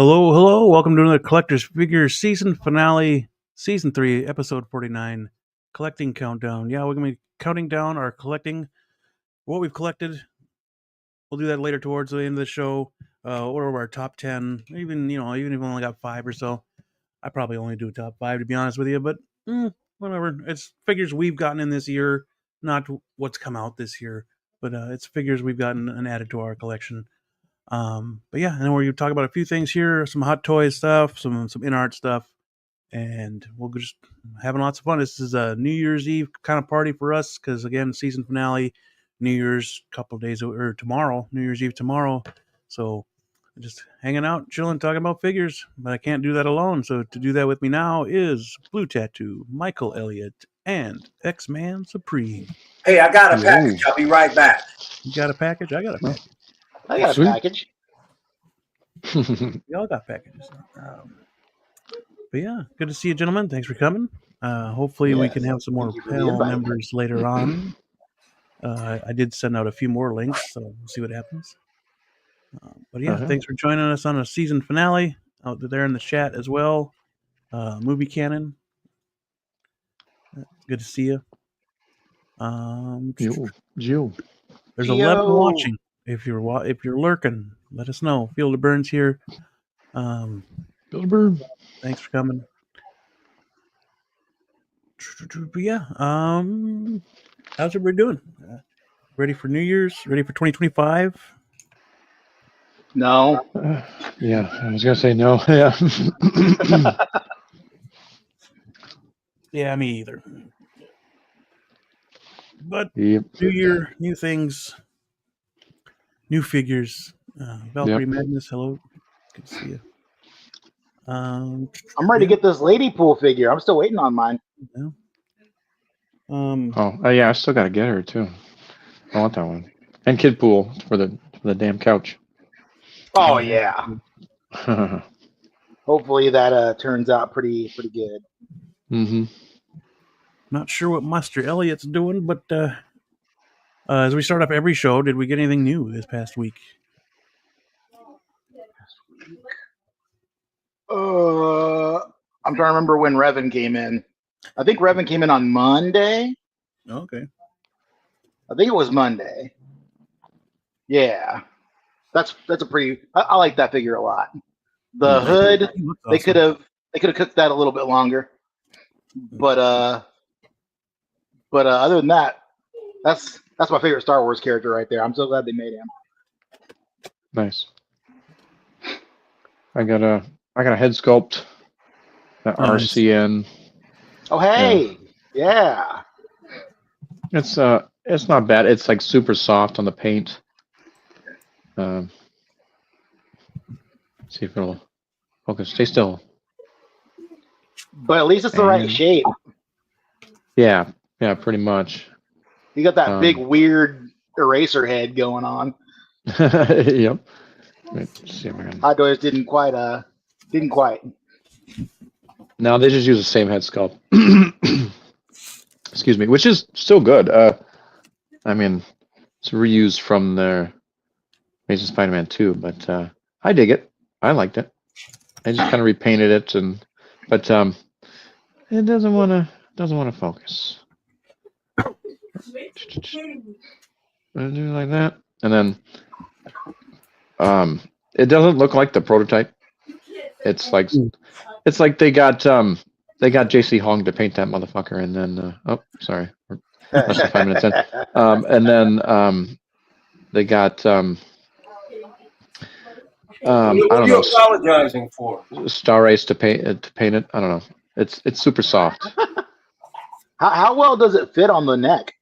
Hello, hello. Welcome to another Collector's Figures season finale, season 3, episode 49, collecting countdown. Yeah, we're going to be counting down our collecting, what we've collected. We'll do that later towards the end of the show. What are our top 10? Even if we only got 5 or so. I probably only do top 5 to be honest with you, but whatever. It's figures we've gotten in this year, not what's come out this year, but it's figures we've gotten and added to our collection. But yeah, and then we're going to talk about a few things here, some hot toys stuff, some in-art stuff, and we'll just having lots of fun. This is a New Year's Eve kind of party for us because, again, season finale, New Year's couple of days, or tomorrow, New Year's Eve tomorrow. So just hanging out, chilling, talking about figures, but I can't do that alone. So to do that with me now is Blue Tattoo, Michael Elliott, and X-Man Supreme. Hey, I got a package. I'll be right back. You got a package? I got a package. I got a package. We all got packages. But yeah, good to see you, gentlemen. Thanks for coming. Hopefully we can have some more panel members later on. I did send out a few more links, so we'll see what happens. But yeah, thanks for joining us on a season finale out there in the chat as well. Movie Canon. Good to see you. Jill. There's 11 watching. If you're lurking, let us know. Field of Burns here. Field of Burns. Thanks for coming. But yeah, how's everybody doing? Ready for New Year's? Ready for 2025? No. Yeah, I was gonna say no. Yeah. Yeah, me either. But Yep. New Year, new things, new figures. Valkyrie Madness, hello. Good to see you. I'm ready to get this lady pool figure. I'm still waiting on mine. Yeah. Yeah, I still gotta get her too. I want that one. And Kid Pool for the damn couch. Oh yeah. Hopefully that turns out pretty good. Mm-hmm. Not sure what Master Elliott's doing, but as we start off every show, did we get anything new this past week? I'm trying to remember when Revan came in. I think Revan came in on Monday. Okay. I think it was Monday. Yeah. That's a pretty. I like that figure a lot. The hood, awesome. They could have cooked that a little bit longer. But other than that, that's my favorite Star Wars character right there. I'm so glad they made him. Nice. I got a head sculpt. The RCN. Oh hey, yeah. It's not bad. It's like super soft on the paint. See if it'll focus. Stay still. But at least it's the right shape. Yeah, pretty much. You got that big weird eraser head going on. Yep. Let's see if I can. Hot Toys didn't quite. No, they just use the same head sculpt. Excuse me, which is still good. I mean, it's reused from their Amazing Spider-Man 2, but I dig it. I liked it. I just kind of repainted it, but it doesn't want to focus. I do like that, and then it doesn't look like the prototype. It's like they got JC Hong to paint that motherfucker, and then sorry, less than 5 minutes in, and then they got I don't know. What are you apologizing for? Star Ace to paint it. I don't know. It's super soft. How well does it fit on the neck?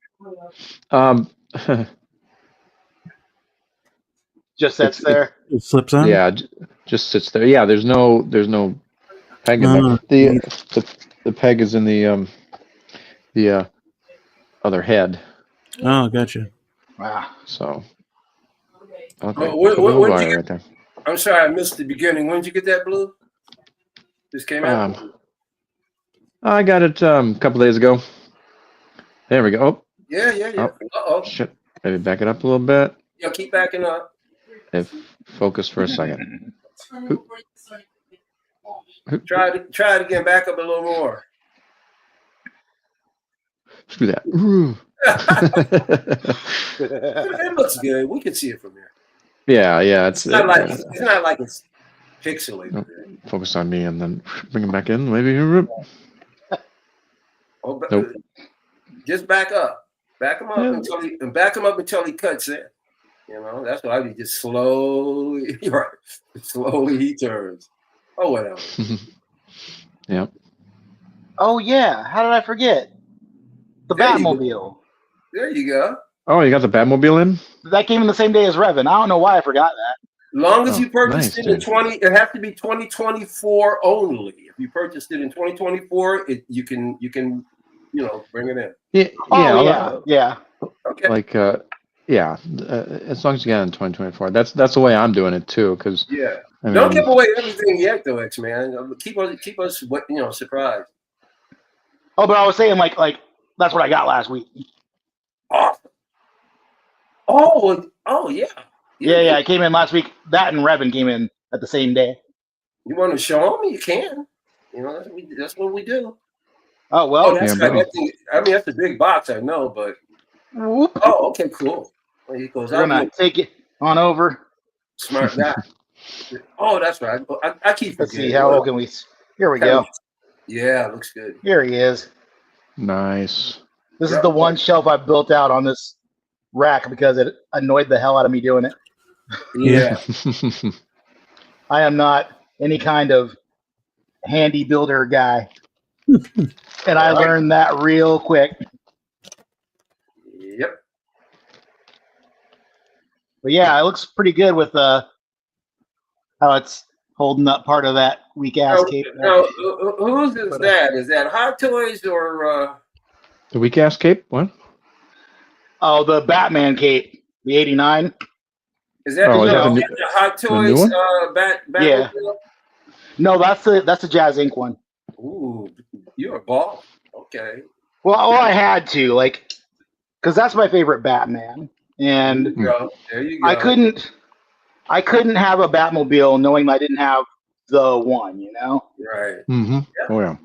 Just sits there. It slips on. Yeah, just sits there. Yeah, there's no peg in there. The peg is in the other head. Oh, gotcha. Wow. So. Okay. Right there. I'm sorry, I missed the beginning. When did you get that, Blue? This came out? I got it a couple days ago. There we go. Oh. Yeah. Oh, uh-oh. Shit. Maybe back it up a little bit. Yeah, keep backing up. If focus for a second. Try it again. Back up a little more. Screw that. It looks good. We can see it from here. Yeah. It's not like it's pixelated. Focus on me and then bring him back in. Maybe. Oh, Nope. Just back up. Back him up until he cuts in. You know, that's why he just slowly, right? Slowly he turns. Oh, whatever. Yep. Oh yeah, how did I forget? The Batmobile. There you go. Oh, you got the Batmobile in? That came in the same day as Revan. I don't know why I forgot that. Long as you purchased nice, it in 20, it has to be 2024 only. If you purchased it in 2024, you can bring it in. Yeah. Okay. Like as long as you get it in 2024. That's the way I'm doing it too. Because Don't give away everything yet, though, X-Man. Keep us surprised. Oh, but I was saying like that's what I got last week. Awesome. Oh yeah. Yeah. It came in last week. That and Revan came in at the same day. You want to show them? You can. You know, that's what we do. Oh well. That's right. That's a big box, I know, but. Whoop. Oh, okay, cool. Well, he goes. We're gonna take it on over. Smart guy. Oh, that's right. I keep forgetting. Let's see how can we. Here we go. Yeah, looks good. Here he is. Nice. This is the one shelf I built out on this rack because it annoyed the hell out of me doing it. Yeah. I am not any kind of handy builder guy. And I learned that real quick. Yep. But yeah, it looks pretty good with how it's holding up part of that weak ass cape. Now, whose is that? Is that Hot Toys or the weak ass cape? What? Oh, the Batman cape, the '89. Is that the Hot Toys Yeah. No, that's the Jazz Inc. one. Ooh, you're a ball. Okay. Well, I had to because that's my favorite Batman, and there you go. I couldn't have a Batmobile knowing I didn't have the one, you know? Right. Mm-hmm. Yeah. Oh yeah.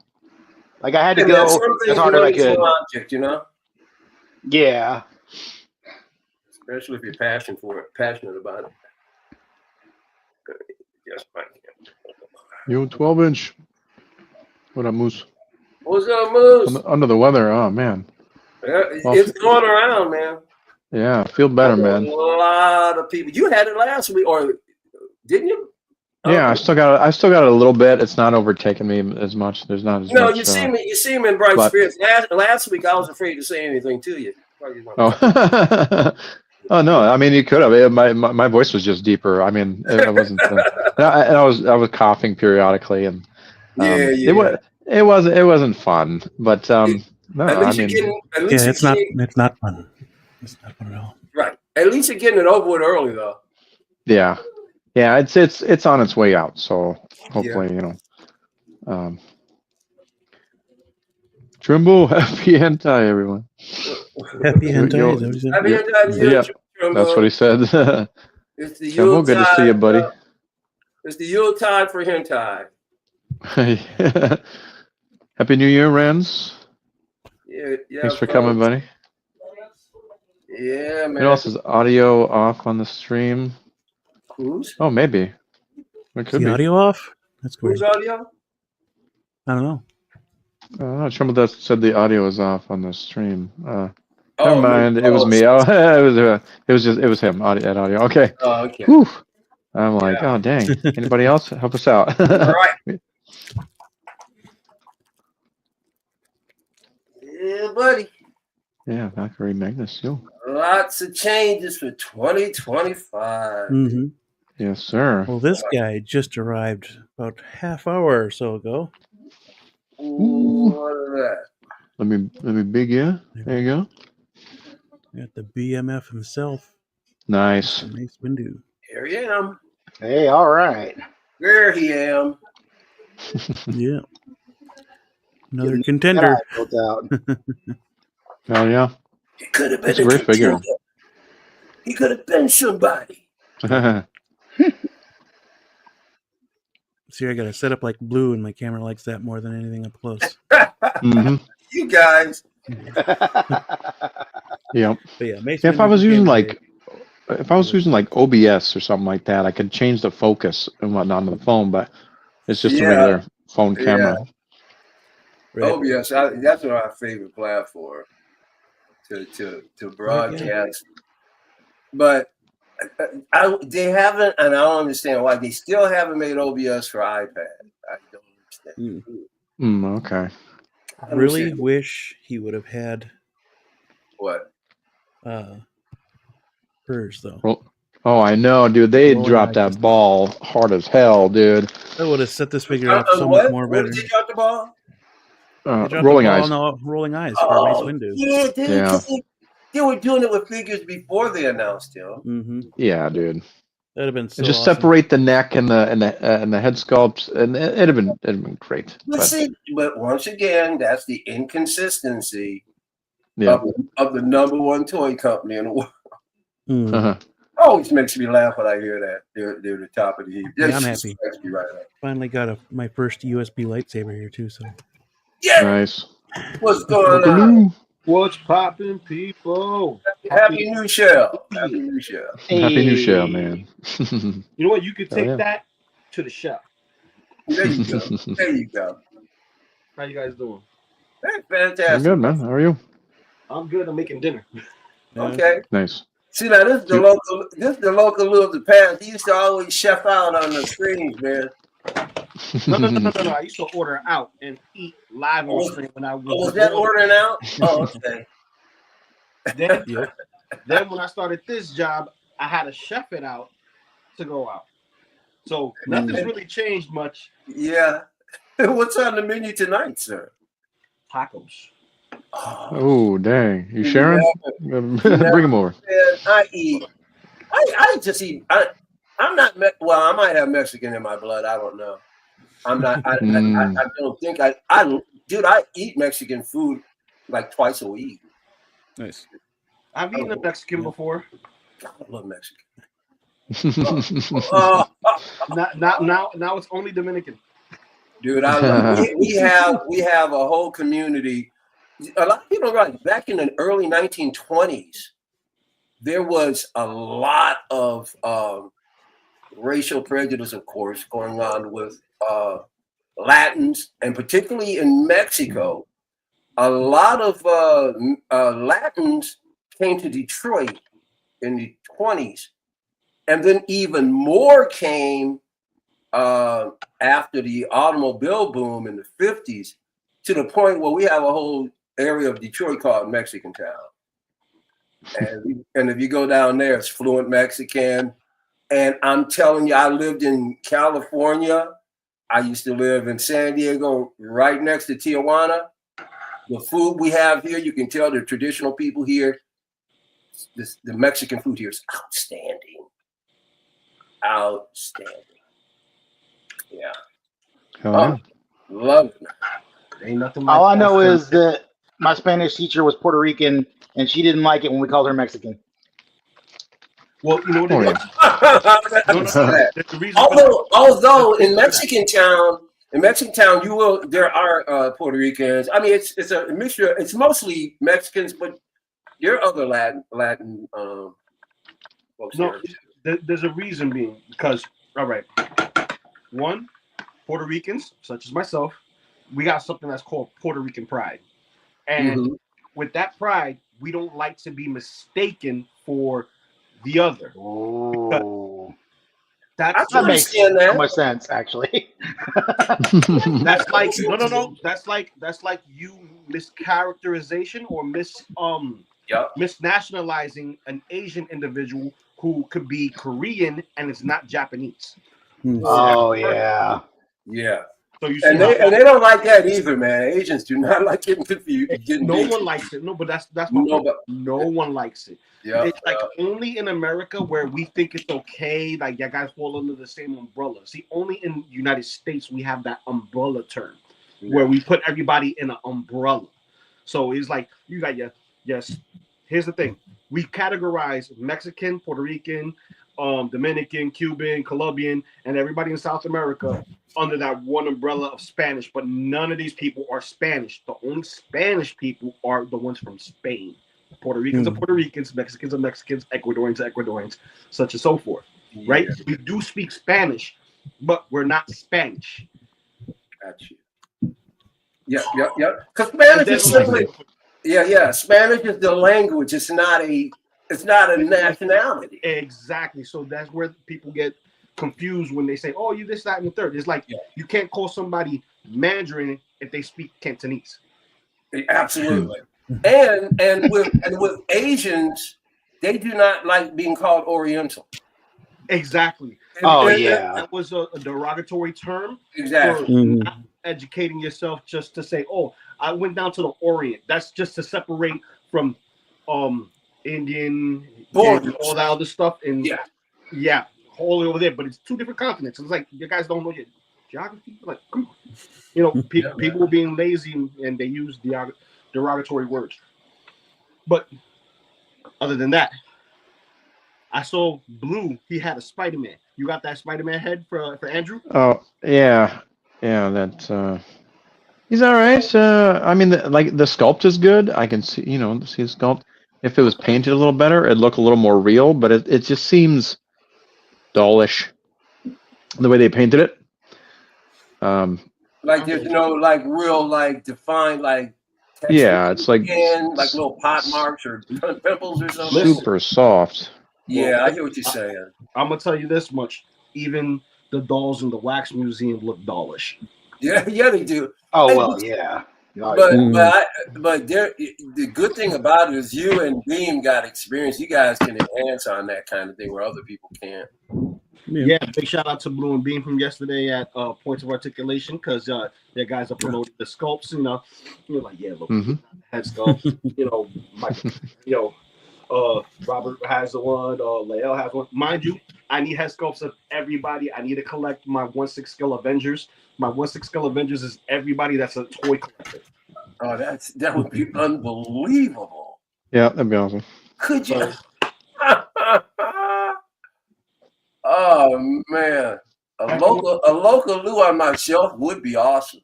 Like I had to go as hard as I could. Object, you know? Yeah. Especially if you're passionate about it. Yes, fine. You 12-inch. What up, Moose? What's up, Moose? Under the weather. Oh man. It's going around, man. Yeah, feel better, man. A lot of people. You had it last week, or didn't you? Yeah, I still got it a little bit. It's not overtaking me as much. There's not as much. No, you see me in bright spirits. Last week, I was afraid to say anything to you. Oh. Oh no! I mean, you could have. My voice was just deeper. I mean, it wasn't. I was coughing periodically, and it wasn't fun. But no, I mean, it's not fun. It's not fun at all. Right. At least you're getting it over with early, though. Yeah. It's on its way out. So hopefully, Trimble, happy hentai, everyone. Happy hentai. Happy hentai. Yeah, that's what he said. It's the Trimble, good to see you, buddy. It's the Yule time for hentai. Happy New Year, Rans. Yeah. Thanks for coming, buddy. Yeah, man. What else is audio off on the stream? Who's? Oh, maybe. It could be. Audio off? That's weird. Who's audio? I don't know. Trimble said the audio is off on the stream. Never mind. It was me. Oh, it was him. Audio. Okay. Oh, okay. Whew. I'm like, oh dang. Anybody else? Help us out. All right. Yeah, buddy. Yeah, Valkyrie Magnus. Yo. Lots of changes for 2025. Mm-hmm. Yes, sir. Well, this guy just arrived about half hour or so ago. Ooh, what is that? Let me big yeah. There you go. Got the BMF himself. Nice. Here I am. Hey, all right. There he am. Yeah. Another contender. Built out. Oh yeah. He could have been a great figure. He could have been somebody. See, I got to set up like blue, and my camera likes that more than anything up close. Mm-hmm. You guys. Yep. But yeah, Mace If I Windu was using became like, if I was using like OBS or something like that, I could change the focus and whatnot on the phone, but it's just a Yeah. regular phone camera. right. OBS, that's our favorite platform to broadcast. But they haven't, and I don't understand why they still haven't made OBS for iPad. I don't understand. Okay. I really wish he would have had What? hers though. Oh, I know, dude. They Rolling dropped eyes that just- ball hard as hell, dude. That would have set this figure up so much more Where better. did they drop the ball? They dropped Rolling the ball eyes. on the rolling eyes for Mace Windu. Yeah, dude. Yeah. They were doing it with figures before they announced him. Mm-hmm. Yeah, dude. That'd have been so And just awesome. separate the neck and the head sculpts, and it'd have been great. But once again, that's the inconsistency Yeah. of the number one toy company in the world. Uh-huh. Always makes me laugh when I hear that. They're the top of the heap. Yeah, I'm happy. Right now. Finally got my first USB lightsaber here too. So yeah. Nice. What's going on? What's popping, people? Happy New Shell. Happy New Shell. Hey. Happy New Shell, man. You know what? You could take yeah. that to the shop. There you go. There you go. How you guys doing? That's I'm fantastic. good, man. How are you? I'm good. I'm making dinner. Okay. Nice. See now, this is the local. This is the local Lou of the past. He used to always chef out on the screens, man. No. I used to order out and eat live on screen when I was. Was that ordering out? Oh, okay. Then when I started this job, I had to chef it out to go out. So nothing's really changed much. Yeah. What's on the menu tonight, sir? Tacos. Oh, dang. You sharing? Bring them over. Man, I eat. I just eat. I'm not. Well, I might have Mexican in my blood. I don't know. I'm not. I don't think dude, I eat Mexican food like twice a week. nice. I've eaten a Mexican before. God, I love Mexican. Now it's only Dominican. Dude, I love. We have a whole community. A lot of people are right. Back in the early 1920s, there was a lot of racial prejudice, of course, going on with Latins, and particularly in Mexico. A lot of Latins came to Detroit in the 20s, and then even more came after the automobile boom in the 50s, to the point where we have a whole area of Detroit called Mexican Town. And if you go down there, it's fluent Mexican. And I'm telling you, I lived in California. I used to live in San Diego, right next to Tijuana. The food we have here, you can tell the traditional people here, the Mexican food here is outstanding. Outstanding. Yeah. Oh, love it. Ain't nothing like All I know is that my Spanish teacher was Puerto Rican, and she didn't like it when we called her Mexican. Well, you know what it is? The reason although in Mexican Town, there are Puerto Ricans. I mean, it's a mixture. It's mostly Mexicans, but there are other Latin folks. No, there's a reason being because all right, one, Puerto Ricans such as myself, we got something that's called Puerto Rican pride, and with that pride, we don't like to be mistaken for the other. Oh, that makes so much sense, actually. That's like no. That's like you mischaracterization or misnationalizing an Asian individual who could be Korean and it's not Japanese. Oh yeah. So you see, and they don't like that either, man. Asians do not like getting confused. No one likes it. No, but that's my point. No one likes it. Yeah, it's like only in America where we think it's okay. Like you guys fall under the same umbrella. See, only in the United States we have that umbrella term where we put everybody in an umbrella. So it's like you got your here's the thing: we categorize Mexican, Puerto Rican, Dominican, Cuban, Colombian, and everybody in South America under that one umbrella of Spanish. But none of these people are Spanish. The only Spanish people are the ones from Spain. Puerto Ricans are Puerto Ricans, Mexicans are Mexicans, Ecuadorians are Ecuadorians, such and so forth. Right? We do speak Spanish, but we're not Spanish. Gotcha. Yep. Because Spanish is simply, Spanish is the language. It's not a nationality. Exactly. So that's where people get confused when they say, "Oh, you this, that, and the third." It's like you can't call somebody Mandarin if they speak Cantonese. Absolutely. And with Asians, they do not like being called Oriental. Exactly. That was a derogatory term. Exactly. For not educating yourself just to say, "Oh, I went down to the Orient." That's just to separate from Indian, and all that other stuff, and all the way over there. But it's two different continents. It's like you guys don't know your geography. Like, come on. People were being lazy and they use derogatory words. But other than that, I saw Blue. He had a Spider-Man. You got that Spider-Man head for Andrew? Oh yeah. That he's all right. I mean, the sculpt is good. I can see his sculpt. If it was painted a little better, it'd look a little more real. But it just seems dullish the way they painted it. Like there's no real defined it's like little pot marks or pimples or something. Super soft. Yeah, I hear what you're saying. I'm gonna tell you this much: even the dolls in the wax museum look dollish. Yeah, they do. Oh well, yeah. But the good thing about it is you and Beam got experience. You guys can enhance on that kind of thing where other people can't. Yeah, big shout out to Blue and Beam from yesterday at Points of Articulation, because their guys are promoting the sculpts. You're like, look, head sculpt. Robert has the one, Lael has one. Mind you, I need head sculpts of everybody. I need to collect my 1/6 scale Avengers. My 1/6 scale Avengers is everybody that's a toy collector. Oh, that would be unbelievable. Yeah, that'd be awesome. Could you? Oh man, a local Lou on my shelf would be awesome.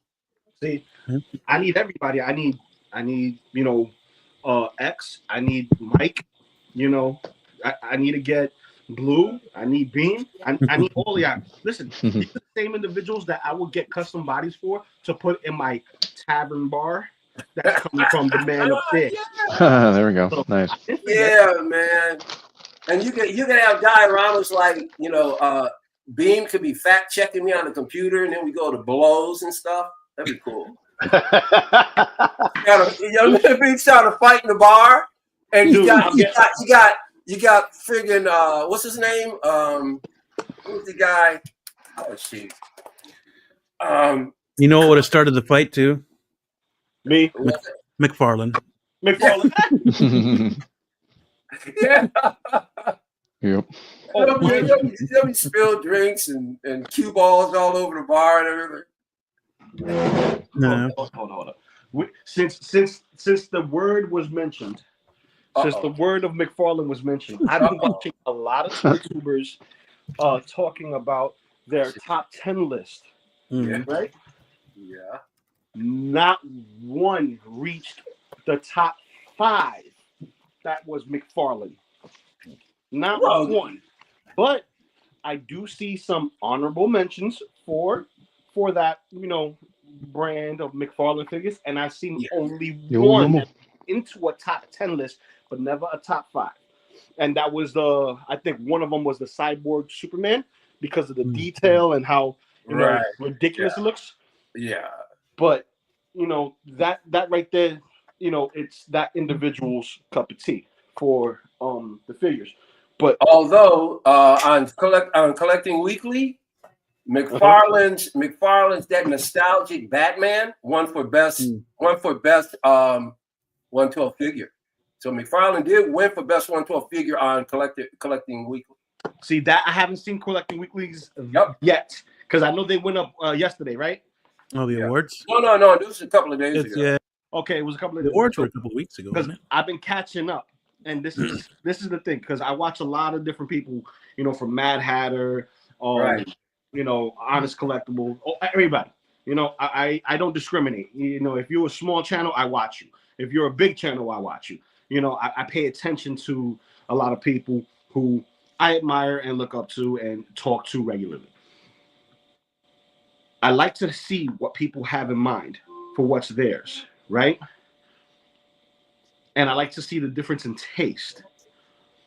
See, I need everybody. I need X. I need Mike. I need to get Blue. I need Beam. I need all of y'all. Listen, these are the same individuals that I would get custom bodies for to put in my tavern bar. That's coming from the man up there. There we go. So, nice. Yeah, man. And you can have dioramas like Beam could be fact checking me on the computer, and then we go to blows and stuff. That'd be cool. Beam's trying to fight in the bar, and you got friggin' what's his name? Who's the guy? Oh shoot. You know what would have started the fight too? Me, McFarlane. Yeah. Yep. There'll be spilled drinks and cue balls all over the bar and everything. No. Hold on. Since the word was mentioned, since the word of McFarlane was mentioned, I've been watching a lot of YouTubers talking about their top 10 list. Right? Yeah. Not one reached the top 5. That was McFarlane. Not one. But I do see some honorable mentions for that, brand of McFarlane figures, and I've seen only one into a top 10 list, but never a top 5. And that was I think one of them was the Cyborg Superman, because of the detail and how ridiculous it looks. Yeah. But that right there, it's that individual's cup of tea for the figures. But although on Collecting Weekly, McFarlane's that nostalgic Batman won for best 112 figure. So McFarlane did win for best 112 figure on Collecting Weekly. See that I haven't seen Collecting Weeklies yet, because I know they went up yesterday, right? Oh, the awards? No. This was a couple of days ago. Yeah. Okay, it was a couple of the awards were a couple of weeks ago. Because I've been catching up. and this is the thing, because I watch a lot of different people, you know, from Mad Hatter, Right. you know, Honest Collectible, everybody. You know, I don't discriminate. You know, if you're a small channel, I watch you. If you're a big channel, I watch you. You know, I pay attention to a lot of people who I admire and look up to and talk to regularly. I like to see what people have in mind for what's theirs, right? And I like to see the difference in taste.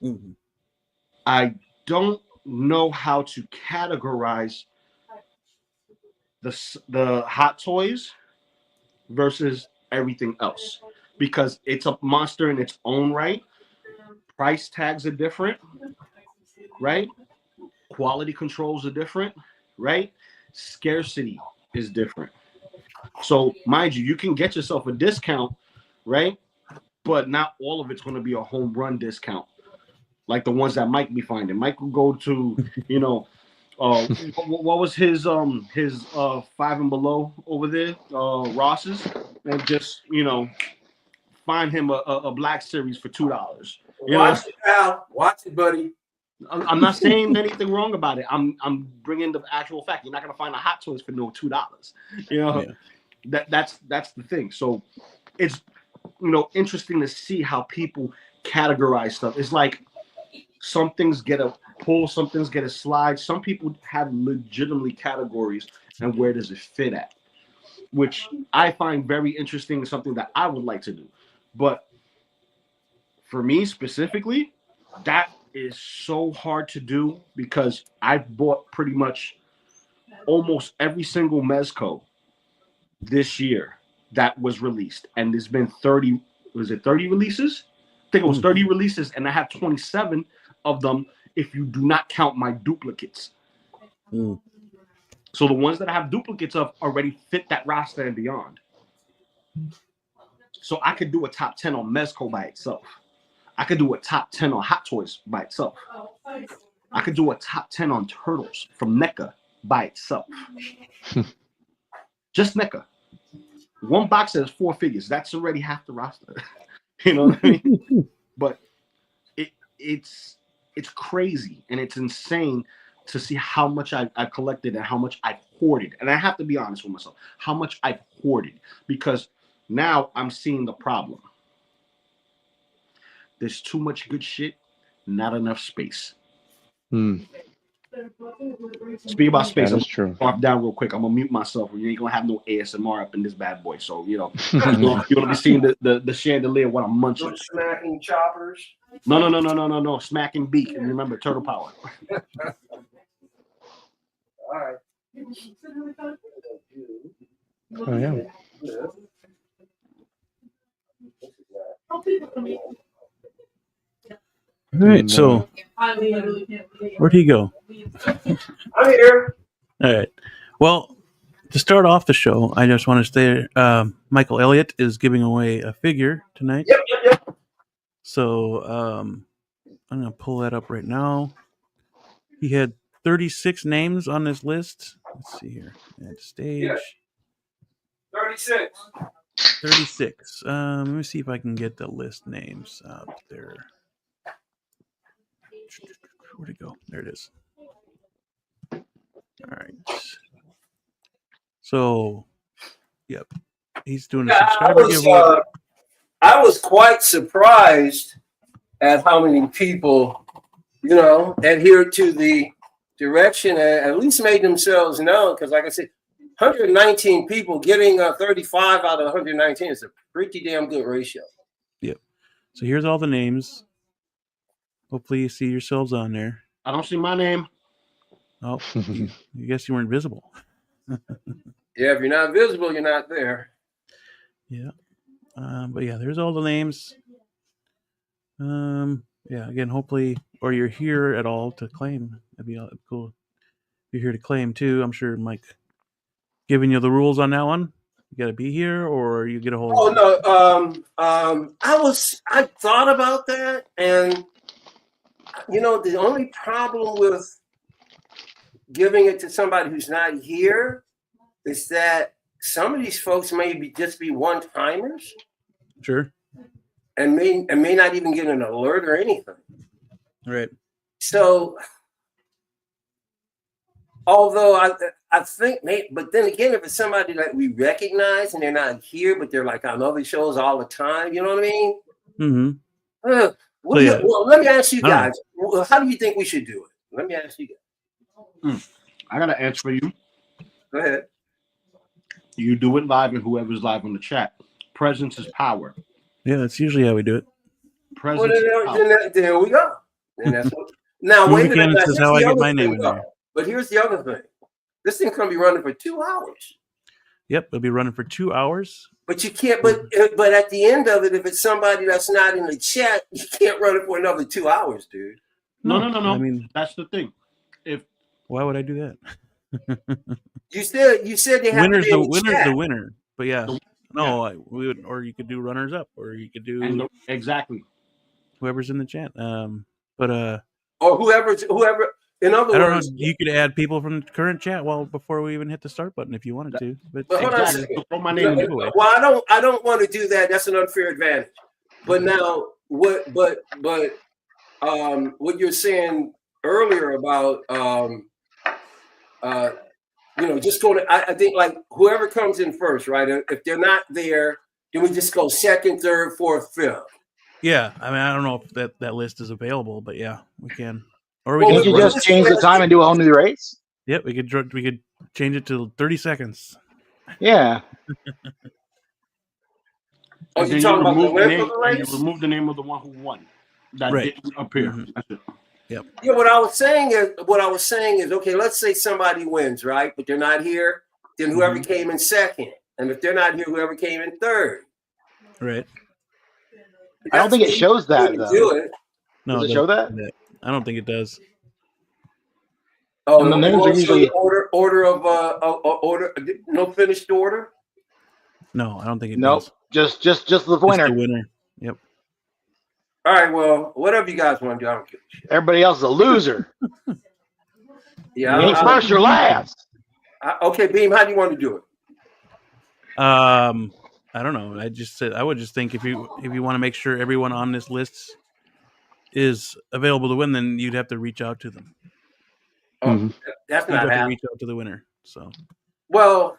Mm-hmm. I don't know how to categorize the hot toys versus everything else, because it's a monster in its own right. Price tags are different, right? Quality controls are different, right? Scarcity is different. So mind you, you can get yourself a discount, right? But not all of it's going to be a home run discount, like the ones that Mike be finding. Mike will go to, you know, what was his 5 and below over there, Ross's, and just, you know, find him a Black Series for $2. Watch it, pal. Watch it, buddy. I'm not saying anything wrong about it. I'm bringing the actual fact. You're not gonna find a Hot Toys for no $2. You know, that's the thing. So it's, you know, interesting to see how people categorize stuff. It's like some things get a pull, some things get a slide. Some people have legitimately categories, and where does it fit at? Which I find very interesting, and something that I would like to do. But for me specifically, that is so hard to do, because I've bought pretty much almost every single Mezco this year that was released, and there's been 30 releases? I think it was 30 releases, and I have 27 of them if you do not count my duplicates. So the ones that I have duplicates of already fit that roster and beyond. So I could do a top 10 on Mezco by itself. I could do a top 10 on Hot Toys by itself. I could do a top 10 on Turtles from NECA by itself. Just NECA. One box has 4 figures. That's already half the roster. You know what I mean? But it's crazy, and it's insane to see how much I've collected and how much I've hoarded. And I have to be honest with myself, how much I've hoarded, because now I'm seeing the problem. There's too much good shit, not enough space. Speaking about space, that is true. Off down real quick. I'm gonna mute myself. You ain't gonna have no ASMR up in this bad boy. So you know, you're gonna be seeing the chandelier when I'm munching. No smacking choppers. No. Smacking beak. And remember, turtle power. All right. Oh yeah. All right, so where'd he go? I'm here. All right. Well, to start off the show, I just want to say Michael Elliott is giving away a figure tonight. Yep. So I'm going to pull that up right now. He had 36 names on this list. Let's see here. Add stage. Yeah. 36. 36. Let me see if I can get the list names out there. Where'd it go? There it is. All right. So, yep. He's doing a subscriber giveaway. I was quite surprised at how many people, you know, adhered to the direction and at least made themselves known. Because, like I said, 119 people getting 35 out of 119 is a pretty damn good ratio. Yep. So here's all the names. Hopefully you see yourselves on there. I don't see my name. Oh, you guess you weren't visible. Yeah, if you're not visible, you're not there. Yeah. But yeah, there's all the names. Yeah, again, hopefully, or you're here at all to claim. That'd be cool. If you're here to claim too, I'm sure Mike giving you the rules on that one. You got to be here, or you get a hold. Oh no, I thought about that, and you know, the only problem with giving it to somebody who's not here is that some of these folks may just be one-timers. Sure. and may not even get an alert or anything. Right. So, although I think, but then again, if it's somebody that we recognize and they're not here, but they're like on other shows all the time, you know what I mean? Mm-hmm. Well, let me ask you guys. How do you think we should do it? Let me ask you guys. I got an answer for you. Go ahead. You do it live, and whoever's live on the chat. Presence is power. Yeah, that's usually how we do it. Presence. There we go. And that's what. Now wait a minute. This is how I get my name in there. But here's the other thing. This thing can be running for 2 hours. Yep, it'll be running for 2 hours. But you can't. But at the end of it, if it's somebody that's not in the chat, you can't run it for another 2 hours, dude. No. I mean, that's the thing. Why would I do that? You said they have to be in the chat. The winner. But yeah, we would, or you could do runners up, or you could do exactly whoever's in the chat. Or whoever. In other words, I don't know. You could add people from the current chat before we even hit the start button if you wanted to. But hold on a second. Well, I don't want to do that. That's an unfair advantage. But now, what you're saying earlier about just going to, I think like whoever comes in first, right? If they're not there, then we just go second, third, fourth, fifth. Yeah, I mean, I don't know if that list is available, but yeah, we can. Or we can just change the time and do a whole new race. Yep, we could change it to 30 seconds. Yeah. Oh, you're talking about the name of the race? You remove the name of the one who won. That didn't appear. Mm-hmm. That's it. Yep. Yeah, what I was saying is, okay, let's say somebody wins, right? But they're not here. Then whoever came in second, and if they're not here, whoever came in third. Right. I don't think it shows that though. Do it. No, does it show that? I don't think it does. Oh, the names are usually order of order. No finished order. No, I don't think it does. Just the winner. Just the winner. Yep. All right. Well, whatever you guys want to do, I don't care. Everybody else is a loser. Yeah. You ain't first or last. Okay, Beam. How do you want to do it? I don't know. I would just think if you want to make sure everyone on this list is available to win, then you'd have to reach out to them. Oh, that's not happening. Reach out to the winner. So. Well.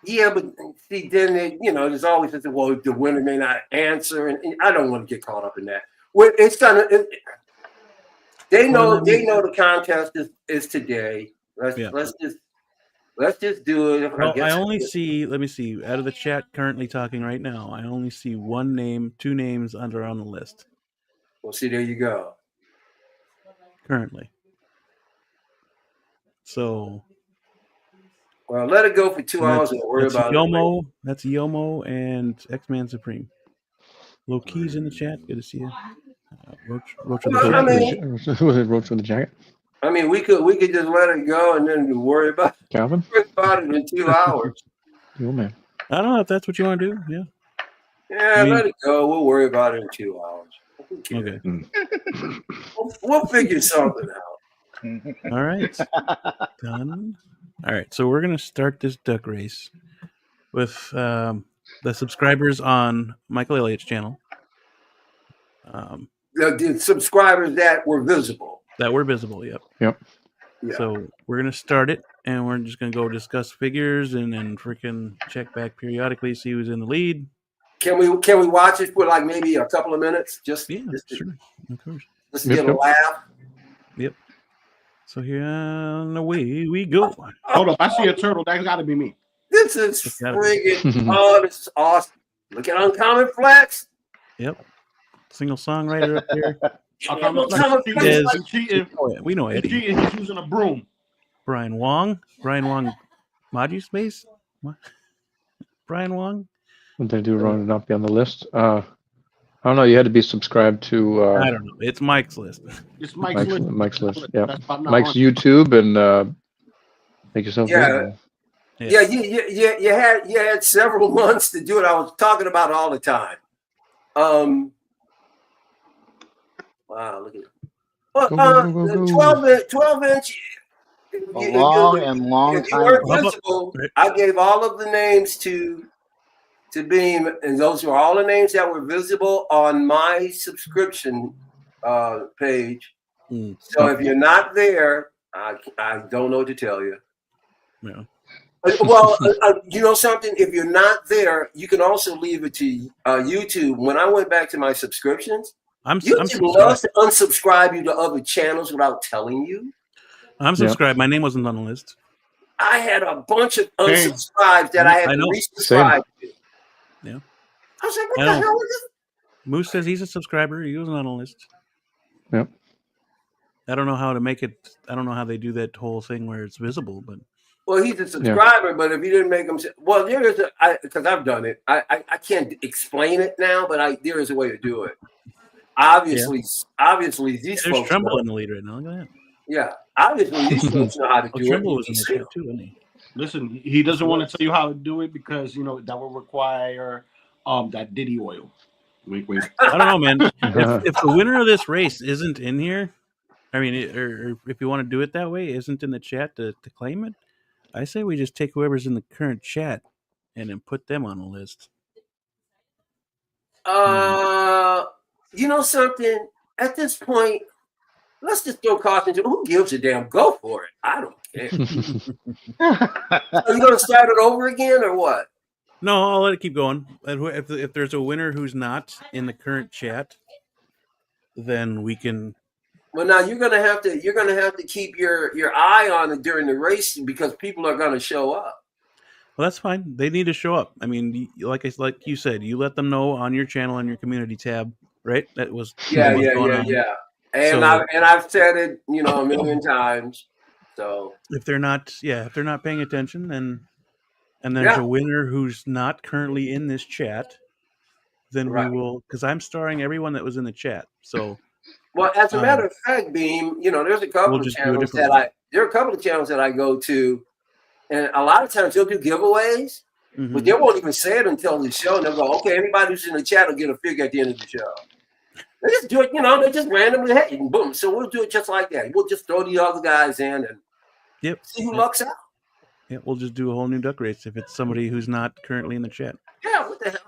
Yeah, but see, then there's always this. Well, the winner may not answer, and I don't want to get caught up in that. Well, it's gonna. They know the contest is today. Let's just do it. Well, I only see. Let me see. Out of the chat currently talking right now, I only see two names on the list. Well, see, there you go. Currently. So. Well, let it go for 2 hours and worry about it. That's Yomo and X-Man Supreme. Loki's in the chat. Good to see you. Roach with the jacket. Was it Roach with the jacket? I mean, we could just let it go and then worry about Calvin. About it in 2 hours. Oh man. I don't know if that's what you want to do. Yeah. Yeah, let it go. We'll worry about it in 2 hours. Okay. We'll figure something out. All right. Done. All right. So we're going to start this duck race with the subscribers on Michael Elliott's channel. The subscribers that were visible. Yep. Yeah. So we're going to start it, and we're just going to go discuss figures and then freaking check back periodically, see who's in the lead. Can we watch it for like maybe a couple of minutes? Just sure, of course. Just to get a laugh. Yep. So here away we go. Hold up, I see a turtle. That's got to be me. This is friggin' this is awesome. Look at Uncommon Flex. Yep. Single songwriter up there. We know Eddie. He's using a broom. Brian Wong. Maji Space. What? Brian Wong. What did I do wrong to not be on the list? I don't know. You had to be subscribed to. I don't know. It's Mike's list. It's Mike's list. Mike's list. Yeah. Mike's YouTube and make yourself. Yeah. You had several months to do it. I was talking about it all the time. Wow, look at it. Well, 12 inch. Long time. I gave all of the names to to Beam, and those are all the names that were visible on my subscription page. So if you're not there, I don't know what to tell you. Yeah. Well, you know something? If you're not there, you can also leave it to YouTube. When I went back to my subscriptions, YouTube loves to unsubscribe you to other channels without telling you. I'm subscribed. My name wasn't on the list. I had a bunch of unsubscribes that I had to resubscribe to. Yeah. I was like, what the hell is this? Moose says he's a subscriber. He wasn't on a list. Yep. I don't know how to make it. I don't know how they do that whole thing where it's visible, but. Well, he's a subscriber, but if you didn't make him, well, there is because I've done it. I can't explain it now, but there is a way to do it. Obviously, these folks. There's Trumbull in the lead right now. Look at that. Yeah, obviously these folks know how to do it. Trumbull was in the chat too, wasn't he? Listen, he doesn't want to tell you how to do it because that will require that Diddy oil. Wait. I don't know, man. if the winner of this race isn't in here, I mean, or if you want to do it that way, isn't in the chat to claim it, I say we just take whoever's in the current chat and then put them on the list. You know something? At this point, let's just throw caution to who gives a damn. Go for it. I don't care. Are you going to start it over again or what? No, I'll let it keep going. If there's a winner who's not in the current chat, then we can. Well, now you're gonna have to keep your eye on it during the race because people are gonna show up. Well, that's fine. They need to show up. I mean, like you said, you let them know on your channel on your community tab, right? That was yeah. And I've said it, a million times. So if they're not paying attention, and there's a winner who's not currently in this chat, then we will, because I'm starring everyone that was in the chat. So. Well, as a matter of fact, Beam, there's a couple of channels that I go to, and a lot of times they'll do giveaways, but they won't even say it until the show, and they'll go, okay, everybody who's in the chat will get a figure at the end of the show. They just do it, they just randomly, hey, and boom. So we'll do it just like that. We'll just throw the other guys in and see who lucks out. Yeah, we'll just do a whole new duck race if it's somebody who's not currently in the chat. Yeah, what the hell?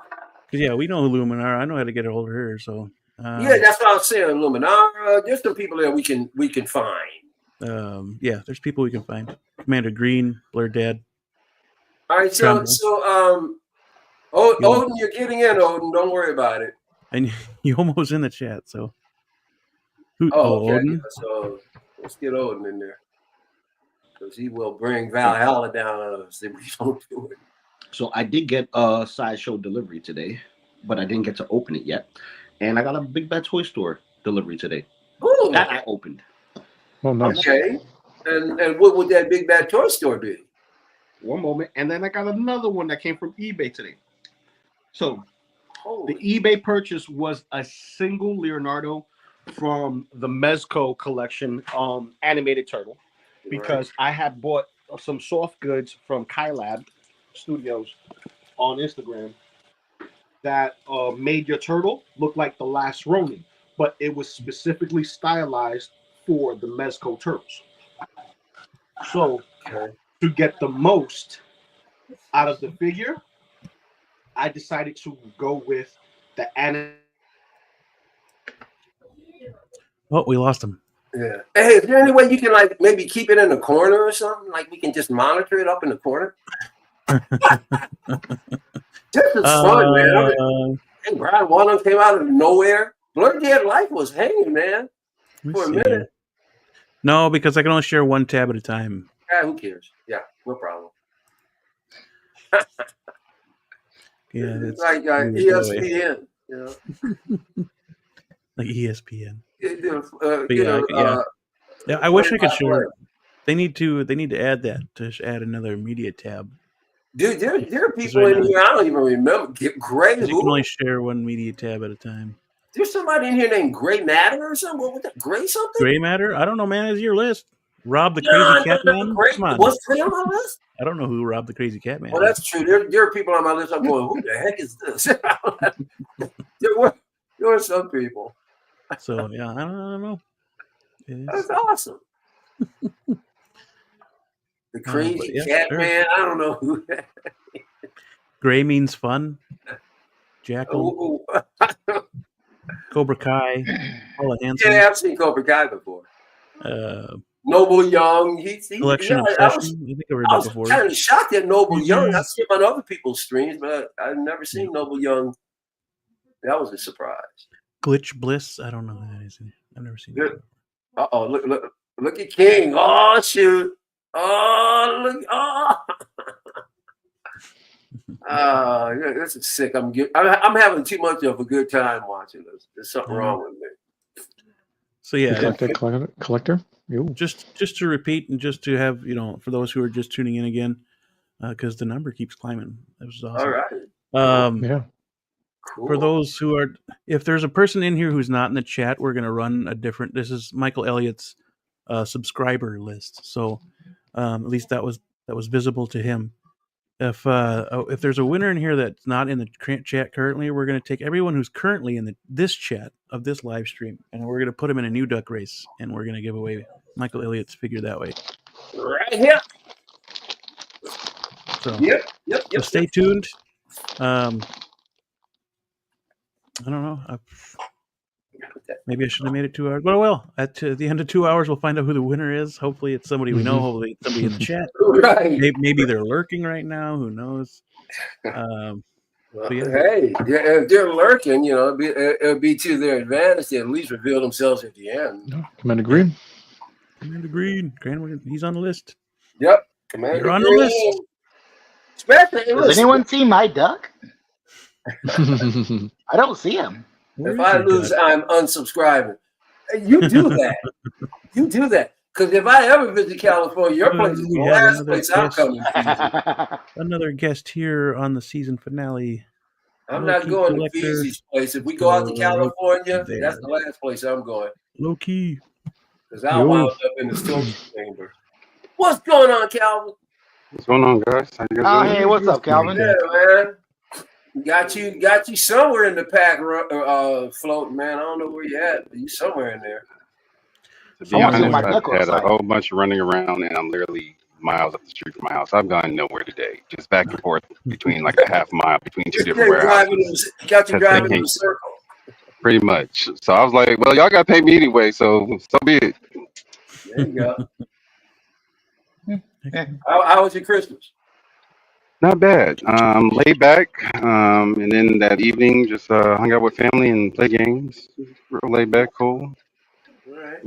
Because we know who Luminar. I know how to get a hold of her, so. That's what I was saying, Luminar. There's some people that we can find. There's people we can find. Commander Green, Blur Dad. All right, so Odin, you're getting in, Odin. Don't worry about it. And you almost in the chat, so. Okay. Odin? So let's get Odin in there. Because he will bring Valhalla down on us if we don't do it. So I did get a sideshow delivery today, but I didn't get to open it yet. And I got a Big Bad Toy Store delivery today. Ooh. That I opened. Oh, nice. Okay. And what would that Big Bad Toy Store be? One moment. And then I got another one that came from eBay today. So the eBay purchase was a single Leonardo from the Mezco collection, animated turtle, because I had bought some soft goods from Kylab Studios on Instagram that made your turtle look like the last Ronin, but it was specifically stylized for the Mezco turtles. So to get the most out of the figure, I decided to go with the anime. Oh, we lost him. Yeah. Hey, is there any way you can maybe keep it in the corner or something? Like we can just monitor it up in the corner? This is fun, man. Hey, Brian Wallen came out of nowhere. Blur Dead Life was hanging, man, for a minute. No, because I can only share one tab at a time. Yeah, who cares? Yeah, no problem. It's like ESPN, like ESPN. Yeah, I wish I could share. They need to add that to add another media tab. Dude, there are people in here I don't even remember. Gray, you can only share one media tab at a time. There's somebody in here named Gray Matter or something. What was that? Gray something? Gray Matter? I don't know, man. It's your list. Rob the Crazy Catman? Come on. Was Gray on my list? I don't know who Rob the Crazy Catman Well, that's true. There are people on my list. I'm going, who the heck is this? there were some people. So, yeah, I don't know. That's awesome. The Crazy Catman. I don't know who that is. Gray means fun. Jackal. Cobra Kai. Paula Hansen. Yeah, I've seen Cobra Kai before. Uh, Noble Young. Collection Obsession. I think I read that before. I was kind of shocked at Noble Young. I've seen him on other people's streams, but I've never seen Noble Young. That was a surprise. Glitch Bliss. I don't know who that is. I've never seen that. Uh-oh, look at King. Oh, shoot. Oh, look. Oh. This is sick. I'm having too much of a good time watching this. There's something wrong with me. So yeah, collector. Just to repeat and just to have for those who are just tuning in again, because the number keeps climbing. That was awesome. All right. Yeah. Cool. For those who are, if there's a person in here who's not in the chat, we're going to run a different. This is Michael Elliott's subscriber list. So at least that was visible to him. If there's a winner in here that's not in the chat currently, we're going to take everyone who's currently in this chat of this live stream, and we're going to put them in a new duck race, and we're going to give away Michael Elliott's figure that way. Right here. So, yep. So stay tuned. I don't know. Maybe I should have made it 2 hours, but well, at the end of 2 hours, we'll find out who the winner is. Hopefully, it's somebody we know. Hopefully, it's somebody in the chat. Right. Maybe they're lurking right now. Who knows? Hey, if they're lurking, it'll be to their advantage. They at least reveal themselves at the end. No, Commander Green. Commander Green. He's on the list. Yep. Commander You're on Green. the list. Does anyone see my duck? I don't see him. If I lose, I'm unsubscribing. You do that. You do that. Because if I ever visit California, your place is the last place I'm coming to. Another guest here on the season finale. I'm not going to Feezys' place. If we go out to California, that's the last place I'm going. Low key. Because I'll wind up in the storage chamber. What's going on, Calvin? What's going on, guys? How you guys doing? Hey, what's up, Calvin? Yeah, man. Got you somewhere in the pack floating, man. I don't know where you at, but you somewhere in there. To be honest, I've had a whole bunch of running around, and I'm literally miles up the street from my house. I've gone nowhere today, just back and forth between like a half mile between two different warehouses. Got you driving in a circle. Pretty much. So I was like, well, y'all got to pay me anyway, so be it. There you go. How was your Christmas? Not bad. Laid back, and then that evening just hung out with family and play games. Real laid back, cool. Right.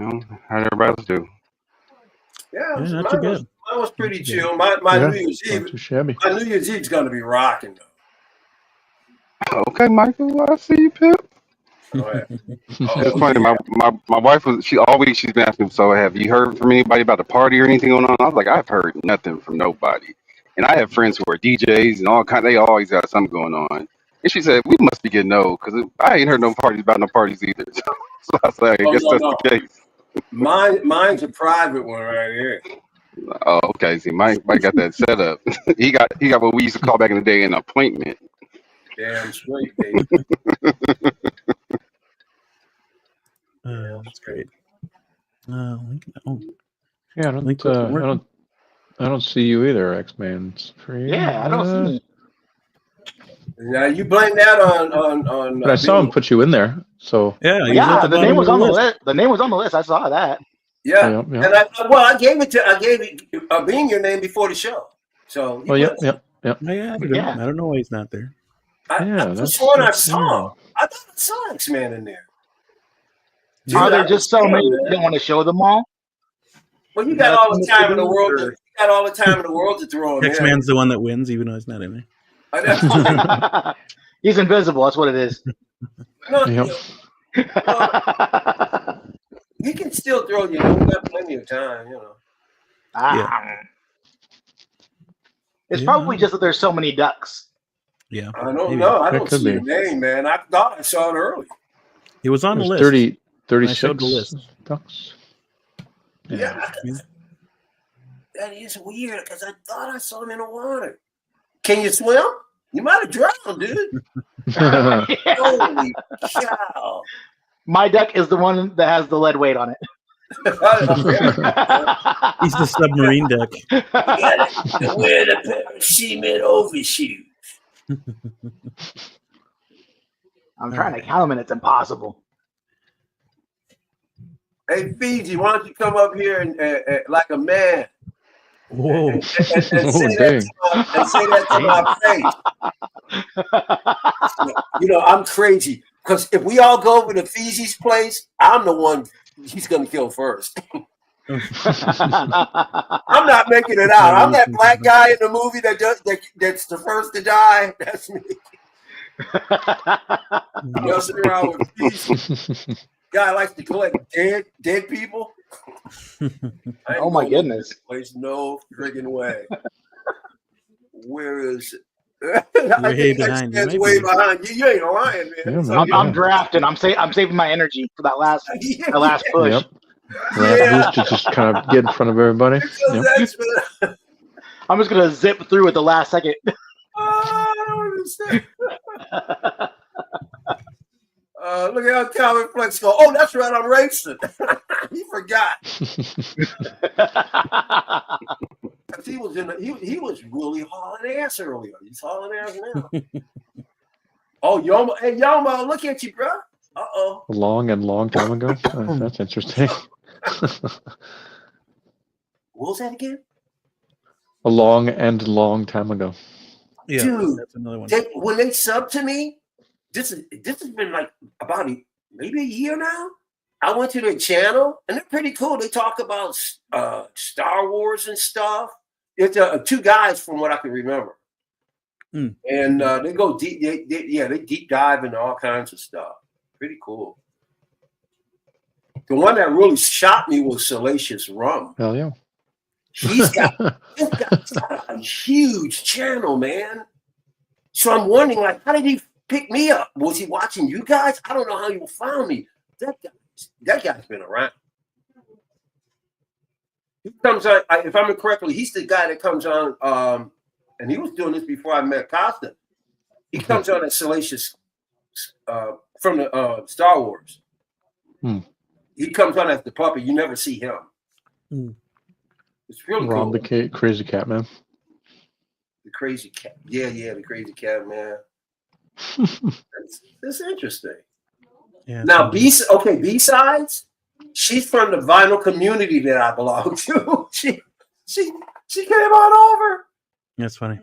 How did everybody else do? Yeah, not too bad. Mine was pretty chill. My New Year's Eve. My New Year's Eve's gonna be rocking though. Okay, Michael, I see you, Pip. It's funny. My wife she's been asking me, so have you heard from anybody about the party or anything going on? I was like, I've heard nothing from nobody. And I have friends who are DJs and all kind. They always got something going on. And she said, we must be getting old because I ain't heard no parties about no parties either. So I was like, I guess that's the case. Mine's a private one right here. Oh, okay. See, Mike got that set up. he got what we used to call back in the day an appointment. Damn straight, baby. That's great. Yeah, I don't see you either, X-Man. Yeah, I don't see you. Now you blame that on. But I saw him put you in there, so yeah. The name was on the list. The name was on the list. I saw that. Yeah, and I gave it being your name before the show. So. Yeah. I don't know why he's not there. That's one I saw. I thought I saw X-Man in there. Dude, are there just so many you don't want to show them all? Well, you got all the time in the world. You got all the time in the world to throw him in. X-Man's the one that wins, even though he's not in there. He's invisible. That's what it is. He can still throw you. We've got plenty of time, It's probably just that there's so many ducks. Yeah. I don't know. I don't see your name, man. I thought I saw it early. He was on the list. 36 I showed the list. ducks. Yeah. That is weird because I thought I saw him in the water. Can you swim? You might have drowned, dude. Holy cow. My duck is the one that has the lead weight on it. He's the submarine duck. You gotta wear the pair of cement overshoes. I'm trying to count them, and it's impossible. Hey, Feezy, why don't you come up here and like a man? Whoa! And say Oh, that to my face. You know, I'm crazy because if we all go over to Feezy's place, I'm the one he's gonna kill first. I'm not making it out. I'm that black guy in the movie that's the first to die. That's me. You're sitting around with Feezy. Guy likes to collect dead people. Oh my goodness! Place no friggin' way. Where is it? Way behind you. Way behind you. You ain't lying, man. I'm drafting. I'm saving my energy for that last push. Yep. Last boost to just kind of get in front of everybody. Yep. I'm just gonna zip through at the last second. I don't understand. Look at how Calvin Flex go. Oh, that's right, I'm racing. He forgot. He was really hauling ass earlier. He's hauling ass now. Oh, Yoma, hey Yoma, look at you, bro. Uh-oh. A long time ago. That's interesting. What was that again? A long time ago. Yeah, dude, that's another one. When they sub to me, this has been like about maybe a year now. I went to their channel and they're pretty cool. They talk about Star Wars and stuff. It's 2 guys from what I can remember, and they go deep. They deep dive into all kinds of stuff. Pretty cool. The one that really shocked me was Salacious Rum. Hell yeah. He's got a huge channel, man. So I'm wondering, like, how did he pick me up? Was he watching you guys? I don't know how you found me. That guy's been around. He comes on, if I remember correctly, he's the guy that comes on, and he was doing this before I met Costa. He comes on as Salacious from the Star Wars. He comes on as the puppet. You never see him. It's really Rob cool. the crazy cat man. The crazy cat. Yeah, the crazy cat man. That's interesting. Yeah, now B-sides. She's from the vinyl community that I belong to. She came on over. That's funny.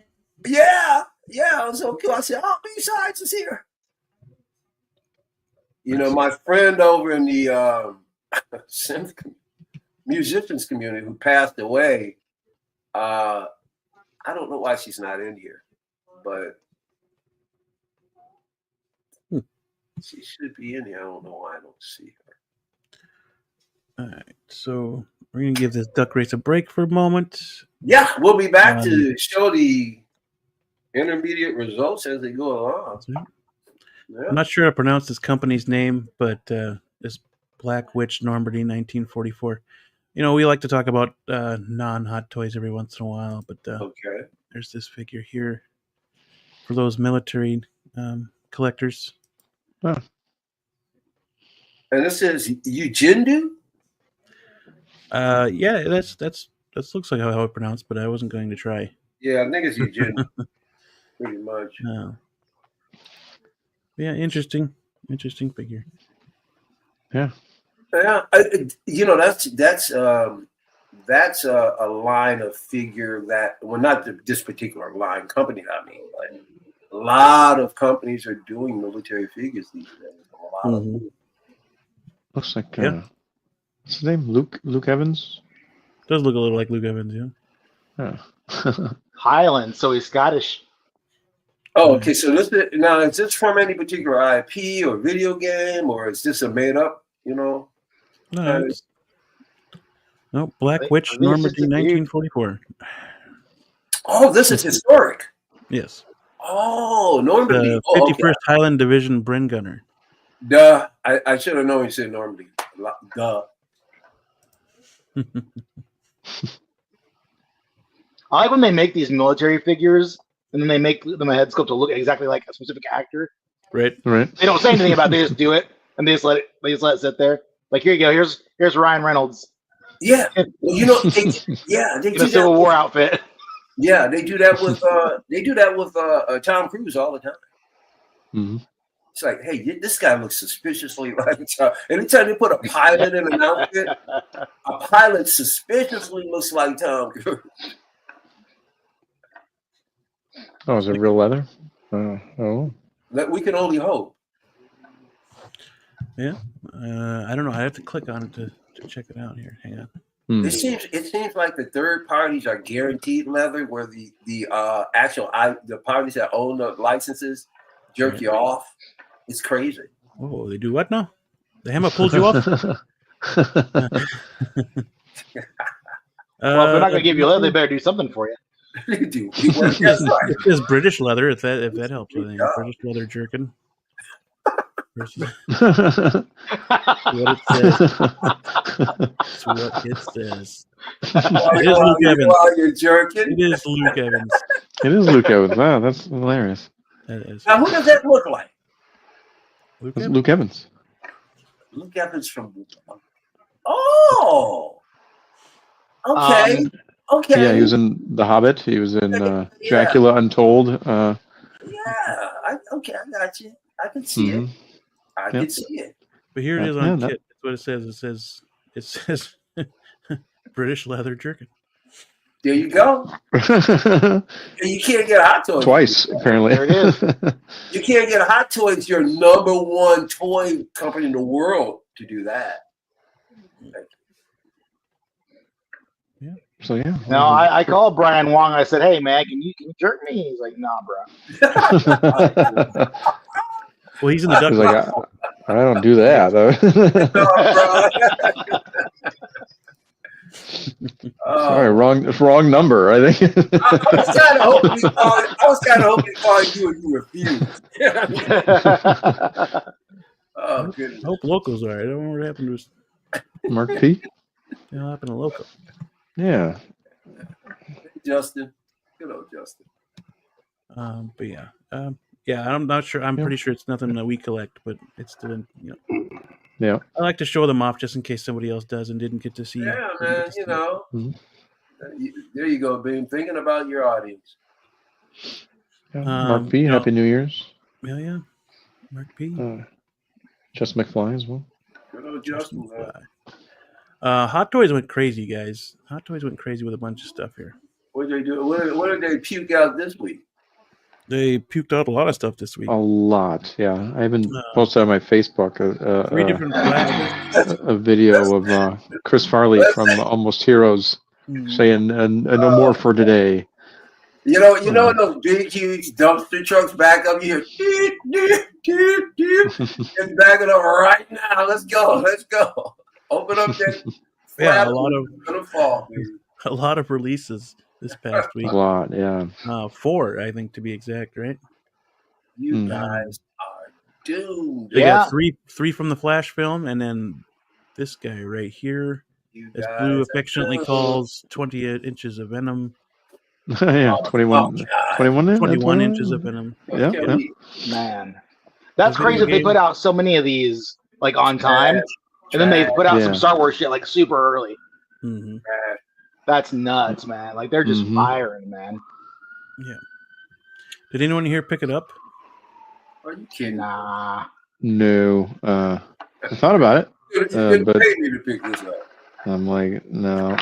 Yeah, it was so cool. I said, "Oh, B-sides is here." You know, my friend over in the musicians community who passed away. I don't know why she's not in here, but she should be in here. I don't know why I don't see her. All right, so we're gonna give this duck race a break for a moment. Yeah, we'll be back to show the intermediate results as they go along. Yeah. I'm not sure how to pronounce this company's name, but it's Black Witch Normandy 1944. You know, we like to talk about non-hot toys every once in a while, but there's this figure here for those military collectors. Oh. And this is Ujindu? Yeah, that looks like how it's pronounced, but I wasn't going to try. Yeah, I think it's Ujindu. Pretty much. Yeah, interesting figure. Yeah. You know, that's a line of figure that, well, not this particular line company. I mean, but a lot of companies are doing military figures these days. A lot of them. Looks like what's his name? Luke Evans. Does look a little like Luke Evans, yeah. Highland, so he's Scottish. Oh, okay. So is this from any particular IP or video game, or is this a made up? You know. No, Black Witch Normandy 1944. Oh, this is historic. Yes. Oh, Normandy. The 51st Highland Division Bren Gunner. Duh. I should have known you said Normandy. Duh. I like when they make these military figures and then they make them a head sculpt to look exactly like a specific actor. Right. They don't say anything about it. They just do it and they just let it sit there. Like, here you go. Here's Ryan Reynolds. Yeah. Well, you know, they in a Civil War outfit. Yeah, they do that with Tom Cruise all the time. Mm-hmm. It's like, hey, this guy looks suspiciously like Tom. Anytime they put a pilot in an outfit, a pilot suspiciously looks like Tom Cruise. Oh, is it real leather? Oh. We can only hope. Yeah. I don't know. I have to click on it to check it out here. Hang on. Hmm. It seems like the third parties are guaranteed leather, where the parties that own the licenses jerk you off. It's crazy. Oh, they do what now? The hammer pulled you off? Well, if they're not going to give you leather, they better do something for you. They do. That's right. It says British leather, if that helps. I think British leather jerkin. Versus what it says. That's what it says. It is Luke Evans. You're jerking. It is Luke Evans. It is Luke Evans. Wow, that's hilarious. That is. Now, who does that look like? Luke That's Evans. Luke Evans. Luke Evans from. Oh. Okay. Okay. Yeah, he was in The Hobbit. He was in Dracula Untold. Yeah. I got you. I can see it. I can see it. But here it is on kit. That's what it says. It says British leather jerkin. There you go. And you can't get Hot Toys. Twice, apparently. There it is. You can't get Hot Toys, your #1 toy company in the world, to do that. Yeah. So yeah. No, I called Brian Wong. I said, "Hey, man, can you jerk me?" He's like, "Nah, bro." Well, he's in the duck. He's like, I don't do that. Sorry, wrong number. I think. I was kind of hoping to call you and you refused. Oh goodness. I hope Loco's all right. I don't know what happened to us. Mark P. What happened to Loco? Yeah. Justin. Good old Justin. But yeah. Yeah, I'm not sure. I'm pretty sure it's nothing that we collect, but it's still, Yeah. I like to show them off just in case somebody else does and didn't get to see. Yeah, man. There you go, Beam. Thinking about your audience. Mark P. Happy New Year's. Yeah. Mark P. Just McFly as well. Good old Justin. Hot Toys went crazy, guys. Hot Toys went crazy with a bunch of stuff here. What did they do? What did they puke out this week? They puked out a lot of stuff this week. A lot, yeah. I even posted on my Facebook 3 different flashes. A video of Chris Farley from Almost Heroes saying, "No more for today." You know those big, huge dumpster trucks back up here. It's backing up right now. Let's go. Open up that. Yeah, a lot of releases this past week. A lot, yeah. 4, I think, to be exact, right? You guys are doomed. They got three from the Flash film, and then this guy right here, as Blue affectionately calls, 20 inches of Venom. Yeah, 21 inches of Venom. Yeah. Man, that's crazy that they put out so many of these like on time, and then they put out some Star Wars shit like super early. Mm-hmm. That's nuts, man. Like they're just firing, man. Yeah. Did anyone here pick it up? Are you kidding? Nah. No. I thought about it. You didn't pay me to pick this up. I'm like, no.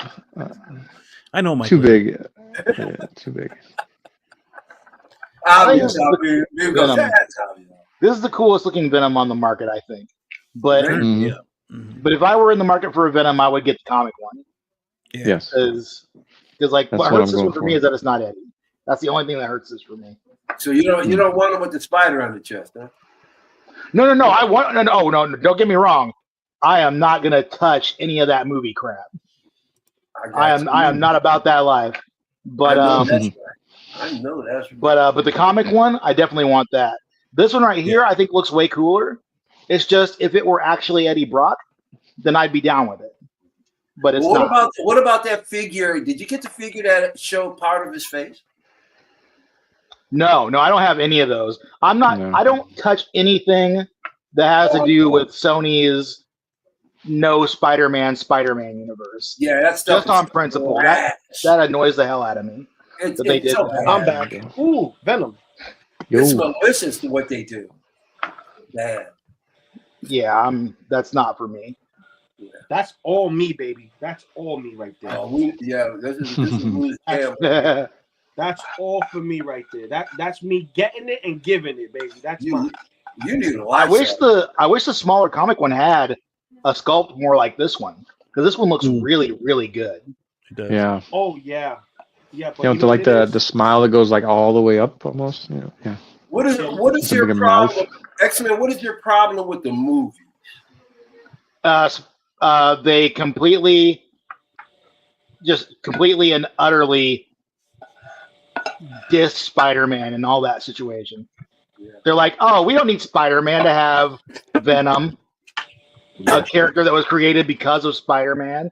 I know my too big. Yeah, too big. This is the coolest looking Venom on the market, I think. But but if I were in the market for a Venom, I would get the comic one. Yeah. Yes. Because like what hurts this one for me is that it's not Eddie. That's the only thing that hurts this for me. So you don't want him with the spider on the chest, huh? No. I want no. Don't get me wrong. I am not gonna touch any of that movie crap. I am not about that life. But I know that's right. But the comic one, I definitely want that. This one right here, I think looks way cooler. It's just if it were actually Eddie Brock, then I'd be down with it. But it's not. What about that figure? Did you get the figure that showed part of his face? No, I don't have any of those. I'm not. No. I don't touch anything that has to do with Sony's no Spider-Man universe. Yeah, that's just on principle. That annoys the hell out of me. that they did so that. I'm back. Ooh, Venom. It's malicious what they do. Man. Yeah, that's not for me. Yeah. That's all me, baby. That's all me right there. This is Lou's jam. That's all for me right there. That's me getting it and giving it, baby. That's mine. You need to I watch wish that. I wish the smaller comic one had a sculpt more like this one, because this one looks really, really good. It does. Yeah. Oh yeah. Yeah, but You know, like the smile that goes like all the way up almost. You know, yeah. What is It's a your bigger problem, mouth. X-Men? What is your problem with the movie? They completely and utterly diss Spider-Man in all that situation. Yeah. They're like, oh, we don't need Spider-Man to have Venom, a character that was created because of Spider-Man.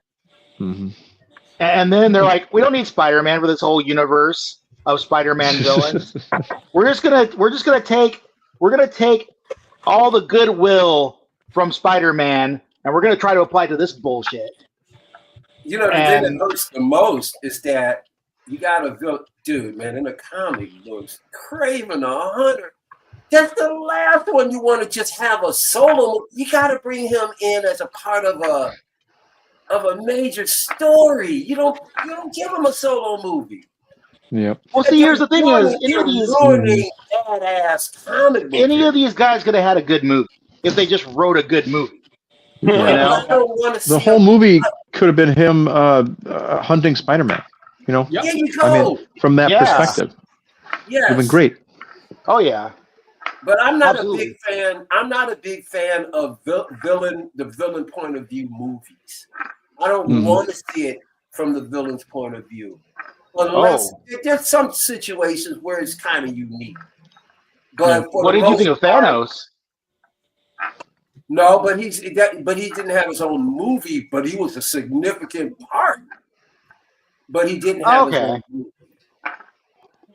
Mm-hmm. And then they're like, we don't need Spider-Man for this whole universe of Spider-Man villains. We're gonna take all the goodwill from Spider-Man and we're gonna try to apply it to this bullshit. You know, the thing that hurts the most is that you got a dude, man, in the comic books, Craven the Hunter. That's the last one you want to just have a solo. You got to bring him in as a part of a major story. You don't give him a solo movie. Yep. Well, see, here's the thing: is any of these guys could have had a good movie if they just wrote a good movie. Yeah. You know, I don't want to see the whole movie could have been him hunting Spider-Man. You know, There you go. I mean, from that perspective, yes, it'd been great. Oh yeah, but I'm not Absolutely. a big fan. I'm not a big fan of the villain point of view movies. I don't want to see it from the villain's point of view, unless there's some situations where it's kind of unique. But what did you think of Thanos? No, but he didn't have his own movie, but he was a significant part. But he didn't have his own movie.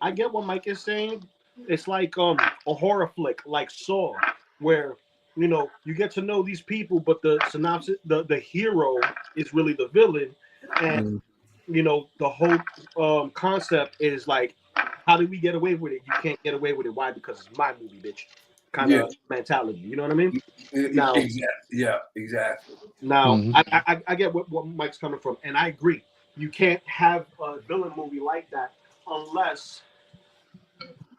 I get what Mike is saying. It's like a horror flick like Saw, where you get to know these people, but the synopsis, the hero is really the villain, and the whole concept is like, how did we get away with it? You can't get away with it. Why? Because it's my movie, bitch. Kind of mentality. You know what I mean? Now, exactly. Now, I get what Mike's coming from, and I agree. You can't have a villain movie like that unless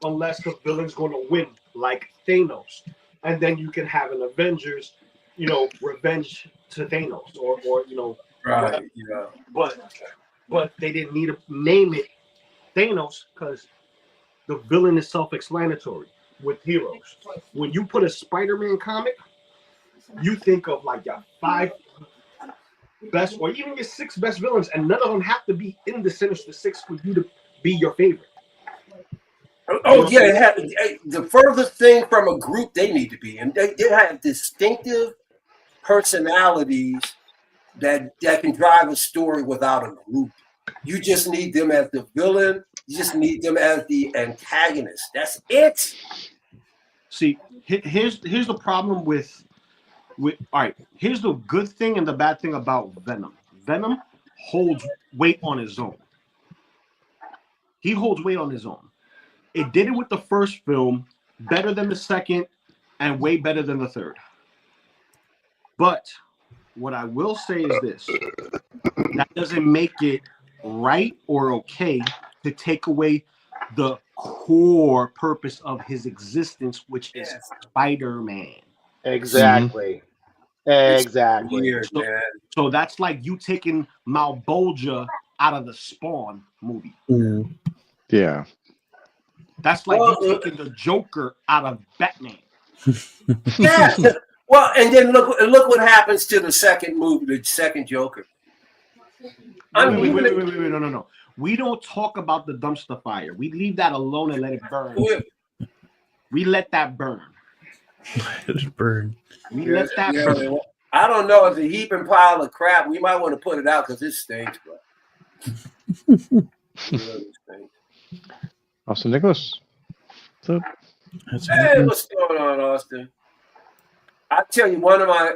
the villain's going to win, like Thanos, and then you can have an Avengers, revenge to Thanos, or right, But they didn't need to name it Thanos because the villain is self-explanatory with heroes. When you put a Spider-Man comic, you think of like your 5 best or even your 6 best villains, and none of them have to be in the Sinister Six for you to be your favorite. Oh yeah, the furthest thing from a group they need to be in. They have distinctive personalities that can drive a story without a group. You just need them as the villain. You just need them as the antagonist. That's it. See, here's the problem with all right. Here's the good thing and the bad thing about Venom. Venom holds weight on his own. He holds weight on his own. It did it with the first film, better than the second, and way better than the third. But what I will say is this: that doesn't make it right or okay to take away the core purpose of his existence, which is Spider-Man. Exactly. Exactly. Weird, man. So that's like you taking Malbolgia out of the Spawn movie. Yeah. That's like you taking the Joker out of Batman. Yeah. Well, and then look what happens to the second movie, the second Joker. Wait, no. We don't talk about the dumpster fire. We leave that alone and let it burn. We let that burn. Let it burn. We let that burn. I don't know. It's a heaping pile of crap. We might want to put it out because it stinks. Austin Nicholas. What's up? Hey, what's going on, Austin? I tell you, one of my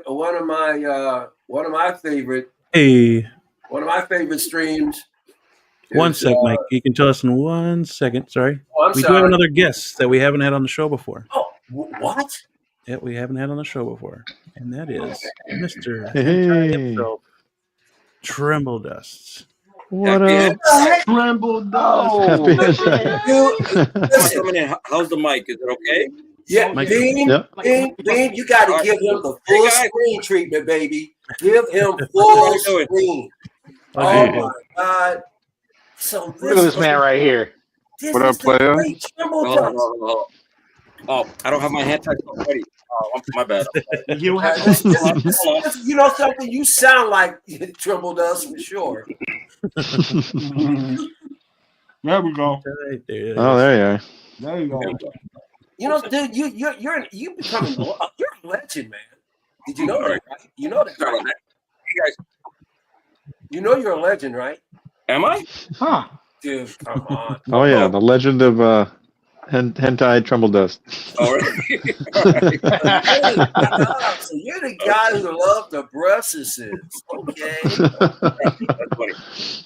favorite streams 1 sec, Mike. You can tell us in 1 second. Sorry. I'm We do sorry. have another guest that we haven't had on the show before. Oh, what? Yeah, we haven't had on the show before. And that is Mr. Hey. himself, Tremble Dust. What Happy up? Tremble dust. Happy coming in. How's the mic? Is it okay? Yeah, Mike- Bean, Yep. Bean, you got to give him the full guys. screen treatment, baby. Give him full screen. Oh Okay. my God! So Look at this man right here. This What up, is the player? great Tremble Oh, Dust. oh, I don't have my hand tied ready. Oh, my bad. You have You know something? You sound like Tremble Dust for sure. There we go. Right there. Oh, there you are. There you go. You know, dude, you're becoming you're a legend, man. Did you know that? Right? You know that. Sorry Right? about that. You guys, You know you're a legend, right? am I? Huh. Dude, come on. Oh yeah, the legend of hentai Tremble Dust. All right. So you're the guy who loved the breasts. Okay. That's funny.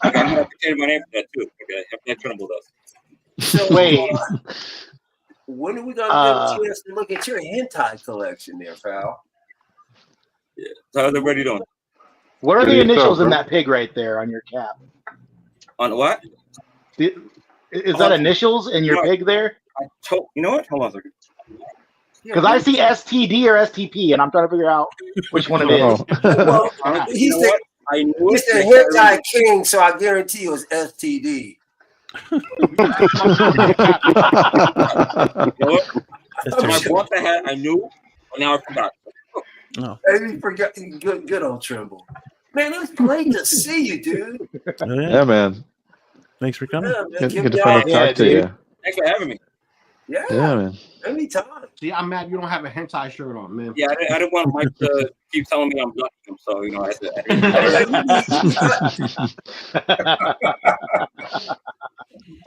I'm gonna have to change my name for that too. Okay, that Tremble Dust. So Wait. when are we gonna get a chance to look at your hentai collection there, pal? Yeah. So how's everybody doing? What are the Good initials stuff, in bro. that pig right there on your cap? On what? Is that initials in your pig there? You know what? Hold on a second. Because I see STD or STP, and I'm trying to figure out which one it is. Oh. Well, You know what? I knew he's it. the hentai king, so I guarantee you it's STD. You know what? When I bought the hat, I knew, but now I forgot. Oh. Maybe forget. Good old Trimble. Man, it was great to see you, dude. Oh, yeah. Yeah, man. Thanks for coming. Yeah, man. Good, Give good to me finally all- talk to dude. you. Thanks for having me. Yeah, Yeah, man. anytime. See, I'm mad you don't have a hentai shirt on, man. Yeah, I didn't want Mike to keep telling me I'm ducking him, so you know I had to.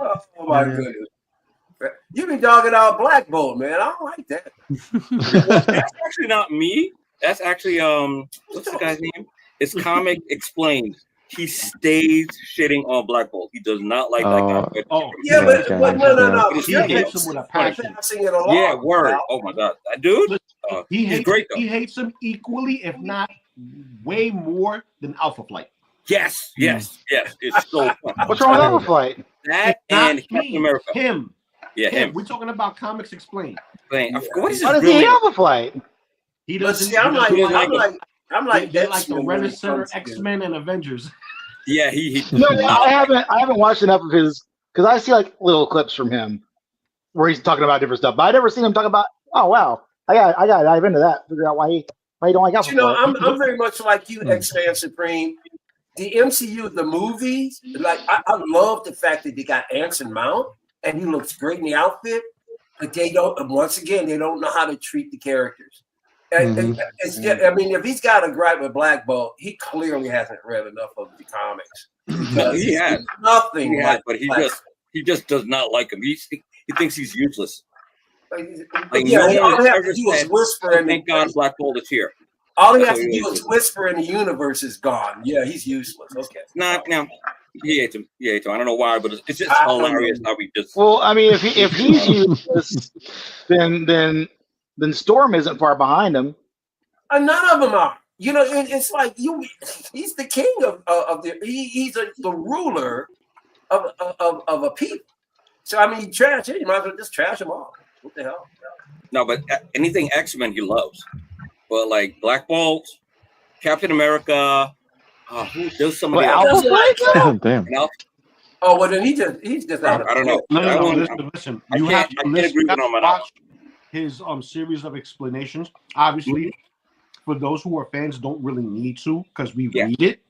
Oh my goodness. You be dogging out Black Bolt, man. I don't like that. That's actually not me. That's actually what's the guy's name? It's Comic Explained. He stays shitting on Black Bolt. He does not like that guy. Oh, Yeah, but no. He You're hates him with a passion. passing it along. Yeah, word. Oh my god, that dude. He He's hates, great though. he hates him equally, if not way more than Alpha Flight. Yes. It's so fun. What's wrong with Alpha Flight? That Not and me, Captain America. Him. Yeah, him. We're talking about Comics Explained. Thing. I forgot what is Why his does he real hate name? Alpha Flight? He But doesn't. see, I'm like they're like the X-Men when it Renaissance comes to- X-Men and Avengers. Yeah, he No, I haven't watched enough of his because I see like little clips from him where he's talking about different stuff. But I never seen him talk about. Oh wow, I got to dive into that. Figure out why he don't like Alpha You know, Flight. I'm very much like you, X-Man Supreme. The MCU, the movies, like I love the fact that they got Anson Mount and he looks great in the outfit, but they don't. Once again, they don't know how to treat the characters. And it's just, I mean, if he's got a gripe with Black Bolt, he clearly hasn't read enough of the comics. No, he has. Nothing. He like has, but Black he just does not like him. He thinks he's useless. Like, Like, yeah, no all one he has ever to do is said, whisper in Thank God Black Bolt is here. all he has That's to what do he is is. whisper and the universe is gone. Yeah, he's useless. Okay. Nah, he hates him. He hates him. I don't know why, but it's just hilarious how he just. Well, I mean, if he's useless, then Storm isn't far behind him. And none of them are. You know, it's like he's the king of the he's the ruler of a people. So I mean, you trash it, you might as well just trash them all. What the hell? No, but anything X-Men he loves. But like Black Bolt, Captain America, there's somebody Alpha else. Flight? Damn. And Alpha- Oh well, then he's just out of I don't know. No, one- listen. I You can't- have I can't to agree with him on that. watch his series of explanations. Obviously, for those who are fans, don't really need to because we read it.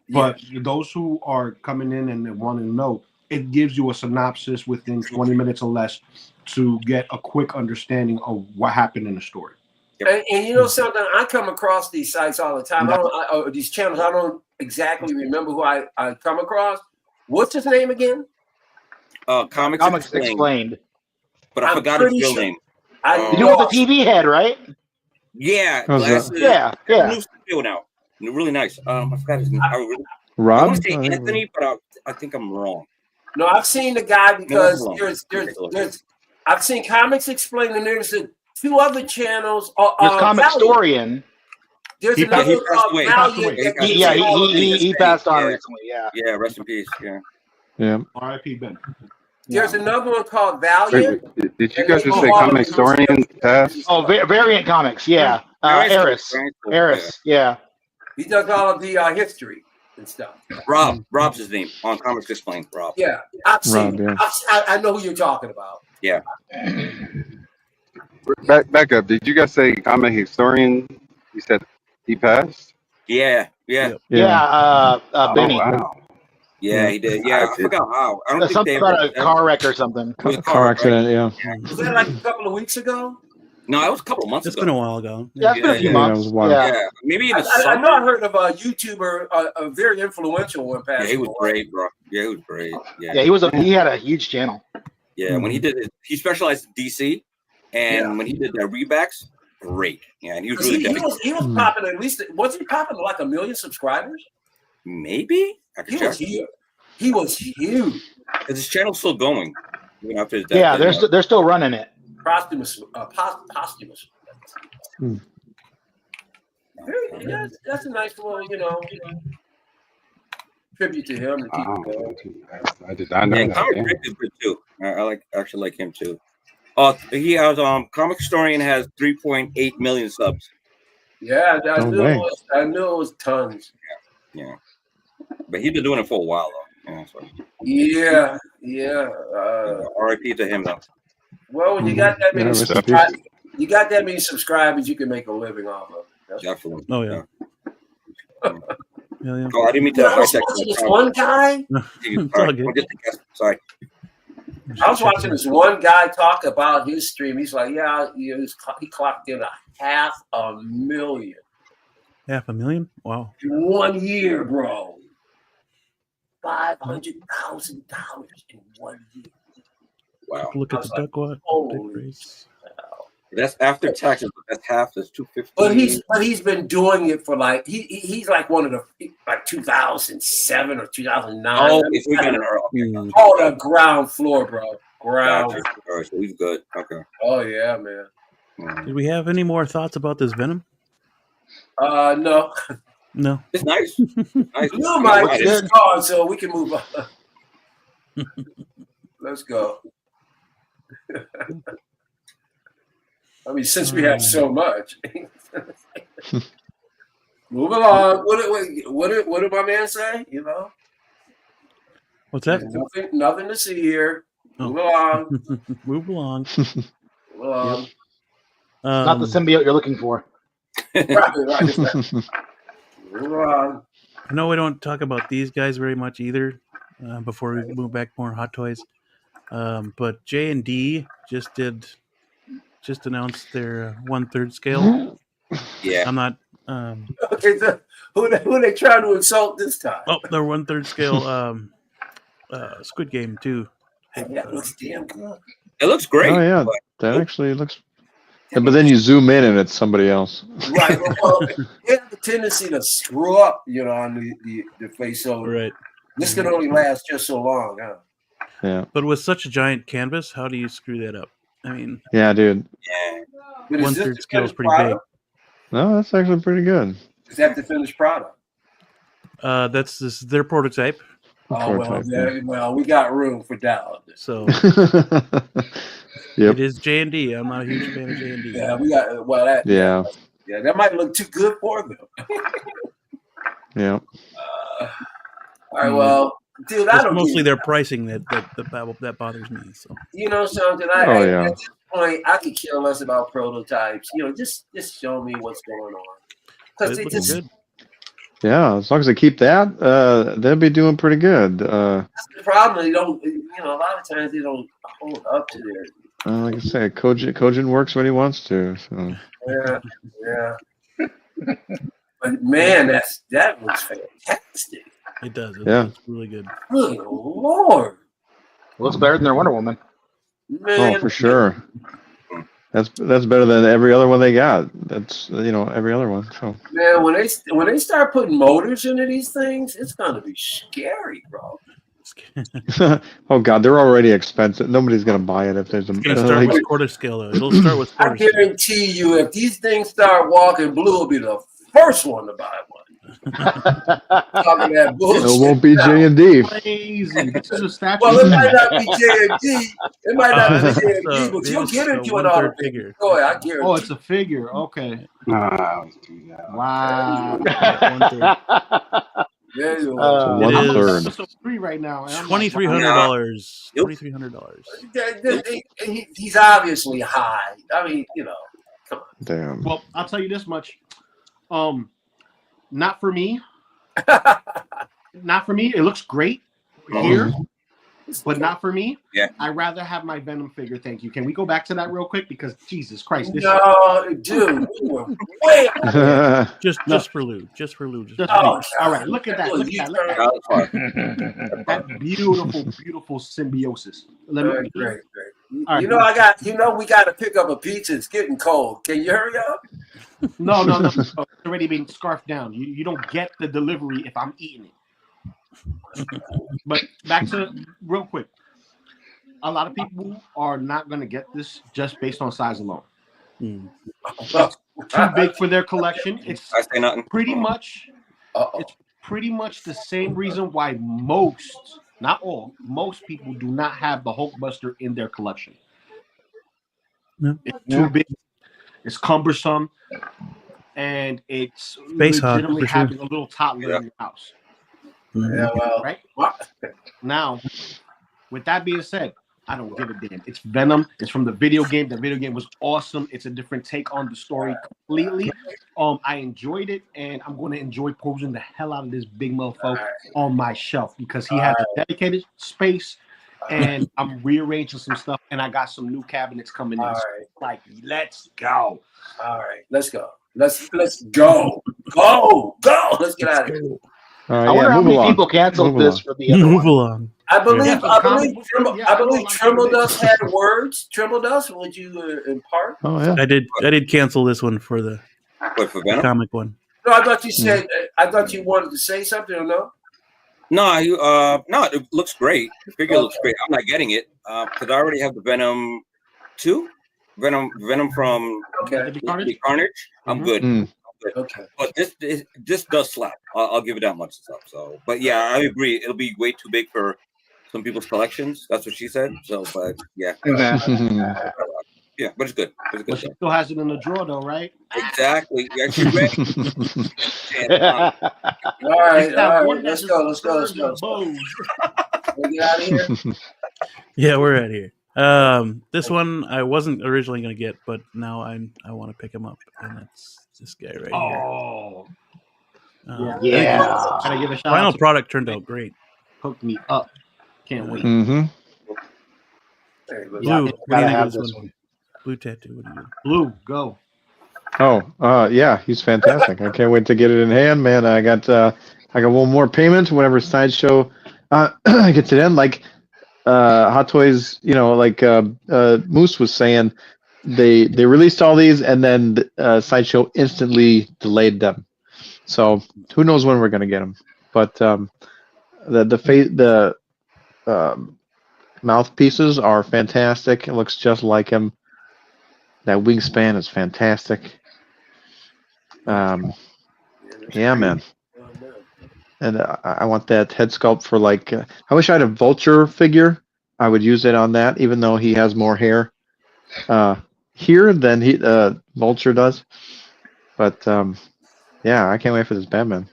But those who are coming in and they want to know, it gives you a synopsis within 20 minutes or less to get a quick understanding of what happened in the story. And you know something, I come across these sites all the time. Or these channels, I don't exactly remember who I come across. What's his name again? Comics Explained. But I forgot his real name. You know with the TV head, right? Yeah, How's glasses. Yeah. New studio now. Really nice. I forgot his name. I Rob? want to say Anthony, but I think I'm wrong. No, I've seen the guy because there's I've seen Comics Explained, and there's two other channels. There's Comic Storian. There's He another passed called away. Valiant. He passed on recently. Yeah, rest in peace. Yeah. R.I.P. Ben. There's another one called Valiant. Wait, did you guys just say Comic Historian passed? Oh, Variant Comics, yeah. Eris, yeah. He does all of the history and stuff. Rob's his name on Comics Explained. Rob. Yeah, I've seen. Rob, yeah. I know who you're talking about. Yeah. Back up. Did you guys say Comic Historian? You said he passed? Yeah. Benny. Oh, wow. Yeah, he did. Yeah, I forgot how. I don't think something about a car wreck or something. Car accident, right? Was that like a couple of weeks ago? No, it was a couple of months ago. It's been a while ago. Yeah, it's been a few months. Yeah, maybe in the I know I heard of a YouTuber, a very influential one. Yeah, he was great, bro. Yeah, he was great. Yeah, he had a huge channel. Yeah, when he did it, he specialized in DC, and when he did the rebacks, great. Yeah, and he was really he was popping at least. Was he popping like 1 million subscribers? Maybe I could check. He was huge. Because his channel's still going. Even after his death. Yeah, they're still running it. Posthumous. That's a nice little, tribute to him. I did not know that. Comic Rick is good too. I actually like him too. He has Comic Historian has 3.8 million subs. Yeah, I knew it was tons. Yeah. But he's been doing it for a while though. Yeah. RIP to him though. Well, when you got that many subscribers, you can make a living off of it. Definitely. Oh yeah. Yeah. Oh, I didn't mean to. I was watching this one guy. Sorry. I was watching this one guy talk about his stream. He's like, he clocked in 500,000. 500,000? Wow. In 1 year, bro. $500,000 in 1 year. Wow. Look at the duck holy. That's after taxes, but that's half. That's 250. But he's been doing it for like he's like one of the 2007 or 2009. Oh, if we got an the ground floor, bro. Ground. All right, so he's good. Okay. Oh yeah, man. Did we have any more thoughts about this Venom? No. No. It's nice. No, Mike, it's gone, so we can move on. Let's go. I mean, since we have so much, move along. What did my man say? What's that? Nothing to see here. Move along. Move along. Move along. Not the symbiote you're looking for. Right. Move on. I know we don't talk about these guys very much either. Before we move back more Hot Toys, but J&D just announced their 1/3 scale. Yeah, I'm not. Okay, so who they trying to insult this time? Oh, their 1/3 scale Squid Game too. That looks damn good. It looks great. Oh yeah, that actually looks. But then you zoom in and it's somebody else. Right. Well, it has a tendency to screw up, on the face. So right. This can only last just so long, huh? Yeah. But with such a giant canvas, how do you screw that up? I mean. Yeah, dude. Yeah. 1/3 scale is pretty big. No, that's actually pretty good. Is that the finished product? This is their prototype. Oh well, we got room for doubt. So. Yep. It is J&D. I'm not a huge fan of J&D. Yeah, we got that. Yeah. Yeah, that might look too good for them. Yeah. All right, well, dude, I don't. Mostly their pricing that bothers me. So something. At this point, I could care less about prototypes. Just show me what's going on. Because they just. Good. Yeah, as long as they keep that, they'll be doing pretty good. That's the problem. They don't. A lot of times they don't hold up to their. Like I say, Kojin works when he wants to. So. Yeah. But man, that looks fantastic. It does. It looks really good. Good Lord. It looks better than their Wonder Woman. Man, oh, for sure. That's better than every other one they got. That's every other one. So Man, when they start putting motors into these things, it's gonna be scary, bro. oh God, they're already expensive. Nobody's gonna buy it if there's a. It's gonna start with quarter scale though. It'll start with quarter I guarantee you, if these things start walking, Blue will be the first one to buy one. Talking that bullshit. It won't be J&D. Crazy. This is a statue. Well, it might not be J&D. It might not be J&D, but you'll get into an auto figure. Go ahead, I guarantee. Oh, it's a figure. Okay. Wow. Yeah, you $1/3. Episode 3 right now. $2,300. $2,300. He's obviously high. I mean, come on. Damn. Well, I'll tell you this much. Not for me. Not for me. It looks great here, but not for me. Yeah. I'd rather have my Venom figure. Thank you. Can we go back to that real quick? Because Jesus Christ, this dude, we were way out. Just for Lou. Just for Lou. all right, look at that. Look at that. That beautiful symbiosis. Great. All right. We got to pick up a pizza. It's getting cold. Can you hurry up? No. It's already been scarfed down. You don't get the delivery if I'm eating it. But back to real quick. A lot of people are not going to get this just based on size alone. It's too big for their collection. It's I say nothing. pretty much the same reason why most, not all, most people do not have the Hulkbuster in their collection. Yep. It's too big. It's cumbersome, and it's Space hog, legitimately for sure. having a little toddler in your house. Yeah, well, Right? Now, with that being said, I don't give a damn. It's Venom. It's from the video game. The video game was awesome. It's a different take on the story completely. I enjoyed it, and I'm going to enjoy posing the hell out of this big motherfucker on my shelf because he has a dedicated space. And I'm rearranging some stuff, and I got some new cabinets coming in. All So, right. like, let's go. All right, let's go. Let's go. Go. Let's get out of here. I wonder how many people canceled this for the other Move one. along. I believe I believe Tremble Dust had words. Tremble Dust, would you impart? Oh yeah. I did cancel this one for the For Venom? comic one. No, I thought you said. I thought you wanted to say something or no? No, it looks great. The figure looks great. I'm not getting it because I already have the Venom 2, Venom from Carnage. I'm good. Okay. But this does slap. I'll give it that much stuff. So, but yeah, I agree. It'll be way too big for some people's collections. That's what she said. So, but yeah, yeah, but it's good. It's But good. she still has it in the drawer, though, right? Exactly. Yeah, she's ready. All right. Let's go. Let's We'll get out of here. Yeah, we're out here. This one I wasn't originally going to get, but now I want to pick him up, and that's this guy right Oh, here. Yeah. Gotta give a shout Final out to product turned out great. Hook Me Up. Can't wait. Blue, Yeah, what do you gotta think have of this this one? one. Blue tattoo. What do you? Blue, go. Oh, yeah, he's fantastic. I can't wait to get it in hand, man. I got one more payment whenever Sideshow gets it in. Like Hot Toys, like Moose was saying, they released all these and then Sideshow instantly delayed them. So who knows when we're gonna get them? But the mouthpieces are fantastic. It looks just like him. That wingspan is fantastic. Yeah, man. And I want that head sculpt for like. I wish I had a Vulture figure. I would use it on that, even though he has more hair here than Vulture does. But yeah, I can't wait for this Batman.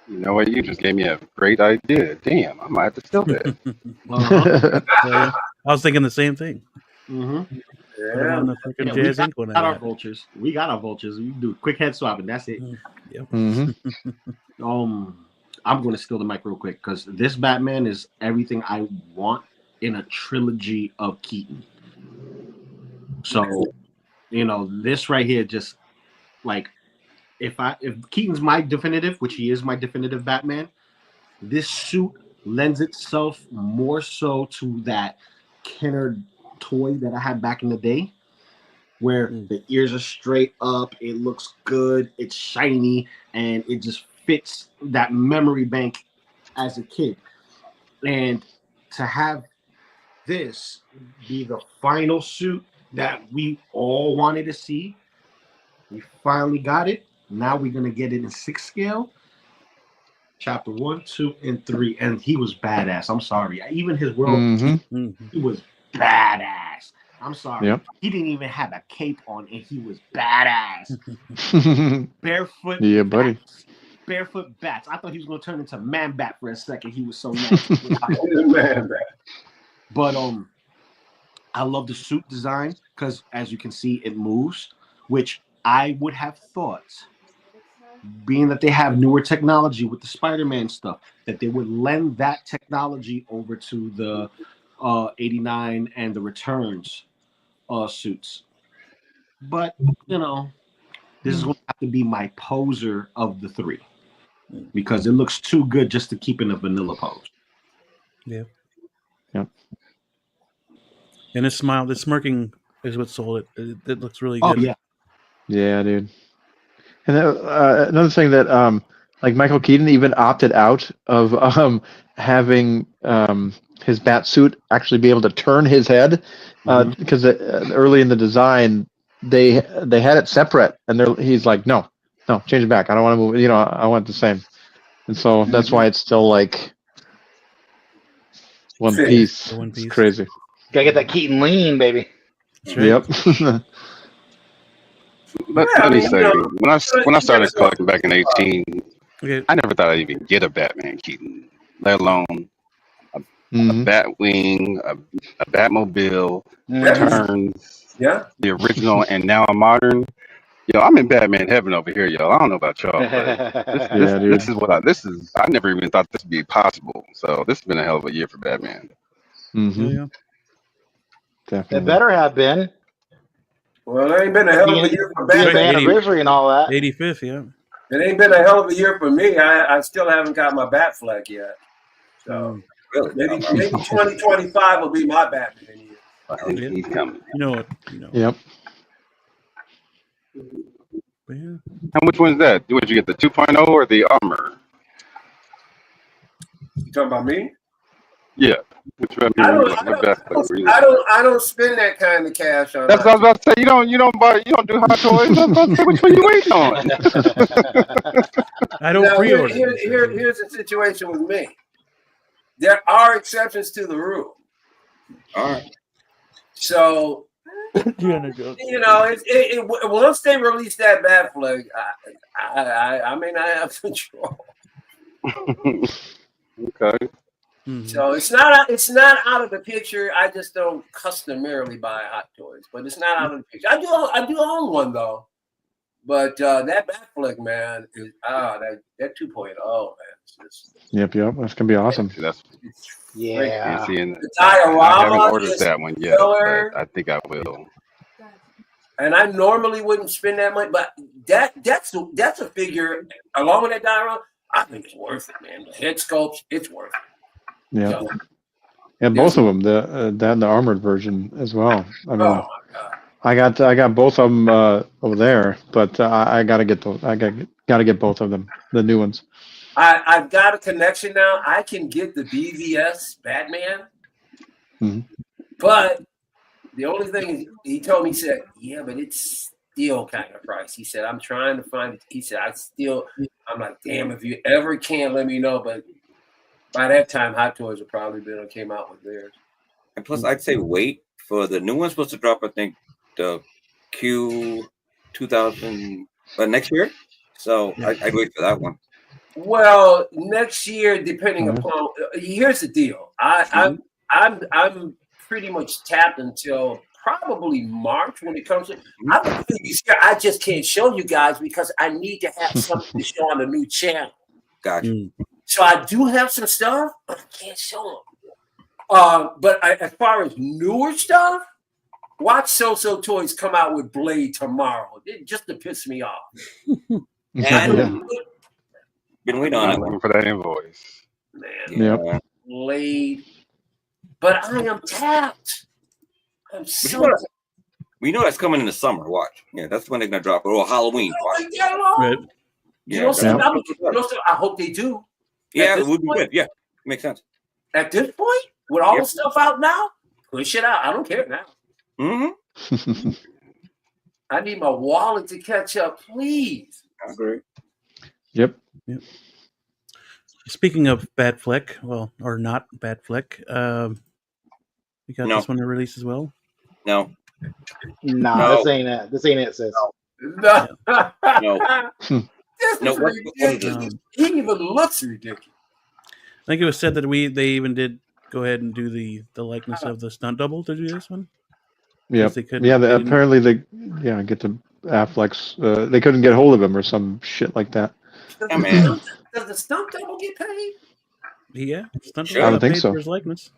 You know what? You just gave me a great idea. Damn, I might have to steal that. I was thinking the same thing. Mm-hmm. Put him on the freaking We Jazz got Ink one. I our got. vultures. We got our vultures. We do a quick head swap, and that's it. Yep. I'm going to steal the mic real quick because this Batman is everything I want in a trilogy of Keaton. So, this right here, just like if Keaton's my definitive, which he is my definitive Batman, this suit lends itself more so to that Kenner toy that I had back in the day. where the ears are straight up, it looks good, it's shiny, and it just fits that memory bank as a kid. And to have this be the final suit that we all wanted to see, we finally got it. Now we're gonna get it in 6 scale. Chapter 1, 2, and 3, and he was badass. I'm sorry. Even his world, he was badass. I'm sorry. Yep. He didn't even have a cape on, and he was badass. Barefoot. Yeah, buddy. Bats. Barefoot bats. I thought he was gonna turn into Man Bat for a second. He was so nice. Man Bat. But I love the suit design because, as you can see, it moves, which I would have thought, being that they have newer technology with the Spider-Man stuff, that they would lend that technology over to the 89 and the Returns suits. But, you know, this is going to have to be my poser of the 3 because it looks too good just to keep in a vanilla pose. Yeah. Yep. And his smile, the smirking is what sold it. It looks really Oh, good. yeah. Yeah, dude. And another thing that like Michael Keaton even opted out of having his bat suit actually be able to turn his head because early in the design they had it separate, and he's like, no, change it back. I don't want to move. You know, I want the same. And so that's why it's still like one piece. It's crazy. Gotta get that Keaton lean, baby. Yep. Let me say, when I started collecting back in 18, I never thought I'd even get a Batman Keaton, let alone a Batwing, a Batmobile, Returns, the original, and now a modern. Yo, I'm in Batman heaven over here, yo. I don't know about y'all, but this is what I never even thought this would be possible. So this has been a hell of a year for Batman. Yeah. Definitely. It better have been. Well, it ain't been a hell of a year for Batman. The anniversary and all that. 85th, yeah. It ain't been a hell of a year for me. I still haven't got my Batfleck yet. So maybe 2025 will be my Batman year. He's coming. You know it. Yep. How much one's that? Would you get the 2.0 or the armor? You talking about me? Yeah. I don't spend that kind of cash on. That's what I was about to say. You don't do hot toys. I was about to say, which one you waiting on? I don't pre-order. Here's the situation with me. There are exceptions to the rule. All right. So you know, once they release that Batfleck, I may not have control. Okay. So it's not out of the picture. I just don't customarily buy hot toys, but it's not out of the picture. I do own one though, but that Batfleck, man, is that 2.0, man. Yep. That's gonna be awesome. Yeah. I haven't ordered that one yet, but I think I will. And I normally wouldn't spend that much, but that's a figure along with that diorama. I think it's worth it, man. The head sculpts, it's worth it. Yeah, and both of them, the armored version as well. I mean, I got both of them over there, but I gotta get those. Gotta get both of them, the new ones. I've got a connection now. I can get the BVS Batman, but the only thing is, he told me, he said, yeah, but it's still kind of pricey. He said, I'm trying to find it. He said, I'm like, damn, if you ever can, let me know. But by that time, Hot Toys have probably came out with theirs. And plus, I'd say wait for the new one's supposed to drop, I think, the Q 2000 next year. So I'd wait for that one. Well, next year, depending upon. Here's the deal. I'm pretty much tapped until probably March when it comes to. I just can't show you guys because I need to have something to show on the new channel. Gotcha. So I do have some stuff, but I can't show them. But as far as newer stuff, watch So Toys come out with Blade tomorrow, just to piss me off. And been waiting on it for that invoice. Man, Blade. But I am tapped. I'm so. We know that's coming in the summer. Watch. Yeah, that's when they're gonna drop it. Or Halloween. Watch. Right. Yeah, I hope they do. Yeah, it would be good. Yeah, makes sense. At this point, with all the stuff out now, push it out. I don't care now. Mm-hmm. I need my wallet to catch up, please. I agree. Yep. Speaking of bad flick, well, or not bad flick, we got this one to release as well. No. Nah, this ain't it. This ain't it, sis. No. No. This is ridiculous. He even looks ridiculous. I think it was said that they even did go ahead and do the likeness of the stunt double to do this one. Yeah, apparently they get to Affleck's. They couldn't get hold of him or some shit like that. Yeah, man. Does the stunt double get paid? Yeah, stunt I would think so. For his likeness.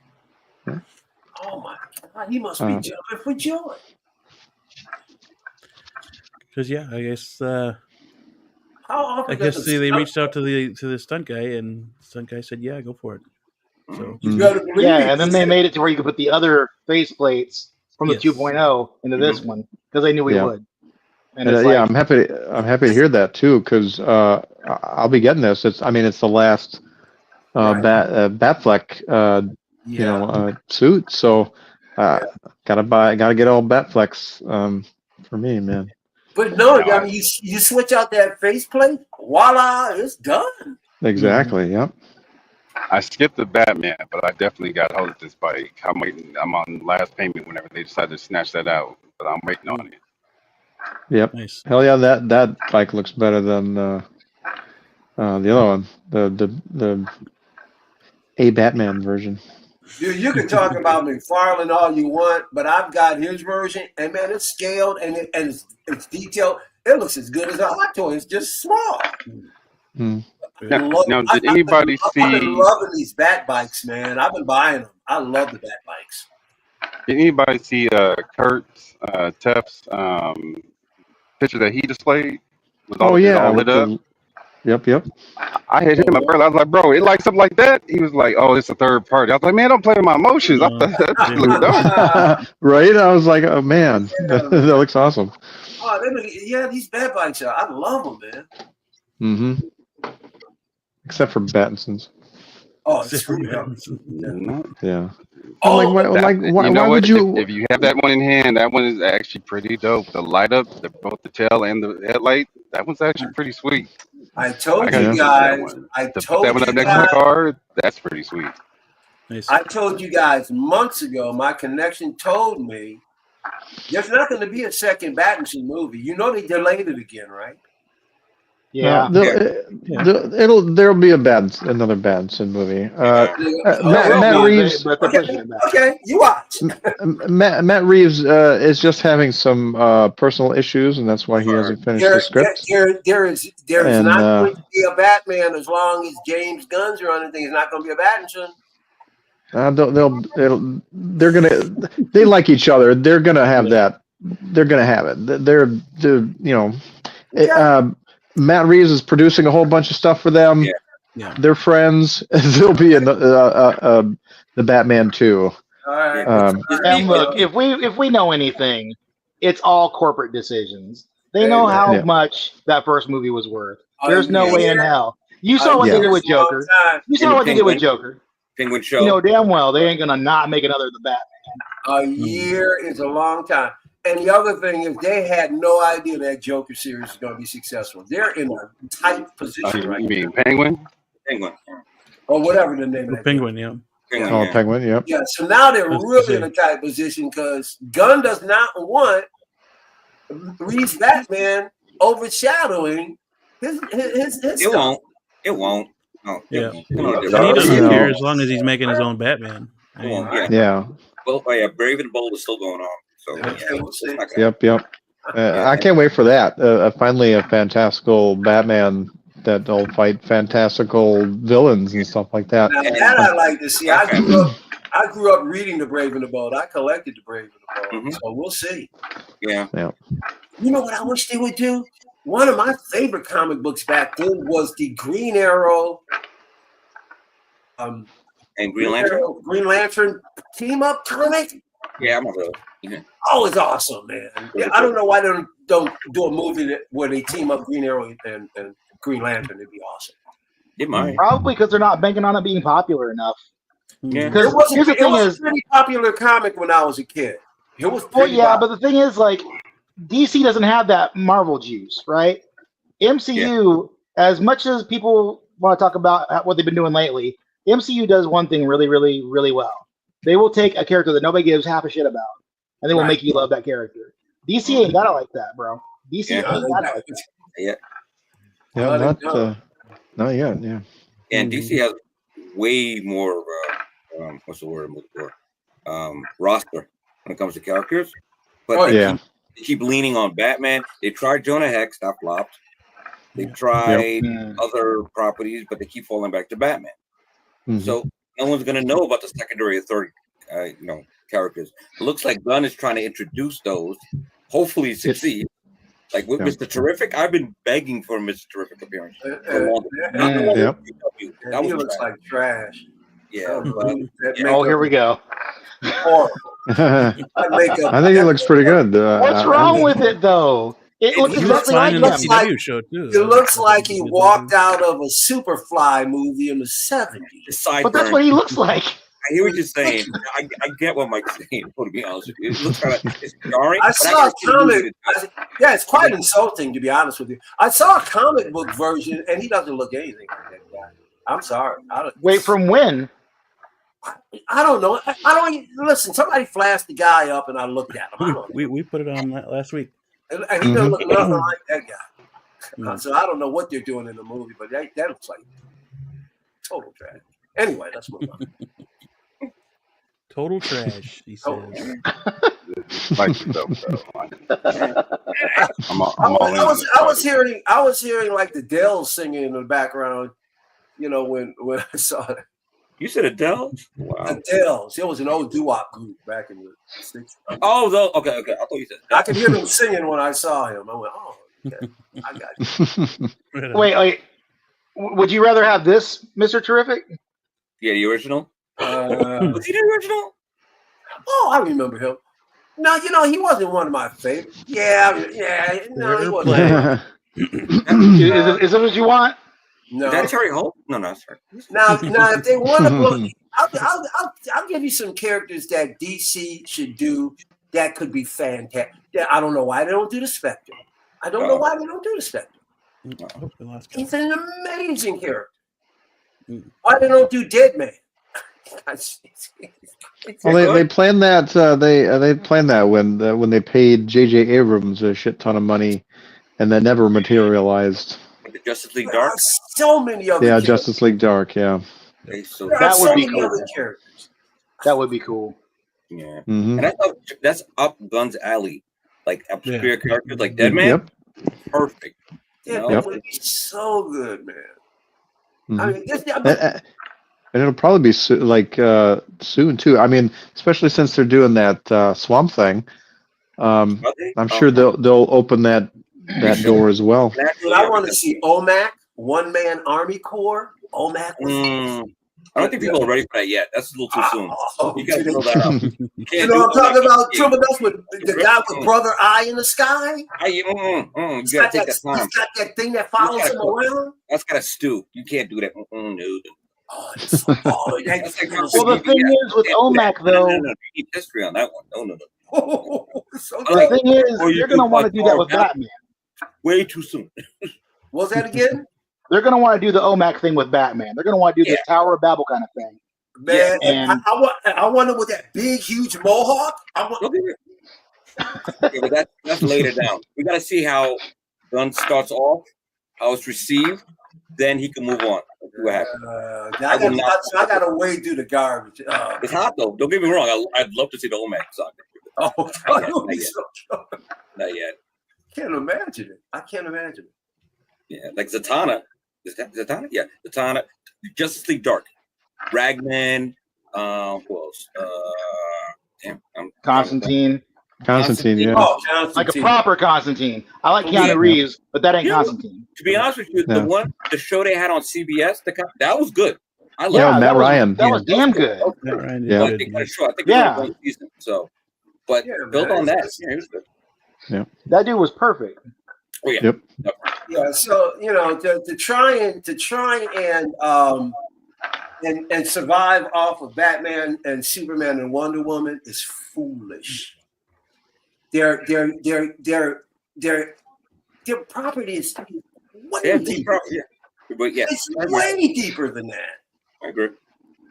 Yeah. Oh my God, he must be jumping for joy. Because I guess how often they reached out to the stunt guy, and the stunt guy said, "Yeah, go for it." So and then they made it to where you could put the other face plates from the 2.0 into this one because they knew we would. And I'm happy to hear that too, because I'll be getting this. It's the last Batfleck suit, so gotta get all Batflecks for me, man. But no, I mean you switch out that faceplate, voila, it's done. Exactly. Yep. I skipped the Batman, but I definitely got hold of this bike. I'm waiting. I'm on last payment whenever they decide to snatch that out, but I'm waiting on it. Yep. Nice. Hell yeah, that bike looks better than the other one, the Batman version. Dude, you can talk about McFarlane all you want, but I've got his version, and man, it's scaled and it's detailed. It looks as good as a hot toy. It's just small. Now, did anybody see? I've been loving these Bat bikes, man. I've been buying them. I love the Bat bikes. Did anybody see Teff's picture that he displayed? All lit up. Yep. I hit him up earlier. I was like, bro, it like something like that? He was like, oh, it's a third party. I was like, man, don't play with my emotions. I thought that looked dope. Right? I was like, oh man, that looks awesome. Oh, these Bat bikes are. I love them, man. Mm-hmm. Except for Battinson's. Oh, it's true. Yeah. Oh, why would you? If you have that one in hand, that one is actually pretty dope. The light up, both the tail and the headlight, that one's actually pretty sweet. I told you guys. To put that one up next to the car, that's pretty sweet. Nice. I told you guys months ago. My connection told me there's not going to be a second Battinson movie. You know they delayed it again, right? Yeah. There'll be another Battinson movie. Matt Reeves. Okay, you watch. Matt Reeves is just having some personal issues, and that's why he hasn't finished the script. There is not going to be a Batman as long as James Gunn's running. There's not going to be a Battinson. They like each other. They're gonna have that. They're gonna have it. Matt Reeves is producing a whole bunch of stuff for them. Yeah. They're friends. They'll be in the Batman too. All right. And look, if we know anything, it's all corporate decisions. They know how much that first movie was worth. There's no way in hell. You saw what they did with Joker. You saw what they did with Joker. Penguin show. You know damn well they ain't gonna not make another The Batman. A year is a long time. And the other thing is they had no idea that Joker series is going to be successful. They're in a tight position right now. You mean Penguin? Penguin. Or whatever the name of that. Penguin, yeah. Penguin, yeah. Yeah, so now they're really in a tight position because Gunn does not want Reeves Batman overshadowing his It stuff. won't. It won't. No. Yeah. And he doesn't care as long as he's making his own Batman. Yeah. Well, Brave and Bold is still going on. So Yep. I can't wait for that. Finally, a fantastical Batman that'll fight fantastical villains and stuff like that. Now, that I like to see. I grew up reading The Brave and the Bold. I collected The Brave and the Bold. So we'll see. Yeah. You know what I wish they would do? One of my favorite comic books back then was the Green Arrow. And Green Lantern team up comic. Yeah, I'm gonna. Yeah. Oh, it's awesome, man. Yeah, I don't know why they don't do a movie where they team up Green Arrow and Green Lantern. It'd be awesome. It might. Probably because they're not banking on it being popular enough. Yeah. Because here's the thing is, a pretty popular comic when I was a kid. It was pretty but the thing is, like, DC doesn't have that Marvel juice, right? MCU, as much as people want to talk about what they've been doing lately, MCU does one thing really, really, really well. They will take a character that nobody gives half a shit about, and they will make you love that character. DC ain't got it like that, bro. DC ain't got it like that. Yeah. Yeah, not yet. Yeah. And DC has way more what's the word I'm looking for? Roster when it comes to characters. But they keep leaning on Batman. They tried Jonah Hex, that flopped. They tried other properties, but they keep falling back to Batman. So no one's gonna know about the secondary or third characters. It looks like Gunn is trying to introduce those, hopefully succeed. Like with Mr. Terrific, I've been begging for a Mr. Terrific appearance for a long time. That looks like trash. Yeah. Oh, here we go. Horrible. I think it looks pretty good. What's wrong with it, though? It looks exactly like CW show too. It looks like he walked out of a Superfly movie in the 70s. But that's what he looks like. I hear what you're saying. I get what Mike's saying, to be honest with you. It looks kind of jarring. I saw a comic. Yeah, it's quite insulting, to be honest with you. I saw a comic book version, and he doesn't look anything like that guy. I'm sorry. Wait, from when? I don't know. I don't listen. Somebody flashed the guy up, and I looked at him. We put it on last week. And he doesn't look nothing like that guy. So I don't know what they're doing in the movie, but that looks like total trash. Anyway, let's move on. Total trash, he says. I was hearing like the Dells singing in the background, when I saw it. You said Adele? Wow. The Dells. It was an old doo-wop group back in the 60s. Oh, okay. I thought you said I could hear them singing when I saw him. I went, oh, okay. I got you. Wait. Would you rather have this, Mr. Terrific? Yeah, the original. Was he the original? Oh, I remember him. No, he wasn't one of my favorites. Yeah. No, he wasn't. Is it what you want? No. Is that Terry Holt? No, sorry. Now, if they want to book, I'll give you some characters that DC should do that could be fantastic. I don't know why they don't do the Spectre. I don't know why they don't do the Spectre. He's an amazing character. Why they don't do Dead Man? Well, they planned that. They planned that when they paid J.J. Abrams a shit ton of money, and that never materialized. The Justice League Dark. So many other. Yeah, Justice League Dark. Yeah. That would be cool. That would be cool. Yeah, and that's up Gunn's alley, like obscure characters like Deadman. Yep. Perfect. Yeah, that would be so good, man. I mean, and it'll probably be soon too. I mean, especially since they're doing that Swamp Thing. I'm sure they'll open that door as well. I want to see OMAC, One Man Army Corps. OMAC was I don't think people are ready for that yet. That's a little too soon. You gotta throw that out. I'm talking about Triple Dust with the guy with Brother Eye in the sky. You gotta take that time. He's got that thing that follows him around. That's gotta stew. You can't do that. No. Well, the thing is with OMAC, though. No. You need history on that one. No. The thing is, you're gonna want to do that with Batman. Way too soon. What's that again? They're going to want to do the OMAC thing with Batman. They're going to want to do the Tower of Babel kind of thing. Man, and I wonder with that big, huge mohawk. But that's later down. We got to see how Gunn starts off, how it's received. Then he can move on. What happens? I got to wade through the garbage. It's hot, though. Don't get me wrong. I'd love to see the OMAC song. Not yet. I can't imagine it. Yeah, like Zatanna. Is that Zatanna? Yeah, Zatanna. Justice League Dark. Ragman. Who else? Constantine. Constantine, yeah. Oh, Constantine. Like a proper Constantine. I like Keanu Reeves, but that ain't Constantine. To be honest with you, the show they had on CBS, that was good. I love Matt Ryan. That was damn good. I think it was one season. So But Yeah, built man, on that, it's- yeah, it was good. That dude was perfect. Oh yeah. Yep. Yeah, so you know, to try and survive off of Batman and Superman and Wonder Woman is foolish. Their property is way Yeah, deeper. yeah. But yeah, It's way deeper than that. I agree.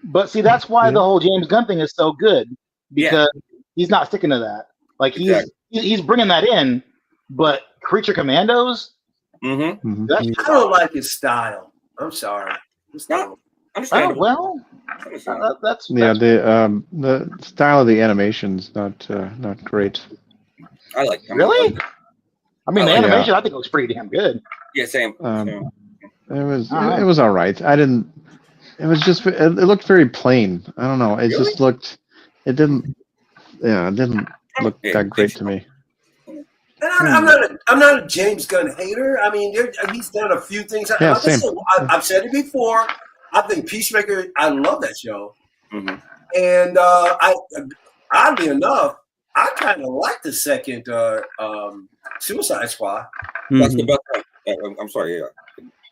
But see, that's why the whole James Gunn thing is so good because he's not sticking to that. Like he's bringing that in, but Creature Commandos. Mm-hmm. That's I don't like his style. I'm sorry. No, oh, understandable. well, that's the style of the animation's not great. I like it. really. I mean, the Yeah. animation I think looks pretty damn good. Yeah, same. It was all right. I didn't. It was just. It looked very plain. I don't know. It just looked. It didn't. Yeah, it didn't look that great to me. And I'm not a James Gunn hater. I mean, he's done a few things. Yeah, same. I've said it before. I think Peacemaker. I love that show. Mm-hmm. And oddly enough, I kind of like the second Suicide Squad. That's the best one. I'm sorry. Yeah.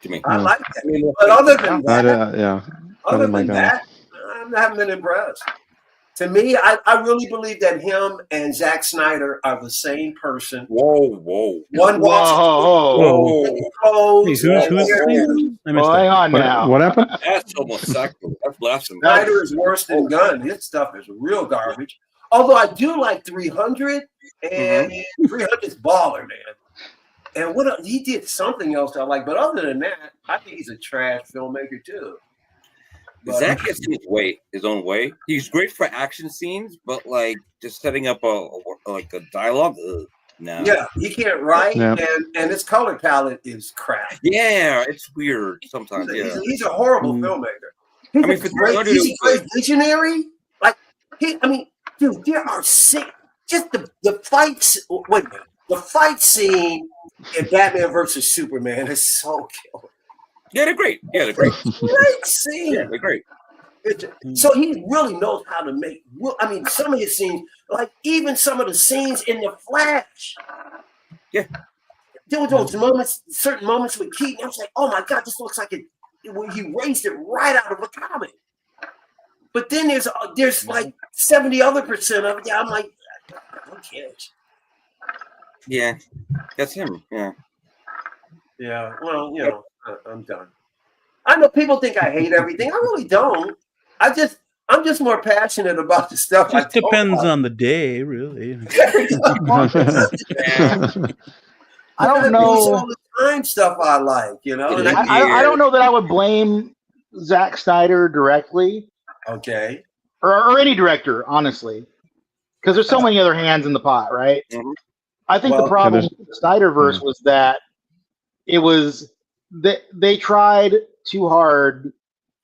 To me. I like that. But other than that, Other than that, I haven't been impressed. To me, I really believe that him and Zack Snyder are the same person. Whoa. One Whoa. Hang hang on now. what happened? That's almost sacrilege. That's blasphemy. Snyder is worse than Gunn. His stuff is real garbage. Although I do like 300, and 300 is baller, man. And he did something else I like, but other than that, I think he's a trash filmmaker too. Zach gets his own way. He's great for action scenes, but like just setting up a dialogue, no. Yeah, he can't write, Yeah. and his color palette is crap. Yeah, it's weird sometimes. He's a horrible filmmaker. He's a great visionary. Like dude, there are just the fights. Wait a minute, the fight scene in Batman versus Superman is so killer. Yeah, they're great. Great scene. Yeah, they're great. So he really knows how to make. I mean, some of his scenes, like even some of the scenes in the Flash. Yeah. There were those moments, certain moments with Keaton. I was like, oh my God, this looks like he raised it right out of a comic. But then there's like 70% of it. Yeah, I'm like, who cares? Yeah, that's him. Yeah. Yeah. Well, you know, I'm done. I know people think I hate everything. I really don't. I'm just more passionate about the stuff. Just depends on the day, really. I don't know. All the time stuff I like, you know. And I don't know that I would blame Zack Snyder directly. Okay. Or any director, honestly, because there's so many other hands in the pot, right? Mm-hmm. I think the problem with the Snyderverse was that it was they tried too hard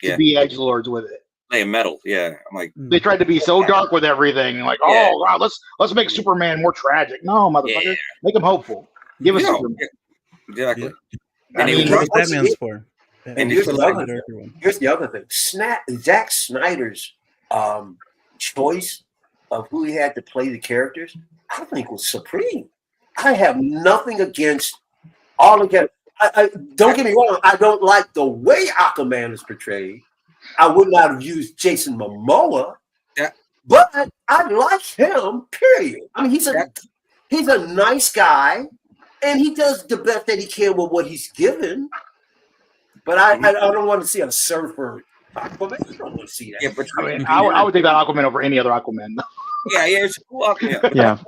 to be edgelords with it. Like metal, yeah. I'm like they tried to be so dark with everything, like oh wow, let's make Superman more tragic. No, motherfucker, make him hopeful. Give us Superman. Exactly. I mean, what Batman's for. And here's the other thing. Zack Snyder's choice of who he had to play the characters, I think was supreme. I have nothing against all of it. I don't get me wrong. I don't like the way Aquaman is portrayed. I would not have used Jason Momoa, but I like him. Period. I mean, he's a nice guy, and he does the best that he can with what he's given. But I don't want to see a surfer Aquaman. I don't want to see that. Yeah, but I would take that Aquaman over any other Aquaman. Yeah, it's cool. Yeah.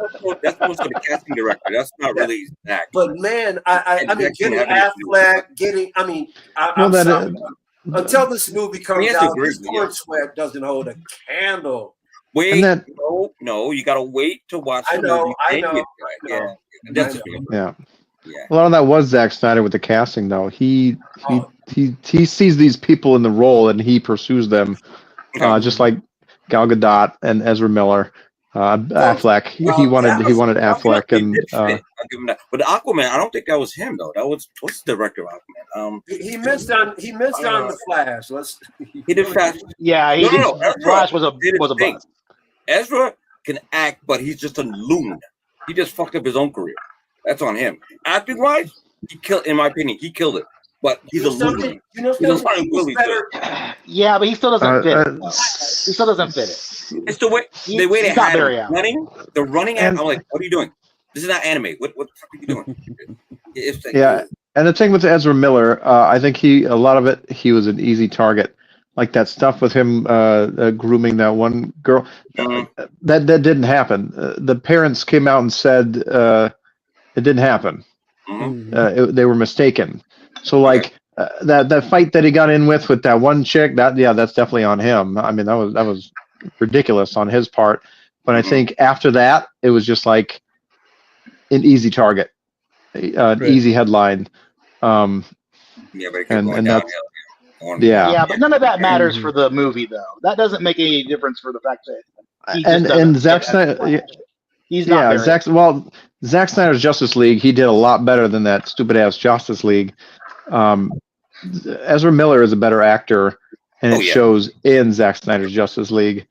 That's supposed to be the casting director. That's not really Zach. But man, I mean, getting Affleck, I'm sorry. Until this movie comes out, this Sweat doesn't hold a candle. Wait, no, you gotta wait to watch. I know. Yeah. A lot of that was Zack Snyder with the casting, though. He sees these people in the role and he pursues them, just like Gal Gadot and Ezra Miller, Affleck. He wanted Affleck, and I'll give him that. But Aquaman, I don't think that was him though. That was what's the director of Aquaman? He missed on the Flash. He did Flash. Yeah, he did. Flash was a bust. Ezra can act, but he's just a loon. He just fucked up his own career. That's on him. Acting wise, he killed. In my opinion, he killed it. But he's a loon. You know, He's better. Yeah, but he still doesn't fit it. He still doesn't fit it. It's the way they he's not had Barry him Allen. running. The running at. I'm like, what are you doing? This is not anime. What the fuck are you doing? It's like, Yeah, and the thing with Ezra Miller, I think a lot of it, he was an easy target. Like that stuff with him grooming that one girl, that didn't happen. The parents came out and said it didn't happen. They were mistaken. So like that fight that he got in with that one chick, that's definitely on him. I mean, that was ridiculous on his part. But I think after that, it was just like an easy target, an easy headline. but and that's Yeah, but none of that matters for the movie, though. That doesn't make any difference for the fact that he just and Zack Snyder, he's not Zack Snyder's Justice League, he did a lot better than that stupid ass Justice League. Ezra Miller is a better actor, and it shows in Zack Snyder's Justice League.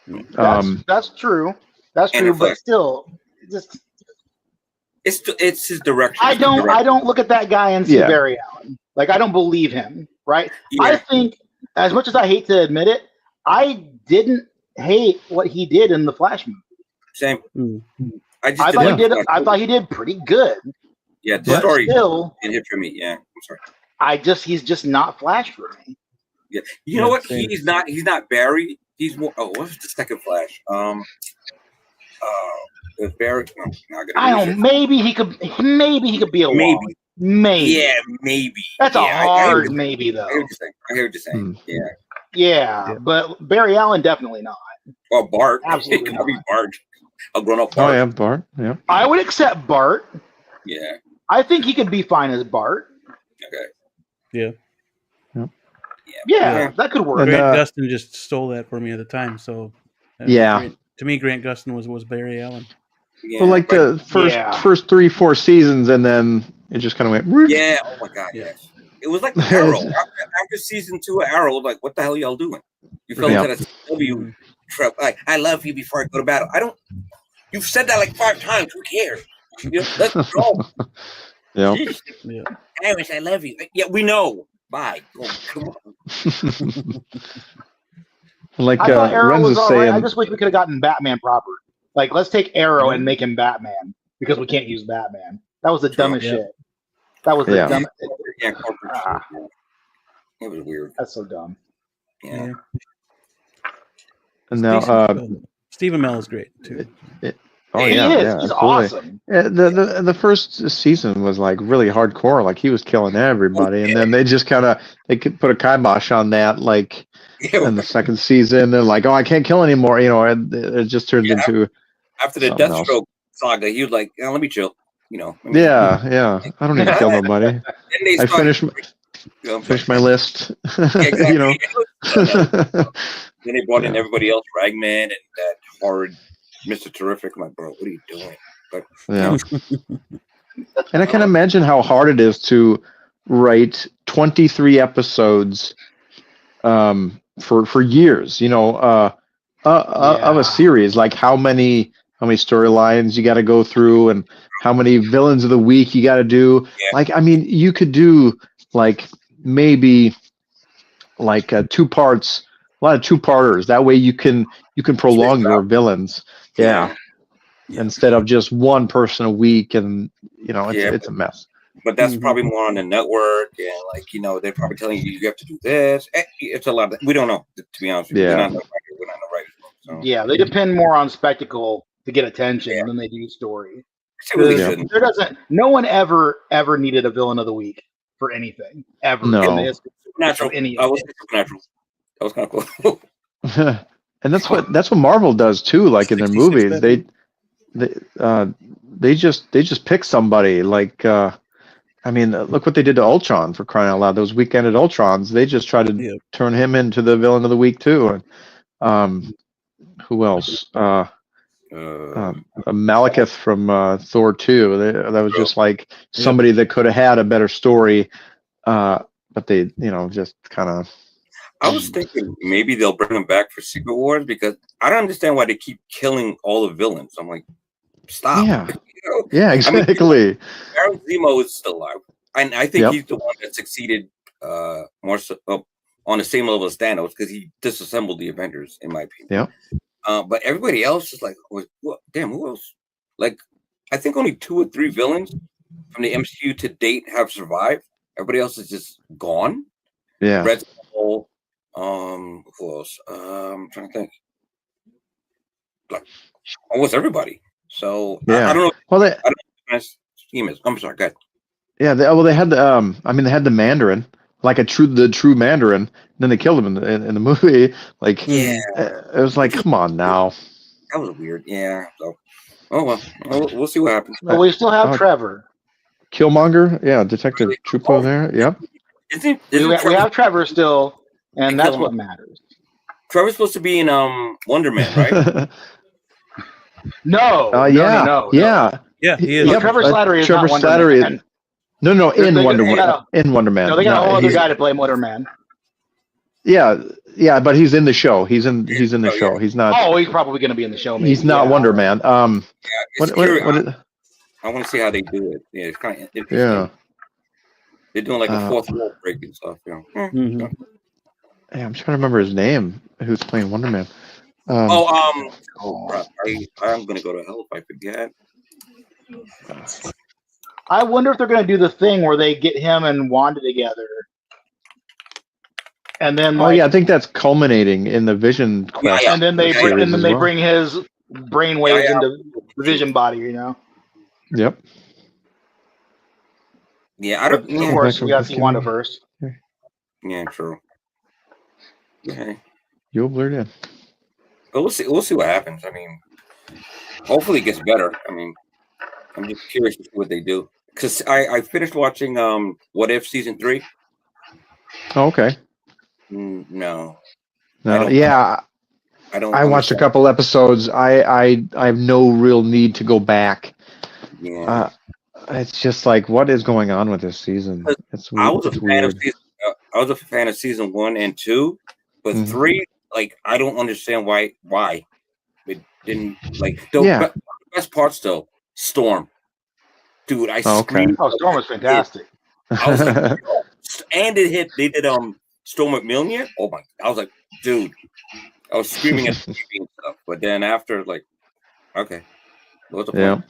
That's true. That's true, but still, just it's his direction. I don't look at that guy and see Barry Allen. Like, I don't believe him, right? Yeah. I think, as much as I hate to admit it, I didn't hate what he did in the Flash movie. Same. I thought he did pretty good. Yeah, the story didn't hit for me. Yeah, I'm sorry. He's just not Flash for me. Yeah, you know what? He's not Barry. He's more. Oh, what's the second Flash? Barry. No, I don't. Maybe he could be a maybe. Yeah, maybe. That's a hard maybe, though. I hear what you're saying. Yeah, but Barry Allen definitely not. Or Bart. Absolutely not. Be Bart. A grown-up Bart. Oh yeah, Bart. Yeah. I would accept Bart. Yeah. I think he could be fine as Bart. Okay. Yeah, that could work. Grant Gustin just stole that for me at the time. So to me, Grant Gustin was Barry Allen. Yeah, like the first 3-4 seasons, and then it just kind of went. Yeah. Oh my God. Yes. It was like Arrow. After season 2 of Arrow, like, what the hell are y'all doing? You fell into that CW trap. Like, I love you before I go to battle. You've said that like 5 times. Who cares? Let's go. Yeah. Iris, I love you. Yeah, we know. Bye. Come on. Like I thought Arrow was all right. I just wish we could have gotten Batman proper. Like, let's take Arrow and make him Batman because we can't use Batman. That was the dumbest shit. That was the dumbest. It was weird. That's so dumb. Yeah. And now Stephen Amell is great too. He is. He's awesome. The first season was like really hardcore. Like, he was killing everybody, and then they just they could put a kibosh on that. Like, in the second season, they're like, "Oh, I can't kill anymore." You know, it just turned into after the Deathstroke saga. He was like, "Let me chill." You know. Yeah. I don't need to kill nobody. I finished my list. Exactly. You know. Then they brought in everybody else, Ragman and that horrid Mr. Terrific. I'm like, bro, what are you doing? But and I can imagine how hard it is to write 23 episodes for years, you know, of a series. Like, how many storylines you got to go through, and how many villains of the week you got to do. Like, I mean, you could do like maybe like 2 parts, a lot of 2-parters. That way you can prolong your villains. Yeah. Instead of just one person a week, and you know, it's a mess. But that's probably more on the network, and like, you know, they're probably telling you have to do this. It's a lot. We don't know, to be honest with you. We're not the writers. So. Yeah, they depend more on spectacle to get attention than they do story. No one ever needed a villain of the week for anything ever. No. In the history Supernatural. I was Supernatural. That was kind of cool. And that's what Marvel does too. Like, in their movies, they just pick somebody. Like, I mean, look what they did to Ultron, for crying out loud. Those weekended Ultrons, they just tried to turn him into the villain of the week too. And who else? Malekith from Thor 2. That was just like somebody that could have had a better story, but they, you know, just kind of. I was thinking maybe they'll bring him back for Secret Wars because I don't understand why they keep killing all the villains. I'm like, stop. Yeah. You know? Yeah, exactly. Baron Zemo is still alive, and I think Yep. he's the one that succeeded more so, on the same level as Thanos because he disassembled the Avengers, in my opinion. Yeah. But everybody else is like, damn, who else? Like, I think only 2 or 3 villains from the MCU to date have survived. Everybody else is just gone. Yeah. Red Skull. Who else? I'm trying to think. Like almost everybody. So Yeah. I don't know. Well, I don't know what the scheme is. I'm sorry. Go ahead. yeah. They had the they had the Mandarin, like the true Mandarin. Then they killed him in the movie. Like, Yeah. It was like, come on now. That was weird. Yeah. So, oh well, we'll see what happens. But we still have Trevor. Killmonger, yeah, Detective Trupo there. Yep. We have Trevor still, and that's what matters. Trevor's supposed to be in Wonder Man, right? No. No. Yeah, he is. No, Trevor Slattery is Trevor not Wonder Slattery. Man. No, in Wonder Man. In Wonder Man. No, they got a whole other guy to play Wonder Man. Yeah, but he's in the show. He's in the show. He's not. Oh, he's probably going to be in the show. Maybe. He's not Wonder Man. I want to see how they do it. Yeah, it's kind of interesting. Yeah. They're doing like a fourth wall break and stuff. You know. Yeah, I'm trying to remember his name. Who's playing Wonder Man? I'm gonna go to hell if I forget. I wonder if they're going to do the thing where they get him and Wanda together, and then I think that's culminating in the Vision quest. And then they bring his brainwaves into the Vision body. You know. Yep. Yeah, I don't. Of course, we got to see Wanda first. Yeah, true. Okay. You'll blur in. But we'll see. We'll see what happens. I mean, hopefully it gets better. I mean, I'm just curious to see what they do because I finished watching What If season 3. Oh, okay. No. I don't. I watched a couple episodes. I have no real need to go back. Yeah. It's just like, what is going on with this season? It's weird. I was a fan of season 1 and 2, but 3, like, I don't understand why it didn't like. The best parts though, Storm, dude. I screamed. Oh, Storm was fantastic. I was like, and they did Storm McMillian. Oh my! I was like, dude, I was screaming at the TV and stuff. But then after, like, okay, what's the point?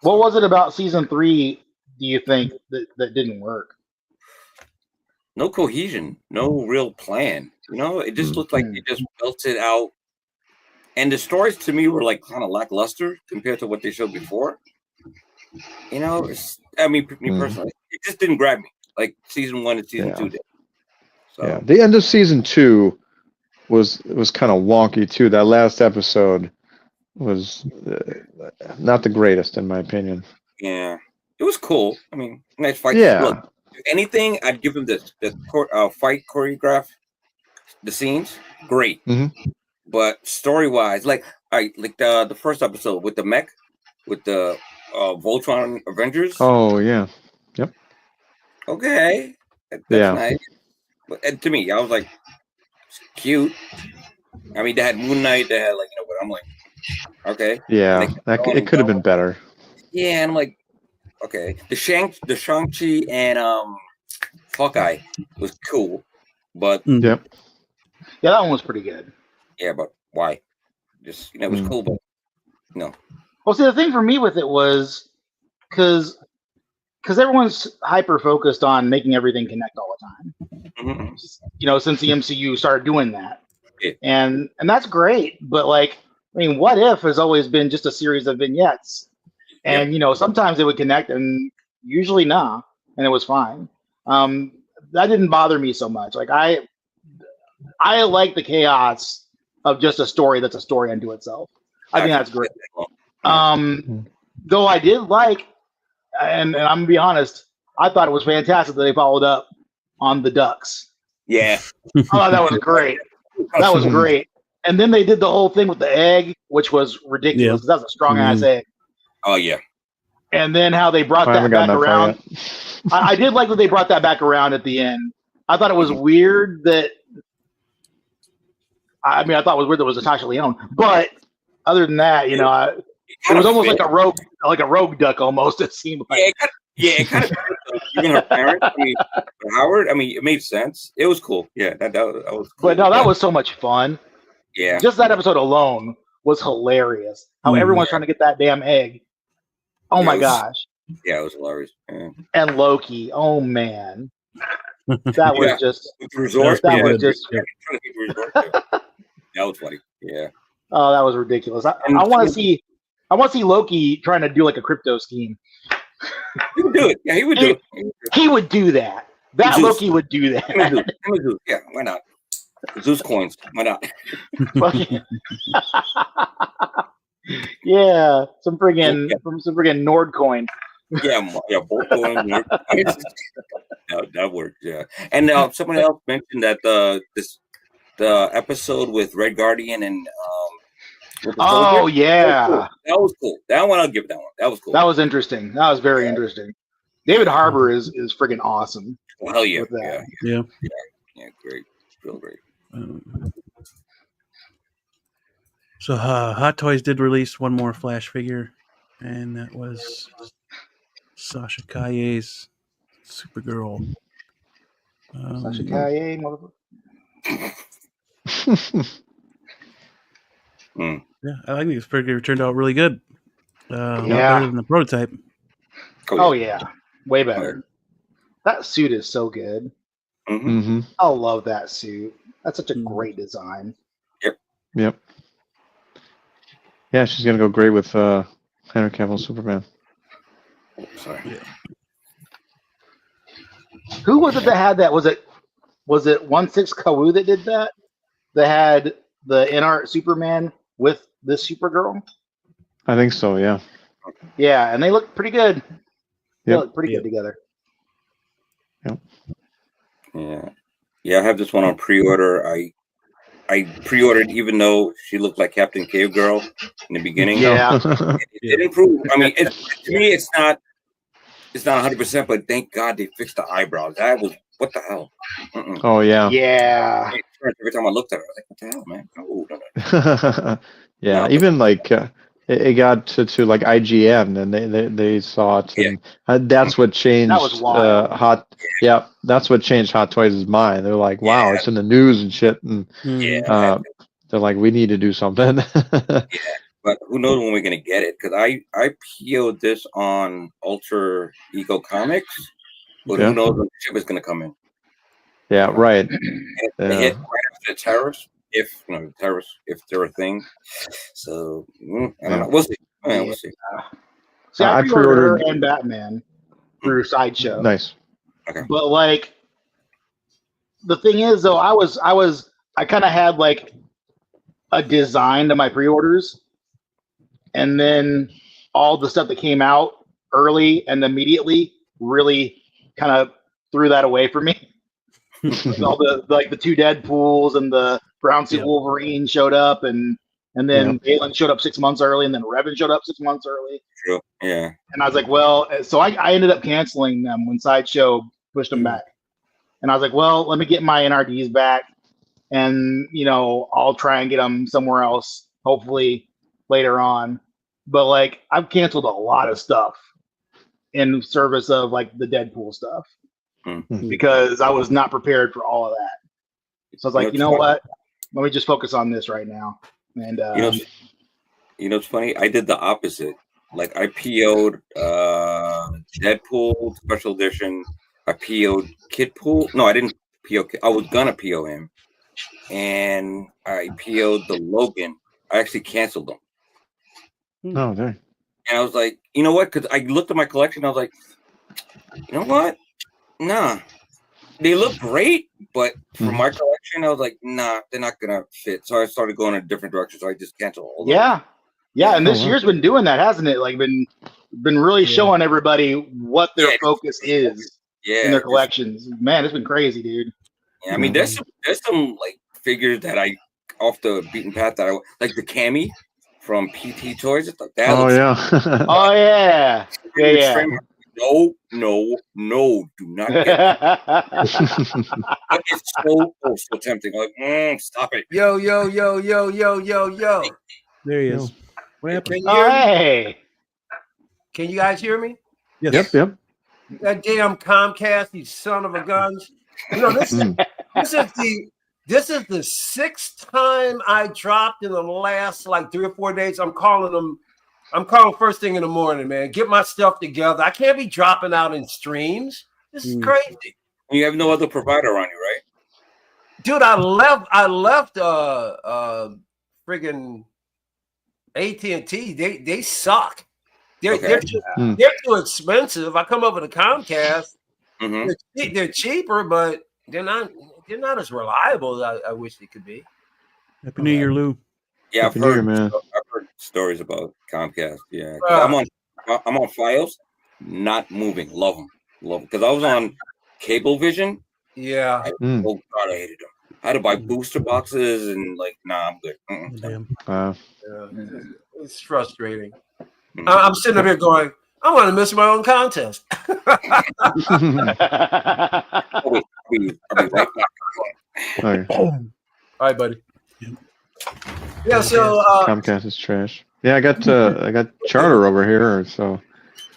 What was it about season 3? Do you think that didn't work? No cohesion, no real plan. You know, it just looked like they just built it out. And the stories to me were like kind of lackluster compared to what they showed before. You know, me personally, it just didn't grab me like season 1 and season 2 did. So. Yeah, the end of season 2 was kind of wonky too. That last episode was not the greatest in my opinion. Yeah, it was cool. I mean, nice fight. Yeah. Look, if anything, I'd give them the fight choreograph, the scenes, great. But story-wise, like the first episode with the mech, with the Voltron Avengers. Oh yeah, yep. Okay, that's nice. But to me, I was like, it's cute. I mean, they had Moon Knight. They had but I'm like, okay. Yeah, it could have been better. Yeah, and I'm like, okay. The Shang-Chi and Hawkeye was cool, but yeah, that one was pretty good. Yeah, but why? Just it was cool, but no. Well, see, the thing for me with it was because everyone's hyper focused on making everything connect all the time. Since the MCU started doing that, and that's great. But What If has always been just a series of vignettes, and sometimes they would connect, and usually nah, and it was fine. That didn't bother me so much. I like the chaos of just a story that's a story unto itself. I think that's great. Though I did like, and I'm gonna be honest, I thought it was fantastic that they followed up on the ducks. Yeah, I thought that was great. That was great. And then they did the whole thing with the egg, which was ridiculous. That's a strong ass egg. Oh yeah. And then how they brought that back around. I did like that they brought that back around at the end. I thought it was weird that I mean, I thought it was weird that it was Natasha Lyonne, but other than that, you know, it was almost like a rogue duck almost. It seemed like. It kind of even her parents. I mean, Howard. I mean, it made sense. It was cool. Yeah, that was cool. But no, that was so much fun. Yeah, just that episode alone was hilarious. How everyone's trying to get that damn egg. Oh my gosh. Yeah, it was hilarious. Yeah. And Loki. Oh man, that was just. Resort. That was just. That was funny. Yeah. Oh, that was ridiculous. I want to see. I want to see Loki trying to do like a crypto scheme. He would do it. Yeah, he would do it. He would do that. That Zeus. Loki would do that. Yeah, why not? Zeus coins. Why not? Yeah, some friggin' Nord coin. Yeah, both coins. That worked. Yeah, and someone else mentioned that the episode with Red Guardian and oh yeah, that was cool. That one I'll give that one. That was cool. That was interesting. That was very interesting. David Harbour is friggin' awesome. Well, hell yeah. Yeah, great, real great. So Hot Toys did release one more Flash figure, and that was Sasha Calle's Supergirl. Sasha Calle, Yeah, I think this figure turned out really good. Better than the prototype. Oh yeah, way better. That suit is so good. Mm-hmm. I love that suit. That's such a great design. Yep. Yeah, she's gonna go great with Henry Cavill Superman. Sorry. Yeah. Who was it that had that? Was it 1/6 Kawu that did that? That had the in-art Superman with this Supergirl? I think so, yeah. Yeah, and they look pretty good. They Yep. look pretty good together. Yep. Yeah, I have this one on pre-order. I pre-ordered even though she looked like Captain Cave Girl in the beginning. Yeah. It improved. I mean, to me, it's not 100%, but thank God they fixed the eyebrows. That was what the hell. Oh yeah. Yeah. Every time I looked at her, I was like, "What the hell, man?" Oh, no. Yeah, even like it got to like IGN, and they saw it, and that's what changed. That was wild. Yeah, that's what changed Hot Toys' mind. They're like, "Wow, it's in the news and shit," and they're like, "We need to do something." But who knows when we're gonna get it? Because I PO'd this on Ultra Ego Comics, but who knows when the ship is gonna come in? Yeah, right. They hit right after the tariffs, if they're a thing. So I don't know. We'll see. We'll see. See, I pre-ordered and Batman through Sideshow. Nice. Okay. But like, the thing is, though, I kind of had like a design to my pre-orders, and then all the stuff that came out early and immediately really kind of threw that away for me. All the two Deadpools and the brown suit Wolverine showed up, and then Galen showed up 6 months early, and then Revan showed up 6 months early. True. Yeah. And I was like, well, so I ended up canceling them when Sideshow pushed them back. And I was like, well, let me get my NRDs back, and I'll try and get them somewhere else, hopefully later on. But like, I've canceled a lot of stuff in service of like the Deadpool stuff. Because I was not prepared for all of that. So I was like, you know what? Let me just focus on this right now. And it's funny. I did the opposite. Like I PO'd Deadpool special edition. I PO'd Kidpool. No, I didn't PO. I was gonna PO him, and I PO'd the Logan. I actually canceled them. Oh, there. And I was like, you know what? Because I looked at my collection. I was like, you know what? Nah, they look great, but for my collection, I was like, nah, they're not gonna fit. So I started going in a different direction. So I just canceled all of them. Yeah, and this year's been doing that, hasn't it? Like, been really showing everybody what their focus is in their collections. Man, it's been crazy, dude. Yeah, I mean, there's some like figures that I off the beaten path that I like the Cammy from PT Toys. That Oh yeah. No, do not get that. it's so tempting. Like, stop it. Yo. There he is. What happened? Can you hear me? Hey. Can you guys hear me? Yes. Yep. That damn Comcast, you son of a guns. You know, this is the 6th time I dropped in the last like 3 or 4 days. I'm calling first thing in the morning, man. Get my stuff together. I can't be dropping out in streams. This is crazy. You have no other provider on you, right? Dude, I left friggin' AT&T. They suck. They're too expensive. I come over to Comcast. They're cheaper, but they're not as reliable as I wish they could be. Happy New Year, Lou. Yeah, Happy New Year, man. I've heard stories about Comcast. Yeah, I'm on Fios, not moving. Love them. Because I was on Cablevision. Yeah. Oh God, I hated them. I had to buy booster boxes and like, nah, I'm good. Damn. It's frustrating. I'm sitting up here going, I want to miss my own contest. I'll be right back. All right, buddy. Yeah, so Comcast is trash. Yeah, I got Charter over here, so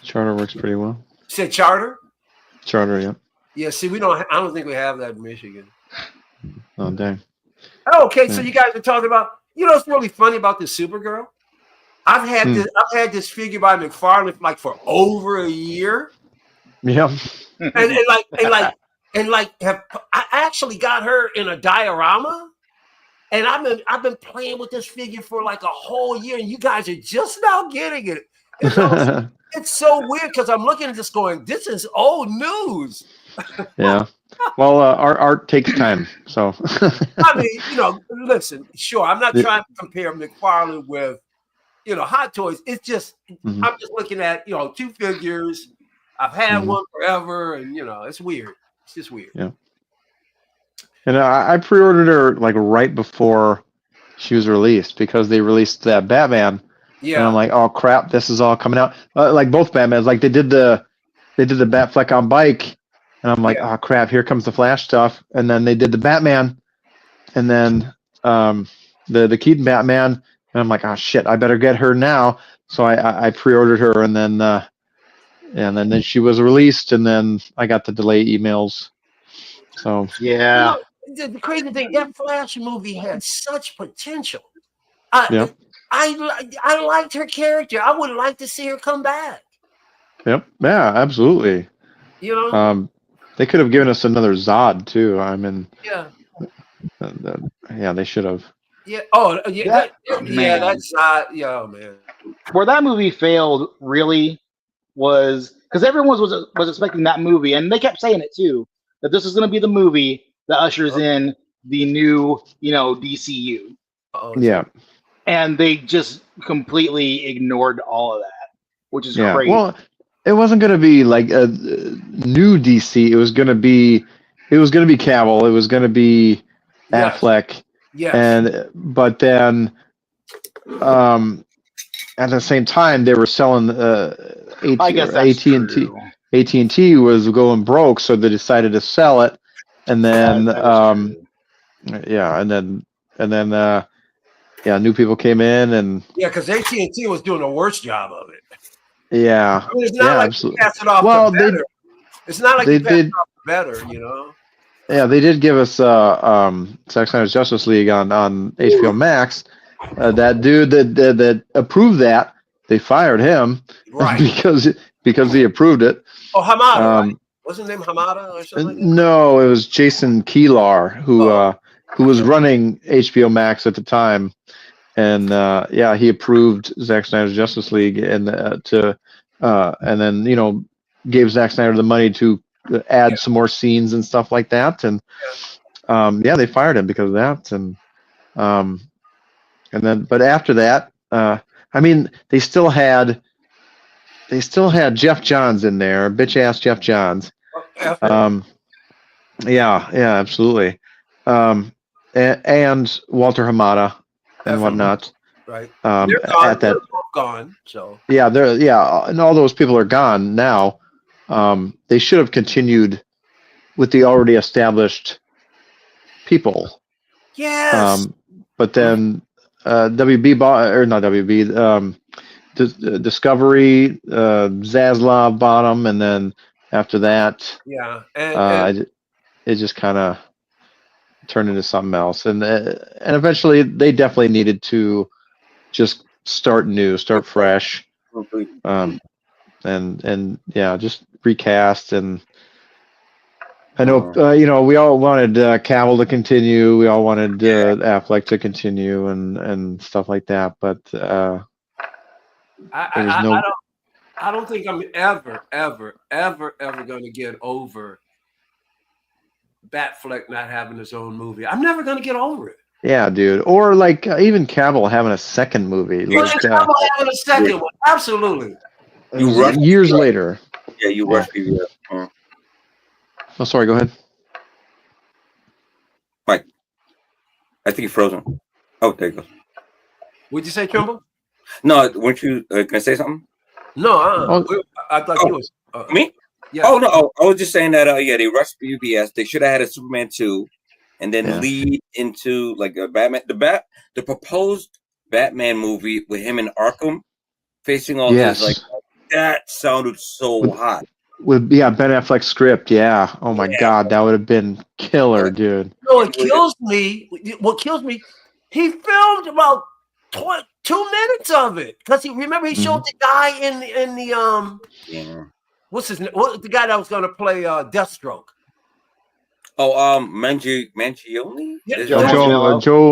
Charter works pretty well. You said Charter? Charter, yeah. Yeah, see, I don't think we have that in Michigan. Oh, dang. Oh, okay, so you guys are talking about, what's really funny about this Supergirl? I've had this figure by McFarlane like for over a year. Yeah. I actually got her in a diorama, and I've been playing with this figure for like a whole year, and you guys are just now getting it. It's so weird because I'm looking at this going, this is old news. Yeah. Well, art takes time, so. I mean, listen, sure, I'm not trying to compare McFarlane with, Hot Toys. It's just, I'm just looking at, 2 figures. I've had one forever, and, it's weird. It's just weird. Yeah. And I pre-ordered her like right before she was released because they released that Batman. Yeah. And I'm like, oh crap, this is all coming out. Like both Batmans, like they did the Batfleck on bike, and I'm like, oh crap, here comes the Flash stuff. And then they did the Batman, and then the Keaton Batman, and I'm like, oh shit, I better get her now. So I pre-ordered her, and then she was released, and then I got the delay emails. So yeah. The crazy thing, that Flash movie had such potential. I liked her character. I would like to see her come back. Yep. Yeah, absolutely. They could have given us another Zod too. I mean, they should have. Yeah. Oh, yeah. That's Zod. Yeah, man. Where that movie failed really was because everyone was expecting that movie, and they kept saying it too, that this is going to be the movie that ushers in the new, DCU. Yeah. And they just completely ignored all of that, which is crazy. Well, it wasn't going to be like a new DC. It was going to be Cavill. It was going to be Affleck. Yes. But then, at the same time, they were selling AT&T. AT&T was going broke, so they decided to sell it. And then, new people came in, and because AT&T was doing the worst job of it. Yeah, I mean, it's not like absolutely. You pass it off better. It's not like you pass it off better, Yeah, they did give us Zack Snyder's Justice League on HBO Max. That dude that approved that, they fired him, right? because he approved it. Oh, Hamada, right? Wasn't his name Hamada or something like that? No, it was Jason Kilar who was running HBO Max at the time, and he approved Zack Snyder's Justice League, and then gave Zack Snyder the money to add some more scenes and stuff like that, and they fired him because of that, and then but after that, they still had Jeff Johns in there, bitch ass Jeff Johns. Absolutely. And Walter Hamada and whatnot. Right. They're gone. They're gone. So. Yeah, and all those people are gone now. They should have continued with the already established people. Yes. But then WB bought, or not WB, Discovery, Zaslav bought them, and then after that, Yeah, it just kind of turned into something else, and eventually they definitely needed to just start new, start fresh, and yeah, just recast. And I know we all wanted Cavill to continue, we all wanted Affleck to continue, and stuff like that, but I don't think I'm ever going to get over Batfleck not having his own movie. I'm never going to get over it. Yeah, dude. Or like even Cavill having a second movie. Cavill having a second one. Absolutely. Years later. Yeah, you rush people. Oh, sorry. Go ahead. Mike. I think you're frozen. Oh, there you go. What'd you say, Trimble? No, weren't you going to say something? No, I thought you was. Me? Yeah. Oh, no. I was just saying that, they rushed BBS. They should have had a Superman 2 and then lead into like a Batman. The proposed Batman movie with him in Arkham facing all his, like, that sounded so hot. With Ben Affleck's script, oh my God, that would have been killer, dude. No, it kills me. What kills me, he filmed about 2 minutes of it because he showed the guy in the what's his name? What the guy that was going to play Deathstroke? Oh, Mangione? Yeah, Joe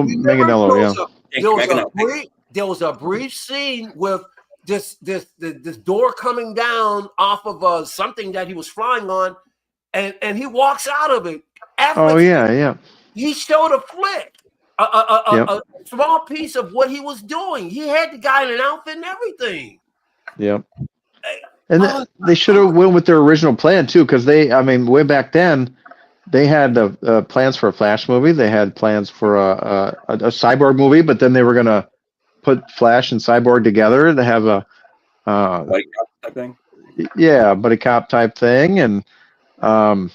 Manganiello. Yeah. There was a brief scene with this door coming down off of something that he was flying on, and he walks out of it. He showed a flick, a small piece of what he was doing. He had the guy in an outfit and everything. Yep. And they should have went with their original plan too, because way back then, they had plans for a Flash movie. They had plans for a Cyborg movie, but then they were gonna put Flash and Cyborg together to have a buddy cop type thing. Yeah, buddy cop type thing, and I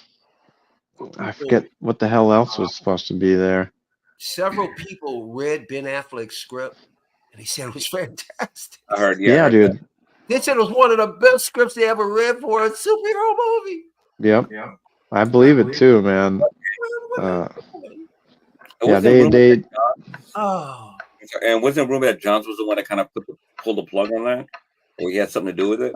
forget what the hell else was supposed to be there. Several people read Ben Affleck's script, and he said it was fantastic. I heard, yeah, dude. That. They said it was one of the best scripts they ever read for a superhero movie. Yep. Yeah. I believe it too, man. They. Oh. And wasn't it rumor that Johns was the one that kind of pulled the plug on that, or he had something to do with it?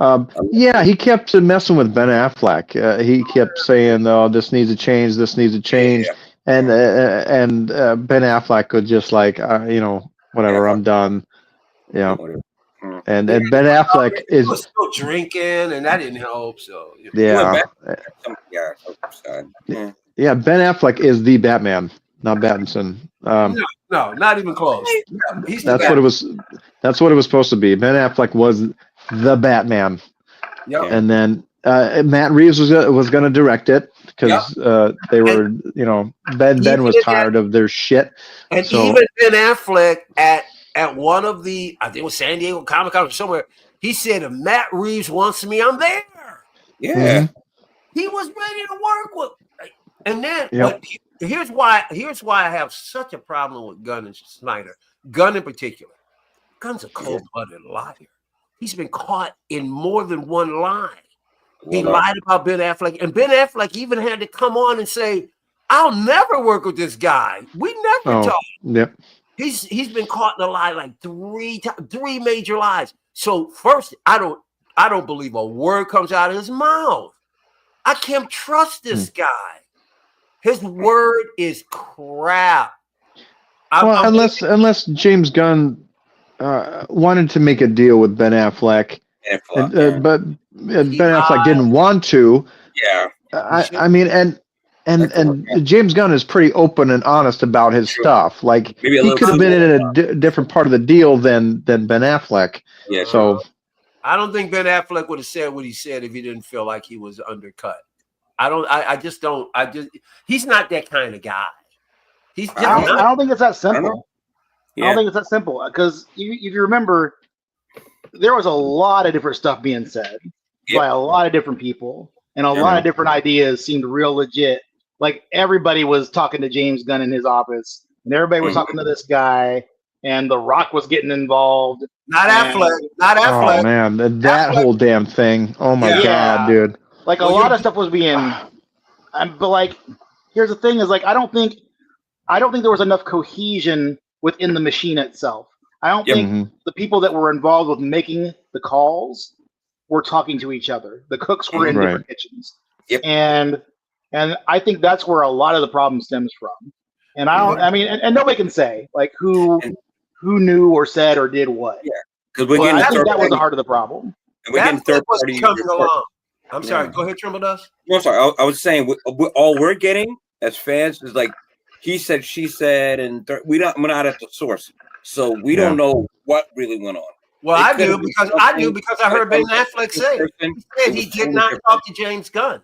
Yeah, he kept messing with Ben Affleck. He kept saying, "Oh, this needs to change. This needs to change," and Ben Affleck would just like, whatever, I'm done. Yeah. And Ben Affleck he was still drinking, and that didn't help. So Ben Affleck is the Batman, not Pattinson. No, not even close. That's what it was. That's what it was supposed to be. Ben Affleck was the Batman. Yep. And then Matt Reeves was going to direct it because they were, Ben was tired of their shit. And even Ben Affleck at one of the, I think it was San Diego Comic-Con or somewhere, he said, if Matt Reeves wants me, I'm there. Yeah. Mm-hmm. He was ready to work with. And then, but here's why I have such a problem with Gunn and Snyder. Gunn in particular. Gunn's a cold-blooded liar. He's been caught in more than one lie. He lied about Ben Affleck, and Ben Affleck even had to come on and say, I'll never work with this guy. We never talked. Yep. He's been caught in a lie like three major lies. So first, I don't believe a word comes out of his mouth. I can't trust this guy. His word is crap. Unless James Gunn wanted to make a deal with Ben Affleck, but Ben Affleck didn't want to. Yeah. And James Gunn is pretty open and honest about his stuff. Like he could have been in a different part of the deal than Ben Affleck. Yeah. So I don't think Ben Affleck would have said what he said if he didn't feel like he was undercut. He's not that kind of guy. I don't think it's that simple. I don't think it's that simple because if you remember, there was a lot of different stuff being said by a lot of different people, and a lot of different ideas seemed real legit like everybody was talking to James Gunn in his office, and everybody was talking to this guy, and The Rock was getting involved. Not Affleck. Not Affleck. Oh man, that whole damn thing. Oh my god, dude. Like a lot of stuff was being, but like, here's the thing: is like I don't think there was enough cohesion within the machine itself. I don't think the people that were involved with making the calls were talking to each other. The cooks were in different kitchens, and I think that's where a lot of the problem stems from. And I mean, and nobody can say like who knew or said or did what. Yeah, because I think that was the heart of the problem. And we're getting third party. I'm sorry. Go ahead, Trimble Dust. No, sorry. I was saying all we're getting as fans is like he said, she said, and we're not at the source, so we don't know what really went on. Well, I do because I heard Ben Affleck say he said he did not talk to James Gunn.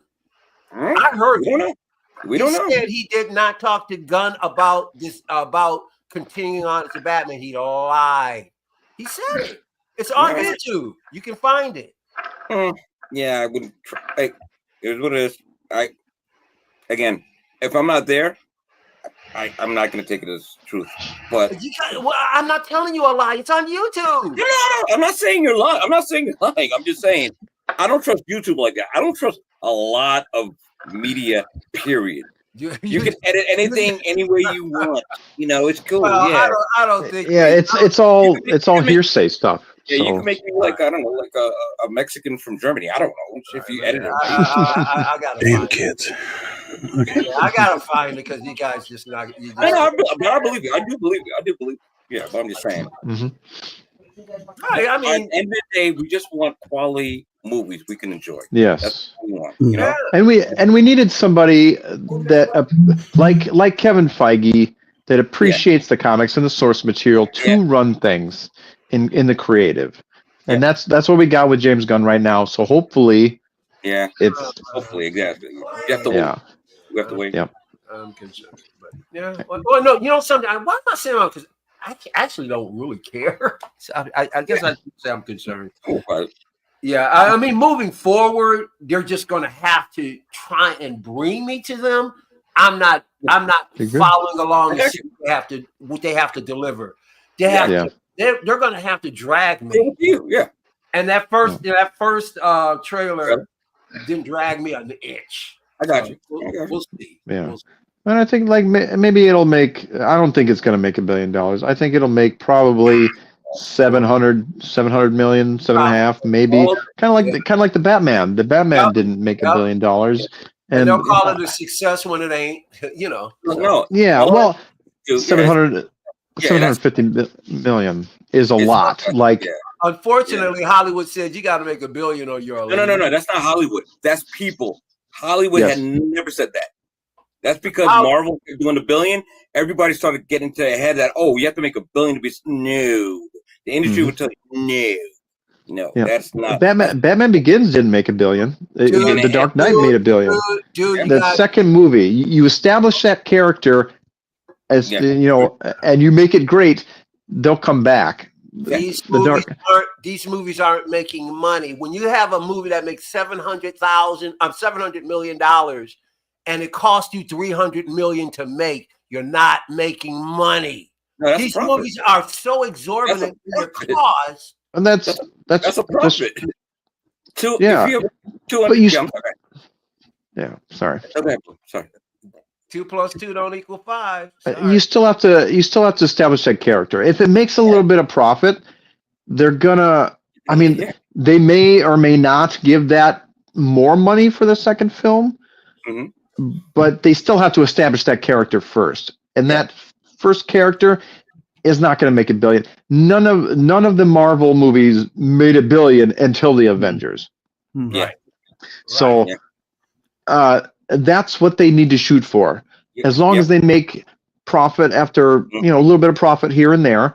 I heard it. We don't know. He said he did not talk to Gunn about continuing on as a Batman. He lied. He said it. It's on YouTube. You can find it. Yeah, I wouldn't. Here's what it is. Again, if I'm not there, I'm not going to take it as truth. But I'm not telling you a lie. It's on YouTube. No, I'm not saying you're lying. I'm not saying you're lying. I'm just saying I don't trust YouTube like that. I don't trust a lot of media. Period. You can edit anything any way you want. You know, it's cool. Well, yeah, I don't think. Yeah, it's all hearsay stuff. Yeah, so. You can make me like I don't know, like a Mexican from Germany. I don't know if you edit it. I gotta damn kids. Okay. Yeah, I gotta find it because you guys just not. But I believe you. I do believe you. Yeah, but I'm just saying. I mean, at the end of the day, we just want quality movies we can enjoy. Yes, that's what we want. You know? And we needed somebody that like Kevin Feige that appreciates the comics and the source material to run things in the creative, and that's what we got with James Gunn right now. So hopefully, it's hopefully exactly. You have to wait. We have to wait. Yeah. I'm concerned, but well, no, you know something. Why am I saying that? Because I actually don't really care. So I guess I should say I'm concerned. Yeah, I mean, moving forward, they're just going to have to try and bring me to them. I'm not following along to see what they have to deliver. They have to. They're going to have to drag me. Yeah. And that first trailer didn't drag me an inch. I got you. We'll see. Yeah. And I think like maybe it'll make. I don't think it's going to make $1 billion. I think it'll make probably 700 million, 7.5, maybe. Kind of like the Batman. The Batman didn't make $1 billion. And they'll call it a success when it ain't. You know. No. Yeah. Well, 750 million is a lot. Like. Unfortunately, Hollywood said you got to make $1 billion or you're no. That's not Hollywood. That's people. Hollywood had never said that. That's because Marvel doing $1 billion. Everybody started getting to their head that you have to make $1 billion to be no. The industry would tell you no, that's not. Batman Begins didn't make $1 billion. The Dark Knight made $1 billion. The second movie, you establish that character as and you make it great. They'll come back. These movies aren't making money. When you have a movie that makes $700 million, and it costs you $300 million to make, you're not making money. No, these movies are so exorbitant in their cost, and that's a profit. Sorry. Okay, sorry. 2 + 2 don't equal 5. You still have to establish that character. If it makes a little bit of profit, they're gonna. I mean, they may or may not give that more money for the second film, but they still have to establish that character first. And that first character is not going to make $1 billion. None of the Marvel movies made $1 billion until the Avengers. Yeah. So, that's what they need to shoot for. As long as they make profit after a little bit of profit here and there.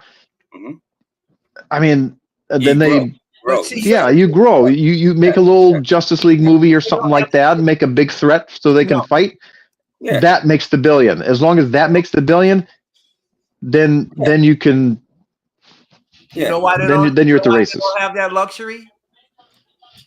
I mean, then you grow. You make a little Justice League movie or something like that, and make a big threat so they can fight. Yeah. That makes the $1 billion. As long as that makes the $1 billion, then you can. You know why then you're at the races. They don't have that luxury.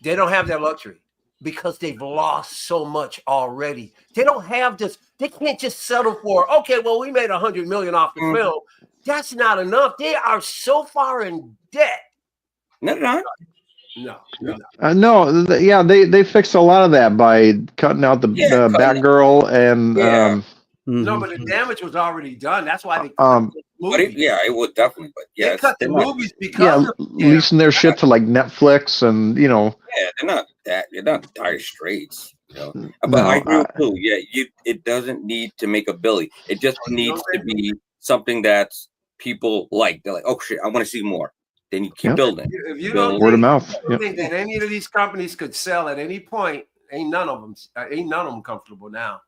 They don't have that luxury because they've lost so much already. They don't have this. They can't just settle for, okay, well, we made $100 million off the film. That's not enough. They are so far in debt. No, they're not. No. They fixed a lot of that by cutting out the Batgirl and No, but the damage was already done. That's why they it would definitely. But they cut the movies because leasing their shit to like Netflix and they're not dire straits. But I agree with you. Yeah, it doesn't need to make a billy. It just needs to be something that people like. They're like, oh shit, I want to see more. Then you keep building. If you don't word of mouth. think that any of these companies could sell at any point, ain't none of them comfortable now.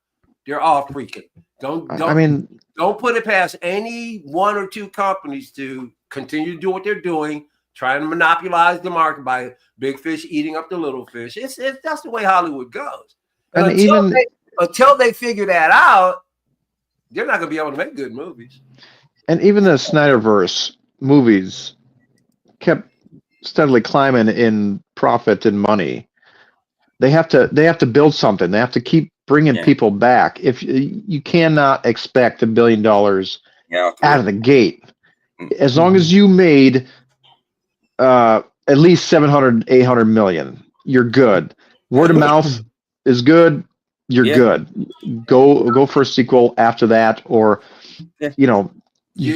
They're all freaking. Don't put it past any one or two companies to continue to do what they're doing, trying to monopolize the market by big fish eating up the little fish. That's the way Hollywood goes. And until they figure that out, they're not going to be able to make good movies. And even the Snyderverse movies kept steadily climbing in profit and money. They have to build something. They have to keep bringing people back. If you cannot expect $1 billion out of the gate, as long as you made at least 700, 800 million, you're good. Word of mouth is good. You're good. Go for a sequel after that, or you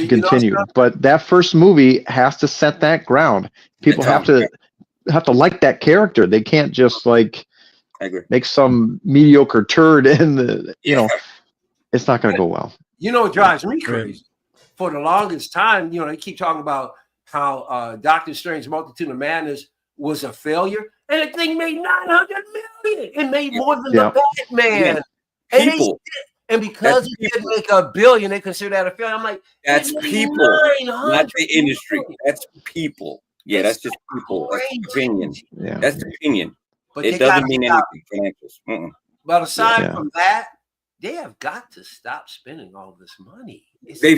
can continue. But that first movie has to set that ground. People have to like that character. They can't just like make some mediocre turd in the, it's not going to go well. It drives me crazy. For the longest time, they keep talking about how Doctor Strange Multitude of Madness was a failure, and the thing made $900 million. It made more than the Batman. And because it didn't make $1 billion, they consider that a failure. I'm like, that's people, not the industry. That's people. Yeah, that's just people. That's the opinion. Yeah. That's the opinion. But it doesn't mean anything financials. But aside from that, they have got to stop spending all this money. They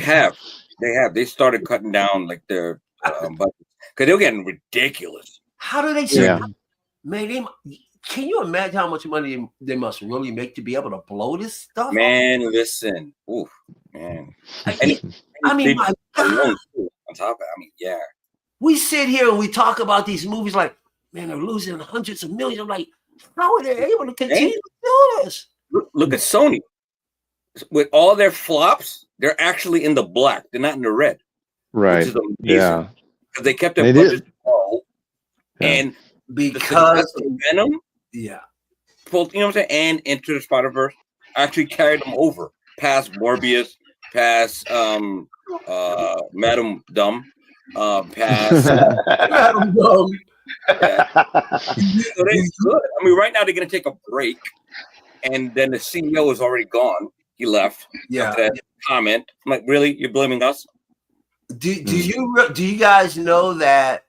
started cutting down like their budgets because they were getting ridiculous. How do they say? Man, can you imagine how much money they must really make to be able to blow this stuff? Man, listen. Oof, man. My God. On top of it, we sit here and we talk about these movies like, man, they're losing hundreds of millions. I'm like, how are they able to continue to do this? Look at Sony. With all their flops, they're actually in the black. They're not in the red. Right. Which is amazing. Yeah. Because they kept their budget low. And because of Venom, you know what I'm saying? And Into the Spider-Verse actually carried them over past Morbius, past Madam Dumb, past Madam Dumb. So they're good. Right now they're going to take a break, and then the CEO is already gone. He left. Yeah. That comment. I'm like, really? You're blaming us? Do you guys know that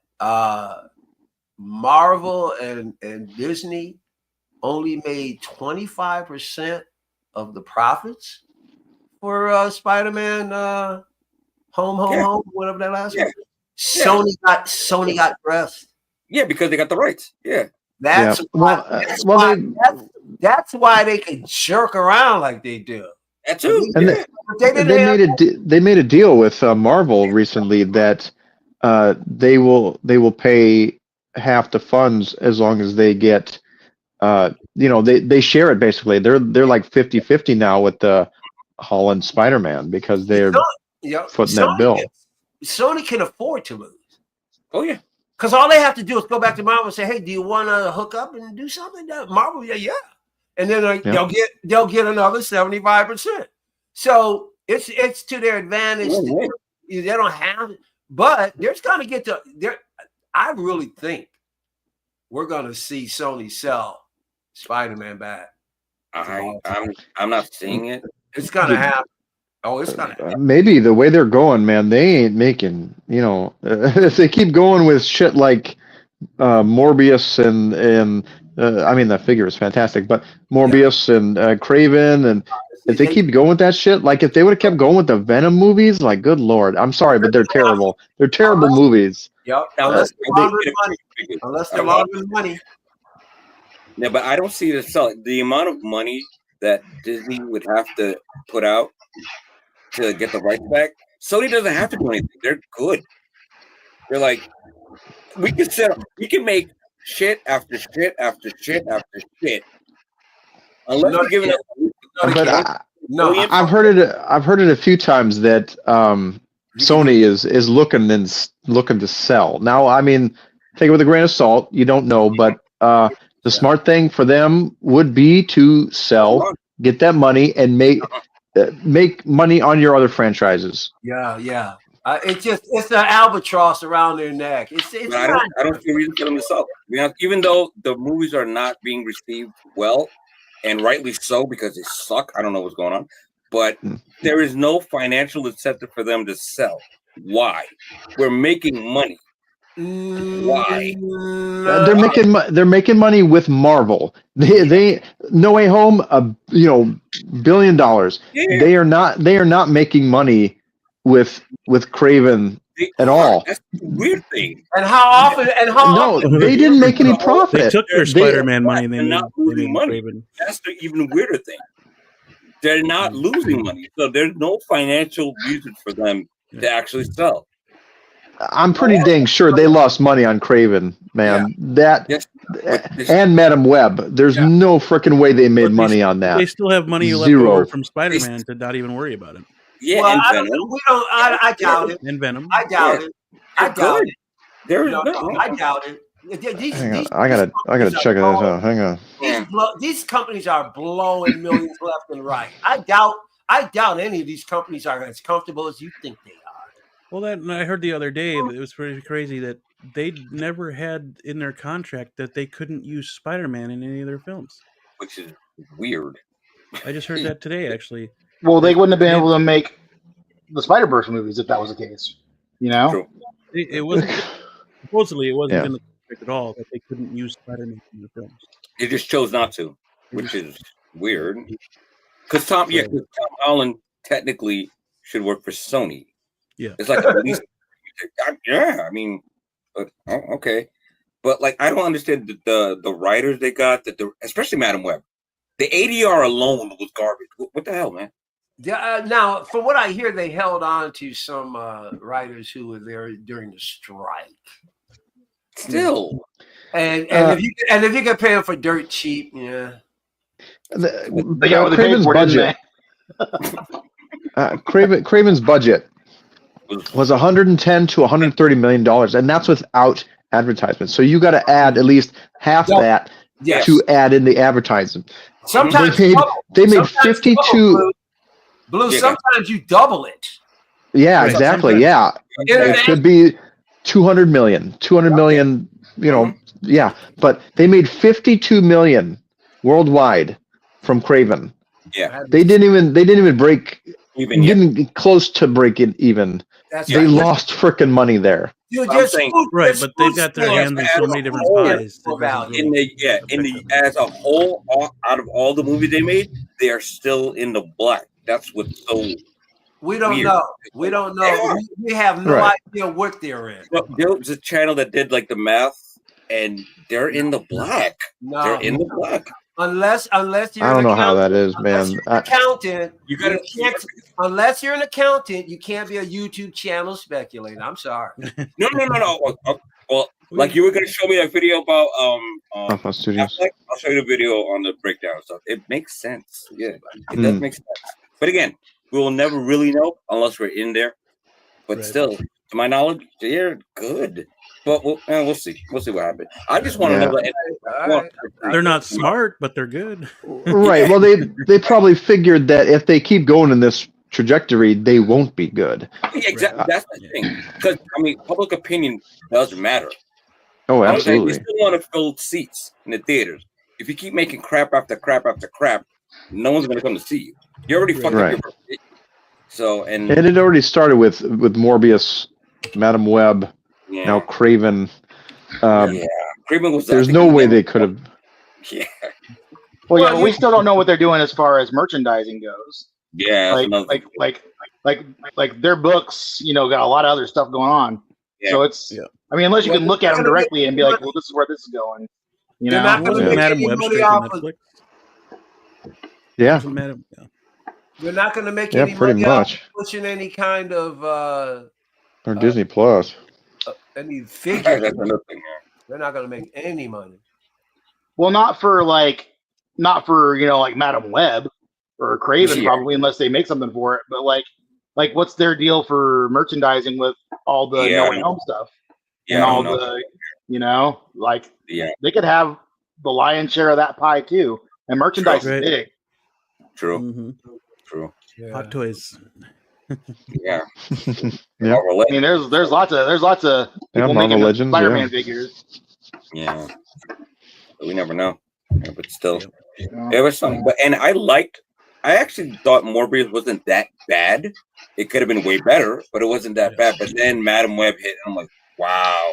Marvel and Disney only made 25% of the profits for Spider-Man Home, whatever that last one? Sony got pressed. Yeah, because they got the rights. Yeah. That's why they can jerk around like they do. That too. And they made a deal with Marvel recently that they will pay half the funds as long as they get they share it basically. They're like 50-50 now with the Holland Spider-Man because they're footing that bill. Sony can afford to lose. Oh yeah. Because all they have to do is go back to Marvel and say, "Hey, do you want to hook up and do something?" Marvel, yeah, and then they'll get another 75%. So it's to their advantage. They don't have it, but there's going to get to there. I really think we're going to see Sony sell Spider-Man back. I'm not seeing it. It's going to happen. Oh, it's gonna maybe the way they're going, man. They ain't making. If they keep going with shit like Morbius and that figure is fantastic, but Morbius and Craven, and if they keep going with that shit, like if they would have kept going with the Venom movies, like good lord, I'm sorry, but they're terrible. They're terrible movies. Yep. Unless they're laundering money. Yeah, but I don't see it as selling. The amount of money that Disney would have to put out to get the rights back, Sony doesn't have to do anything. They're good. They're like, we can make shit after shit after shit after shit. Unless you're giving us, but I've heard it a few times that Sony is looking to sell. Now, I mean, take it with a grain of salt. You don't know, but the smart thing for them would be to sell, get that money, and make money on your other franchises. Yeah. It's an albatross around their neck. I don't see a reason for them to sell. Even though the movies are not being received well, and rightly so because they suck. I don't know what's going on, but there is no financial incentive for them to sell. Why? We're making money. Why? They're making money with Marvel. They No Way Home, $1 billion. Yeah. They are not making money with Craven at all. That's the weird thing. And how often? No, they didn't make any profit. They took their Spider-Man money. They're not losing money. That's the even weirder thing. They're not losing money, so there's no financial reason for them to actually sell. I'm pretty dang sure they lost money on Craven, man. And Madam Web. There's no freaking way they made money on that. They still have money left over from Spider-Man to not even worry about it. Yeah, well, and Venom. I doubt it. And Venom. I doubt it. I doubt it. I doubt it. I gotta check this out. Hang on. These companies are blowing millions left and right. I doubt any of these companies are as comfortable as you think they are. Well, I heard the other day that it was pretty crazy that they never had in their contract that they couldn't use Spider-Man in any of their films, which is weird. I just heard that today, actually. Well, they wouldn't have been able to make the Spider-Verse movies if that was the case. You know, True. It wasn't supposedly it wasn't in the contract at all that they couldn't use Spider-Man in the films. They just chose not to, which is weird. Because Tom Holland technically should work for Sony. Yeah, it's like at least, I mean, okay, but like I don't understand the writers they got especially Madam Web. The ADR alone was garbage. What the hell, man? Yeah. Now, from what I hear, they held on to some writers who were there during the strike. Still, and if you can pay them for dirt cheap, yeah. Craven's budget. Craven's budget was $110 to $130 million, and that's without advertisements. So you got to add at least half that to add in the advertising. Sometimes they made 52. Blue. Sometimes you double it. Yeah, right. Exactly. Yeah, it should be 200 million. 200 million. You know, yeah. But they made 52 million worldwide from Craven. Yeah, they didn't even break. Didn't close to break it even. They lost freaking money there. Dude, right, but they've got their hands in so many different pies. As a whole, out of all the movies they made, they are still in the black. That's what's so. We don't know. We don't know. Yeah. We have no idea what they're in. Well, there was a channel that did like the math, and they're in the black. No. They're in the black. Unless you're I don't know how that is, man. You're an accountant, unless you're an accountant, you can't be a YouTube channel speculator. I'm sorry. No. Well, like you were gonna show me that video about Studios. I'll show you the video on the breakdown stuff. It makes sense. Yeah, it does make sense. But again, we will never really know unless we're in there. But still, to my knowledge, they're good. But we'll see. We'll see what happens. I just want to know that they're not smart, but they're good. Right. Well, they probably figured that if they keep going in this trajectory, they won't be good. Yeah, exactly. That's the thing. Because I mean, public opinion does matter. Oh, absolutely. You still want to fill seats in the theaters. If you keep making crap after crap after crap, no one's going to come to see you. You already fucked up your. So and it already started with Morbius, Madam Web. Yeah. Now Craven. Craven was. There's no way they could have. Yeah. Well, we still don't know what they're doing as far as merchandising goes. Yeah. Like their books, got a lot of other stuff going on. Yeah. So it's. Yeah. I mean, unless you can look at them directly and be like, well, this is where this is going. You They're know, not going to make Madam any Web money straight to off of. Netflix. Yeah, Wasn't Madam- yeah. They're not going to make yeah, any pretty money off much. of pushing any kind of Or Disney Plus. any figures. That's another thing. They're not going to make any money. well, not for like Madam Web or Craven Yeah. probably, unless they make something for it. But like what's their deal for merchandising with all the Yeah, No I Way don't- Home stuff Yeah, and I all don't know. the like Yeah, they could have the lion's share of that pie too. And merchandise True. is big. true, Mhm. true. Yeah. Hot toys. Yeah. Yeah. Marvel I mean, there's lots of Yeah, people Marvel making Legends, Spider-Man yeah. figures. Yeah. But we never know. Yeah, but still, Yep. it was something. But and I actually thought Morbius wasn't that bad. It could have been way better, but it wasn't that bad. But then Madam Web hit, and I'm like, wow,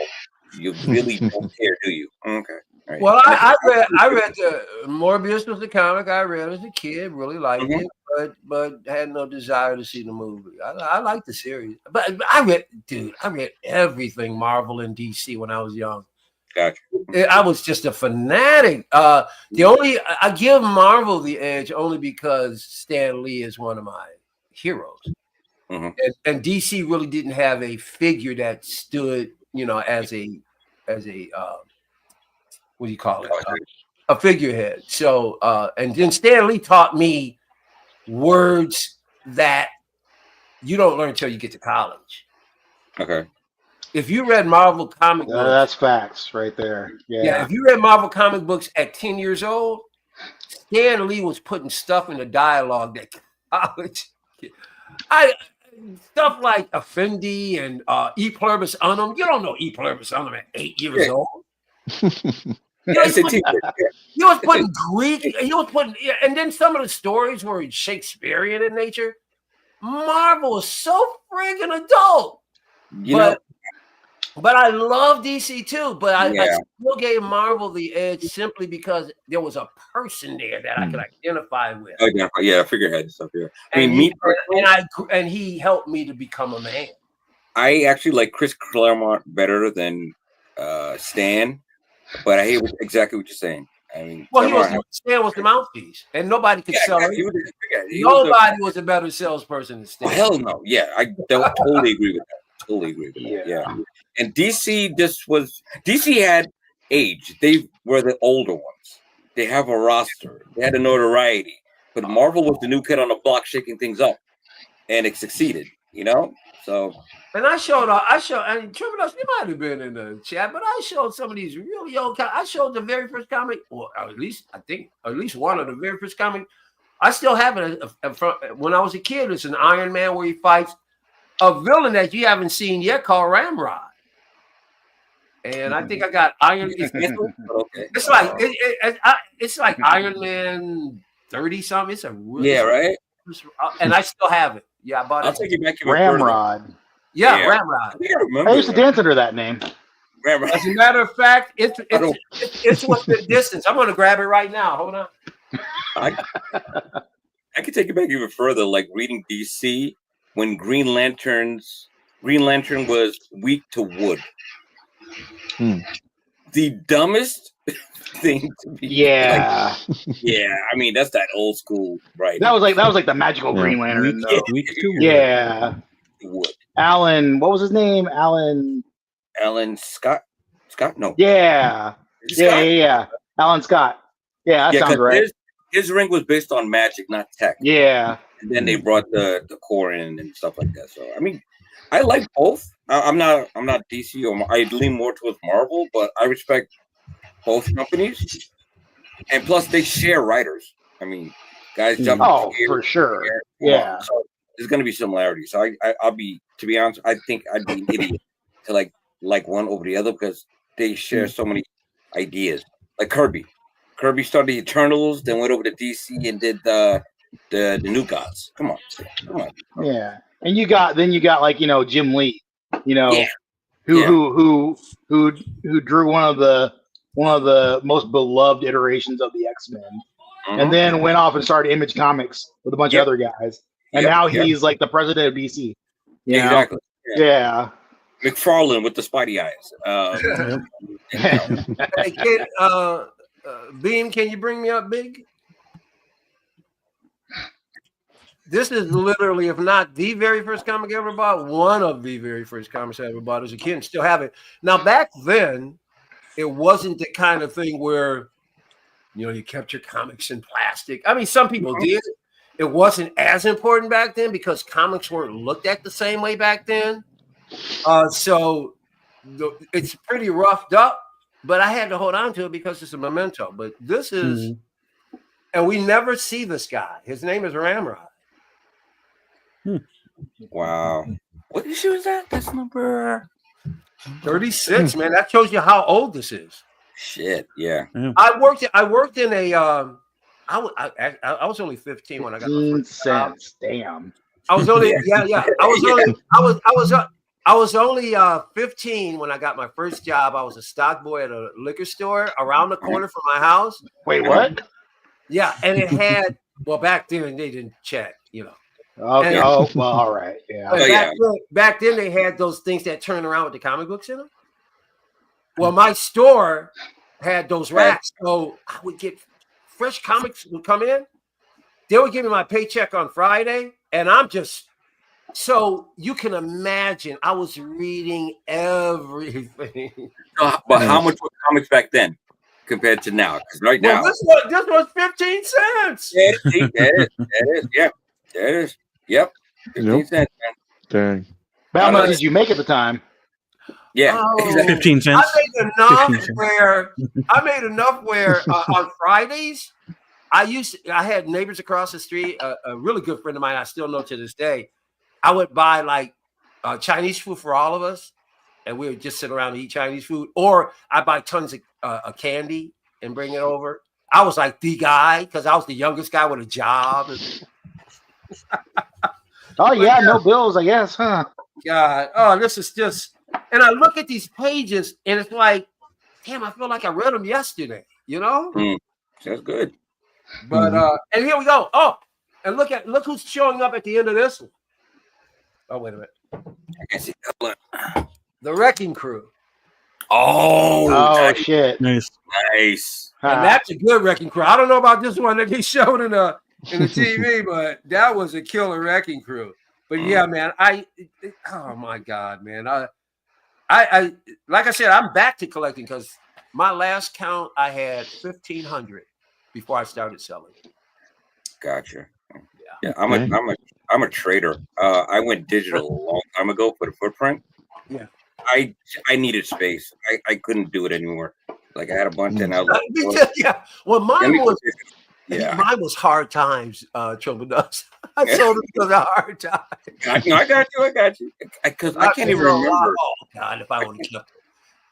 you really don't care, do you? Okay. All right. Well, I read Morbius was the comic I read as a kid. Really liked Mhm. it, but had no desire to see the movie. I liked the series, but I read everything Marvel and DC when I was young. Gotcha. I was just a fanatic. I give Marvel the edge only because Stan Lee is one of my heroes, Mhm. and DC really didn't have a figure that stood, as a what do you call it? A figurehead. So, and then Stan Lee taught me words that you don't learn until you get to college. Okay. If you read Marvel comic books, That's facts right there. Yeah. if you read Marvel comic books at 10 years old, Stan Lee was putting stuff in the dialogue that college. Stuff like Effendi and E pluribus unum. You don't know E pluribus unum at 8 years old. He was putting Greek. He was putting, and then some of the stories were Shakespearean in nature. Marvel is so friggin' adult. But I love DC too. But I still gave Marvel the edge simply because there was a person there that I could identify with. Yeah, figurehead stuff. Yeah. I mean, and he helped me to become a man. I actually like Chris Claremont better than Stan, but I hear exactly what you're saying. I mean, Stan was the mouthpiece, and nobody could sell it. Nobody was a better salesperson than Stan. Oh, hell no. Yeah, I totally agree with that. Totally agree with that. Yeah. And DC had age. They were the older ones. They have a roster. They had a notoriety. But Marvel was the new kid on the block shaking things up. And it succeeded, So and I showed, and Trividos, you might have been in the chat, but I showed some of these really old. I showed the very first comic, or at least one of the very first comic. I still have it when I was a kid. It's an Iron Man where he fights a villain that you haven't seen yet called Ramrod. And I think I got Iron. It's like Iron Man 30 something. It's a really right. And I still have it. Yeah, I bought it. I'll take you back. Ramrod. Yeah, Ramrod. I used to dance under that name. Ramrod. As a matter of fact, it's within distance. I'm going to grab it right now. Hold on. I could take it back even further, like reading DC when Green Lantern was weak to wood. The dumbest thing to be. Yeah. I mean, that's that old school, right? That was like the magical Green Lantern. Week 2. Yeah. Wood. Alan, what was his name? Alan Scott? Scott? No. Yeah. Yeah. Alan Scott. Yeah, that sounds right. His ring was based on magic, not tech. Yeah. And then they brought the core in and stuff like that. So I mean, I like both. I'm not DC or I lean more towards Marvel, but I respect both companies. And plus, they share writers. I mean, guys jump. Oh, for sure. Yeah. So there's going to be similarities. So I'll be, to be honest, I think I'd be an idiot to like one over the other because they share so many ideas. Like Kirby. Kirby started the Eternals, then went over to DC and did the New Gods. Come on. Yeah, and you got like Jim Lee, who drew one of the most beloved iterations of the X-Men, and then went off and started Image Comics with a bunch of other guys, and now he's like the president of DC. Exactly. Yeah. McFarlane with the Spidey eyes. Hey, kid, Beam, can you bring me up, Big? This is literally, if not the very first comic I ever bought, one of the very first comics I ever bought as a kid, and still have it. Now, back then, it wasn't the kind of thing where, you kept your comics in plastic. I mean, some people did. It wasn't as important back then because comics weren't looked at the same way back then. So it's pretty roughed up, but I had to hold on to it because it's a memento. But this is, and we never see this guy. His name is Ramrod. Wow. What issue is that? That's number 36, man. That shows you how old this is. Shit, yeah. I worked in a I was only 15 when I got my first job. Damn. I was only I was only 15 when I got my first job. I was a stock boy at a liquor store around the corner from my house. Wait, what? Yeah, and it had, well, back then they didn't check, Okay. Well, all right. Yeah. Back then they had those things that turn around with the comic books in them. Well, my store had those racks, so I would get fresh comics would come in. They would give me my paycheck on Friday, and I'm just, so you can imagine I was reading everything. But how much were comics back then compared to now? Because right now, this was 15 cents. Yeah, that is. Yeah, that is. Yep. 15 cents, man. Dang. How much did you make at the time? Yeah, 15 cents. I made enough where on Fridays, I had neighbors across the street, a really good friend of mine I still know to this day. I would buy like Chinese food for all of us, and we would just sit around and eat Chinese food. Or I buy tons of candy and bring it over. I was like the guy because I was the youngest guy with a job. Oh yeah, no bills, I guess, huh? God, this is just. And I look at these pages, and it's like, damn, I feel like I read them yesterday. That's good. But and here we go. Oh, and look who's showing up at the end of this one. Oh, wait a minute. I can see the Wrecking Crew. Oh nice. Shit. Nice. And that's a good Wrecking Crew. I don't know about this one that he showed in the TV, but that was a killer Wrecking Crew. But yeah, man, oh my God, man. I like I said, I'm back to collecting because my last count I had 1,500 before I started selling. Gotcha. Yeah, I'm a trader. I went digital a long time ago for the footprint. Yeah. I needed space. I couldn't do it anymore. Like I had a bunch and I was like, yeah. Well, mine was hard times, Trouble Nuts. I sold it because of hard times. I got you. Because I can't even remember. Oh God, if I would have kept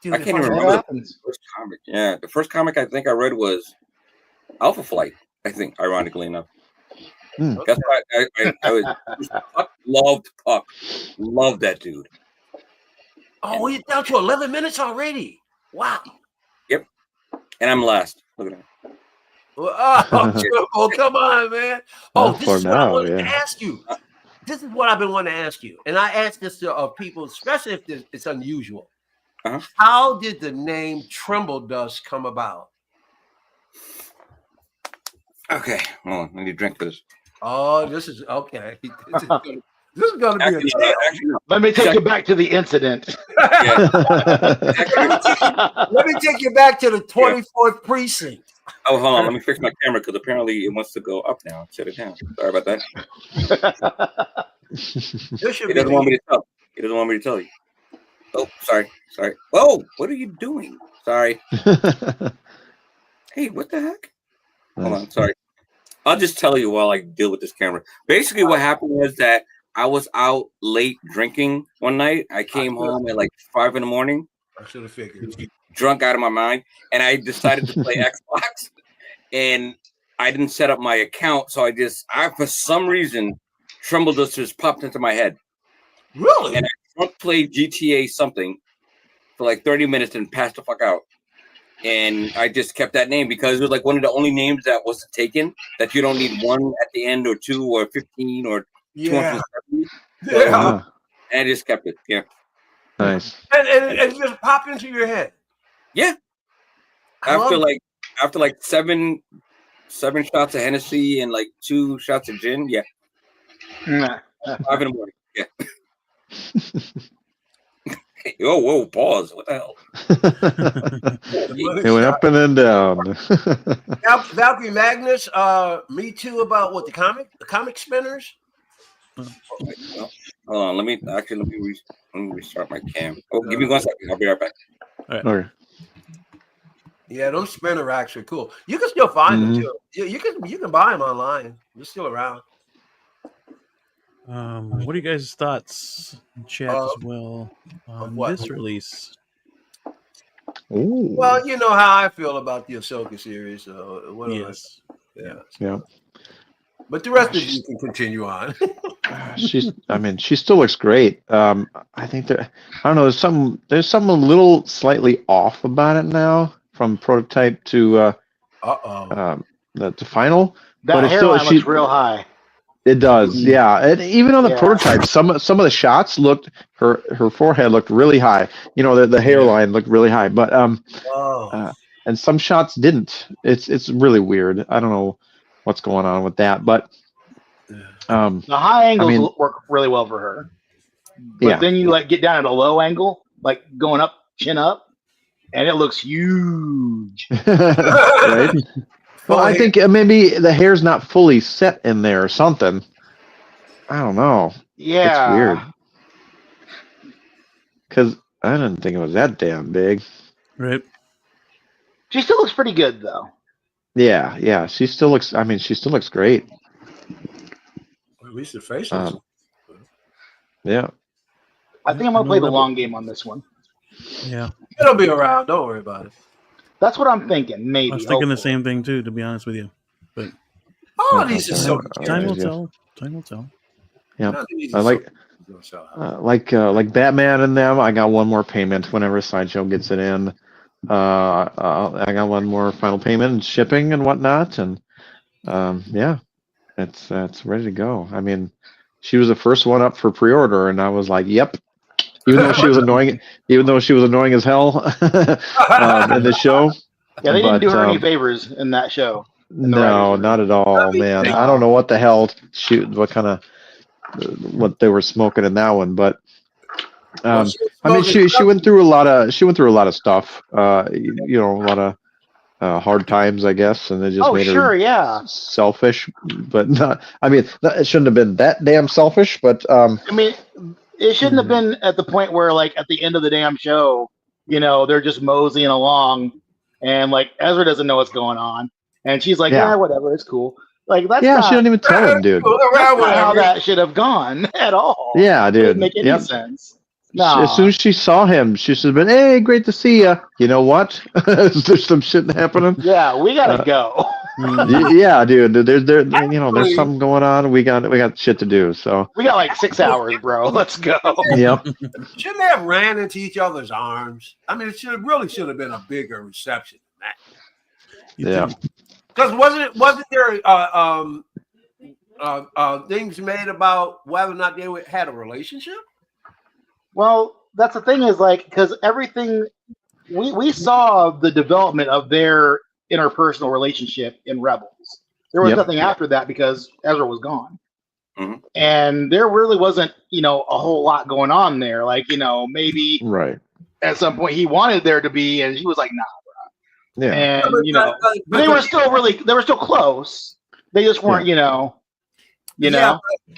it. I can't even remember the first comic. Yeah, the first comic I think I read was Alpha Flight. I think, ironically enough. That's why I was loved Puck. Loved that dude. Oh, we're down to 11 minutes already. Wow. Yep. And I'm last. Look at that. Oh, come on, man. Oh, this is what I wanted to ask you. This is what I've been wanting to ask you. And I ask this to people, especially if it's unusual. How did the name Tremble Dust come about? Okay. Hold on. I need to drink for this. Oh, this is okay. This is going to be a tale. Let me take you back to the incident. Let me take you back to the 24th precinct. Oh, hold on. Let me fix my camera because apparently it wants to go up now. Shut it down. Sorry about that. He doesn't want me to tell. He doesn't want me to tell you. Oh, sorry. Oh, what are you doing? Sorry. Hey, what the heck? Hold on. Sorry. I'll just tell you while I deal with this camera. Basically, what happened was that I was out late drinking one night. I came home at like 5 a.m. I should have figured. Drunk out of my mind, and I decided to play Xbox, and I didn't set up my account, so I for some reason, Tremble Dust just popped into my head. Really? And I played GTA something for like 30 minutes and passed the fuck out. And I just kept that name because it was like one of the only names that wasn't taken, that you don't need 1 at the end or 2 or 15 or 270. Yeah. And I just kept it. Yeah. Nice. And it just popped into your head. Yeah. After like seven shots of Hennessy and like 2 shots of gin. Yeah. 5 in the morning. Yeah. Whoa, pause. What the hell? It went up and then down. Valkyrie Magnus, me too about what the comic spinners. Hold on, let me restart my cam. Oh, give me 1 second. I'll be right back. All right. Okay. Yeah, those spinner racks are cool. You can still find them too. You can buy them online. They're still around. What are you guys' thoughts in chat as well on this release? Ooh. Well, you know how I feel about the Ahsoka series. So Yes. Yeah. But the rest of you can continue on. She still looks great. I think I don't know. There's something a little slightly off about it now from prototype to the final. That hairline looks real high. It does, yeah. And even on the prototype, some of the shots looked her forehead looked really high. You know, the hairline looked really high, but and some shots didn't. It's really weird. I don't know what's going on with that, but the high angles work really well for her. But then you get down at a low angle, like going up, chin up, and it looks huge. Right? Well, I think maybe the hair's not fully set in there or something. I don't know. Yeah. It's weird. Because I didn't think it was that damn big. Right. She still looks pretty good, though. Yeah. She still looks great. At least the face looks. Yeah. I think I'm going to play the long game on this one. Yeah. It'll be around. Don't worry about it. That's what I'm thinking. Maybe. I was thinking the same thing too, to be honest with you. But these are so. Time will tell. Time will tell. Yeah, I like Batman and them. I got one more payment whenever Sideshow gets it in. I got one more final payment and shipping and whatnot, and it's ready to go. I mean, she was the first one up for pre-order, and I was like, "Yep." Even though she was annoying as hell in the show. Yeah, they didn't do her any favors in that show. No, not at all, man. I don't know what the hell what they were smoking in that one, but I mean, she went through a lot of stuff. A lot of hard times, I guess, and they just made her selfish. But not. I mean, it shouldn't have been that damn selfish. But I mean. It shouldn't have been at the point where, at the end of the damn show, they're just moseying along, and Ezra doesn't know what's going on, and she's like, "Yeah, whatever, it's cool." That's she didn't even tell him, dude. That's not how that should have gone at all. Yeah, dude. It didn't make any sense. No. As soon as she saw him, she should have been, "Hey, great to see you." You know what? There's some shit happening. Yeah, we gotta go. Yeah, dude. There's something going on. We got shit to do. So we got 6 hours, bro. Let's go. Yep. Shouldn't they have ran into each other's arms? I mean, it should have been a bigger reception than that. Yeah. Because wasn't there things made about whether or not they had a relationship? Well, that's the thing is because everything we saw the development of their interpersonal relationship in Rebels. There was nothing after that because Ezra was gone. Mm-hmm. And there really wasn't, a whole lot going on there. Maybe at some point he wanted there to be, and she was like, nah, bro. Yeah. And, but they were still close. They just weren't,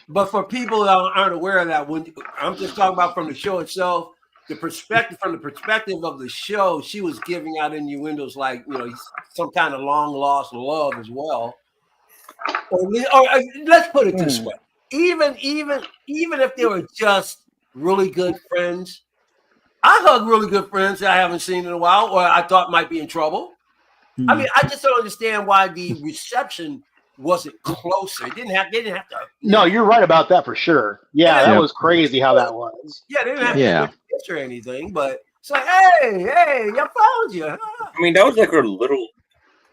But for people that aren't aware of that, when I'm just talking about from the show itself, from the perspective of the show, she was giving out innuendos some kind of long lost love as well. Or let's put it this way: even if they were just really good friends, I hug really good friends that I haven't seen in a while, or I thought might be in trouble. I mean, I just don't understand why the reception wasn't closer. They didn't have to. No, you're right about that for sure. Yeah, that was crazy how that was. Yeah, they didn't have to picture anything, but it's like, hey, I found you. I mean, that was like her little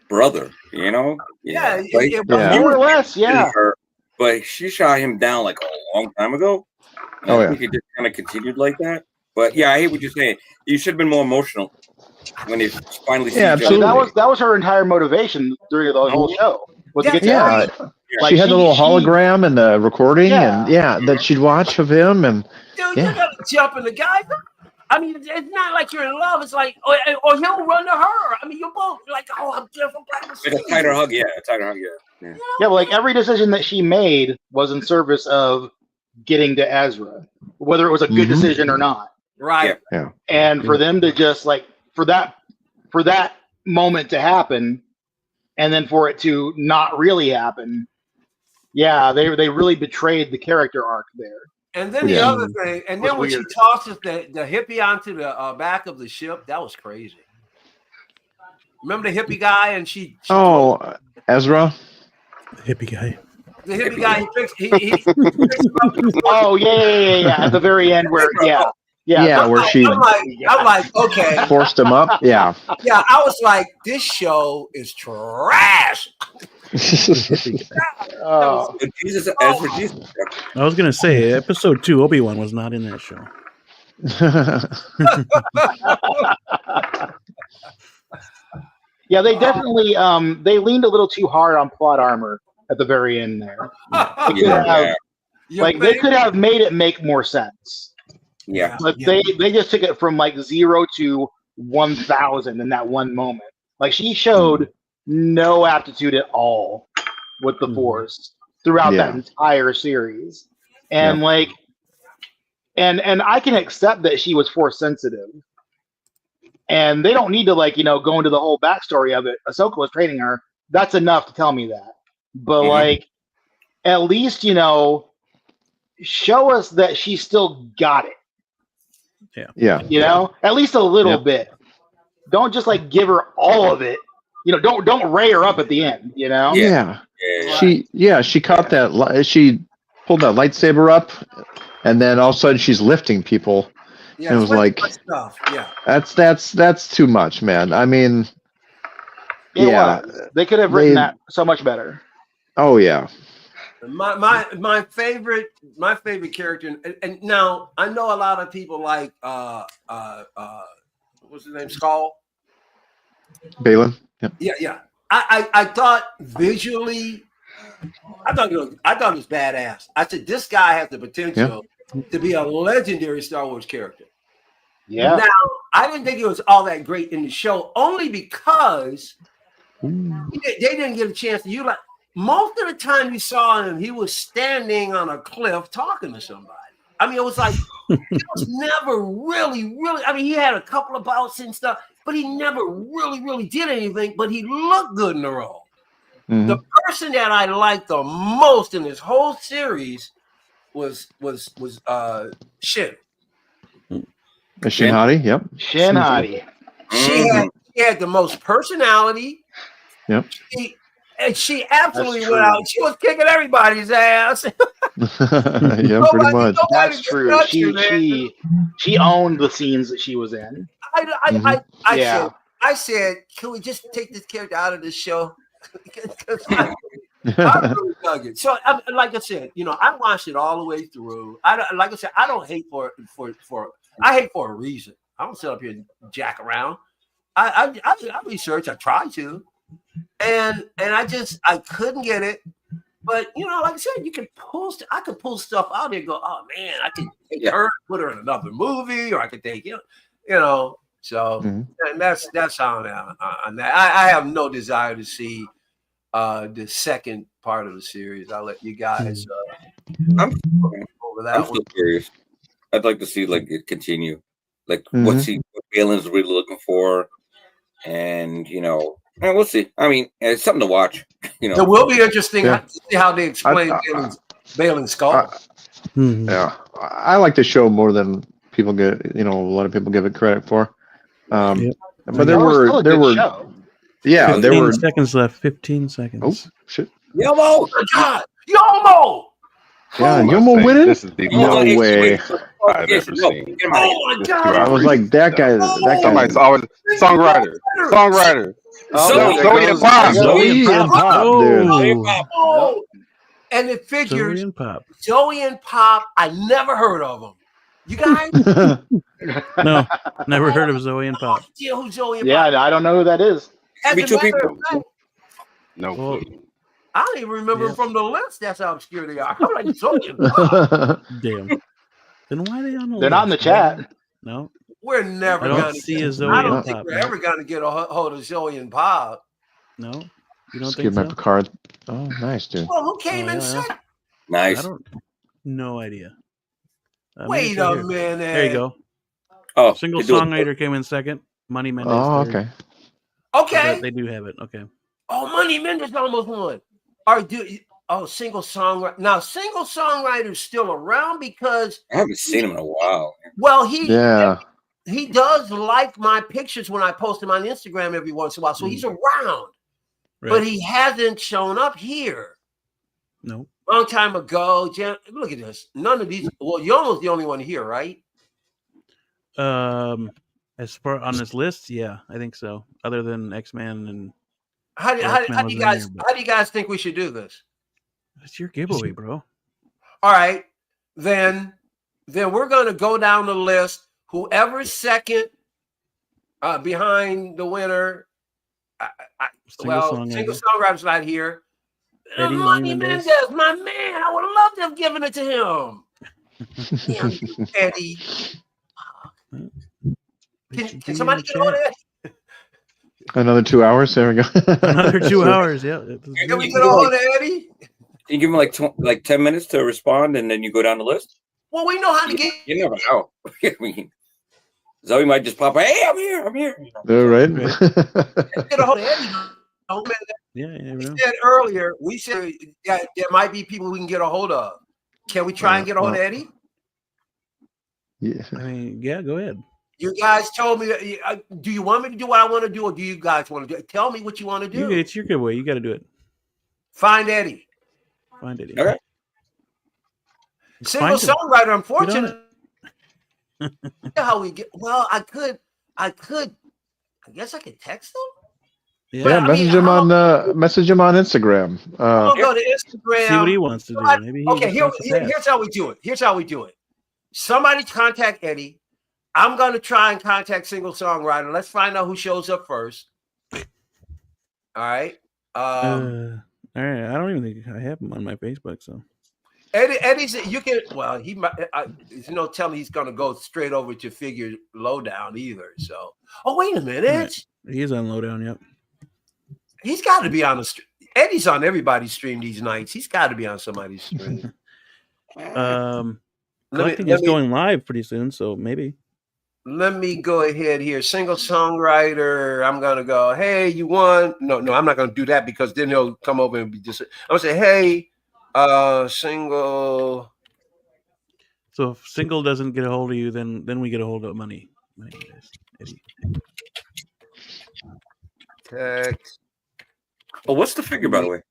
brother, Yeah, more or less, yeah. But she shot him down a long time ago. I think it just kind of continued like that. But yeah, I hate what you're saying. You should have been more emotional when they finally see each other. absolutely. That was her entire motivation during the whole show. Was to get to she had the little hologram and the recording, and that she'd watch of him, and dude, you gotta jump in the guy. I mean, it's not like you're in love. It's like, or he'll run to her. I mean, you're both like, oh, I'm different. Like a tighter hug, yeah. Yeah, but like every decision that she made was in service of getting to Ezra, whether it was a good decision or not. Right. Yeah. And for them to just like for that moment to happen, and then for it to not really happen, they really betrayed the character arc there. And then the other thing, and then when she tosses the hippie onto the back of the ship, that was crazy. Remember the hippie guy, and she Ezra, the hippie guy. The hippie guy, he picks him up. Oh yeah. At the very end, where where she I'm like, okay, forced him up. Yeah. Yeah, I was like, this show is trash. Oh. Jesus. I was gonna say episode 2, Obi-Wan was not in that show. Yeah, they definitely they leaned a little too hard on plot armor at the very end there. They could have made it make more sense. Yeah. But they just took it from like 0 to 1,000 in that one moment. Like she showed no aptitude at all with the Force throughout that entire series. And and I can accept that she was Force sensitive. And they don't need to go into the whole backstory of it. Ahsoka was training her. That's enough to tell me that. But at least, show us that she still got it. Yeah. At least a little bit. Don't just give her all of it. Don't ray her up at the end, She caught that she pulled that lightsaber up, and then all of a sudden she's lifting people. Yeah, it was like stuff. Yeah. That's too much, man. I mean, they could have written that so much better. Oh yeah. My favorite character, and now I know a lot of people like what's his name, Skull? Balin. Yep. Yeah. I thought visually, I thought it was badass. I said this guy has the potential to be a legendary Star Wars character. Yeah. Now I didn't think it was all that great in the show, only because they didn't get a chance to utilize. Most of the time you saw him, he was standing on a cliff talking to somebody. I mean, it was like he was never really. I mean, he had a couple of bouts and stuff, but he never really did anything. But he looked good in the role. Mm-hmm. The person that I liked the most in this whole series was Shin. Shin Hati, yep. Shin Hati. She had the most personality. Yep. She absolutely went out. She was kicking everybody's ass. Yeah, pretty much. That's true. She owned the scenes that she was in. I said, can we just take this character out of this show? I really dug it. So, like I said, I watched it all the way through. Like I said, I don't hate for I hate for a reason. I don't sit up here and jack around. I research. I try to. And I couldn't get it, but like I said, I could pull stuff out there and go, oh man, I could take her, put her in another movie, or I could take So and that's how I'm on that. I have no desire to see the second part of the series. I'll let you guys I'm over that. I'm still curious. I'd like to see it continue, what Balin's really looking for, and and we'll see. I mean, it's something to watch. It will be interesting to see how they explain Balin's skull. Yeah, I like the show more than people get. A lot of people give it credit for. But there were 15 seconds left. 15 seconds. Oh shit! Yomo! Oh my God! Yomo! Yeah, Yomo winning? This is the no way. I've ever seen. Oh my God! I was like, that guy. Somebody's always songwriter. Zoe and Pop. Zoe and Pop, dude. Oh. And the figures, Zoe and Pop, I never heard of them. You guys? No, never heard of Zoe and Pop. Yeah, who's Zoe and Yeah, Pop? I don't know who that is. As Me a two matter people. of fact, No. Well, I don't even remember Yeah. from the list. That's how obscure they are. I'm like, Zoe and Pop. damn. Then why are they on the They're not in the list, chat. man? No, We're never I don't gonna see get. a Zoe I and don't think Pop. we're No, ever gonna get a hold of Zoe and Pop. no, you don't Just think give my so? Picard. Oh, nice, dude. Well, who came Oh, in yeah, yeah. second? Nice. I don't. No idea. Maybe Wait it's right a here. minute. There you go. Oh, Single they do it. songwriter came in second. Money Mendez Oh, third. okay. Okay. But they do have it. Okay. Oh, Money Mendez almost won. Single songwriter. Now, single songwriter's still around because I haven't seen him in a while. well, he does like my pictures when I post them on Instagram every once in a while. So he's around. Right. But he hasn't shown up here. No. Long time ago. Look at this. None of these. Well, you're almost the only one here, right? As far on this list, yeah, I think so. Other than X-Man and How do X-Man you wasn't guys in there, how do you guys think we should do this? it's your giveaway, bro. All right, then we're gonna go down the list. Whoever's second behind the winner. Single songwriter's not here. Eddie Money Mendez. Mendez, my man. I would love to have given it to him. Damn you, Eddie. Can somebody get on it? Another 2 hours. There we go. Another 2 hours. Yeah. Can we get on Eddie? Can you give him like 10 minutes to respond, and then you go down the list? Well, we know how to get. You never know. I mean, Zoe might just pop up. Hey, I'm here. All right. Get a hold of Eddie. Yeah. We said earlier. We said there might be people we can get a hold of. Can we try and get a hold of Eddie? Yeah. I mean, yeah. Go ahead. You guys told me. Do you want me to do what I want to do, or do you guys want to do it? Tell me what you want to do. It's your giveaway. You got to do it. Find Eddie. Find Eddie. Okay. Single songwriter, unfortunately. How we get? Well, I guess I could text him. Yeah, message him on Instagram. I'll go to Instagram. See what he wants to do. Maybe here's how we do it. Somebody contact Eddie. I'm going to try and contact single songwriter. Let's find out who shows up first. All right. All right. I don't even think I have him on my Facebook. So Eddie said you can. Well, he might. Tell me he's going to go straight over to Figure Lowdown either. So, wait a minute. Right. He is on Lowdown. Yep. He's got to be on the stream. Eddie's on everybody's stream these nights. He's got to be on somebody's stream. Collecting is going live pretty soon, so maybe. Let me go ahead here. Single songwriter. I'm gonna go. Hey, you won? No, I'm not gonna do that because then he'll come over and be just. I'm gonna say, hey, single. So if single doesn't get a hold of you, then we get a hold of Money. Eddie. Text. Oh, what's the figure, by the way?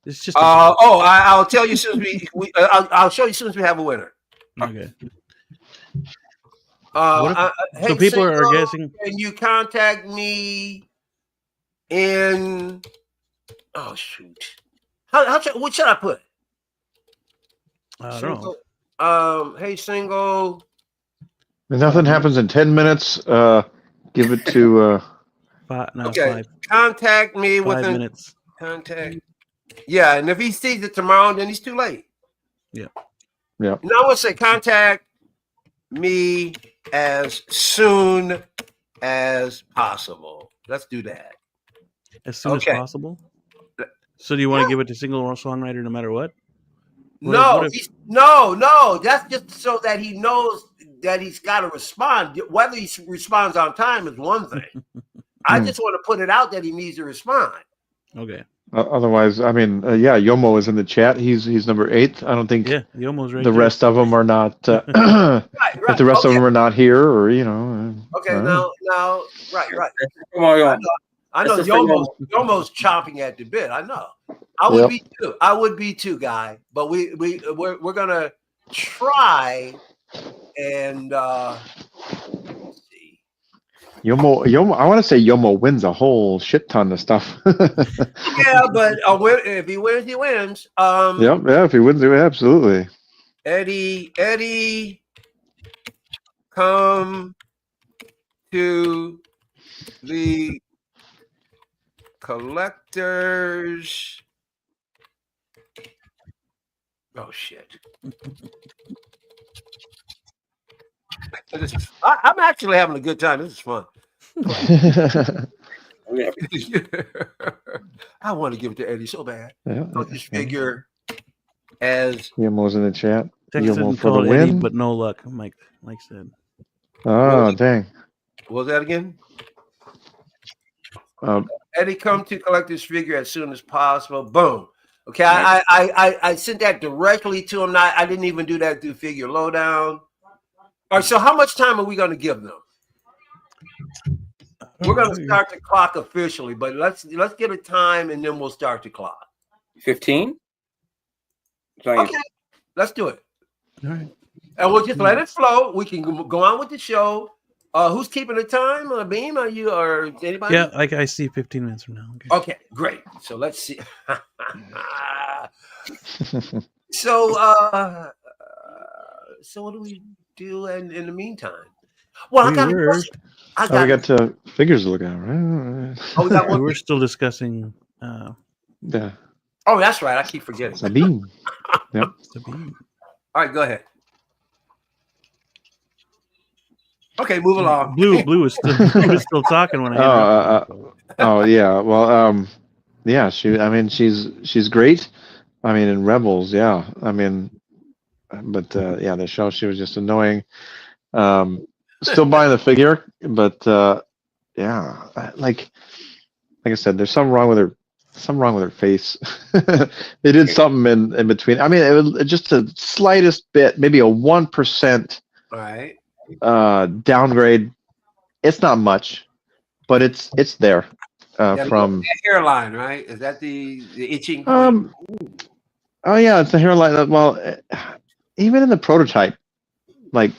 It's just. I'll tell you as soon as I'll show you as soon as we have a winner. Okay. Hey, people are guessing. Can you contact me in? Oh shoot! What should I put? I don't know. Hey, single. If nothing happens in 10 minutes, give it to. 5. Contact me 5 within minutes. Contact. Yeah, and if he sees it tomorrow, then he's too late. Yeah. Yeah. Now I want to say contact me as soon as possible. Let's do that. As soon as possible. So do you want to give it to single songwriter no matter what? No. That's just so that he knows that he's got to respond. Whether he responds on time is one thing. I just want to put it out that he needs to respond. Okay. Otherwise, I mean, Yomo is in the chat. He's number 8. I don't think. Yeah, Yomo's right. The rest of them are not. Right. If the rest of them are not here, or Okay, now, right. Come on, I know Yomo's chomping at the bit. I know. I would be too. I would be too, guy. But we're gonna try and see. Yomo. I want to say Yomo wins a whole shit ton of stuff. Yeah, but if he wins, he wins. Yeah. If he wins, absolutely. Eddie, come to the collectors. Oh shit! I'm actually having a good time. This is fun. I want to give it to Eddie so bad. This figure as Guillermo's in the chat. Guillermo for the win, Eddie, but no luck. Mike said. Oh dang! What was that again? Eddie, come to collect this figure as soon as possible. Boom. Okay, I sent that directly to him. I didn't even do that through Figure Lowdown. All right, so how much time are we going to give them? We're going to start the clock officially, but let's get a time and then we'll start the clock. 15? Okay, let's do it. All right. And we'll just let it flow. We can go on with the show. Who's keeping the time? Beam, are you or anybody? Yeah, I see 15 minutes from now. Okay, great. So let's see. So what do we do in the meantime? Well, we got figures to look at, right? We were still discussing. Yeah. Oh, that's right. I keep forgetting. Sabine. Yep. Sabine. All right, go ahead. Okay, move along. Blue is still talking when I. Oh yeah. Well, yeah. She's great. I mean, in Rebels, yeah. I mean, but yeah, the show she was just annoying. Still buying the figure, but yeah, like I said, there's something wrong with her face. They did something in between. I mean, it was just the slightest bit, maybe a 1%. Right. Downgrade. It's not much, but it's there. From the hairline, right? Is that the itching? Oh yeah, it's the hairline. Well, even in the prototype, like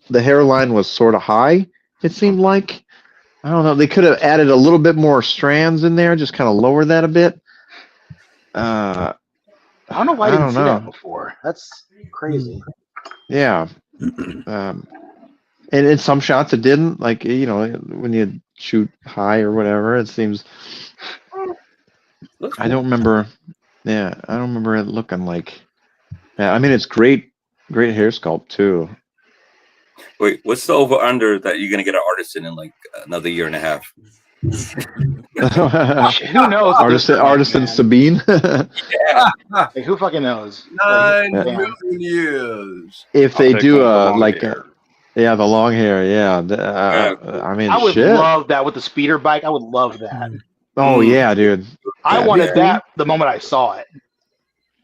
the hairline was sort of high. It seemed like, I don't know. They could have added a little bit more strands in there, just kind of lower that a bit. I don't know why I didn't see that before. That's crazy. Yeah. And in some shots it didn't, like, you know, when you shoot high or whatever, it seems. I don't remember. Yeah, I don't remember it looking like. Yeah, I mean, it's great hair sculpt too. Wait, what's the over under that you're gonna get an artisan in like another year and a half? Who knows? Artisan Sabine. Yeah. Like, who fucking knows? 9 million years. If they do the long hair, yeah. I mean, I would love that with the speeder bike. I would love that. Oh yeah, dude. I wanted that the moment I saw it.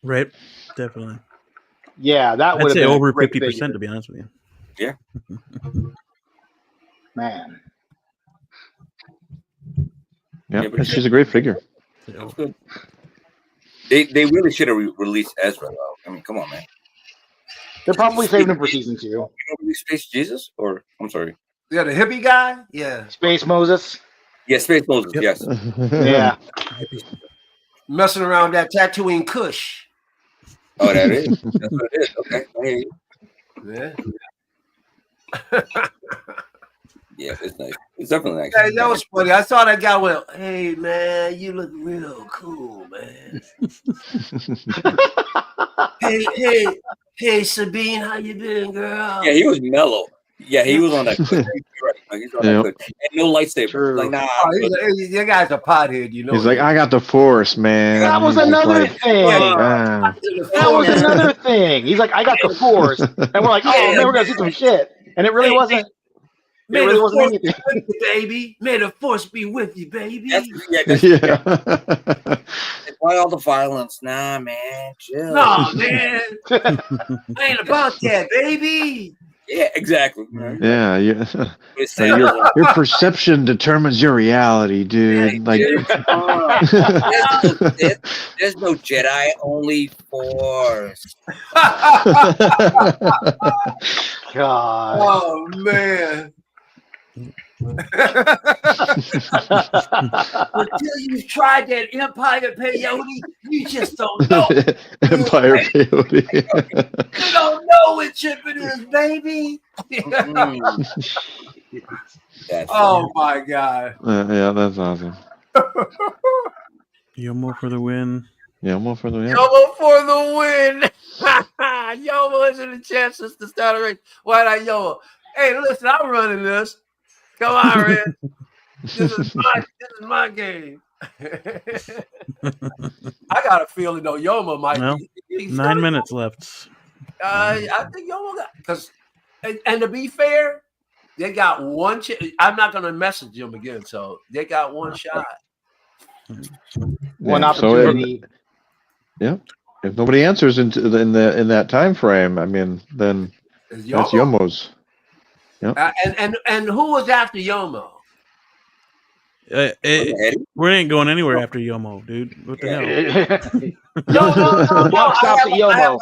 Right, definitely. Yeah, that would I'd say over 50%, to be honest with you. Yeah. Man. Yeah, she's a great figure. That's good. They really should have released Ezra though. I mean, come on, man. They're probably saving him for season 2. You don't release Space Jesus, or I'm sorry. Yeah, the hippie guy. Yeah. Space Moses. Yeah, Space Moses. Yep. Yes. Yeah. Messing around that Tatooine Kush. Oh, that is. That's what it is. Okay. Hey. Yeah. Yeah, it's nice. It's definitely nice. Hey, that was funny. I saw that guy went, "Hey man, you look real cool, man." hey, Sabine, how you been, girl? Yeah, he was mellow. Yeah, he was on that. Right. Like, he's on that good. And no lightsaber. True. Like, nah. That guy's a pothead, you know. He's like, I got the Force, man. That was another thing. That was another thing. He's like, I got the Force, and we're like, oh man, we're gonna see some shit, and it really wasn't. May the Force be with you, baby. May the Force be with you, baby. That's why all the violence? Nah, man. Chill. Nah, man. I ain't about that, baby. Yeah, exactly. Yeah. Your perception determines your reality, dude. Like, there's no Jedi, only Force. God. Oh man. Until you've tried that Empire peyote, you just don't know. Empire peyote. You don't know what chip it is, baby. Oh my God. Yeah, that's awesome. Yomo for the win. Yomo for the win. Yomo for the win. Yomo isn't a chance to start a race. Why not Yomo? Hey, listen, I'm running this. Come on, Red. This is my game. I got a feeling though, Yomo might be 9 minutes left. I think Yomo got because and to be fair, they got one I'm not gonna message them again, so they got one shot. One opportunity. If nobody answers in that time frame, I mean, then that's Yomo's. And who was after Yomo? We ain't going anywhere after Yomo, dude. What the hell? No. The buck stops at Yomo.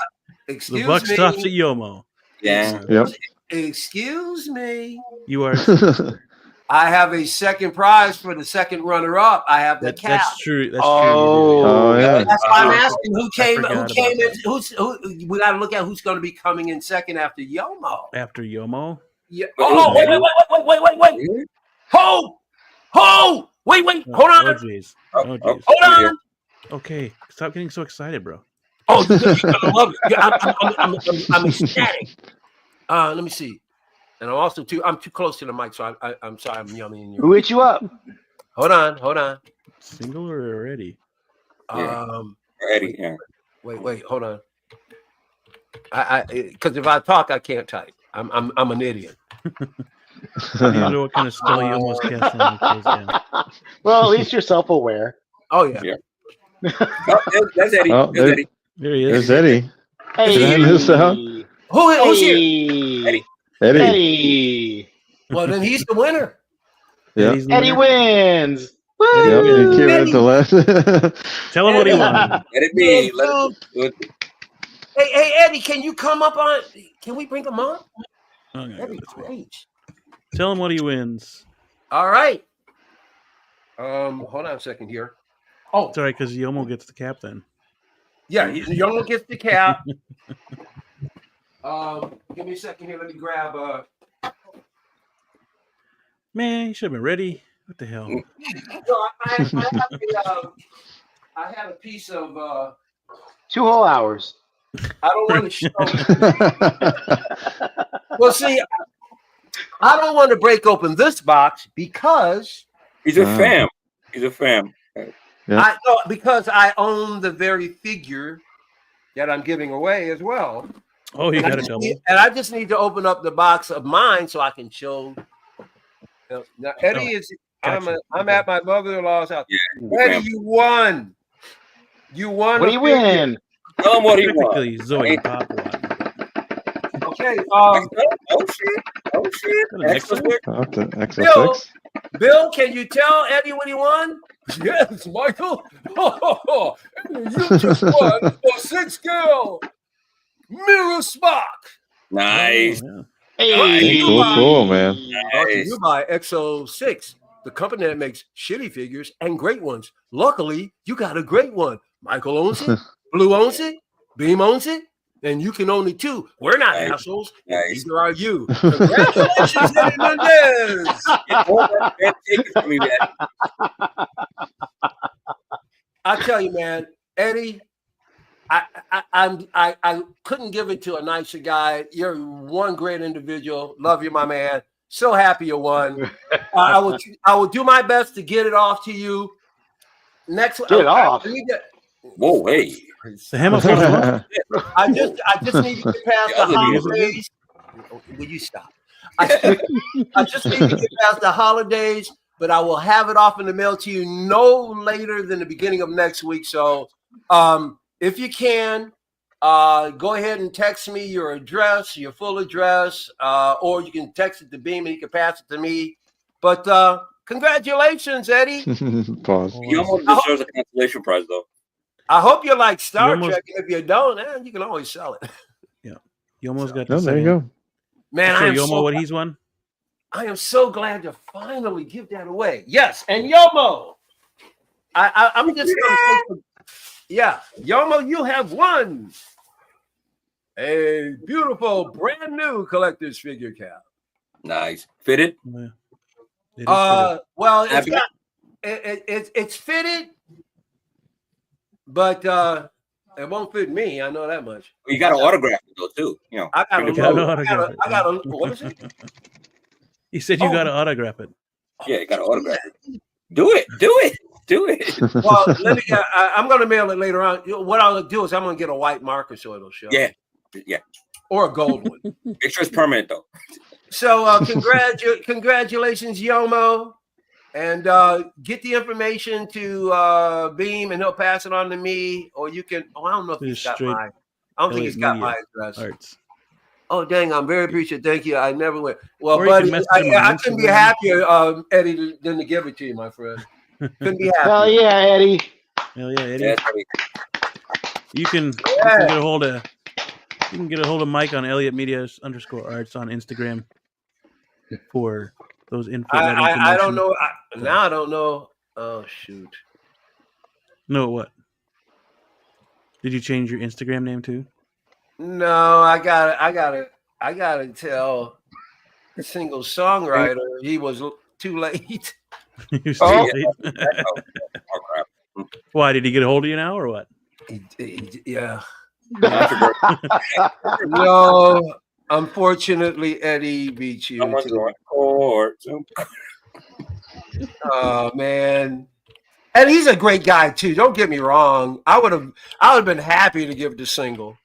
The buck stops at Yomo. Yeah. Yep. Excuse me. You are. I have a second prize for the second runner-up. I have the cap. That's true. That's Oh, yeah. That's why I'm asking who came in. Who we got to look at who's going to be coming in second after Yomo. After Yomo? Yeah. Oh, wait. Wait. Hold on. Oh, jeez. Hold on. Okay. Stop getting so excited, bro. Oh, you're gonna love it. I'm ecstatic. Let me see. And I'm also I'm too close to the mic, so I'm sorry I'm yelling in your. Who hit you up? Hold on. Single or Eddie? Eddie. Yeah. Wait. Hold on. Because if I talk, I can't type. I'm an idiot. I don't know what kind of spell you almost cast on. Well, at least you're self-aware. Oh yeah. That's Eddie. Oh, That's Eddie. There he is. There's Eddie. Hey. Did I miss out? Who's here? Eddie. Well, then he's the winner. Yeah. Eddie wins. Yep, he came in to left. Tell him what he won. Let it be. Hey, Eddie, can you come up on? Can we bring him up? Okay, That'd be great. Tell him what he wins. All right. Hold on a second here. Oh, it's all right because Yomo gets the cap then. Yeah, Yomo gets the cap. Give me a second here. Let me grab. Man, you should have been ready. What the hell? No, I have a piece of 2 whole hours. I don't want to show. Well, see, I don't want to break open this box because he's a fam. He's a fam. Yeah. Because I own the very figure that I'm giving away as well. Oh, you got a double. And I just need to open up the box of mine so I can show. Now, Eddie is. Gotcha. I'm at my mother-in-law's house. Yeah, Eddie, you won. You won. What do you win? Tell him what he won. Zoe Pop won. Okay. Oh shit. Bill, can you tell Eddie what he won? Yes, Michael. You just won a 6-scale mirror Spock. Nice. Oh, yeah. Hey, cool, man. Nice. You buy XO6, the company that makes shitty figures and great ones. Luckily, you got a great one. Michael owns it. Blue owns it. Beam owns it. And you can own it too. We're not assholes. Neither are you. Congratulations, Eddie Mendez. I tell you, man, Eddie, I couldn't give it to a nicer guy. You're one great individual. Love you, my man. So happy you won. I will do my best to get it off to you next. Get it off. Whoa, hey. I just need to get past the holidays. Will you stop? I just need to get past the holidays, but I will have it off in the mail to you no later than the beginning of next week. So if you can, go ahead and text me your address, your full address, or you can text it to Beam and he can pass it to me. But congratulations, Eddie. Pause. You almost deserves a consolation prize, though. I hope you like Star Trek, and if you don't, you can always sell it. Yeah, you almost got. Oh, there you go. Man, so Yomo, what he's won? I am so glad to finally give that away. Yes, and Yomo. I'm just gonna Yomo, you have won a beautiful brand new collector's figure cap. Nice. Fitted? Yeah. It is fitted. Well, it's fitted, but it won't fit me. I know that much. You got to autograph it though too. You know, I got a what is it? He said you got to autograph it. Yeah, you got to autograph it. Do it. Well, let me. I'm going to mail it later on. What I'll do is I'm going to get a white marker so it'll show. Yeah, or a gold one. Make sure it's permanent though. So congratulations, Yomo, and get the information to Beam, and he'll pass it on to me, or you can. Oh, I don't know if he's got my. I don't think he's got my address. Arts. Oh, dang! I'm very appreciative. Thank you. I never went. Well, or buddy, I couldn't be happier, Eddie, than to give it to you, my friend. Couldn't be happier. Hell yeah, Eddie. Hell yeah, Eddie. Yeah. You can get a hold of Mike on Elliott_Media _arts on Instagram for those info. I don't know. Now I don't know. Oh shoot. No, what? Did you change your Instagram name too? No, I gotta tell the single songwriter he was too late. Why, did he get a hold of you now or what? Yeah. No, unfortunately, Eddie beat you. Oh man. And he's a great guy too. Don't get me wrong. I would have been happy to give the single.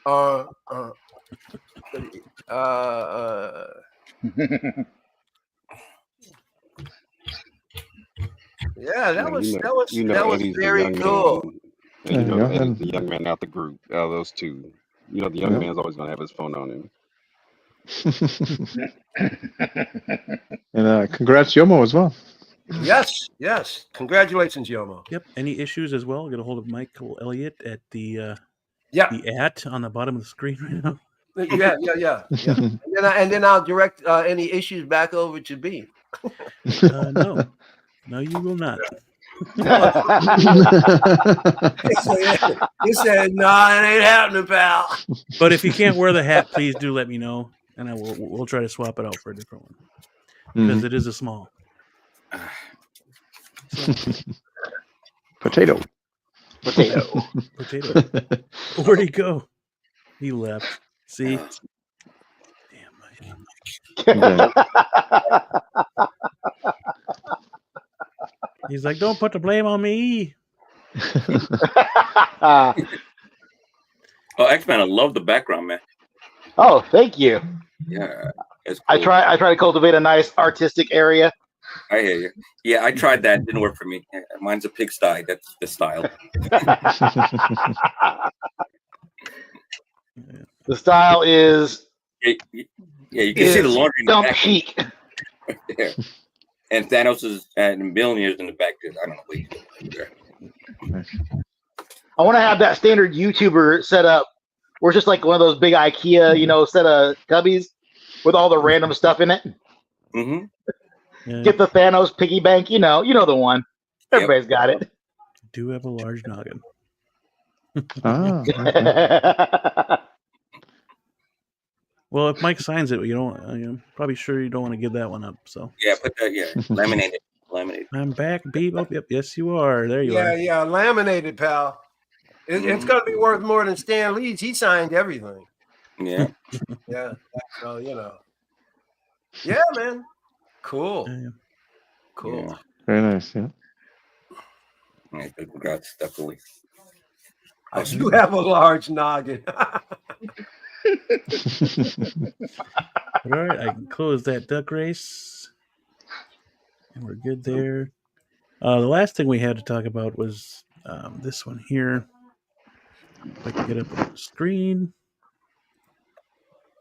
Yeah, that was very cool. And you know, Eddie's the young man out the group, out of those two. You know, the young man's always gonna have his phone on him. And congrats, Yomo, as well. Yes. Congratulations, Yomo. Yep. Any issues as well? Get a hold of Michael Elliott at the on the bottom of the screen right now. Yeah. And then I'll direct any issues back over to B. No, you will not. He said, "No, it ain't happening, pal." But if you can't wear the hat, please do let me know, and we'll try to swap it out for a different one because it is a small. Potato. Where'd he go? He left. See? Damn. He's like, don't put the blame on me. Oh, X-Man, I love the background, man. Oh, thank you. Yeah. Cool. I try to cultivate a nice artistic area. I hear you. Yeah, I tried that. It didn't work for me. Mine's a pigsty. That's the style. The style is... Yeah, you can see the laundry in the back. Chic. Yeah. And Thanos is at millionaires in the back. I don't know what he's doing. I want to have that standard YouTuber set up where it's just like one of those big IKEA, set of cubbies with all the random stuff in it. Mm-hmm. Yeah. Get the Thanos piggy bank, you know the one. Everybody's got it. Do have a large noggin. Well, if Mike signs it, I'm probably sure you don't want to give that one up. So yeah, put that. Yeah, laminate it. I'm back, beep. Oh, yep, yes, you are. There you are. Yeah, laminated, pal. It's going to be worth more than Stan Lee's. He signed everything. Yeah. Yeah. So Yeah, man. Cool. Yeah. Cool. Yeah. Very nice. Yeah. Yeah, congrats, definitely. I do have a large noggin. All right, I can close that duck race, and we're good there. The last thing we had to talk about was this one here. If I can get up on the screen.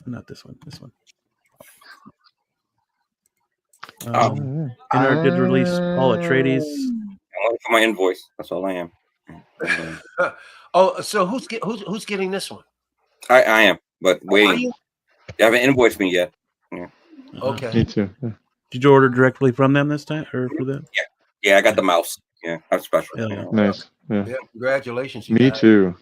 Not this one. This one. Inner did release Paul Atreides. I'm looking for my invoice. That's all I am. Oh, so who's getting this one? I am, but wait. You haven't invoiced me yet. Yeah. Okay. Me too. Yeah. Did you order directly from them this time, or for them? Yeah, I got the mouse. Yeah, I'm special. Hell yeah. Nice. Yeah. Yeah, congratulations. You Me guys. too.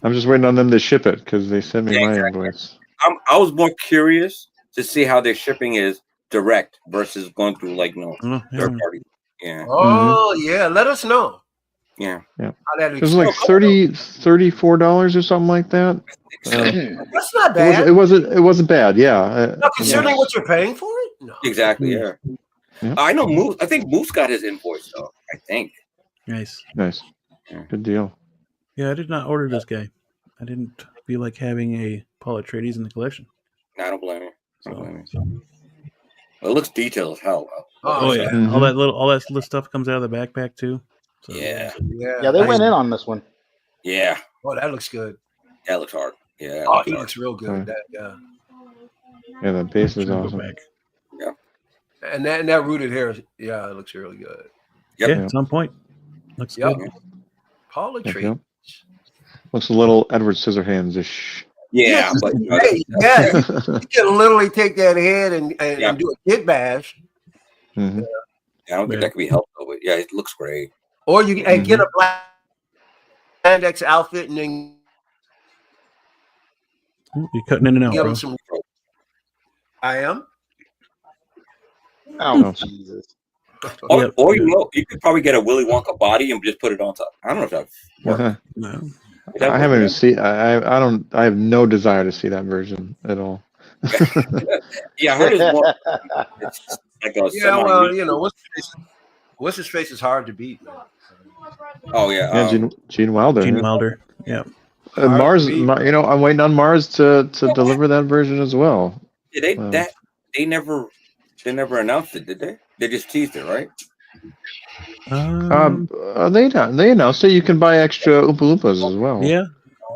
I'm just waiting on them to ship it because they sent me Yeah, my exactly. invoice. I was more curious to see how their shipping is direct versus going through like third party. Yeah. Oh yeah, let us know. Yeah. Yeah. How that It was like $34 or something like that. That's not bad. It wasn't bad. Yeah. No, considering what you're paying for it. No. Exactly. Yeah. Yeah. I know Moose. I think Moose got his invoice though. I think. Nice. Nice. Good deal. Yeah, I did not order this guy. I didn't feel like having a Paul Atreides in the collection. No, I don't blame you. Well, it looks detailed as hell. Oh yeah, Mhm. all that little stuff comes out of the backpack too. So. Yeah. Yeah, they went in on this one. Yeah. Oh, that looks good. That looks hard. Yeah. Oh, he looks real good. Right. Yeah. Yeah, the base is Go awesome. back. Yeah. And that rooted hair, it looks really good. Yep. Yeah, it's on point. Looks Yep. good. Paul Yep, Atreides. yep. Looks a little Edward Scissorhands-ish. Yeah, but Hey, yeah, you can literally take that head and do a kid bash, Mhm. I don't think that could be helped though. But yeah, it looks great. or you can get a black spandex outfit and then Ooh, you're cutting in and out, give bro. him some. I am. Oh, Jesus. Or you could probably get a Willy Wonka body and just put it on top. I don't know if that works. No. I haven't even seen. I have no desire to see that version at all. Yeah, I heard it's more. It's like a Yeah, well, what's his face is hard to beat. Man. Oh yeah. Yeah, Gene Wilder. Gene yeah. Wilder. Yeah. Mars. I'm waiting on Mars to deliver that version as well. Yeah, they never announced it, did they? They just teased it, right? They announced it. You can buy extra Oompa Loompas as well. Yeah,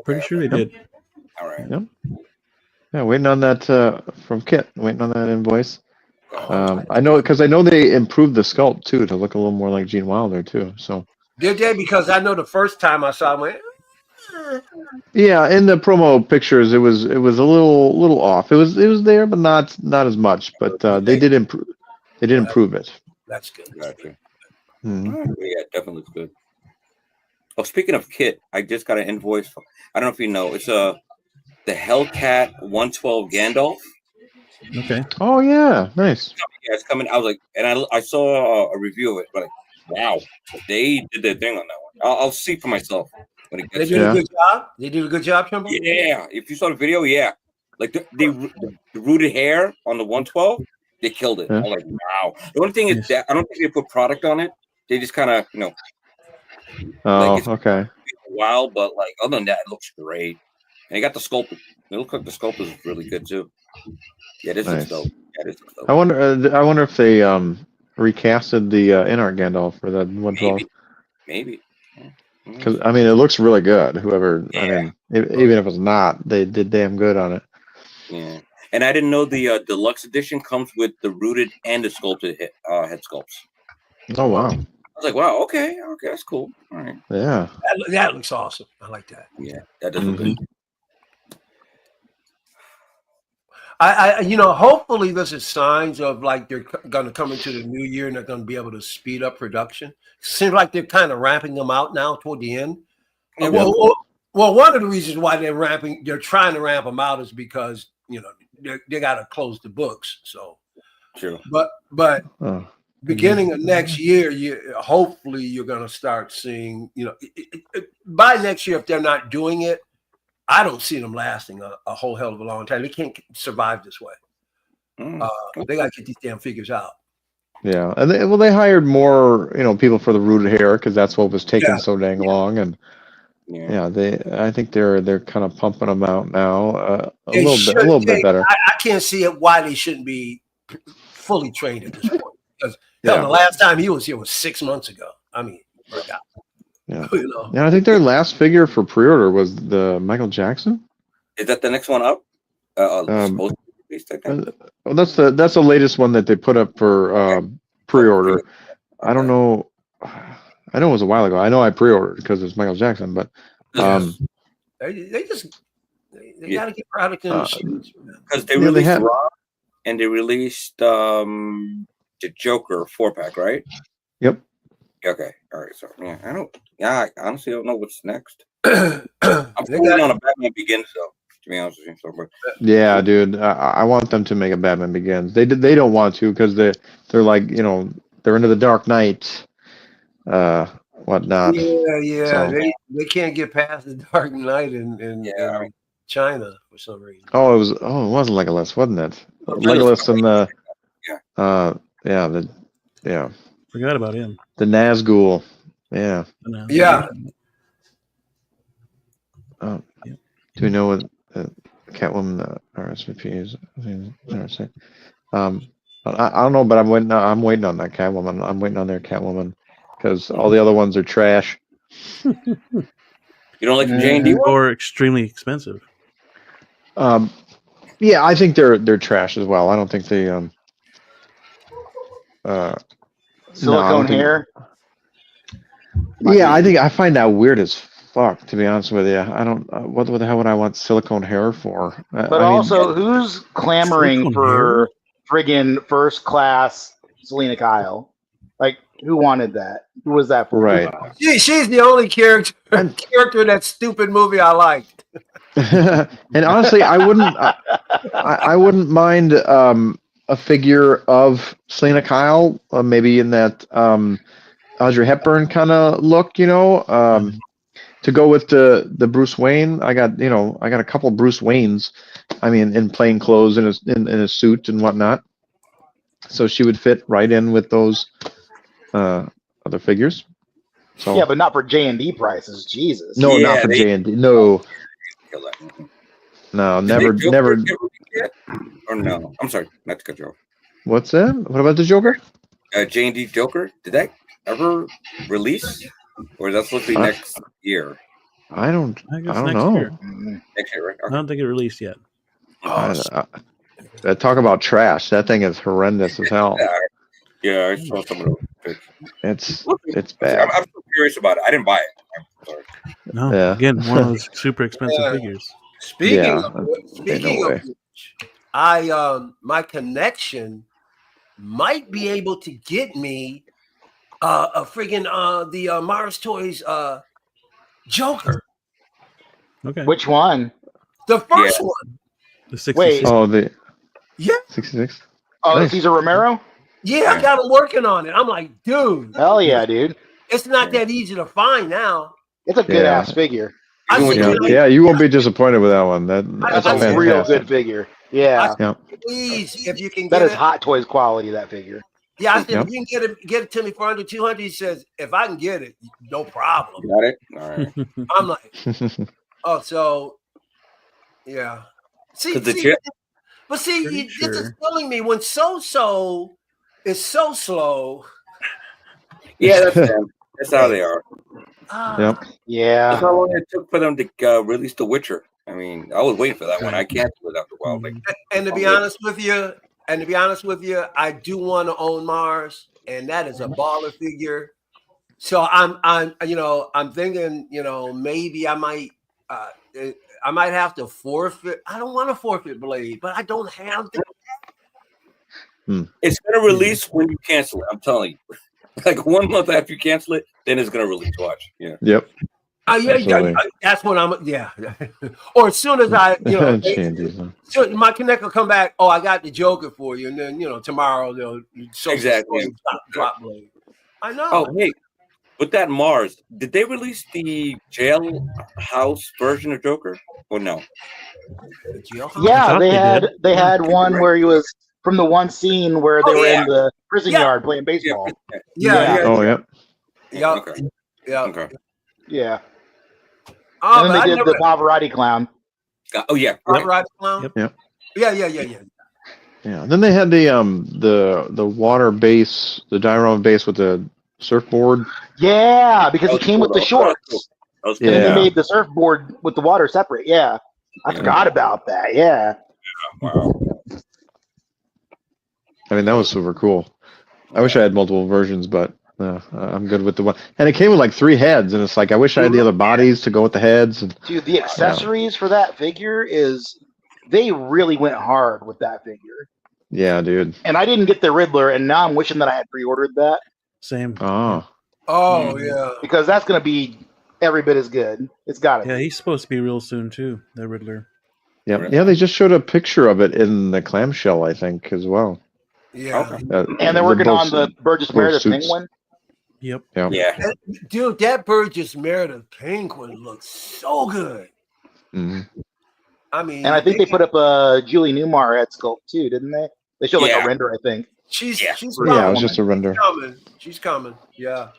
pretty sure they did. All right. Yep. Yeah, waiting on that from Kit. Waiting on that invoice. I know they improved the sculpt too to look a little more like Gene Wilder too. So Did they? Because I know the first time I saw him, yeah, in the promo pictures, it was a little off. It was there, but not as much. But they did improve. They did improve it. That's good. Gotcha. Mm-hmm. Yeah, it definitely looks good. Oh, speaking of Kit, I just got an invoice. I don't know if you know. It's the Hellcat 112 Gandalf. Okay. Oh yeah, nice. Yeah, it's coming. I was like, and I saw a review of it, but like, wow, they did their thing on that one. I'll see for myself when it gets. They did a good job. They did a good job, Trumbo? Yeah, if you saw the video, yeah, like the rooted hair on the 112, they killed it. Yeah. I'm like, wow. The only thing is that I don't think they put product on it. They just kind of, Oh, like okay. A while, but like other than that, it looks great. And you got the sculpt. It looks like the sculpt is really good too. Yeah, this looks dope. Yeah, this looks dope. I wonder if they recasted the in-art Gandalf for that 112. Maybe. Because I mean, it looks really good. Whoever, I mean, even if it's not, they did damn good on it. Yeah, and I didn't know the deluxe edition comes with the rooted and the sculpted head sculpts. Oh wow! I was like, wow, okay, that's cool. All right. Yeah. That looks awesome. I like that. Yeah, that does look good. I hopefully this is signs of like they're going to come into the new year and they're going to be able to speed up production. Seems like they're kind of ramping them out now toward the end. Yeah, well, one of the reasons why they're trying to ramp them out is because they got to close the books. So, sure. But beginning of next year, hopefully you're going to start seeing. By next year, if they're not doing it, I don't see them lasting a whole hell of a long time. They can't survive this way. They got to get these damn figures out. Yeah, and they hired more, people for the rooted hair because that's what was taking so dang long, and I think they're kind of pumping them out now a little bit better. I can't see it why they shouldn't be fully trained at this point because the last time he was here was 6 months ago. I mean, my God. Yeah. I think their last figure for pre-order was the Michael Jackson. Is that the next one up? That's the latest one that they put up for pre-order. I don't know. I know it was a while ago. I know I pre-ordered because it's Michael Jackson, but they got to get product in the shoes because they released Raw and they released the Joker 4-pack, right? Yep. Okay. All right. So yeah, I honestly don't know what's next. They I'm waiting got- on a Batman Begins, though. To be honest with you, so but Yeah, dude. I want them to make a Batman Begins. They don't want to because they're like, you know, they're into the Dark Knight, whatnot. yeah. So- They can't get past the Dark Knight in China for some reason. Oh, it wasn't Legolas, wasn't it? Oh, Legolas and the Forgot about him. the Nazgul. Yeah. Yeah. Do we know what Catwoman RSVP is? I don't know, but I'm waiting on that Catwoman. I'm waiting on their Catwoman because all the other ones are trash. you don't like the J&D one? Or extremely expensive. Yeah, I think they're trash as well. I don't think they Silicone hair. Yeah, I find that weird as fuck. To be honest with you, I don't. What the hell would I want silicone hair for? But also, who's clamoring for friggin' first class Selena Kyle? Like, who wanted that? Who was that for? Right. She's the only character in that stupid movie I liked. And honestly, I wouldn't mind a figure of Selena Kyle, maybe in that Audrey Hepburn kind of look, you know, to go with the Bruce Wayne. I got a couple Bruce Waynes. I mean, in plain clothes and in a suit and whatnot. So she would fit right in with those other figures. So yeah, but not for J&D prices. Jesus. no, not for J&D. No. No, never. Or no, I'm sorry, not to cut you off. What's that? What about the Joker? J&D Joker, did that ever release, or is that supposed to be next year? I don't next know. year. Next year, right? I don't think it released yet. Talk about trash. That thing is horrendous as hell. Yeah, I saw some of those pictures. It's bad. I'm so curious about it. I didn't buy it. I'm sorry. No, Yeah. again, one of those super expensive figures. Speaking of which, my connection might be able to get me a friggin' the Mars Toys Joker. Okay. Which one? The first one. The 66. Wait. Oh, the 66. Oh, Nice. Cesar Romero. Yeah, I got him working on it. I'm like, dude. Hell yeah, dude. It's not that easy to find now. It's a good ass figure. You won't be disappointed with that one. That's a real good figure. Yeah. Please, if you can that get is Hot Toys quality, that figure. Yeah, I said, if you can get it to me for under 200, he says, if I can get it, no problem. Got it? All right. I'm like, oh, so, yeah. See, this is killing me when So is so slow. Yeah, that's them. That's how they are. Yep. Yeah. That's how long it took for them to release The Witcher. I mean, I was waiting for that one. I canceled it after a while. Like, and to be honest with you, I do want to own Mars, and that is a baller figure. So I'm thinking, maybe I might have to forfeit. I don't want to forfeit Blade, but I don't have to. It's gonna release when you cancel it. I'm telling you. Like 1 month after you cancel it, then it's gonna release. Watch. Yeah. Yep. That's when I'm. Yeah. Or as soon as I, so my connect will come back. Oh, I got the Joker for you, and then tomorrow they'll drop Blade. I know. Oh, hey, with that Mars, did they release the jailhouse version of Joker or no? Yeah, they had one where he was from the one scene where they were in the prison yard playing baseball. Yeah. Oh, yeah. Yeah. Okay. Yeah. Okay. Yeah. Oh, and then they did the Pavarotti clown. Oh yeah. Pavarotti clown. Yep. Yeah. Yeah. Then they had the water base, the Dyrone base with the surfboard. Yeah, because it came with the shorts. Cool. And then they made the surfboard with the water separate. Yeah. I forgot about that. Yeah. Wow. I mean, that was super cool. I wish I had multiple versions, but I'm good with the one. And it came with like 3 heads, and it's like I wish I had the other bodies to go with the heads. And, dude, the accessories for that figure they really went hard with that figure. Yeah, dude. And I didn't get the Riddler, and now I'm wishing that I had pre-ordered that. Same. Oh. Oh yeah. Because that's going to be every bit as good. It's got to Yeah, be. he's supposed to be real soon too. The Riddler. Yeah, yeah. They just showed a picture of it in the clamshell, I think, as well. Yeah. And they're working on the Burgess Meredith Penguin. Yep. Yeah. Dude, that Burgess Meredith Penguin looks so good. Mm-hmm. I mean, and I think they put up a Julie Newmar head sculpt too, didn't they? They showed like a render, I think. She's yeah, it was just a render. She's coming. Yeah.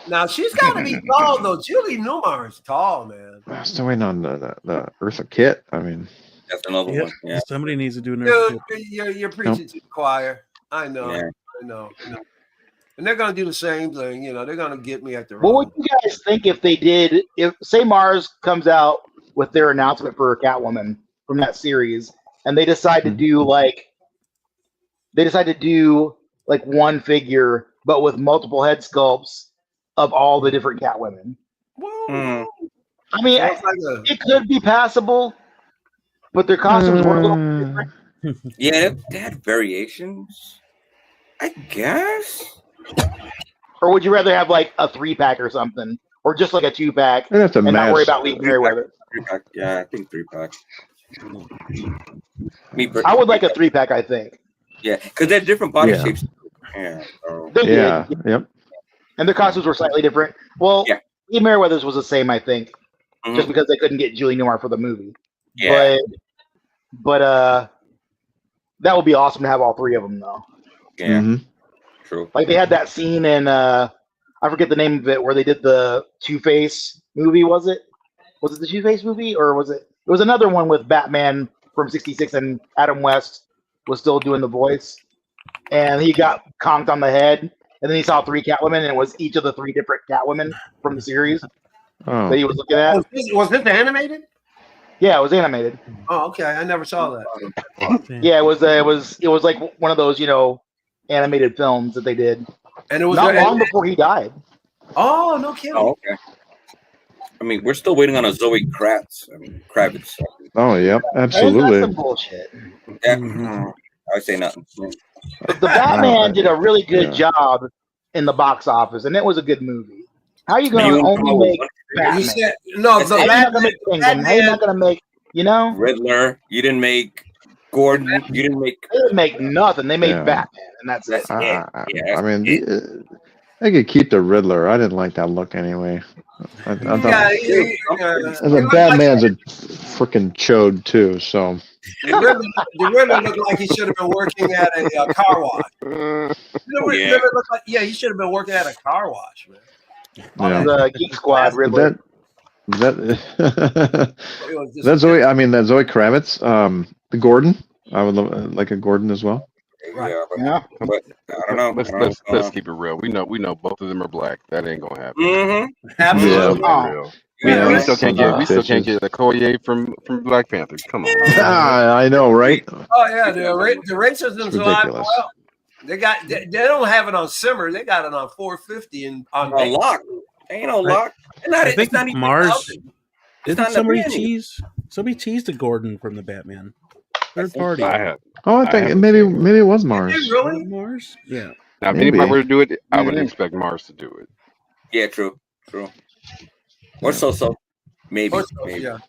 Now she's got to be tall though. Julie Newmar is tall, man. I'm still waiting on the Eartha Kitt. I mean, that's another one. Yeah. Somebody needs to do an Dude, you're preaching to the choir. I know. Yeah. I know. And they're gonna do the same thing. You know, they're gonna get me at the What wrong. would you guys think if they did? If say Mars comes out with their announcement for Catwoman from that series, and they decide to do like one figure, but with multiple head sculpts of all the different Catwomen. I mean, it could be passable, but their costumes were a little different. Yeah, they had variations, I guess. Or would you rather have like a 3-pack or something, or just like a 2-pack, I'd have to and not match. worry about Lee Merriweather? 3-pack. Yeah, I think 3-pack. I would like a 3-pack. I think. Yeah, because they're different body shapes. Yeah. So. Yeah. Yep. And their costumes were slightly different. Well, Lee Merriweather's was the same, I think, just because they couldn't get Julie Newmar for the movie. Yeah. But that would be awesome to have all 3 of them, though. Yeah. Mm-hmm. True. Like they had that scene in I forget the name of it, where they did the Two-Face movie. Was it the Two-Face movie, or was it? It was another one with Batman from '66, and Adam West was still doing the voice, and he got conked on the head, and then he saw 3 Catwomen, and it was each of the 3 different Catwomen from the series that he was looking at. Was this animated? Yeah, it was animated. Oh, okay. I never saw that. Yeah, it was like one of those, animated films that they did. And it was not long before he died. Oh, no kidding. Oh, okay. I mean, we're still waiting on a Zoe Kravitz. Oh, yep, absolutely. That's some bullshit. Yeah, I say nothing. The Batman did a really good job in the box office, and it was a good movie. How are you going to only make Batman? You said, no, the Batman. How are you not going to make, Riddler? You didn't make Gordon. You didn't make. They didn't make nothing. They made Batman, and that's it. I mean, they could keep the Riddler. I didn't like that look anyway. I thought the Batman's a freaking chode too. So the Riddler looked like he should have been working at a car wash. He should have been working at a car wash, man. The Geek Squad Riddler. That's Zoe. I mean, that Zoe Kravitz. The Gordon. I would like a Gordon as well. Right. But I don't know. Let's keep it real. We know both of them are black. That ain't gonna happen. Mm-hmm. Absolutely. Yeah. We still can't get the Okoye from Black Panther. Come on. I know, right? Oh yeah, the racism's alive. Well, they don't have it on simmer. They got it on 450 and on lock. Ain't no lock. I think not even Mars. Didn't somebody tease? Somebody teased the Gordon from the Batman. Third party. I think maybe it was Mars. Really? Mars? Yeah. Now, if anybody were to do it, I would expect Mars to do it. Yeah, true. Or so. Maybe. Yeah.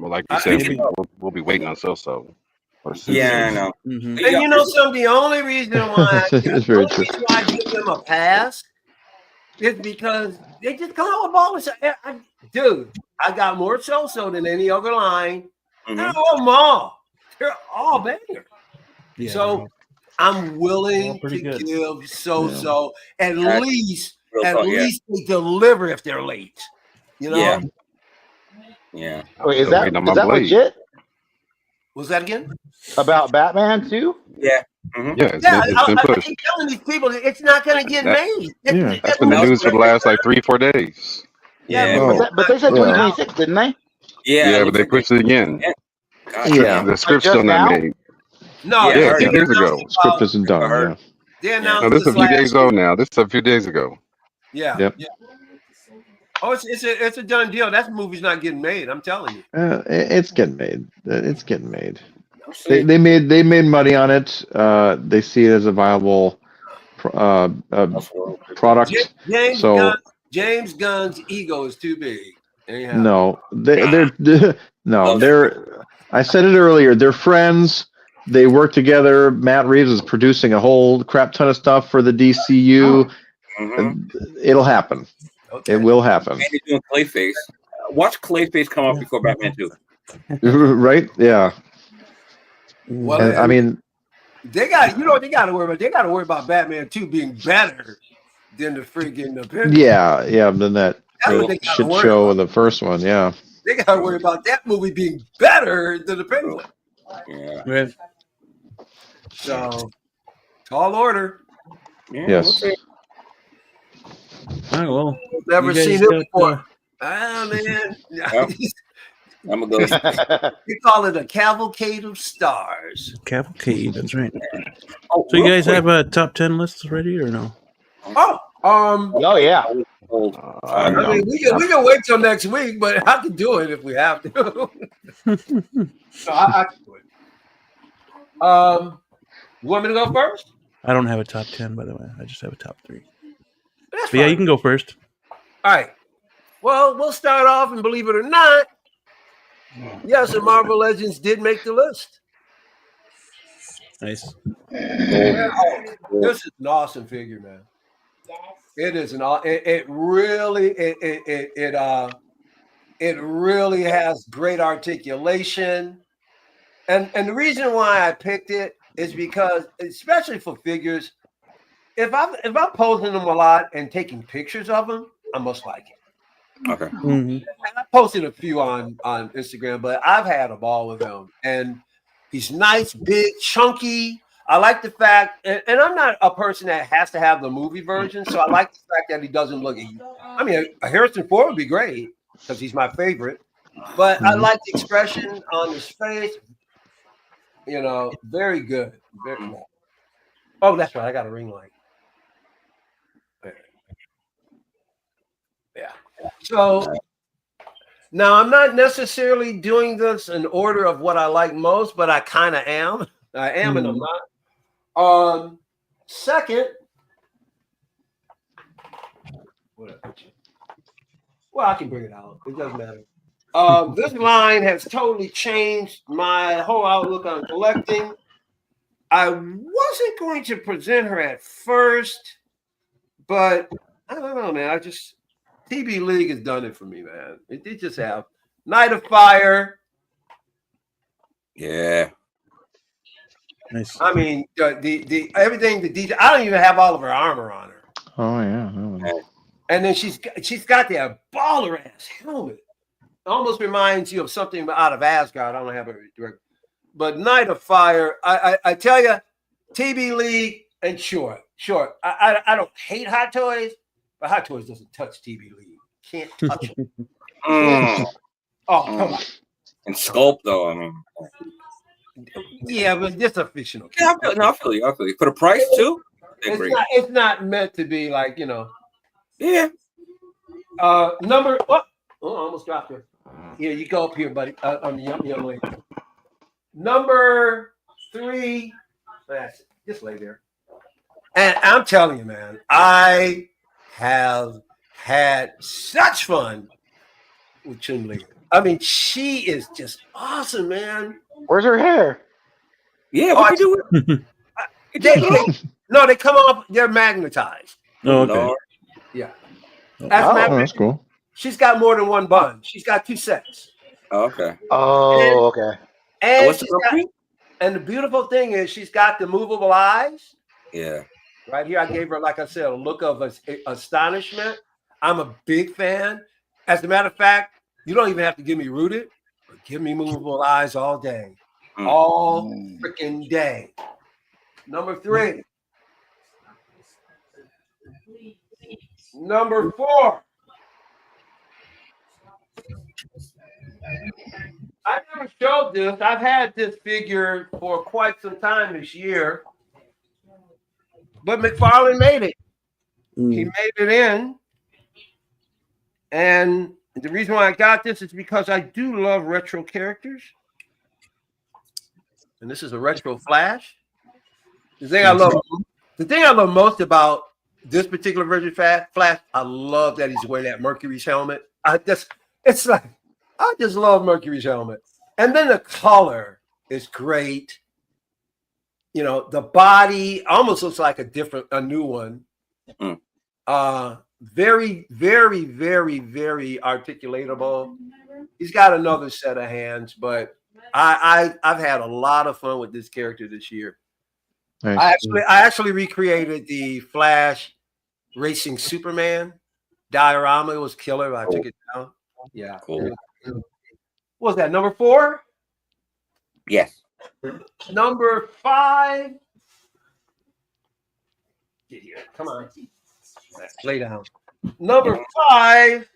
Well, like you said, we'll be waiting on so. Yeah, I know. And you know something? The only reason why I give them a pass is because they just come out with all this. Dude, I got more so than any other line. And I love them all. They're all bangers. Yeah, so I'm willing to give so at least they deliver if they're late. You know? Yeah. Wait, is that legit? Was that again? About Batman too? Yeah. Mm-hmm. Yeah, it's been pushed. I keep telling these people it's not going to get made. That's been the news for the last like 3-4 days. Yeah, but they said 2026, didn't they? Yeah, but they pushed it again. Yeah, the script's still not made. No, a few days ago. Script isn't done. They announced no, this is a few days old now. This is a few days ago. Yeah. Yep. Yeah. Oh, it's a done deal. That movie's not getting made. I'm telling you. It's getting made. It's getting made. They made money on it. They see it as a viable product. James Gunn's ego is too big. No, they're I said it earlier. They're friends. They work together. Matt Reeves is producing a whole crap ton of stuff for the DCU. It'll happen. Okay. It will happen. And they're doing Clayface. Watch Clayface come up before Batman 2. Right? Yeah. Well, and, I mean, they got what they got to worry about. They got to worry about Batman 2 being better than the freaking Avengers. Yeah, than that shit show in the first one. Yeah. They got to worry about that movie being better than the Penguin. Yeah. Right. So, tall order. Yeah, yes. okay. All right, well, never seen it before. Man. Yep. I'm a ghost. We call it a cavalcade of stars. Cavalcade, that's right. So you guys have a top 10 lists ready or no? Oh yeah. I mean, we can wait till next week, but I can do it if we have to. So I can do it. You want me to go first? I don't have a top 10, by the way. I just have a top 3. That's but yeah, you can go first. All right. Well, we'll start off, and believe it or not, yes, the Marvel Legends did make the list. Nice. This is an awesome figure, man. It is it really has great articulation. And the reason why I picked it is because, especially for figures, if I'm posing them a lot and taking pictures of them, I must like it. Okay. Mm-hmm. And I posted a few on Instagram, but I've had a ball with him. And he's nice, big, chunky. I like the fact, and I'm not a person that has to have the movie version, so I like the fact that he doesn't look at you. I mean, a Harrison Ford would be great because he's my favorite, but I like the expression on his face. You know, very good. Very cool. Oh, that's right. I got a ring light. Yeah. So now I'm not necessarily doing this in order of what I like most, but I kind of am. I am and I'm not. Second, well, I can bring it out. It doesn't matter. This line has totally changed my whole outlook on collecting. I wasn't going to present her at first, but I don't know, man. TB League has done it for me, man. They just have Night of Fire. Yeah. Nice. I mean, the everything, the detail. I don't even have all of her armor on her. Oh yeah. And then she's got that baller ass helmet. Almost reminds you of something out of Asgard. I don't have it direct, but Night of Fire. I tell you, TB League and sure. I don't hate Hot Toys, but Hot Toys doesn't touch TB League. Can't touch it. Oh, come on. And Sculpt though, I mean. Yeah, but just a fictional. Yeah, I feel you. For the price too. It's not meant to be like, you know. Yeah. Number. Oh, I almost dropped her. Here, you go up here, buddy. On the young lady. Number 3. That's it. Just lay there. And I'm telling you, man, I have had such fun with Chun-Li. I mean, she is just awesome, man. Where's her hair? Yeah, what you doing? They come off. They're magnetized. Oh, okay. Yeah. That's cool. She's got more than one bun. She's got 2 sets. Okay. Oh, okay. And the beautiful thing is she's got the movable eyes. Yeah. Right here, I gave her, like I said, a look of astonishment. I'm a big fan. As a matter of fact, you don't even have to give me rooted, but give me movable eyes all day. All freaking day. Number 3. Number 4. I never showed this. I've had this figure for quite some time this year. But McFarlane made it. He made it in. And the reason why I got this is because I do love retro characters. And this is a retro Flash. The thing I love most about this particular version of Flash, I love that he's wearing that Mercury's helmet. I just love Mercury's helmet. And then the color is great. You know, the body almost looks like a new one. Very, very, very, very articulatable. He's got another set of hands, but I've had a lot of fun with this character this year. Nice. I actually recreated the Flash racing Superman diorama. It was killer. I took it down. Yeah. Cool. What was that, number 4? Yes. Number 5. Get here. Come on. Lay down. Number 5.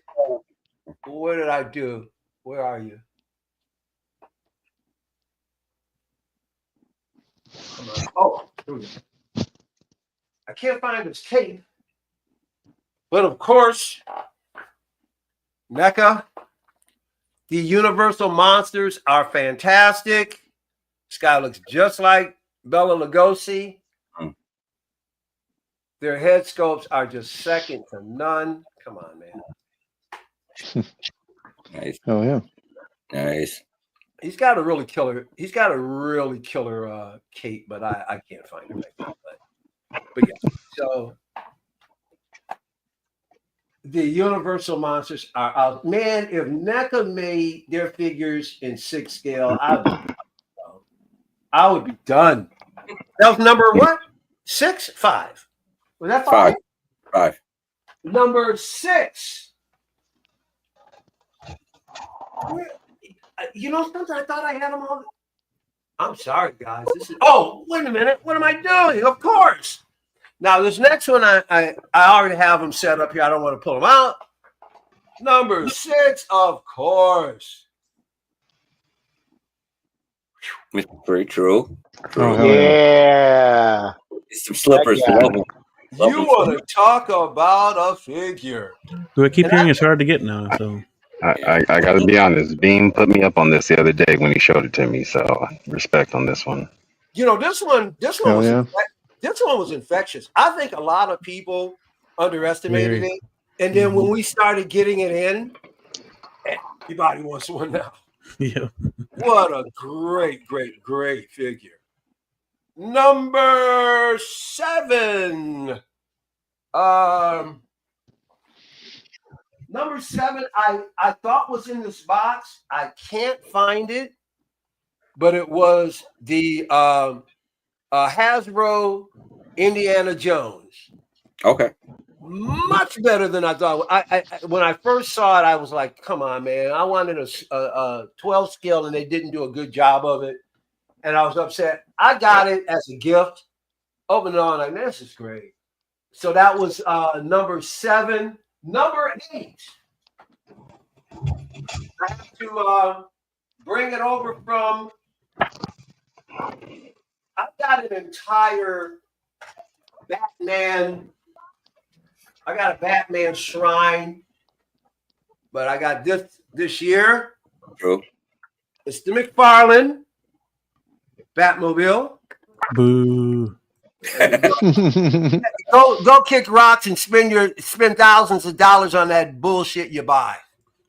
What did I do? Where are you? Oh, here we go. I can't find this tape. But of course, NECA, the Universal monsters are fantastic. This guy looks just like Bela Lugosi. Their head sculpts are just second to none. Come on, man. Nice. Oh yeah. Nice. He's got a really killer cape, but I can't find it right now. But yeah. So the Universal monsters are out. Man, if NECA made their figures in 6 scale, I would be done. That was number what? 6? 5. Was that 5? 5. Number 6. You know something? I thought I had them all. I'm sorry, guys. Oh, wait a minute. What am I doing? Of course. Now, this next one, I already have them set up here. I don't want to pull them out. Number 6, of course. Very true. Oh, yeah. Some slippers. Yeah. You want to talk about a figure. Do I keep hearing it's hard to get now? So I got to be honest. Beam put me up on this the other day when he showed it to me. So respect on this one. You know, this one was infectious. I think a lot of people underestimated it. And then when we started getting it in, everybody wants one now. Yeah. What a great, great, great figure. Number 7. Number 7, I thought was in this box. I can't find it, but it was the Hasbro Indiana Jones. Okay. Much better than I thought. I when I first saw it, I was like, "Come on, man! I wanted a 12 scale, and they didn't do a good job of it." And I was upset. I got it as a gift. Opened it on, like, this is great. So that was number 7. Number 8. I have to bring it over from. I've got an entire Batman. I got a Batman shrine, but I got this year. True. It's the McFarlane Batmobile. Boo. Go kick rocks and spend thousands of dollars on that bullshit you buy.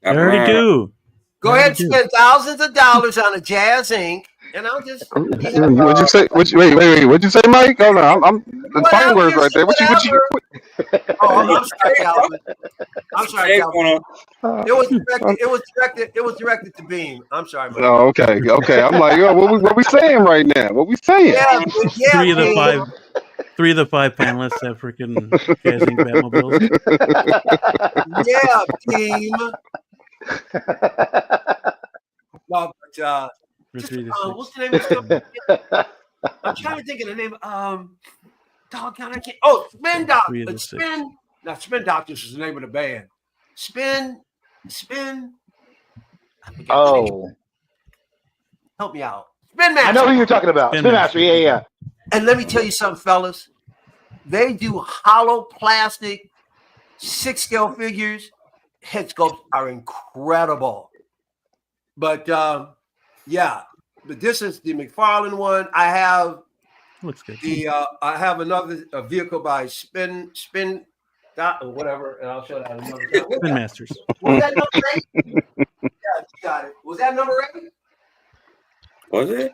I already do. Go ahead and spend thousands of dollars on a Jazz Inc. And I'll just. What'd you say? Wait. What'd you say, Mike? Hold on. The fighting words right there. What you? Oh, I'm sorry, Calvin. I'm sorry, Calvin. It was directed to Beam. I'm sorry, Mike. Oh, okay. I'm like, yo, what we saying right now? What we saying? Yeah, 3 of the 5 panelists have freaking Jazz Inc. Batmobiles. Yeah, Beam. No, but what's the name of the company? I'm trying to think of the name. Doggone, I can't. Oh, Spin Doctors. Spin Doctors is the name of the band. Spin. Oh, help me out. Spin Master. I know who you're talking about. Spin Master. Yeah. And let me tell you something, fellas. They do hollow plastic 6 scale figures. head sculpts are incredible. But yeah, but this is the McFarlane one. I have Looks good. I have another vehicle by Spin or whatever, and I'll show that another time. Spin Masters. Was that number 8? Yeah, you got it. Was that number 8? Was it?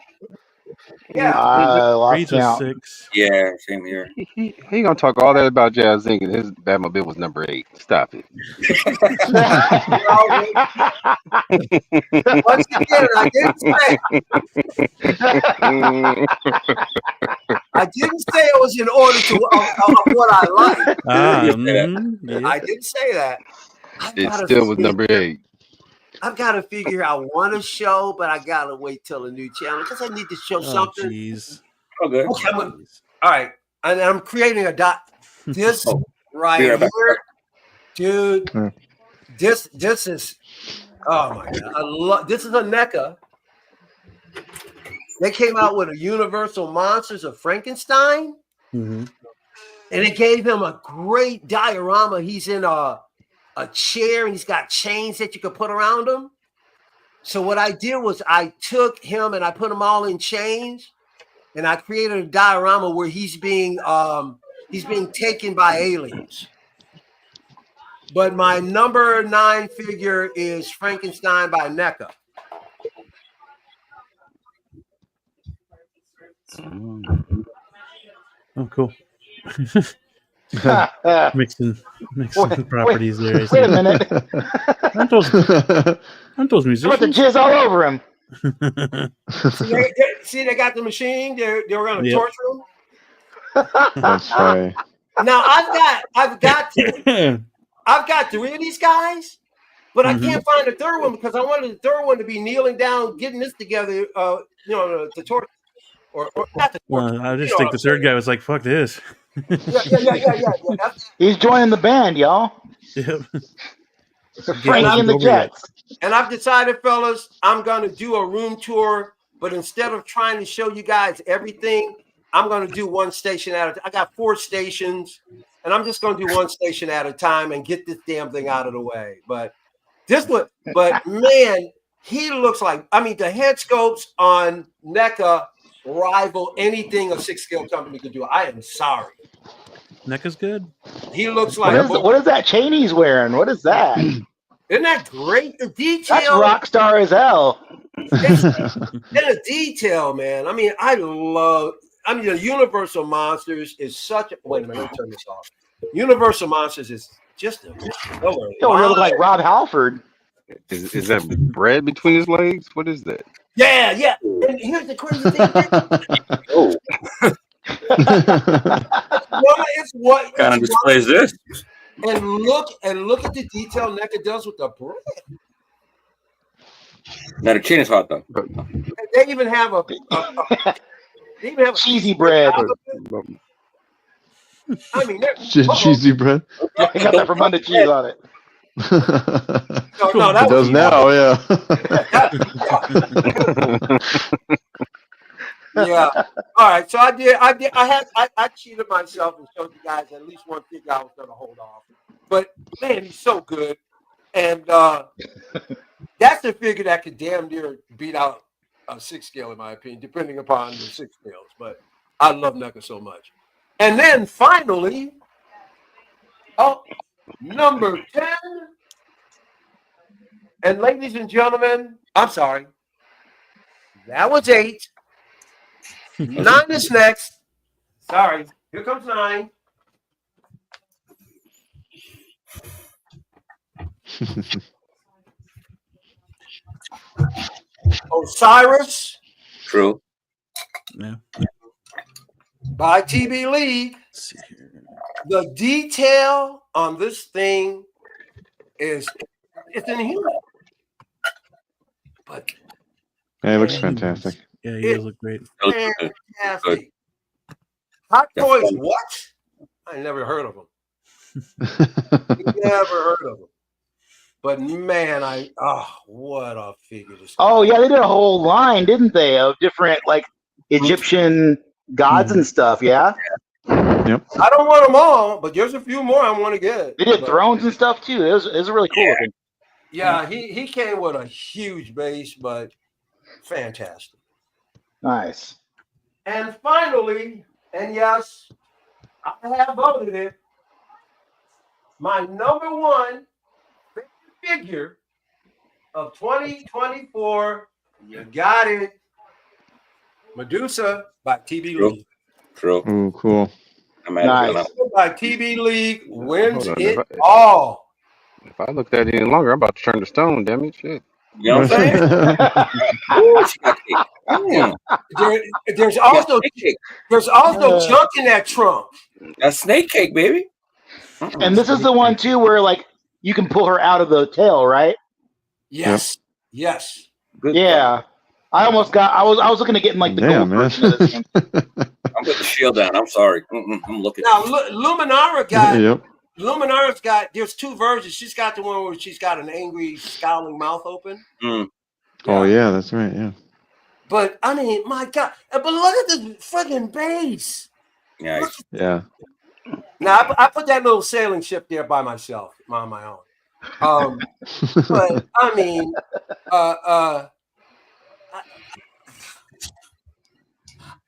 Yeah. Lost Breeze was count. 6. Yeah, same here. He gonna talk all that about Jazz Inc. and his Batmobile was number 8. Stop it. Once again, I didn't say it was in order of what I like. Yeah. I didn't say that. It still was number 8. I've got to figure I want to show, but I got to wait till a new channel because I need to show something. Jeez. Okay. Okay, all right. And I'm creating a dot. This right here, dude. This is, oh my God. This is a NECA. They came out with a Universal Monsters of Frankenstein. Mm-hmm. And it gave him a great diorama. He's in a chair and he's got chains that you could put around him. So what I did was I took him and I put them all in chains, and I created a diorama where he's being taken by aliens. But my number 9 figure is Frankenstein by NECA. Oh, cool. mixing properties there. Wait a minute. Aren't those musicians? About to jizz all over him. See, they got the machine. They were going to torture him. That's right. Now I've got 3 of these guys, but I can't find a third one because I wanted the third one to be kneeling down, getting this together. To torture. Or not to torture. Well, I just think the third guy was like, "Fuck this." Yeah. He's joining the band, y'all. Yep. Frankie and the Jets. And I've decided, fellas, I'm going to do a room tour, but instead of trying to show you guys everything, I'm going to do one station at a time. I got 4 stations, and I'm just going to do one station at a time and get this damn thing out of the way. But man, he looks like, I mean, the head sculpts on NECA rival anything a 6-scale company could do. I am sorry. NECA's good. He looks like what is that chain he's wearing? What is that? Isn't that great? The detail. That's rock star as hell. And the detail, man. I mean, the Universal Monsters is such a. Wait a minute, let me turn this off. Universal Monsters is just a. He look like Rob Halford. Is that bread between his legs? What is that? Yeah. And here's the crazy thing. What kind of displays this? And look at the detail NECA does with the bread. Now the chain is hot though. They even have a cheesy bread. I mean, cheesy bread. They got that from under cheese on it. No, that it does now, yeah. Yeah. All right. So I cheated myself and showed you guys at least one figure I was going to hold off. But man, he's so good, and that's the figure that could damn near beat out a 6-scale in my opinion, depending upon the 6 scales. But I love NECA so much. And then finally, number 10. And ladies and gentlemen, I'm sorry. That was 8. 9 is next. Sorry. Here comes 9. Osiris. True. Yeah. By TB League. Let's see here. The detail on this thing it's inhuman. But yeah, it looks fantastic. Yeah, he does look great. Fantastic. Hot Toys, what? I never heard of them. Never heard of them. But man, what a figure! Oh yeah, they did a whole line, didn't they, of different like Egyptian gods and stuff? Yeah. Yep. I don't want them all, but there's a few more I want to get. They did thrones and stuff too. It was really cool looking. Yeah, he came with a huge base, but fantastic. Nice. And finally, and yes, I have voted it, my number one figure of 2024, you got it, Medusa by TB League. True. Oh, cool. I'm at Nice. By TB League wins Hold on, it all. If I looked at it any longer, I'm about to turn to stone. Damn it, shit. You know what I'm saying? Ooh, she got cake. Mm. There's also snake cake. junk in that trunk. That's snake cake, baby. And this is the one too where like you can pull her out of the tail, right? Yes. Yes. Good Yeah. I was looking at getting like the gold version of this one. I'm putting the shield down. I'm sorry. I'm looking. Now Luminara got Yep. Luminara's got. There's two versions. She's got the one where she's got an angry, scowling mouth open. Mm. Oh yeah, that's right. Yeah. But I mean, my God! But look at the freaking base. Yeah. Yeah. Now I put that little sailing ship there by myself, on my own. But I mean,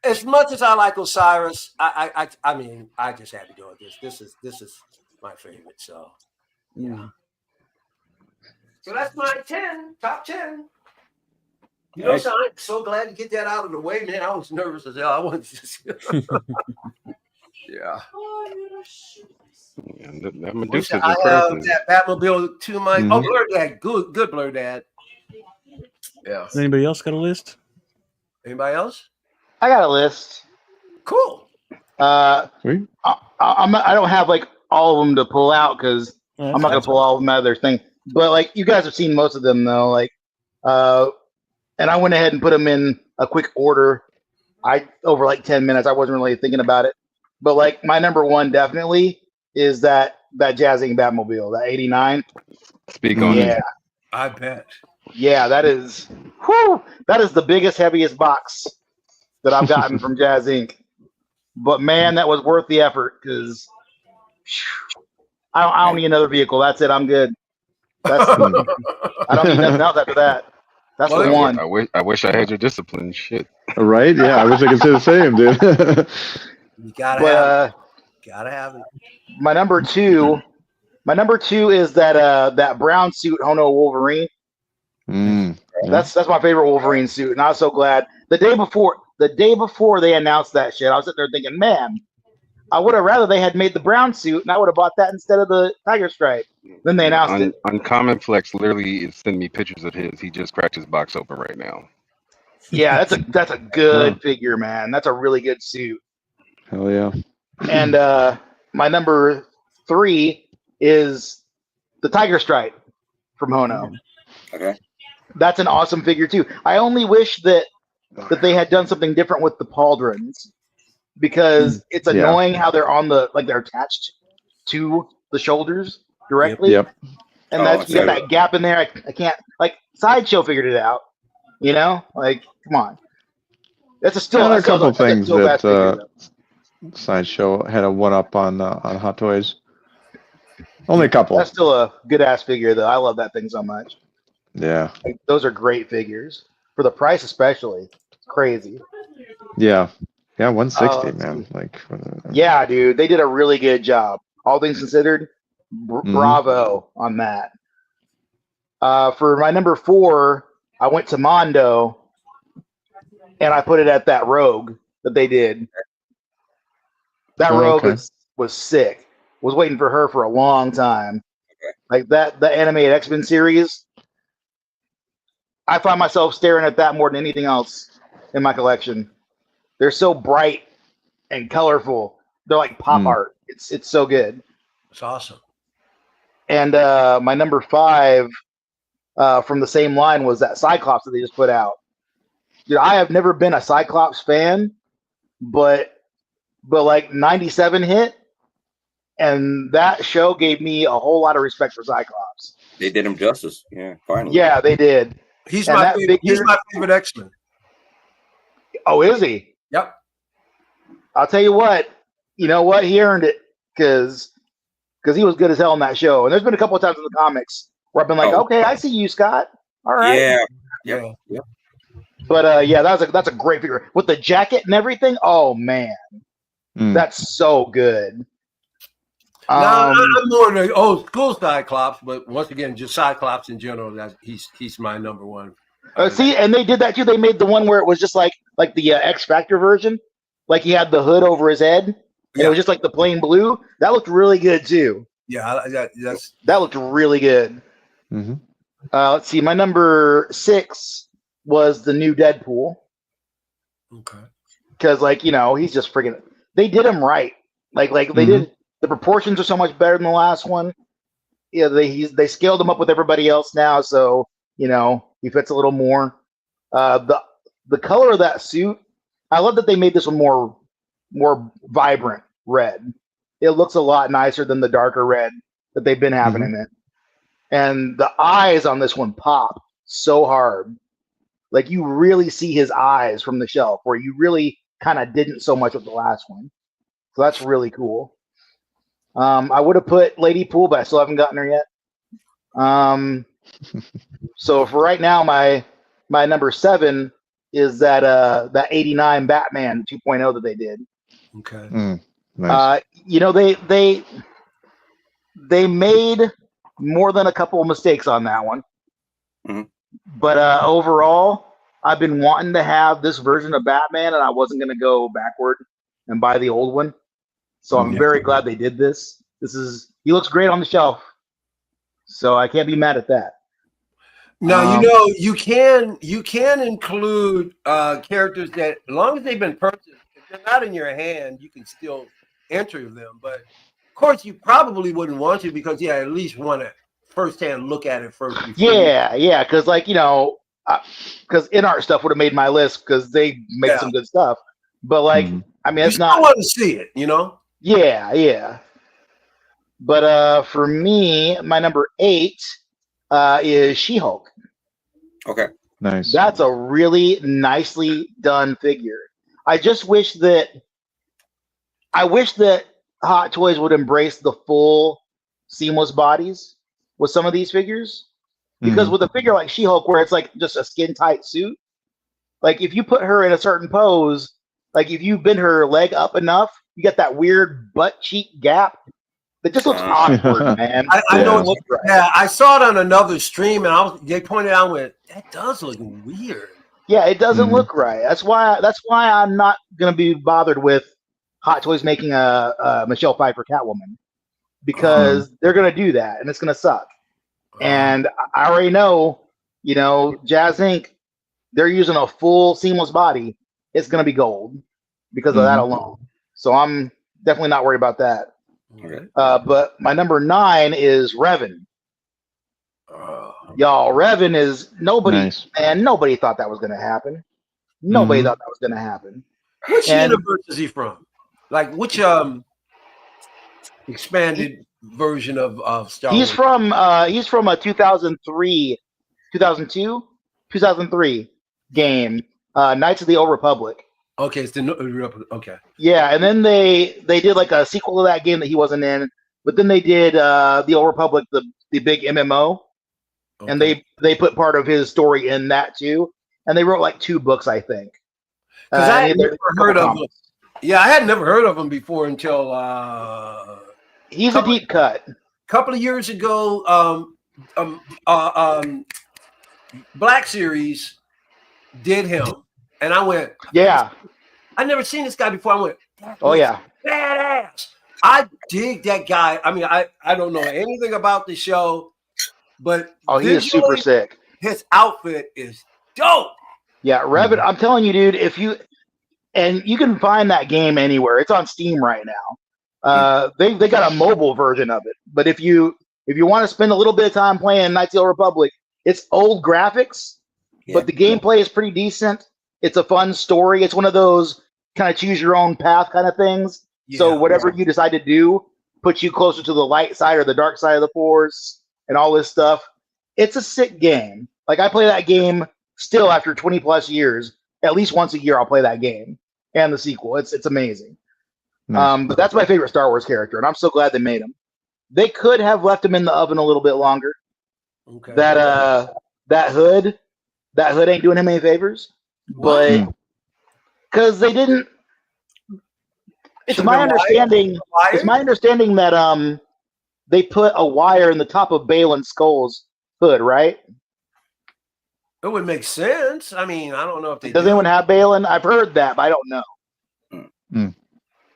as much as I like Osiris, I mean, I just had to go with this. This is my favorite. So yeah. So that's my top 10. You know, so I'm so glad to get that out of the way, man. I was nervous as hell. I wanted to just yeah. That Medusa's I have impressive. that Batmobile to my Blur Dad. Good Blur Dad. Yeah. Anybody else got a list? Anybody else? I got a list. Cool. Sweet. I don't have like all of them to pull out because I'm not gonna pull all of them out of their thing. But like you guys have seen most of them though. Like, and I went ahead and put them in a quick order. Over like 10 minutes. I wasn't really thinking about it. But like my number one definitely is that Jazzing Batmobile, that 89. Speak on it. I bet. Yeah, that is the biggest, heaviest box that I've gotten from Jazz Inc. But man, that was worth the effort because I don't need another vehicle. That's it. I'm good. I don't need nothing else after that. That's the one. I wish I had your discipline. Shit. Right? Yeah, I wish I could say the same, dude. You gotta have it. My number two is that brown suit Hono Wolverine. That's my favorite Wolverine suit, and I was so glad the day before they announced that shit. I was sitting there thinking, man, I would have rather they had made the brown suit, and I would have bought that instead of the tiger stripe. Then they announced it. Uncommon Flex literally is sending me pictures of his. He just cracked his box open right now. Yeah, that's a good figure, man. That's a really good suit. Hell yeah. And my number 3 is the tiger stripe from Hono. Okay. That's an awesome figure too. I only wish that they had done something different with the pauldrons because it's annoying how they're on they're attached to the shoulders directly. Yep. And that's you got that gap in there. I can't Sideshow figured it out. You know, come on. That's a couple things that Sideshow had a one-up on Hot Toys. Only a couple. That's still a good ass figure though. I love that thing so much. Yeah. Those are great figures for the price, especially. It's crazy. Yeah. Yeah, 160, man. Yeah, dude, they did a really good job. All things considered, bravo on that. For my number 4, I went to Mondo, and I put it at that Rogue that they did. That Rogue was sick. Was waiting for her for a long time. Like the animated X-Men series. I find myself staring at that more than anything else in my collection. They're so bright and colorful. They're like pop art. It's so good. It's awesome. And my number 5 from the same line was that Cyclops that they just put out. Dude, I have never been a Cyclops fan, but like 97 hit, and that show gave me a whole lot of respect for Cyclops. They did him justice. Yeah, finally. Yeah, they did. He's my favorite X-Men. Oh, is he? Yep. I'll tell you what. you know what? He earned it because he was good as hell in that show. And there's been a couple of times in the comics where I've been like, okay, I see you, Scott. All right. Yeah. But yeah, that's a great figure with the jacket and everything. Oh man, that's so good. Now I'm more the old school Cyclops, but once again, just Cyclops in general. He's my number one. See, and they did that too. They made the one where it was just like the X Factor version, like he had the hood over his head, and it was just like the plain blue. That looked really good too. Yeah, that looked really good. Mm-hmm. Let's see, my number 6 was the new Deadpool. Okay. Because he's just freaking. They did him right. Like they did. The proportions are so much better than the last one. Yeah, they scaled him up with everybody else now, so he fits a little more. The color of that suit, I love that they made this one more vibrant red. It looks a lot nicer than the darker red that they've been having in it. And the eyes on this one pop so hard. Like you really see his eyes from the shelf, where you really kind of didn't so much with the last one. So that's really cool. I would have put Lady Pool, but I still haven't gotten her yet. So for right now, my number 7 is that 89 Batman 2.0 that they did. Okay. Nice. They made more than a couple of mistakes on that one. But overall, I've been wanting to have this version of Batman, and I wasn't going to go backward and buy the old one. So I'm very glad they did this. He looks great on the shelf. So I can't be mad at that. Now, you can include characters that, as long as they've been purchased, if they're not in your hand, you can still enter them. But of course, you probably wouldn't want to, because you at least want to firsthand look at it first. Yeah, because because InArt stuff would have made my list because they make some good stuff. But it's not. I want to see it, Yeah. But for me, my number 8 is She-Hulk. Okay. Nice. That's a really nicely done figure. I wish that Hot Toys would embrace the full seamless bodies with some of these figures. Because with a figure like She-Hulk, where it's like just a skin tight suit, like if you put her in a certain pose, like if you bend her leg up enough, you get that weird butt cheek gap that just looks awkward, man. I know. Yeah, I saw it on another stream, and they pointed out that does look weird. Yeah, it doesn't look right. That's why I'm not gonna be bothered with Hot Toys making a Michelle Pfeiffer Catwoman, because they're gonna do that, and it's gonna suck. And I already know, Jazz Inc., they're using a full seamless body. It's going to be gold because of that alone. So I'm definitely not worried about that. Okay. But my number 9 is Revan. Y'all, Revan is nobody thought that was going to happen. Nobody thought that was going to happen. Which universe is he from? Like which expanded version of Star Wars? He's from a 2003 game, Knights of the Old Republic. Okay, it's okay. Yeah, and then they did like a sequel to that game that he wasn't in, but then they did the Old Republic, the big MMO, and they put part of his story in that too, and they wrote like 2 books, I think. Because I had never heard of him. Yeah, I had never heard of him before until he's a deep cut. Couple of years ago, Black Series did him, and I went, yeah, I never seen this guy before. I went, oh yeah, badass. I dig that guy. I mean, I don't know anything about the show, but he is super sick. His outfit is dope. Yeah, Revan, I'm telling you, dude, you can find that game anywhere. It's on Steam right now. They got a mobile version of it, but if you want to spend a little bit of time playing Knights of the Old Republic, it's old graphics, but the gameplay is pretty decent. It's a fun story. It's one of those kind of choose your own path kind of things. Yeah. So whatever you decide to do puts you closer to the light side or the dark side of the Force and all this stuff. It's a sick game. Like I play that game still after 20 plus years. At least once a year I'll play that game and the sequel. It's amazing. Nice. But that's my favorite Star Wars character, and I'm so glad they made him. They could have left him in the oven a little bit longer. Okay. That hood ain't doing him any favors. But because they didn't. It's my understanding. It's my understanding that they put a wire in the top of Baylan Skull's hood, right? It would make sense. I mean, I don't know if they Does anyone have Baylan? I've heard that, but I don't know.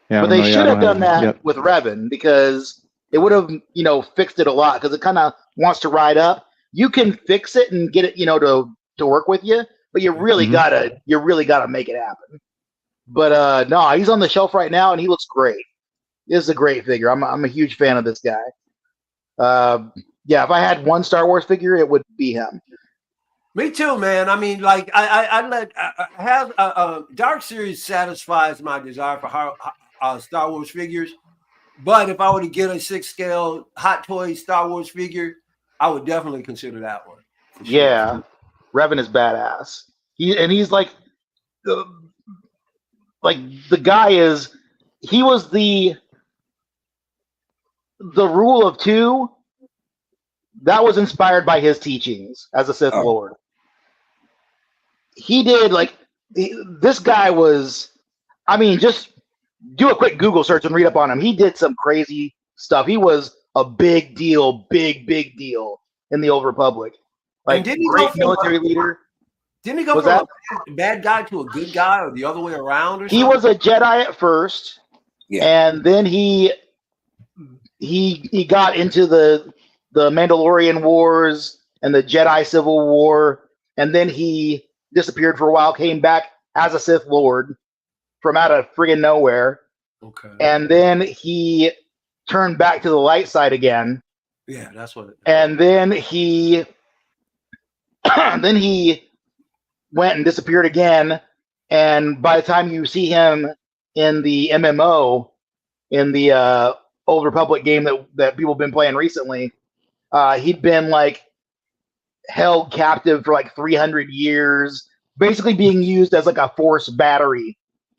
Yeah, but they should have done that with Revan, because it would have, fixed it a lot, because it kind of wants to ride up. You can fix it and get it, to work with you, but you really gotta make it happen. But no, he's on the shelf right now, and he looks great. This is a great figure. I'm a huge fan of this guy. Yeah, if I had one Star Wars figure, it would be him. Me too, man. I mean, like I have Dark Series satisfies my desire for Star Wars figures, but if I were to get a 6 scale Hot Toys Star Wars figure, I would definitely consider that one. Sure. Yeah, Revan is badass. He's like the guy is. He was the rule of 2. That was inspired by his teachings as a Sith Lord. He did this guy was. I mean, just do a quick Google search and read up on him. He did some crazy stuff. He was a big deal, big deal in the Old Republic. Like, great military leader. Didn't he go from a bad guy to a good guy, or the other way around? Or something? He was a Jedi at first, and then he got into the Mandalorian Wars and the Jedi Civil War, and then he disappeared for a while, came back as a Sith Lord from out of friggin' nowhere. Okay. And then he turned back to the light side again. Yeah, that's what. And then he went and disappeared again. And by the time you see him in the MMO, in the Old Republic game that people have been playing recently, he'd been held captive for 300 years, basically being used as a force battery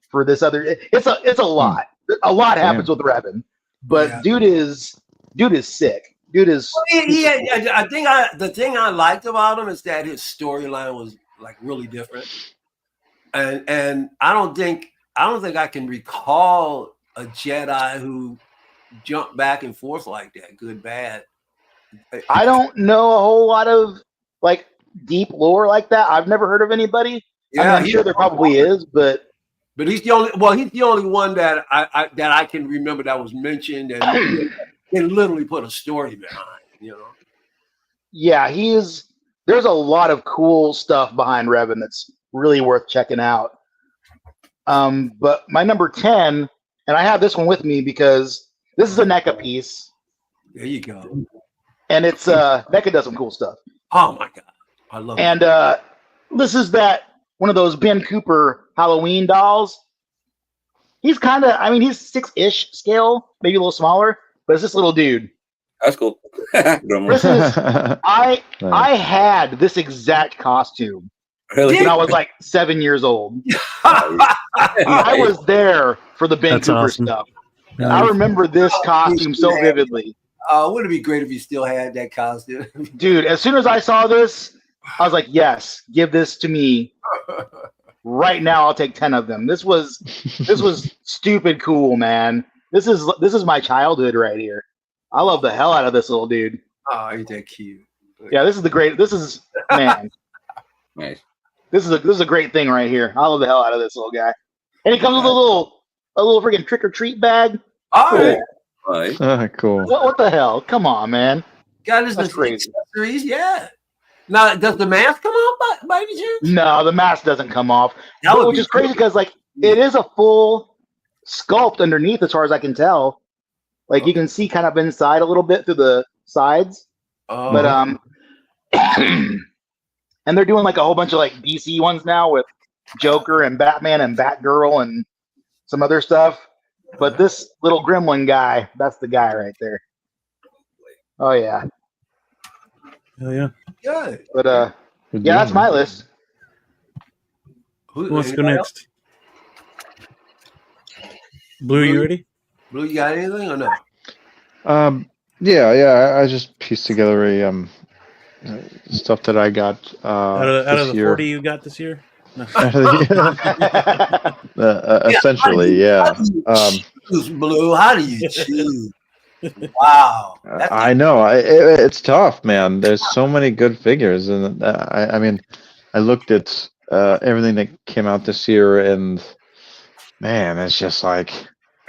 for this other. It's a lot. A lot happens with Revan, but dude is sick. Dude is. The thing I liked about him is that his storyline was really different, and I don't think I can recall a Jedi who jumped back and forth like that, good bad. I don't know a whole lot of deep lore like that. I've never heard of anybody. Yeah, I'm sure there probably is, but he's the only one that I can remember that was mentioned, and they literally put a story behind. Yeah, there's a lot of cool stuff behind Revan that's really worth checking out. But my number 10, and I have this one with me because this is a NECA piece. There you go. And it's NECA does some cool stuff. Oh my god, I love it. And this is one of those Ben Cooper Halloween dolls. He's he's 6-ish scale, maybe a little smaller, but it's this little dude. That's cool. This is I had this exact costume when I was 7 years old. I was there for the Ben Cooper stuff. Nice. I remember this costume so vividly. Wouldn't it be great if you still had that costume? Dude, as soon as I saw this, I was like, yes, give this to me. Right now, I'll take 10 of them. This was stupid cool, man. This is my childhood right here. I love the hell out of this little dude. Oh, ain't that cute? Yeah, this is man. Nice. This is a great thing right here. I love the hell out of this little guy. And he comes with a little freaking trick or treat bag. Oh, right. Cool. What the hell? Come on, man. God, this is crazy. Accessories, yeah. Now, does the mask come off by any chance? No, the mask doesn't come off. Which is crazy because it is a full sculpt underneath, as far as I can tell. You can see kind of inside a little bit through the sides. But and they're doing a whole bunch of DC ones now with Joker and Batman and Batgirl and some other stuff. But this little gremlin guy, that's the guy right there. Oh yeah. Hell yeah. Good. But yeah, that's my list. Who wants to go next? Blue, you ready? Blue, you got anything or no? Yeah. I just pieced together a stuff that I got Out of the this year. 40 you got this year? No. Essentially, yeah. Choose, Blue. How do you choose? Wow. I know. It's tough, man. There's so many good figures, and I mean, I looked at everything that came out this year, and man, it's just like.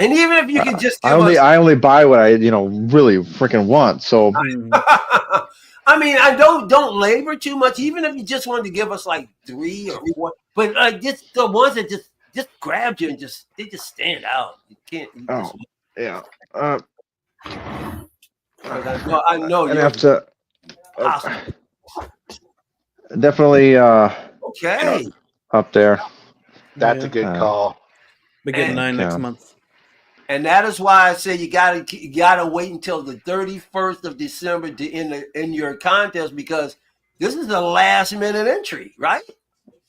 And even if you could just give I only buy what I really freaking want. So. I mean, I don't labor too much. Even if you just wanted to give us like 3 or 4, but just the ones that just grabbed you and they just stand out. You can't. Yeah. I know I'd you have to. awesome. Definitely. Okay. Up there. That's a good call. We get 9 next month. And that is why I say you gotta wait until the 31st of December to in your contest, because this is the last minute entry, right?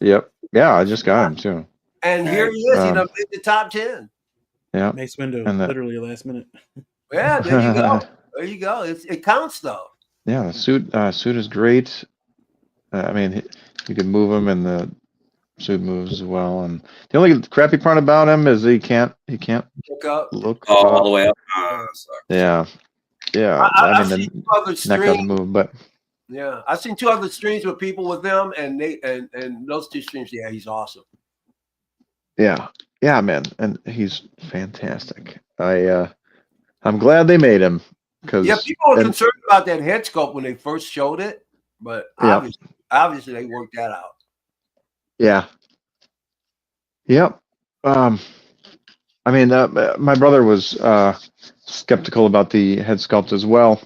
Yep. Yeah, I just got him too. And here he is. He done made the top 10. Yeah. Nice window. Literally last minute. Yeah, there you go. There you go. It counts though. Yeah, the suit is great. I mean, you can move him, and the suit moves as well. And the only crappy part about him is he can't look all the way up. Yeah. I mean, the neck doesn't move, but yeah, I've seen 2 other streams with people with them, and those 2 streams. Yeah, he's awesome. Yeah, man, and he's fantastic. I'm glad they made him, because people were concerned about that head sculpt when they first showed it, but obviously they worked that out. Yeah. Yep. I mean, my brother was skeptical about the head sculpt as well,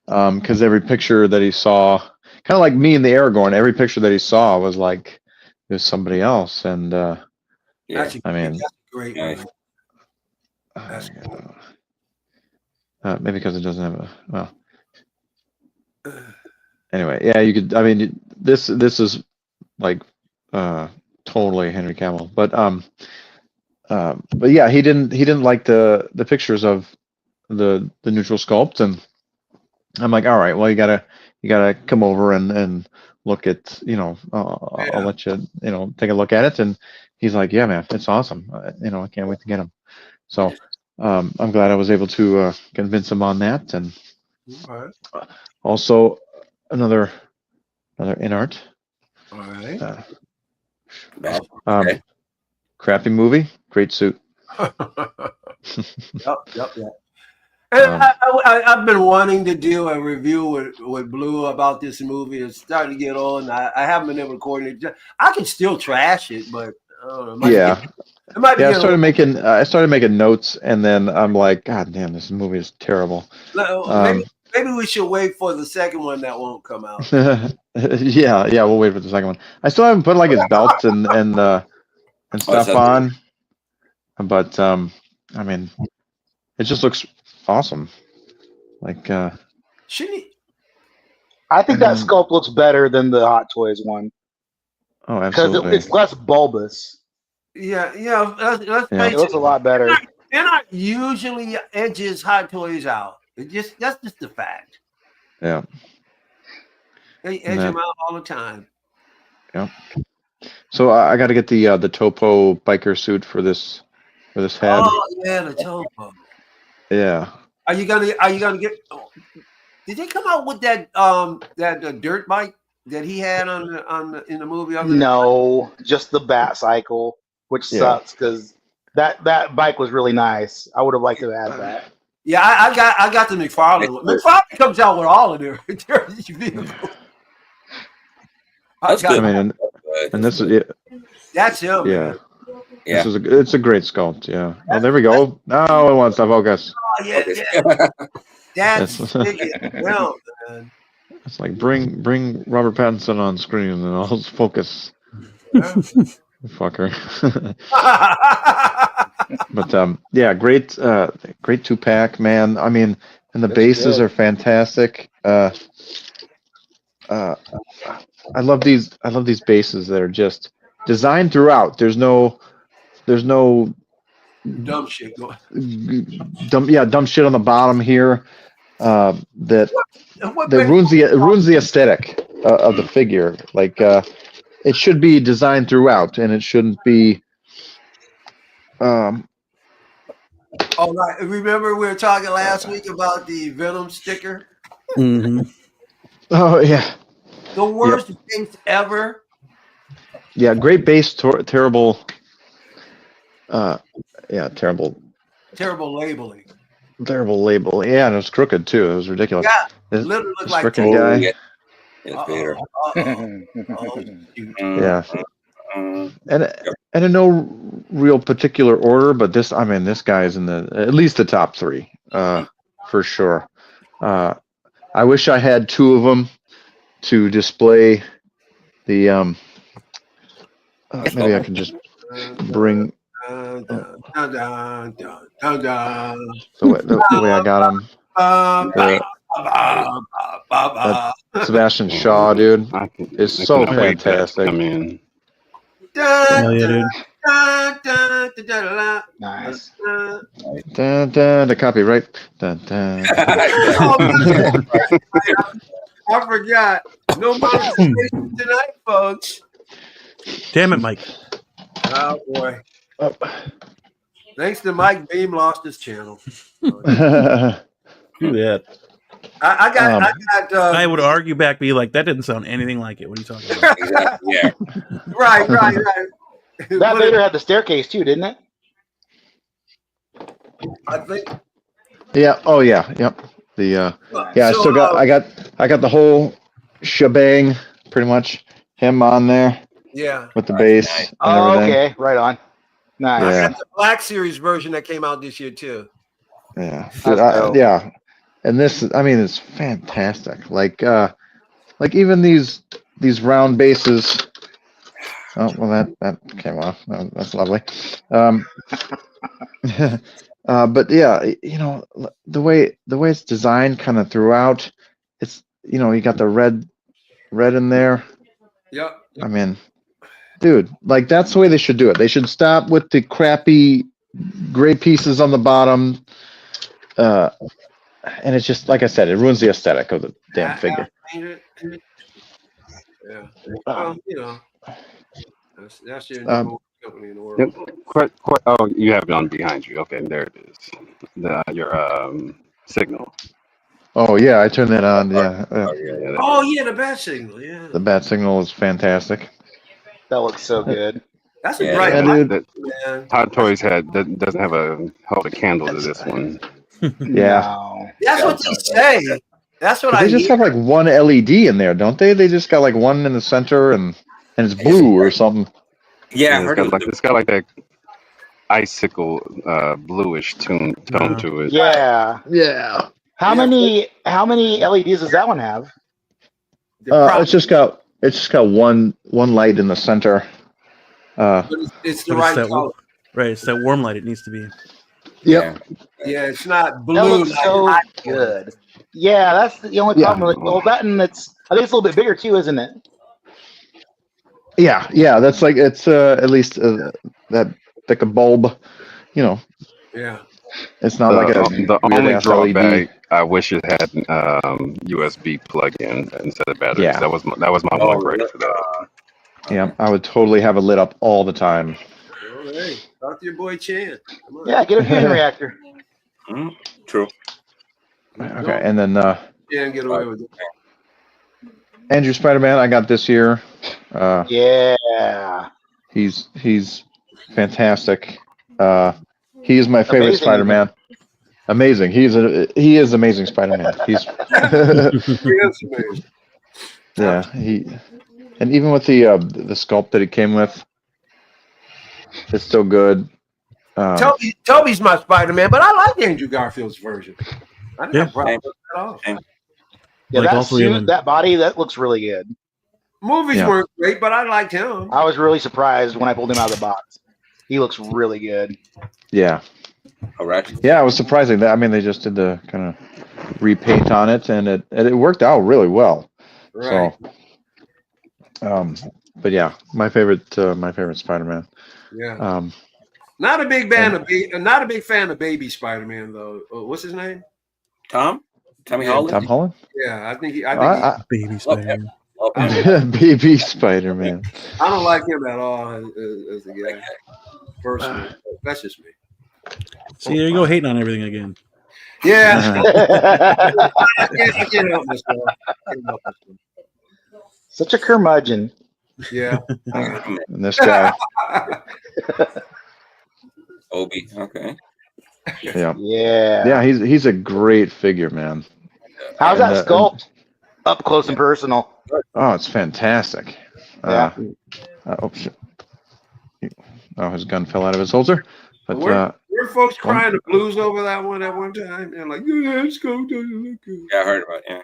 because every picture that he saw, kind of like me in the Aragorn, every picture that he saw was like it was somebody else, and I mean, that's great. Nice. Maybe because it doesn't have a anyway, yeah, you could. I mean, this is like totally Henry Cavill, but yeah, he didn't like the pictures of the neutral sculpt, and I'm like, all right, well, you gotta come over and look at, I'll let you take a look at it. And he's like, yeah, man, it's awesome. I can't wait to get him. So I'm glad I was able to convince him on that. And also another in art. All right. Crappy movie, great suit. Yep. And I've been wanting to do a review with Blue about this movie. It's starting to get on. I haven't been able to coordinate. I can still trash it, but I don't know. It might be. I started making notes, and then I'm like, God damn, this movie is terrible. Maybe we should wait for the second one that won't come out. yeah, we'll wait for the second one. I still haven't put like his belt and stuff on, but I mean, it just looks awesome. Like, I think that sculpt looks better than the Hot Toys one. Oh, absolutely. Because it's less bulbous. Yeah. Let's face it looks a lot better. They're not usually edges Hot Toys out. That's just the fact. Yeah. They edge them out all the time. Yeah. So I got to get the Topo biker suit for this head. Oh yeah, the Topo. Yeah. Are you gonna get? Did they come out with that dirt bike that he had in the movie? No, just the Bat Cycle, which sucks because that bike was really nice. I would have liked to have that. Yeah, I got the McFarlane one. McFarlane comes out with all of their vehicles. That's good. I mean, and this is that's him. Yeah. Man. Yeah. It's a great sculpt. Yeah. Oh, there we go. Now it wants to focus. Oh yeah. That's well, man. It's like bring Robert Pattinson on screen and I'll focus. Fucker. But yeah, great 2-pack, man. I mean, and the bases are fantastic. I love these bases that are just designed throughout. There's no dumb shit going. dumb shit on the bottom here that ruins the aesthetic of the figure. Like it should be designed throughout, and it shouldn't be. Oh, right. Remember we were talking last week about the Venom sticker? Mm-hmm. Oh yeah. The worst base ever. Yeah, great base, terrible. Terrible. Terrible labeling. Terrible label. Yeah, and it was crooked too. It was ridiculous. Yeah, this literally looked like frickin' guy. Yeah. And in no real particular order, but this guy is in at least the top 3, for sure. I wish I had 2 of them to display the. Maybe I can just bring the way I got them. Sebastian Shaw, dude, is so fantastic. I mean, Hell yeah, dude. Nice. The copyright. I forgot. No monetization tonight, folks. Damn it, Mike. Oh boy. Thanks to Mike, Beam lost his channel. Do that. I would argue back, be like, that didn't sound anything like it. What are you talking about? Exactly. Yeah. Right. That Vader had the staircase too, didn't it? I think. Yeah. Oh yeah. Yep. I still got. I got the whole shebang, pretty much. Him on there. Yeah. With the base. Oh, okay. Right on. Nice. I got the Black Series version that came out this year too. Yeah. Yeah. And this, it's fantastic. Like even these round bases. Oh well, that came off. That's lovely. But yeah, the way it's designed, kind of throughout. It's you got the red in there. Yep. Dude, like that's the way they should do it. They should stop with the crappy gray pieces on the bottom. And it's just like I said, it ruins the aesthetic of the damn figure. Yeah. Well, that's your number one company in the world. Oh, you have it on behind you. Okay, there it is. Your signal. Oh yeah, I turned that on. Yeah. Oh yeah, the bat signal. Yeah. The bat signal is fantastic. That looks so good. That's a bright dude. Man. Hot Toys doesn't have a held a candle to this one. Yeah. No. That's what they say. That's what They just have like one LED in there, don't they? They just got like one in the center and it's blue or something. Yeah, it's got like that icicle bluish tone to it. Yeah. Yeah. How many LEDs does that one have? It's just got one light in the center. It's the right color. Right, it's that warm light it needs to be. Yep. Yeah, it's not blue. That looks so good. Yeah, that's the only problem with that, and I think it's a little bit bigger too, isn't it? Yeah. That's like it's at least that thick a bulb, Yeah. It's not like the only drawback. LED. I wish it had USB plug-in instead of batteries. Yeah. That was my one gripe for that. Yeah, I would totally have it lit up all the time. Well, hey, talk to your boy Chan. Come on. Yeah, get a fusion reactor. True. Okay, and then Chan, get away with it. Andrew Spider-Man, I got this year. Yeah. He's fantastic. He is my favorite Amazing. Spider-Man. Amazing. He is amazing Spider-Man. He's yeah. And even with the sculpt that it came with, it's still good. Toby's my Spider-Man, but I like Andrew Garfield's version. I didn't have a problem with it at all. Yeah, Like all that three of suit, them. that body, that looks really good. Movies weren't great, but I liked him. I was really surprised when I pulled him out of the box. He looks really good. Yeah. All right. Yeah, it was surprising that they just did the kind of repaint on it, and it worked out really well. Right. So, but yeah, my favorite Spider-Man. Yeah. Not a big fan of Baby Spider-Man though. What's his name? Tommy Holland. Tom Holland. Yeah, I think Baby Spider-Man. Baby Spider-Man. I don't like him at all as a guy. Personally, that's just me. See, there you go, hating on everything again. Yeah. I can't help myself. Such a curmudgeon. Yeah. And this guy. Obi. Okay. Yeah. He's a great figure, man. How's that sculpt? Up close and personal. Oh, it's fantastic. Yeah. Oh shit. Oh, his gun fell out of his holster. But were folks crying the blues over that one at one time? And like, yeah, let's go. Yeah, I heard about it.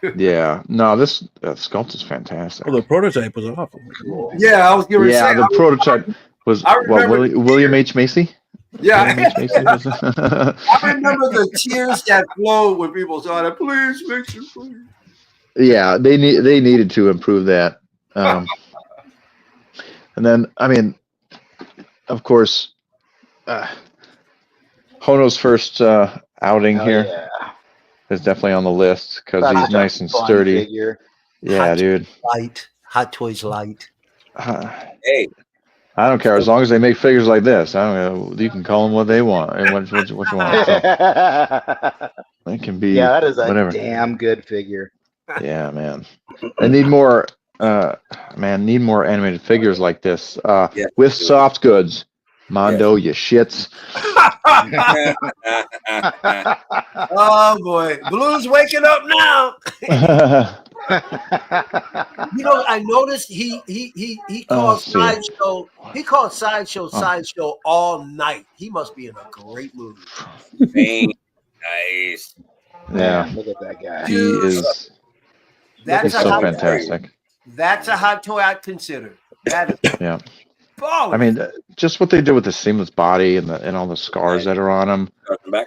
Yeah. Yeah. No, this sculpt is fantastic. Oh, the prototype was awful. Yeah, I was going to say. Yeah, the prototype was William H. Macy. Yeah. I remember the tears that flowed when people saw that. Please, fix it, please. Yeah, they needed to improve that. And then, I mean, of course, Hono's first outing here is definitely on the list because he's nice and sturdy. Figure. Yeah, dude. Hot Toys Light. Hey. I don't care as long as they make figures like this. I don't know. You can call them what they want and what you want. So it can be. Yeah, that is a whatever. damn good figure. Yeah, man. I need more. Need more animated figures like this. With soft goods. Mondo, you shits. Oh boy, Blue's waking up now. I noticed he called Sideshow. He called Sideshow all night. He must be in a great mood. Nice. Yeah. Look at that guy. He is. That's so fantastic. That's a hot toy I'd consider. That is I mean, just what they did with the seamless body and all the scars that are on him. Man.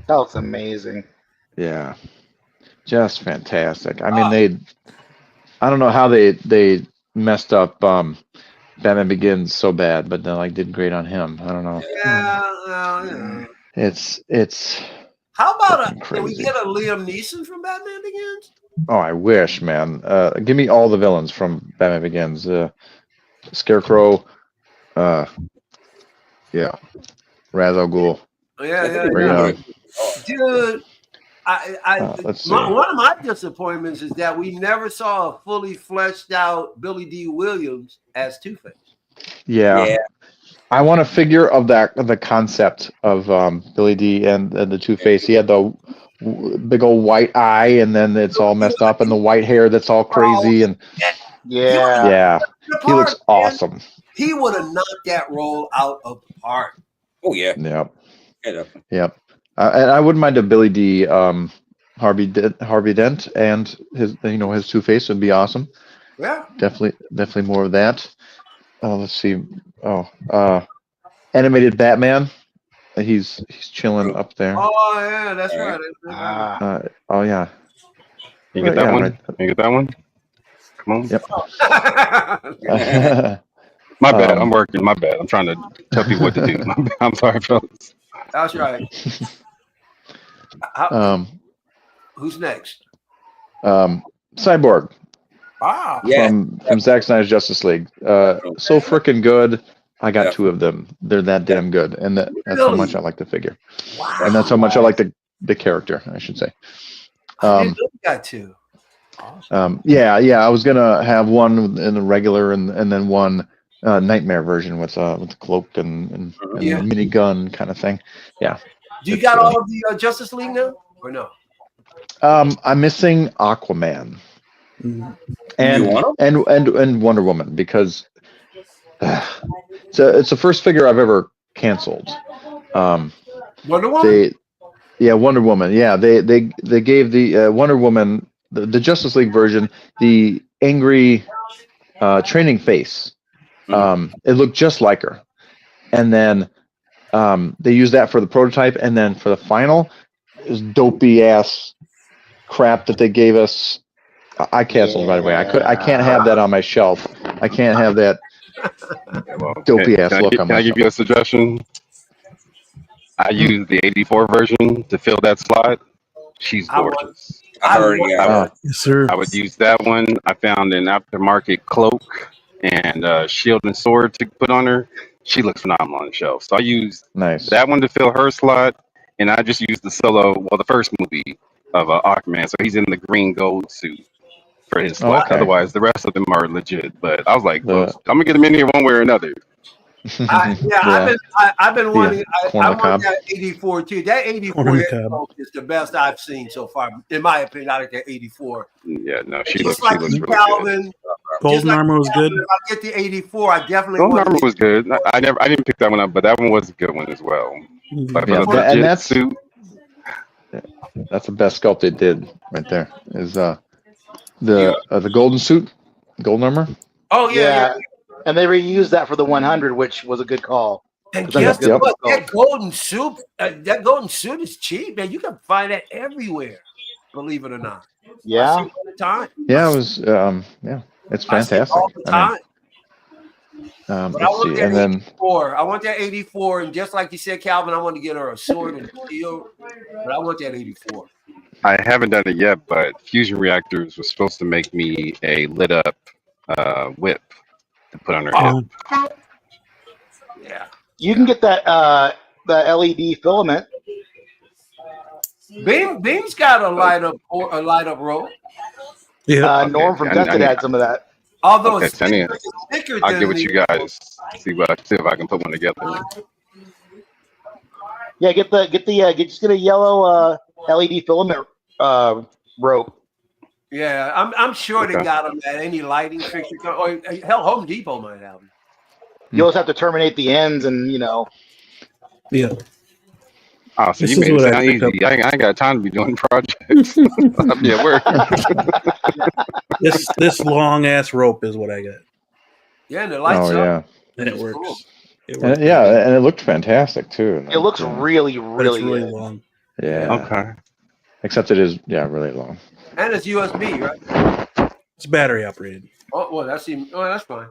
That looks amazing. Yeah. Just fantastic. I mean, I don't know how they messed up Batman Begins so bad, but they did great on him. I don't know. Yeah. It's how about can we get a Liam Neeson from Batman Begins? Oh, I wish, man. Give me all the villains from Batman Begins. Scarecrow, Ra's al Ghul. Yeah. Dude, one of my disappointments is that we never saw a fully fleshed out Billy D. Williams as Two-Face. Yeah. I want a figure of the concept of Billy D and the Two-Face. He had the big old white eye, and then it's all messed up, and the white hair that's all crazy, and he looks awesome. He would have knocked that role out of the park. Oh yeah. Yep. And I wouldn't mind a Billy D. Harvey Dent and his Two-Face would be awesome. Yeah. Definitely more of that. Let's see. Animated Batman. He's chilling up there. Oh yeah, that's right. Oh yeah. You get that one? Right. You get that one? Come on. Yep. My bad. I'm working. My bad. I'm trying to tell people what to do. I'm sorry, fellas. That's right. Who's next? Cyborg. From Zack Snyder's Justice League. So freaking good. I got two of them. They're that damn good, and that's how much I like the figure. Wow. And that's how much I like the character, I should say. I didn't know you got two. Awesome. I was gonna have one in the regular and then one nightmare version with the cloak and the minigun kind of thing. Yeah. Do you got all of the Justice League now, or no? I'm missing Aquaman and Wonder Woman because it's the first figure I've ever canceled. Wonder Woman. Wonder Woman. Yeah, they gave the Wonder Woman the Justice League version the angry training face. It looked just like her, and then they used that for the prototype, and then for the final, it was dopey ass crap that they gave us. I canceled right away. I can't have that on my shelf. I can't have that Well, Dopey ass look on can I give you myself. a suggestion? I use the 84 version to fill that slot. She's I want. gorgeous. I heard, want yeah. I heard. Yes, sir. I would use that one. I found an aftermarket cloak and shield and sword to put on her. She looks phenomenal on the shelf. So I used Nice. that one to fill her slot, and I just used the solo, well, the first movie of Aquaman. So he's in the green gold suit for his slot. Okay. Otherwise, the rest of them are legit. But I was like, well, The I'm gonna get them in here one way or another. Yeah, I've been wanting. corn I on the want cob. that 84 too. That Corn 84 on the head cob. sculpt is the best I've seen so far, in my opinion. I like that 84. Yeah, no, she Just looks like really you, good. Calvin. Just Golden like armor was Calvin, good. if I get the 84, I definitely Golden want Armor to was good. I didn't pick that one up, but that one was a good one as well. But for Yeah, the that- and legit that's- suit, That's the best sculpt they did right there. Is the golden suit, golden armor. Oh yeah. And they reused that for the 100, which was a good call. And 'Cause that's guess a good what? sculpt. That golden suit is cheap, man. You can find that everywhere. Believe it or not. I Yeah. see it all the time. Yeah, it was. It's I see it fantastic. all the time. But I Let's want see, that and then 84. I want that 84, and just like you said, Calvin, I want to get her a sword and a shield. But I want that 84. I haven't done it yet, but Fusion Reactors was supposed to make me a lit up whip to put on her hip. Yeah. You can get that the LED filament. Beam's got a light up rope. Yeah. Norm from Tested had some of that. Although Okay, it's so I need- thicker I'll than get with the- you guys. See if I can put one together. Yeah, just get a yellow LED filament rope. Yeah, I'm sure they Okay. got them at any lighting fixture. Or hell, Home Depot might have them. You always have to terminate the ends, and Yeah. Oh, so This you is made it what I sound picked easy. I ain't got time to be doing projects. Yeah, work. This long ass rope is what I got, Yeah, and the lights oh up. yeah, and it It's works. cool. It and, works. yeah, and it looked fantastic too. it looks really, But it's really, really good. long. Yeah. Okay. Except it is really long. And it's USB, right? It's battery operated. Oh, well, that's that's fine.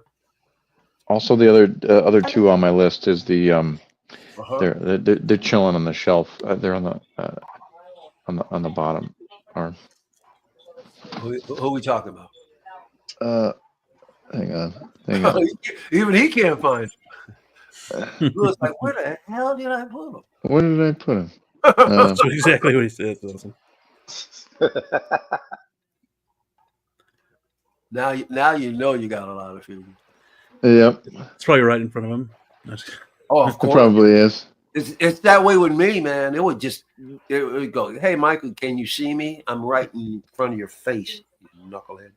Also, the other two on my list is the Uh-huh. they're chilling on the shelf. They're on the bottom. Or Who we talking about? hang on. Even he can't find. He was like, "Where the hell did I put him?" Where did I put him? That's exactly what he said. That's awesome. Now you know you got a lot of figures. Yep, It's probably right in front of him. Oh, of it course. probably is. It's that way with me, man. It would go, "Hey, Michael, can you see me? I'm right in front of your face, you knucklehead."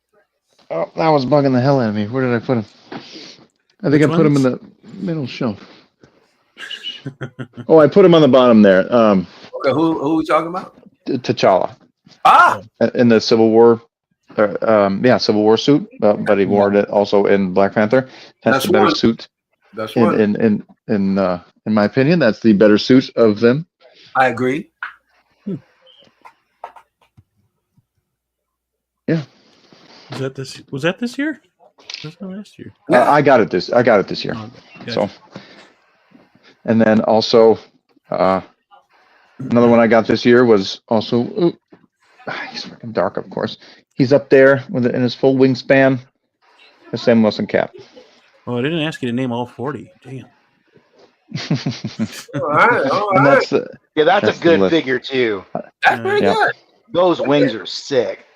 Oh, that was bugging the hell out of me. Where did I put him? I think Which I put him in ones? the middle shelf. Oh, I put him on the bottom there. Okay, who we talking about? T'Challa Ah, in the Civil War. Civil War suit, but he wore it also in Black Panther. That's the better suit. That's one. In my opinion, that's the better suit of them. I agree. Yeah. Was that this year? That's not last year. I got it this year. Oh, gotcha. So, and then also another one I got this year was also he's freaking dark, of course. He's up there in his full wingspan. The Sam Wilson cap. Oh, I didn't ask you to name all 40. Damn. All right. And that's That's That's a the good list. figure too. That's pretty Yeah. good. Those wings are sick.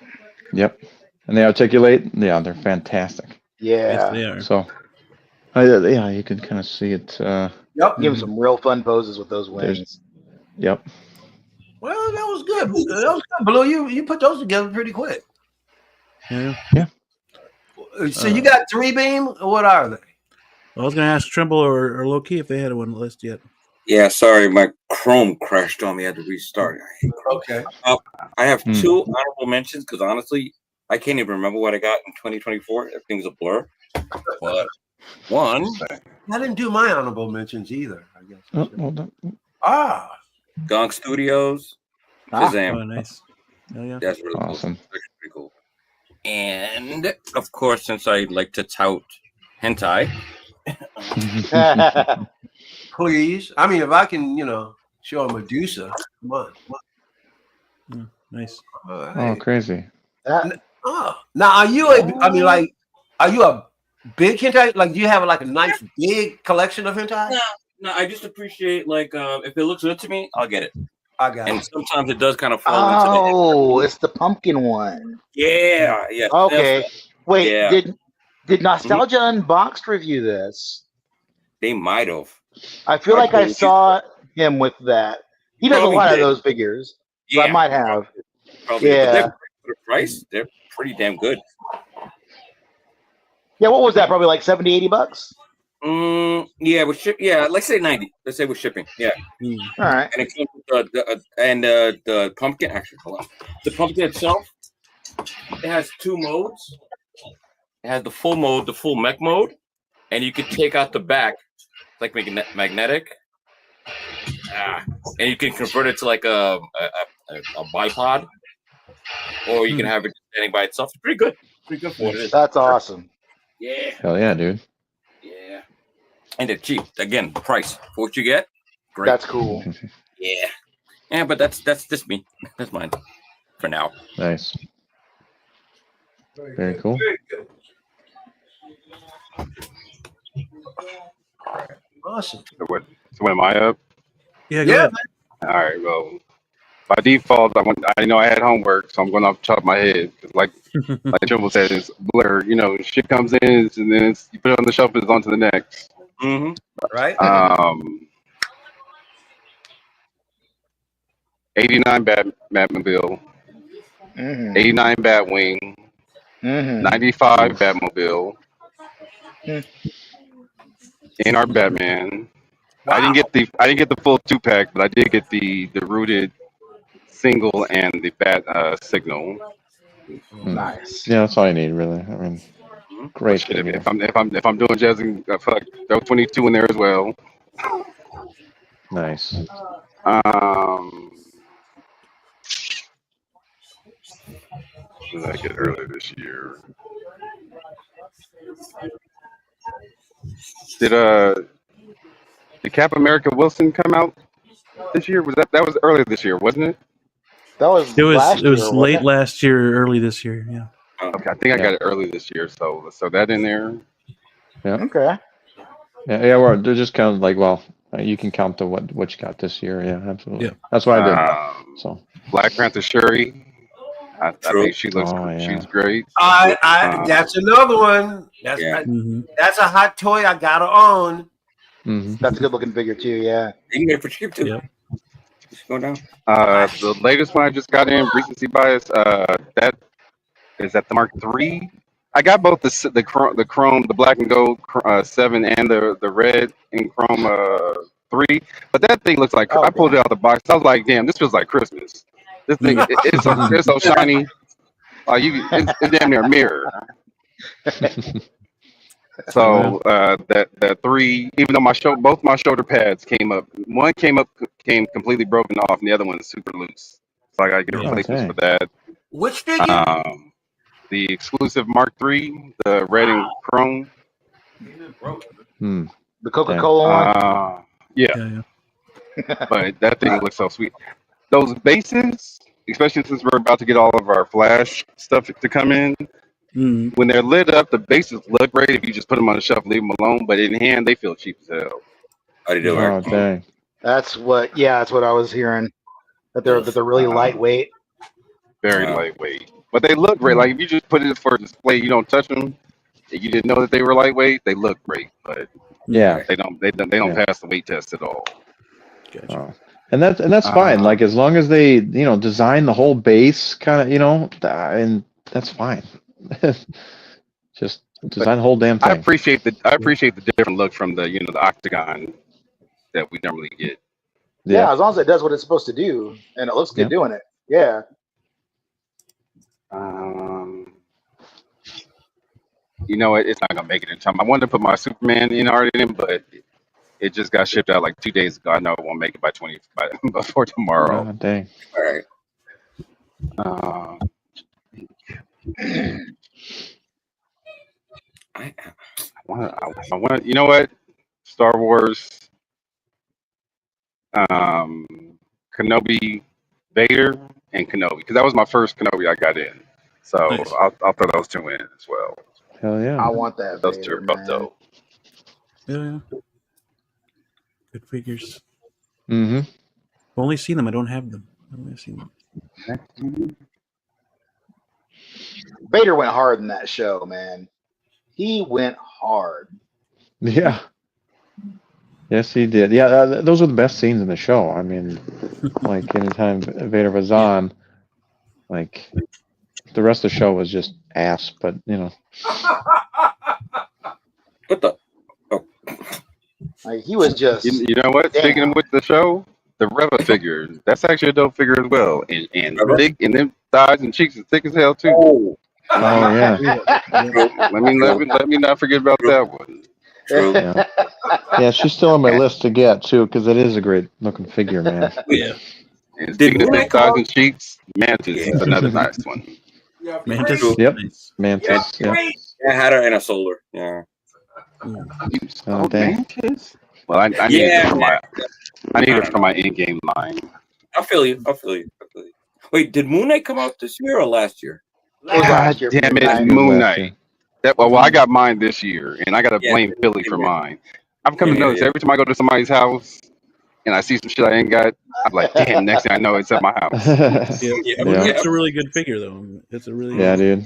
Yep. And they articulate. Yeah, they're fantastic. Yes, Yeah. they are. So, yeah, you can kind of see it. Yep. Give them some real fun poses with those wings. Yep. Well, that was good. That was good, Blue. You put those together pretty quick. Yeah. So you got 3-beam? What are they? I was going to ask Trimble or Loki if they had one on the list yet. Yeah, sorry, my Chrome crashed on me. I had to restart. Okay. I have two honorable mentions because honestly, I can't even remember what I got in 2024. Everything's a blur. But one, I didn't do my honorable mentions either, I guess. Oh, hold on. Ah. Gong Studios, Shazam. Oh, nice. Oh, yeah. That's really Awesome. cool. That's pretty cool. And of course, since I like to tout hentai, Please. I mean, if I can, show a Medusa. Come on. Nice. Oh, crazy. Now, are you are you a big hentai? Like, do you have like a nice big collection of hentai? No, I just appreciate if it looks good to me, I'll get it. I got and it. sometimes it does kind of fall into the. Oh, it's the pumpkin one. Yeah. Okay. Wait, yeah. did Nostalgia Unboxed review this? They might have. I feel like I saw him with that. He does a lot of those figures. So I might have. Probably. Yeah. But they're, for the price, they're pretty damn good. Yeah, what was that? Probably like $70, $80? Yeah, with let's say 90. Let's say with shipping. Yeah. All right. And it comes with the pumpkin. Actually, hold on. The pumpkin itself, it has 2 modes. It has the full mode, the full mech mode, and you can take out the back, like making it magnetic. And you can convert it to like a bipod, or you can have it standing by itself. It's pretty good. Pretty good for what it is. That's awesome. Yeah. Hell yeah, dude. Yeah. And they're cheap. Again, the price for what you get. Great. That's cool. Yeah. Yeah, but that's just me. That's mine for now. Nice. Very cool. Very good. Awesome. So what am I up? Yeah, go ahead. All right, well, by default, I know I had homework, so I'm going off the top of my head. Like Trimble said, it's blur. Shit comes in, and then you put it on the shelf, and it's on to the next. Mm-hmm. Right. 89 Batmobile, 89 Batwing, 95 Batmobile, and our Batman. Wow. I didn't get the full 2-pack, but I did get the rooted single and the bat signal. Nice. Yeah, that's all I need, really. I mean, great. Shit, if I'm doing jazzing, fuck, throw 22 in there as well. Nice. What did I get earlier this year? Did Cap America Wilson come out this year? That was earlier this year, wasn't it? It was late last year, early this year. Yeah. Okay, I think I got it early this year, so that in there. Yeah. Okay. Yeah. They're just kind of like, well, you can count to what you got this year. Yeah, absolutely. Yeah. That's what I did. So Black Panther Shuri. I think she looks. She's great. That's another one. That's a hot toy I gotta own. That's a good looking figure too. Yeah. You can get it for cheap too. Yeah. Just go down. The latest one I just got in, recency bias. That is at the Mark III. I got both the chrome, the black and gold 7, and the red and chrome 3. But that thing looks like I pulled it out of the box. I was like, damn, this feels like Christmas. This thing, it's so shiny. It's damn near a mirror. So that 3, even though both my shoulder pads came up, one came completely broken off, and the other one's super loose. So I gotta get replacements for that. Which figure? The exclusive Mark III, the red and chrome. The Coca-Cola one. Yeah. But that thing looks so sweet. Those bases, especially since we're about to get all of our Flash stuff to come in, when they're lit up, the bases look great if you just put them on the shelf and leave them alone. But in hand, they feel cheap as hell. Oh, dang. That's what I was hearing. That they're really lightweight. Very lightweight. But they look great. Like if you just put it for display, you don't touch them. If you didn't know that they were lightweight, they look great. But they don't pass the weight test at all. Gotcha. And that's fine. Like as long as they design the whole base kind of and that's fine. Just design the whole damn thing. I appreciate the different look from the the octagon that we normally get. Yeah, as long as it does what it's supposed to do and it looks good doing it. Yeah. It's not gonna make it in time. I wanted to put my Superman in art in, but it just got shipped out like 2 days ago. I know it won't make it before tomorrow. Oh, dang. All right. want. You know what? Star Wars, Kenobi, Vader, and Kenobi, because that was my first Kenobi I got in. So Nice. I'll throw those two in as well. Hell yeah. I want that Those two Vader, are both man. dope. Yeah. Good figures. Mm-hmm. I've only seen them. I don't have them. I've only seen them. Vader went hard in that show, man. He went hard. Yeah. Yes, he did. Yeah, those were the best scenes in the show. I mean, like anytime Vader was on, like the rest of the show was just ass. But you know, What the? Like he was just. You know what? Damn. Speaking of with the show, the Reva figure, that's actually a dope figure as well. And Reva? big, and them thighs and cheeks are thick as hell too. Oh, oh yeah, Let me not forget about that one. true. yeah, yeah. She's still on my list to get too because it is a great looking figure, man. Yeah. And speaking of Moon big Knight come thighs out? and cheeks, Mantis is another nice one. Mantis. True. Yep, Nice. Mantis. Yeah. I had her in a solar. Yeah. Oh dang. Mantis? Well, I need Yeah. it for my in-game line. I feel you. Wait, did Moon Knight come out this year or last year? Last year, Damn Moon it, Knight. Moon Last year. Knight. Well, I got mine this year, and I gotta Yeah. blame Billy for Yeah. mine. I've come to Yeah, notice yeah. every time I go to somebody's house and I see some shit I ain't got, I'm like, damn, next thing I know, it's at my house. Yeah. Yeah. Moon Yeah. Knight's a really good figure, though. It's a really Yeah, dude.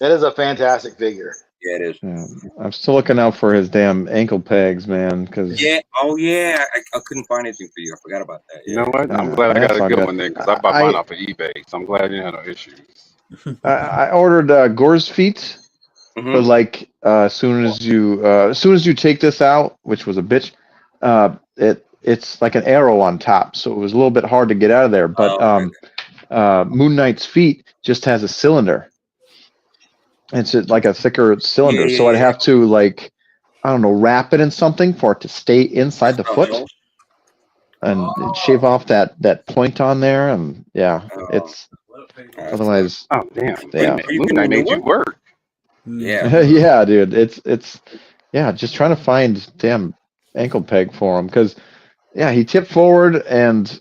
That is a fantastic figure. Yeah, it is. Yeah. I'm still looking out for his damn ankle pegs, man. Because Yeah. Oh, yeah. I couldn't find anything for you. I forgot about that. You Yeah. know what? I'm Yeah, glad I got that's a all good good. one then, because I bought mine off of eBay, so I'm glad I didn't have no issues. I ordered Gore's feet, Mhm. but like as soon as you take this out, which was a bitch, it's like an arrow on top, so it was a little bit hard to get out of there. But Oh, okay. Moon Knight's feet just has a cylinder. It's like a thicker cylinder, so I'd have to like I don't know wrap it in something for it to stay inside the foot, and shave off that point on there, and yeah, it's otherwise. Oh, damn. Yeah. Moon Knight made you work. Yeah. Yeah, dude, it's yeah, just trying to find damn ankle peg for him because yeah, he tipped forward and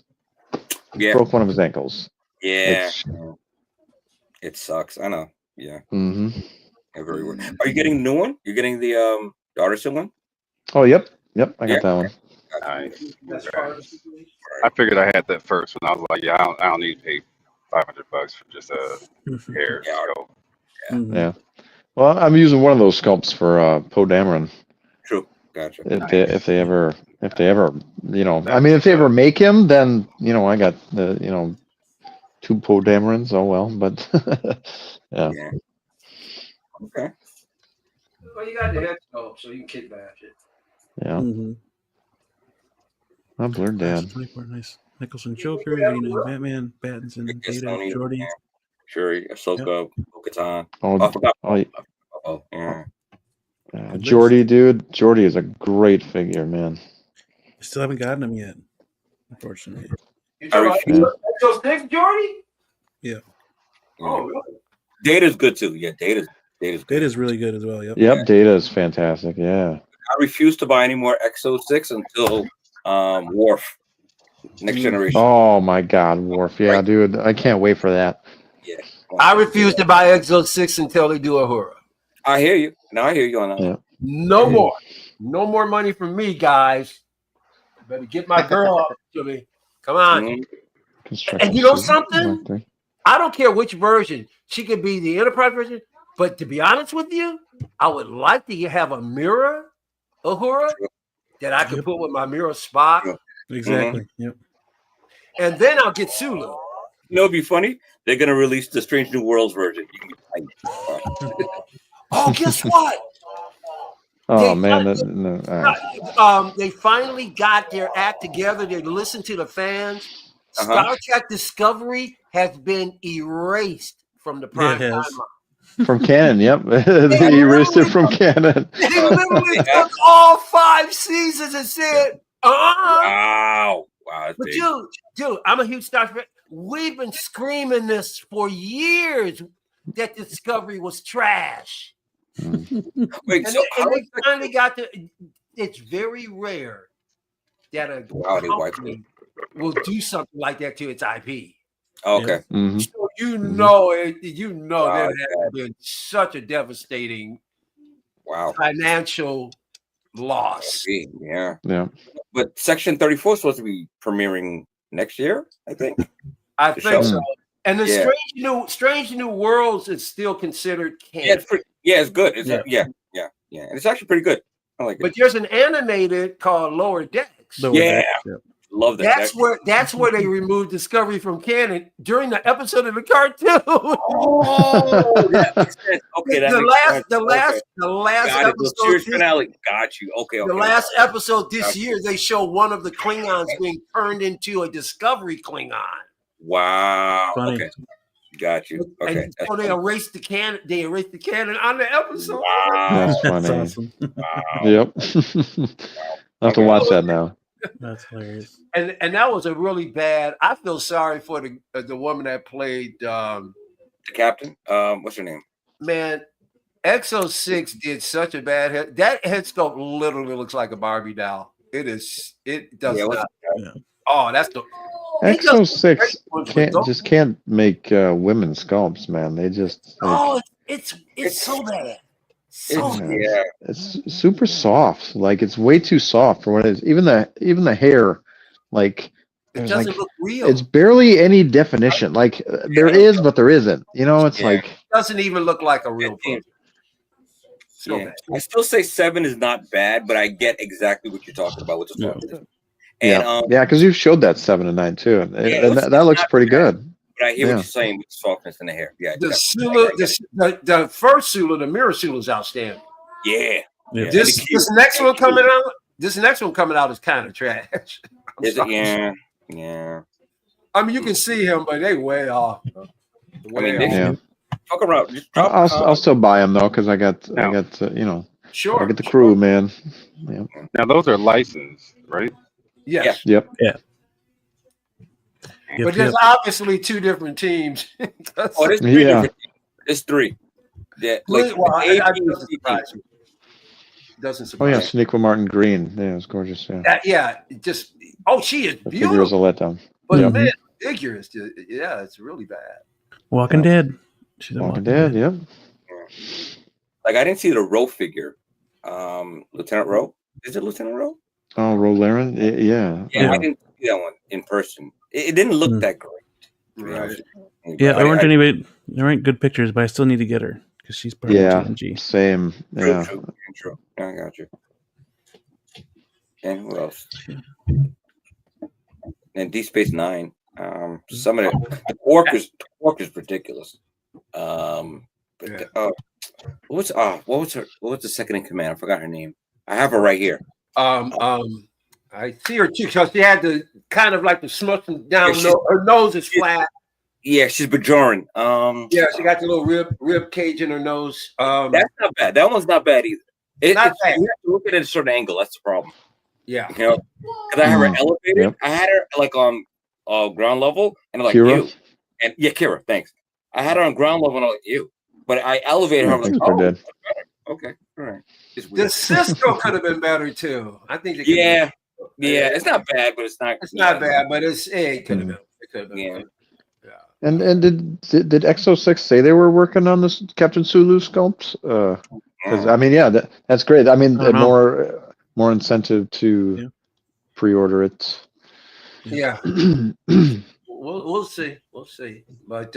broke one of his ankles. Yeah. It's- It sucks. I know. Yeah. Mm-hmm. Yeah, very weird. Are you getting the new one? You're getting the artisan one? Oh, yep, I got that one. Nice. I figured I had that first, and I was like, yeah, I don't need to pay $500 for just a hair sculpt. Yeah. Well, I'm using one of those sculpts for Poe Dameron. True. Gotcha. If they ever, you know, I mean, if they ever make him, then you know, I got the, you know, 2 Poe Damerons. Oh well, but yeah. Okay. Well, you got the head sculpt, so you can kick back it. Yeah. I'm blurred, Dad. 24, nice. Nicholson Joker, 89 Batman, Pattinson, Data, Jordy. Shuri, Ahsoka, Bo-Katan. Oh, I forgot. oh, Yeah. Jordy, dude. Jordy is a great figure, man. I still haven't gotten him yet, unfortunately. You talking about Exo 6, Jordy? Yeah. Oh, really? Data's good too. Yeah, Data's good. Data's really good as well. Yep. Yep, Data is fantastic. Yeah. I refuse to buy any more Exo 6 until Worf. Next generation. Oh my God, Worf. Yeah, dude. I can't wait for that. Yeah. I refuse to buy Exo 6 until they do Ahura. I hear you. No, I hear you on that. Yeah. No more. No more money from me, guys. Better get my girl up to me. Come on. And you know something? I don't care which version. She could be the Enterprise version. But to be honest with you, I would like to have a mirror Ahura that I could put with my mirror Spock. Exactly. Yep. And then I'll get Sulu. You know, it'd be funny. They're gonna release the Strange New Worlds version. You can be oh, guess what? Oh man, They finally got their act together. They listened to the fans. Star Trek Discovery has been erased from the prime timeline. From canon, yep. They erased it from canon. They literally took all 5 seasons and said, Wow. But dude, I'm a huge Star Trek. We've been screaming this for years that Discovery was trash. Wait, so and they finally got to. It's very rare that a company will do something like that to its IP. Okay. Mm-hmm. So there has been such a devastating financial loss. Yeah. Yeah. But Section 34 is supposed to be premiering next year, I think. I think so. And the Strange New Worlds is still considered canon. It's good. It's and it's actually pretty good. I like it. But there's an animated called Lower Decks. Love that. That's where they removed Discovery from canon during the episode of the cartoon. Oh, that makes sense. Okay, the last episode. The series finale. Got you. Okay. The last episode this year, they show one of the Klingons being turned into a Discovery Klingon. Wow. Funny. Okay. Got you. Okay. And so they erased the canon. They erased the canon on the episode. Wow. That's funny. That's awesome. Wow. Yep. I'll have to watch that now. That's hilarious. And that was a really bad. I feel sorry for the woman that played the captain. What's her name? Man, Exo-6 did such a bad head. That head sculpt literally looks like a Barbie doll. It is. It does not. Oh, that's the. Exo-6 can't make women sculpts, man. They just. It's so bad. It's super soft. Like it's way too soft for what it is. Even the hair, like it doesn't look real. It's barely any definition. Like there is, but there isn't. You know, it's like it doesn't even look like a real person. I still say 7 is not bad, but I get exactly what you're talking about with the softness. And, because you showed that 7 and 9 too, and that looks pretty good. But I hear what you're saying with the softness in the hair. Yeah, the first Sula, the mirror Sula, is outstanding. Yeah. This next one coming out. This next one coming out is kind of trash. Is it? Yeah. I mean, you can see him, but they way off. Fuck around. I'll still buy them though, because I got Sure. I get the crew, man. Yeah. Now those are licensed, right? Yes. Yep. Yeah. But there's obviously two different teams. There's 3 different teams. There's 3. Yeah. Doesn't surprise. Oh yeah, Shaniqua Martin Green. Yeah, it's gorgeous. Yeah. She is the beautiful. Figure is a letdown. But man, figure is just, it's really bad. Walking Dead. She's Walking Dead. Yep. Like I didn't see the Rowe figure. Lieutenant Rowe. Is it Lieutenant Rowe? Oh, Rowe Laren. Yeah. I didn't see that one in person. It didn't look that great. Right. Yeah, there weren't good pictures, but I still need to get her because she's part of TNG. Same. Yeah. True. I got you. And who else? And Deep Space Nine. Some of the Quark is ridiculous. What was the second in command? I forgot her name. I have her right here. I see her too because she had the kind of like the smushing down. Her nose is flat. Yeah, she's Bajoran. She got the little rib cage in her nose. That's not bad. That one's not bad either. Not bad. You have to look at it at a certain angle. That's the problem. Yeah. Because I have her elevated. Yep. I had her like on ground level, and I'm like Kira? You. And Kira, thanks. I had her on ground level, and I'm like you. But I elevated her. I'm like, okay, all right. The Cisco could have been better too. I think. Yeah. It's not bad, but it's not. It's not bad, but it could have been. It could have been. Yeah. And did Exo-6 say they were working on this Captain Sulu sculpt? Because I mean, that's great. I mean, more incentive to pre-order it. Yeah. we'll see. But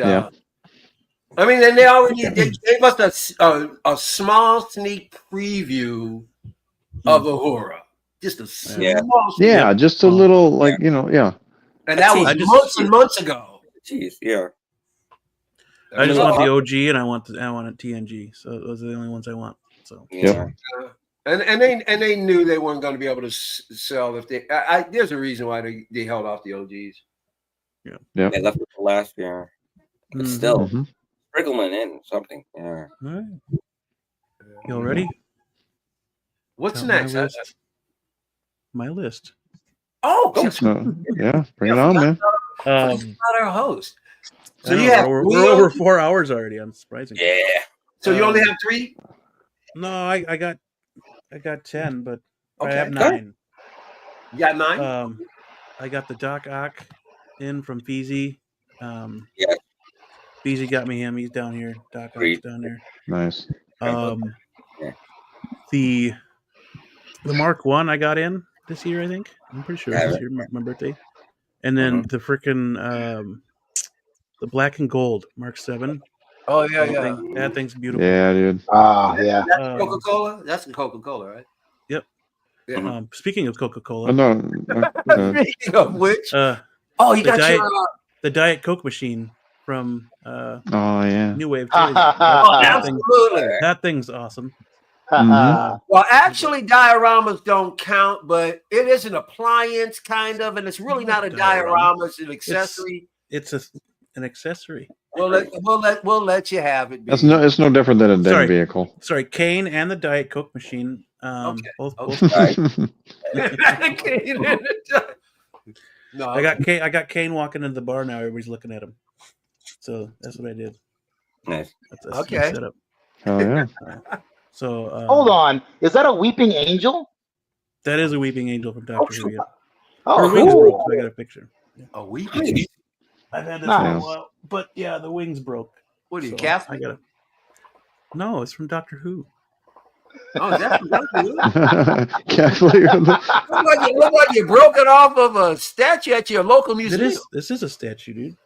I mean, and they already they gave us a small sneak preview of Uhura. Just a small sneak. Just a little And that was months and months ago. Jeez, yeah. I just want the OG and I want a TNG. So those are the only ones I want. So and they knew they weren't going to be able to sell if they. There's a reason why they held off the OGs. Yeah. They left it for last year. But still, sprinkling in something. Yeah. All right. You ready? What's next? My list. Oh, bring it on, man. Not our host. So we're over 4 hours already. I'm surprised. Yeah. So you only have 3? No, I got 10, but I Okay. have 9. You got 9? I got the Doc Ock in from Feezy. Yeah. Feezy got me him. He's down here. Doc Ock's down there. Nice. Yeah. The Mark 1 I got in this year, I think. I'm pretty sure it was this year, my birthday. And then the freaking the Black and Gold Mark 7. Oh yeah, That thing's beautiful. Yeah, dude. Yeah. That's Coca-Cola. That's the Coca-Cola, right? Yep. Yeah. Speaking of Coca-Cola. Oh, no. Speaking of which, you the got Diet, your the Diet Coke machine from oh yeah. New Wave. absolutely. That thing's awesome. Well, actually, dioramas don't count, but it is an appliance kind of, and it's really not a diorama. It's an accessory. It's an accessory. We'll let you have it. It's no different than a dead vehicle. Sorry, Kane and the Diet Coke machine. Both. No, I got Kane walking into the bar now. Everybody's looking at him. So that's what I did. Nice. That's okay. my setup. Oh yeah. So hold on, is that a weeping angel? That is a weeping angel from Doctor Who. Yeah. Oh, her wings broke. So I got a picture. Yeah. A weeping. I've had this for a while, but yeah, the wings broke. What are you, Catholic? No, it's from Doctor Who. Oh, that's from Doctor Who. Catholic. Look like you broke it off of a statue at your local museum. This is a statue, dude.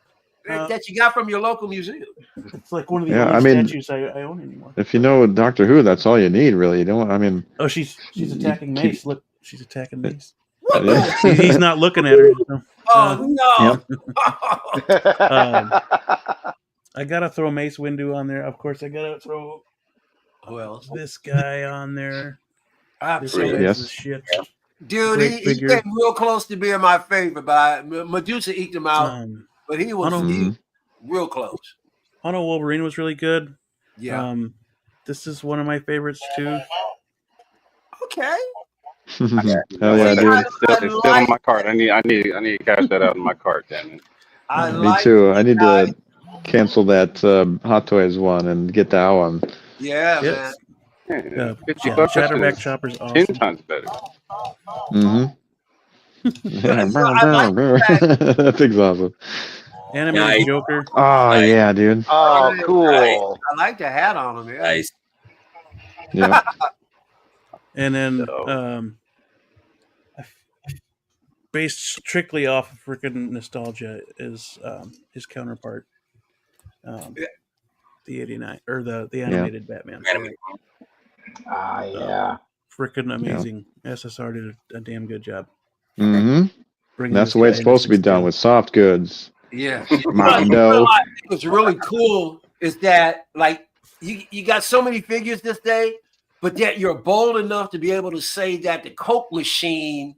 That you got from your local museum. It's like one of the only statues I own anymore. If you know Doctor Who, that's all you need, really. You don't. I mean. Oh, she's attacking Mace. Look, she's attacking Mace. Yeah. He's not looking at her. So. Oh no! I gotta throw Mace Windu on there. Of course, I gotta throw. Who else? This guy on there. Absolutely. This shit. Dude, he came real close to being my favorite, but Medusa eked him out. But he was real close. Huno Wolverine was really good. Yeah. This is one of my favorites too. Okay. Hell yeah, dude! It's still on my card. I need to cash that out in my card, damn it. Me too. I need to cancel that Hot Toys one and get that one. Yeah, man. Shatterback Chopper's awesome. 10 times better. That thing's awesome. Animated Joker. Oh yeah, dude. Oh, cool. I like the hat on him. Yeah. Nice. Yeah. And then based strictly off of freaking nostalgia is his counterpart, the 89 or the animated Batman. Yeah. Freaking amazing. SSR did a damn good job. That's the way it's supposed to be done with soft goods. Yeah. Mondo. What's really cool is that like you got so many figures this day, but yet you're bold enough to be able to say that the Coke machine,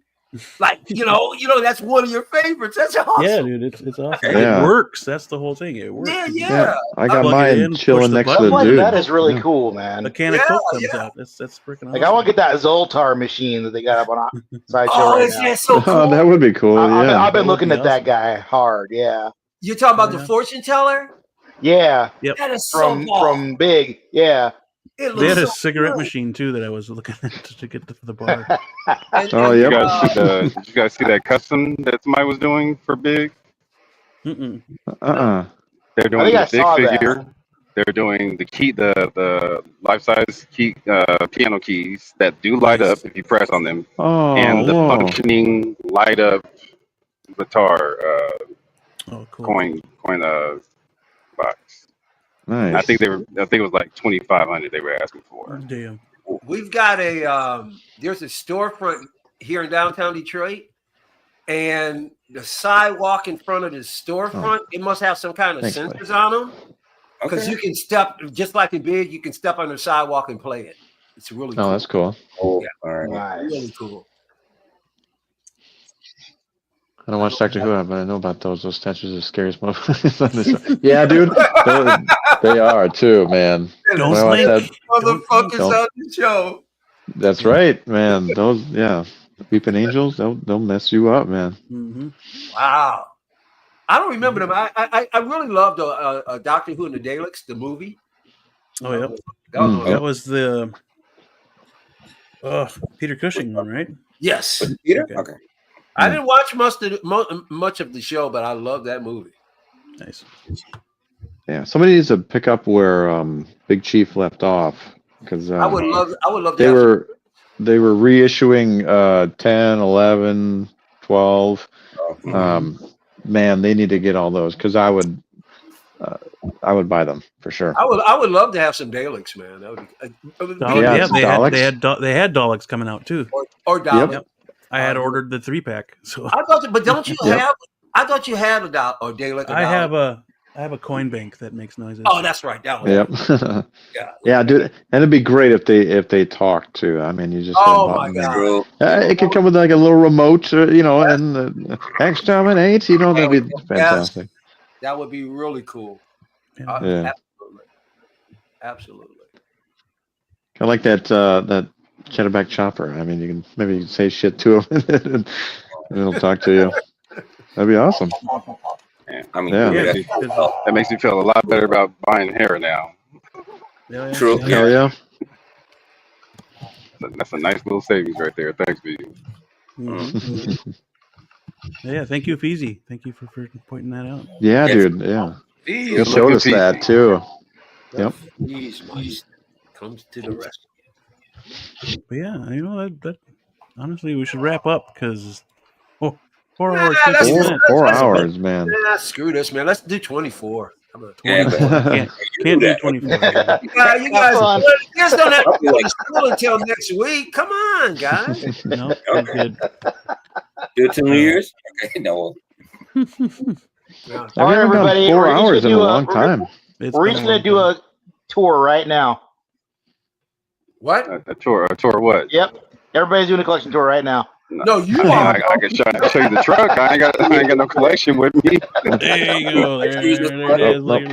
like you know, that's one of your favorites. That's awesome. Yeah, dude, it's awesome. Yeah. It works. That's the whole thing. It works. Yeah. I got mine chilling next to the dude. That is really cool, man. A can of Coke comes out. That's freaking awesome. Like I want to get that Zoltar machine that they got up on Sideshow right now. So cool. Oh, that would be cool. I've been looking at that guy hard. Yeah. You're talking about the fortune teller? Yeah. Yep. That is from Big. Yeah. They had a cigarette machine too that I was looking at to get to the bar. Did you guys see that custom that somebody was doing for Big? They're doing the big figure. That. They're doing the key, the life-size key, piano keys that do light up if you press on them, and the functioning light up guitar coin box. Nice. I think it was like $2,500 they were asking for. Damn. We've got there's a storefront here in downtown Detroit, and the sidewalk in front of the storefront, it must have some kind of sensors on them. Because you can step, just like in Big, you can step on the sidewalk and play it. It's really cool. Oh, that's cool. Yeah. All right. Nice. Really cool. I don't watch Doctor Who, but I know about those. Those statues are the scariest motherfuckers on this show. Yeah, dude. They are too, man. Don't sleep, motherfuckers on the show. That's right, man. Those, Weeping Angels, they'll mess you up, man. Wow. I don't remember them. I really loved Doctor Who and the Daleks, the movie. Oh yeah. That was the Oh, Peter Cushing one, right? Yes. Was it Peter? Okay. I didn't watch much of the show, but I love that movie. Nice. Yeah, somebody needs to pick up where Big Chief left off, because I would love they were reissuing 10, 11, 12. Man, they need to get all those, because I would buy them for sure. I would love to have some Daleks, man. That would be they had Daleks coming out too. Or Daleks. Yep. I had ordered the 3-pack. So but don't you have? I thought you had a Dalek. I have a coin bank that makes noises. Oh, that's right. That one. Yeah, dude, and it'd be great if they talk too. I mean, you just my God. It could come with like a little remote, and exterminate. That'd be fantastic. That would be really cool. Yeah. Absolutely. I like that Chatterback Chopper. I mean, you can maybe say shit to him and he'll talk to you. That'd be awesome. Yeah. I mean, that makes me feel a lot better about buying hair now. True. Hell yeah. That's a nice little savings right there. Thanks, B. Yeah, thank you, Feezy. Thank you for pointing that out. Yeah, dude. Yeah. You showed us that too. Yep. Feez comes to the rescue. But yeah, that honestly, we should wrap up because 4 hours. 4 hours, man. Screw this, man. Let's do 24. How about 24? Can't do 24. You guys don't have to go to school until next week. Come on, guys. No, I'm good. Do it till New Year's? Okay, no. All right, everybody. 4 hours in a long time. We're each going to do a tour right now. What? A tour what? Yep. Everybody's doing a collection tour right now. No, you are. I can show you the truck. I ain't got no collection with me. There you go. There it is.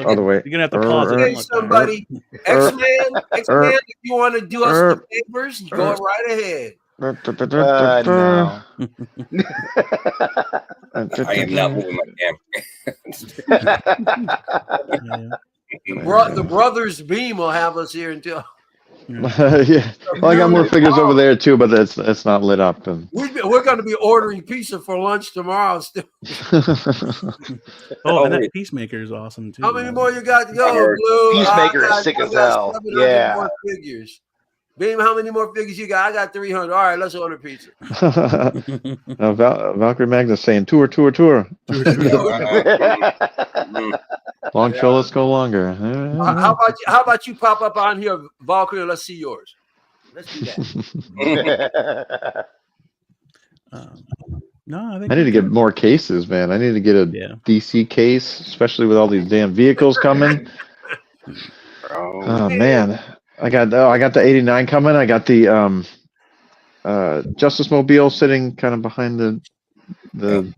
Other way. You're gonna have to pause it. Hey, somebody, X-Man, if you want to do us the favors, go right ahead. No. I am not moving my camera. The Brothers Beam will have us here until. Yeah. Well, I got more figures over there too, but it's not lit up. And we're going to be ordering pizza for lunch tomorrow. Still. And that Peacemaker is awesome too. How many more you got to go, Blue? Peacemaker is sick as hell. Yeah. More figures. Beam, how many more figures you got? I got 300. All right, let's order pizza. Valkyrie Magnus saying tour. Long show, let's go longer. How about you pop up on here, Valkyrie, and let's see yours. Let's do that. No, I think I need to get more cases, man. I need to get a DC case, especially with all these damn vehicles coming. Oh man. I got the 89 coming. I got the Justice Mobile sitting kind of behind the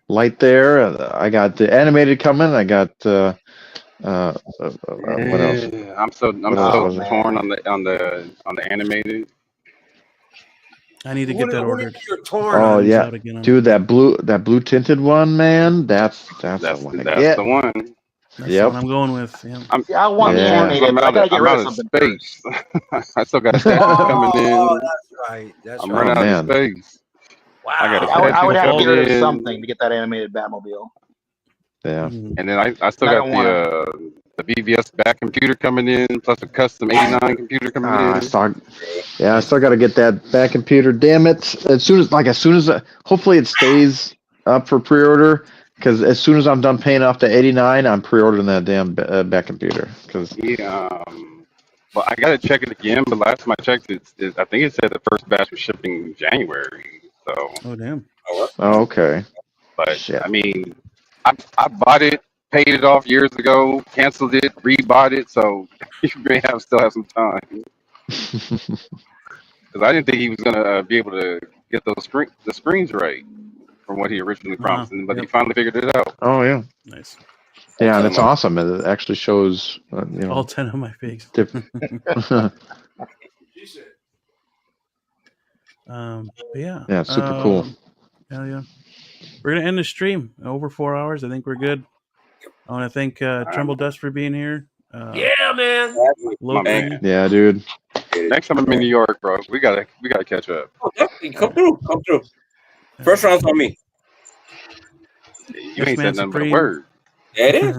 light there. I got the animated coming. I got what else? I'm so torn on the animated. I need to get that ordered. Oh yeah, dude, that blue tinted one, man. That's the one. That's the one. That's the one I'm going with. Yeah. I want the animated. I gotta get rid of something. Space. I still got statue coming in. That's right. I'm running out of space. Wow. I would have to get rid of something to get that animated Batmobile. Yeah. And then I still got the BVS back computer coming in, plus a custom 89 computer coming in. I still got to get that back computer. Damn it! As soon as hopefully it stays up for pre-order. Because as soon as I'm done paying off the 89, I'm pre-ordering that damn back computer. Well, I gotta check it again. But last time I checked, I think it said the first batch was shipping in January. So. Oh damn. Oh okay. But shit. I mean, I bought it, paid it off years ago, canceled it, rebought it. So you may still have some time. Because I didn't think he was gonna be able to get the springs right. From what he originally promised, but he finally figured it out. Oh yeah, nice. Yeah, and it's awesome. It actually shows all 10 of my figs. Yeah, super cool. Hell yeah. We're gonna end the stream over 4 hours. I think we're good. I want to thank Tremble Dust for being here. Yeah, man. Logan. Yeah, dude. Next time I'm in New York, bro, we gotta catch up. Oh, definitely. Come through. First round's on me. You ain't said nothing but a word. Yeah, it is.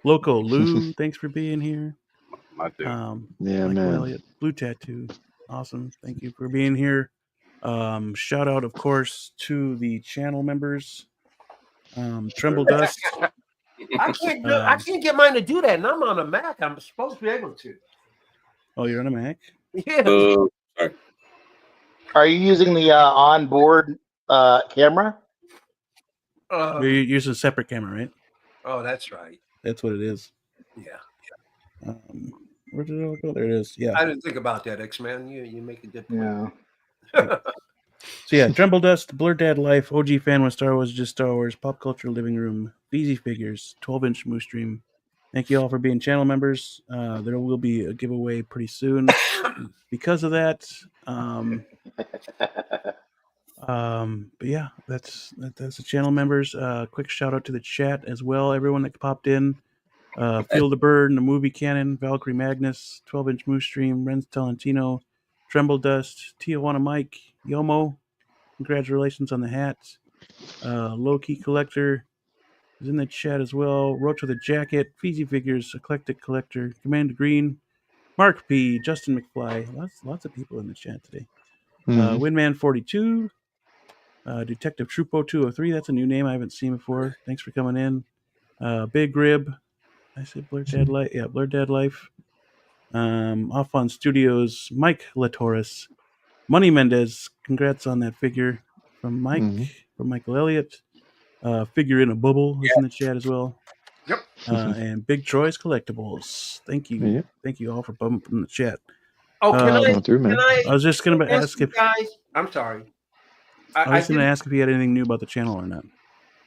Loco Lou, thanks for being here. My dude. Yeah, Michael man. Elliott, Blue Tattoo, awesome. Thank you for being here. Shout out, of course, to the channel members. Tremble Dust. I can't get mine to do that, and I'm on a Mac. I'm supposed to be able to. Oh, you're on a Mac? Yeah. Sorry. Are you using the onboard camera? You're using a separate camera, right? Oh, that's right. That's what it is. Yeah. Where did it all go? There it is. Yeah. I didn't think about that, X-Man. You make a good point. Yeah. So yeah, Tremble Dust, Blur Dad Life, OG fan when Star Wars is just Star Wars, Pop Culture Living Room, Feezys Figures, 12-inch Moose Stream. Thank you all for being channel members. There will be a giveaway pretty soon. Because of that, but yeah, that's the channel members. Quick shout out to the chat as well. Everyone that popped in. Field of Bird, the movie canon, Valkyrie Magnus, 12-inch Moose Stream, Renz Talentino, Tremble Dust, Tijuana Mike, Yomo. Congratulations on the hat. Low Key Collector is in the chat as well. Roach with a Jacket, Feezy Figures, Eclectic Collector, Commander Green, Mark P, Justin McFly. Lots of people in the chat today. Windman 42, Detective Trupo 203. That's a new name I haven't seen before. Thanks for coming in. Big Rib. I said Blur Dad Life. Yeah, Blur Dad Life. Off on Studios, Mike Latoris. Money Mendez, congrats on that figure from Mike, from Michael Elliott. Figure in a Bubble is in the chat as well. Yep. And Big Troy's Collectibles. Thank you. Yep. Thank you all for bumping in the chat. Oh, can I was just going to ask if guys. I'm sorry. I was going to ask if you had anything new about the channel or not.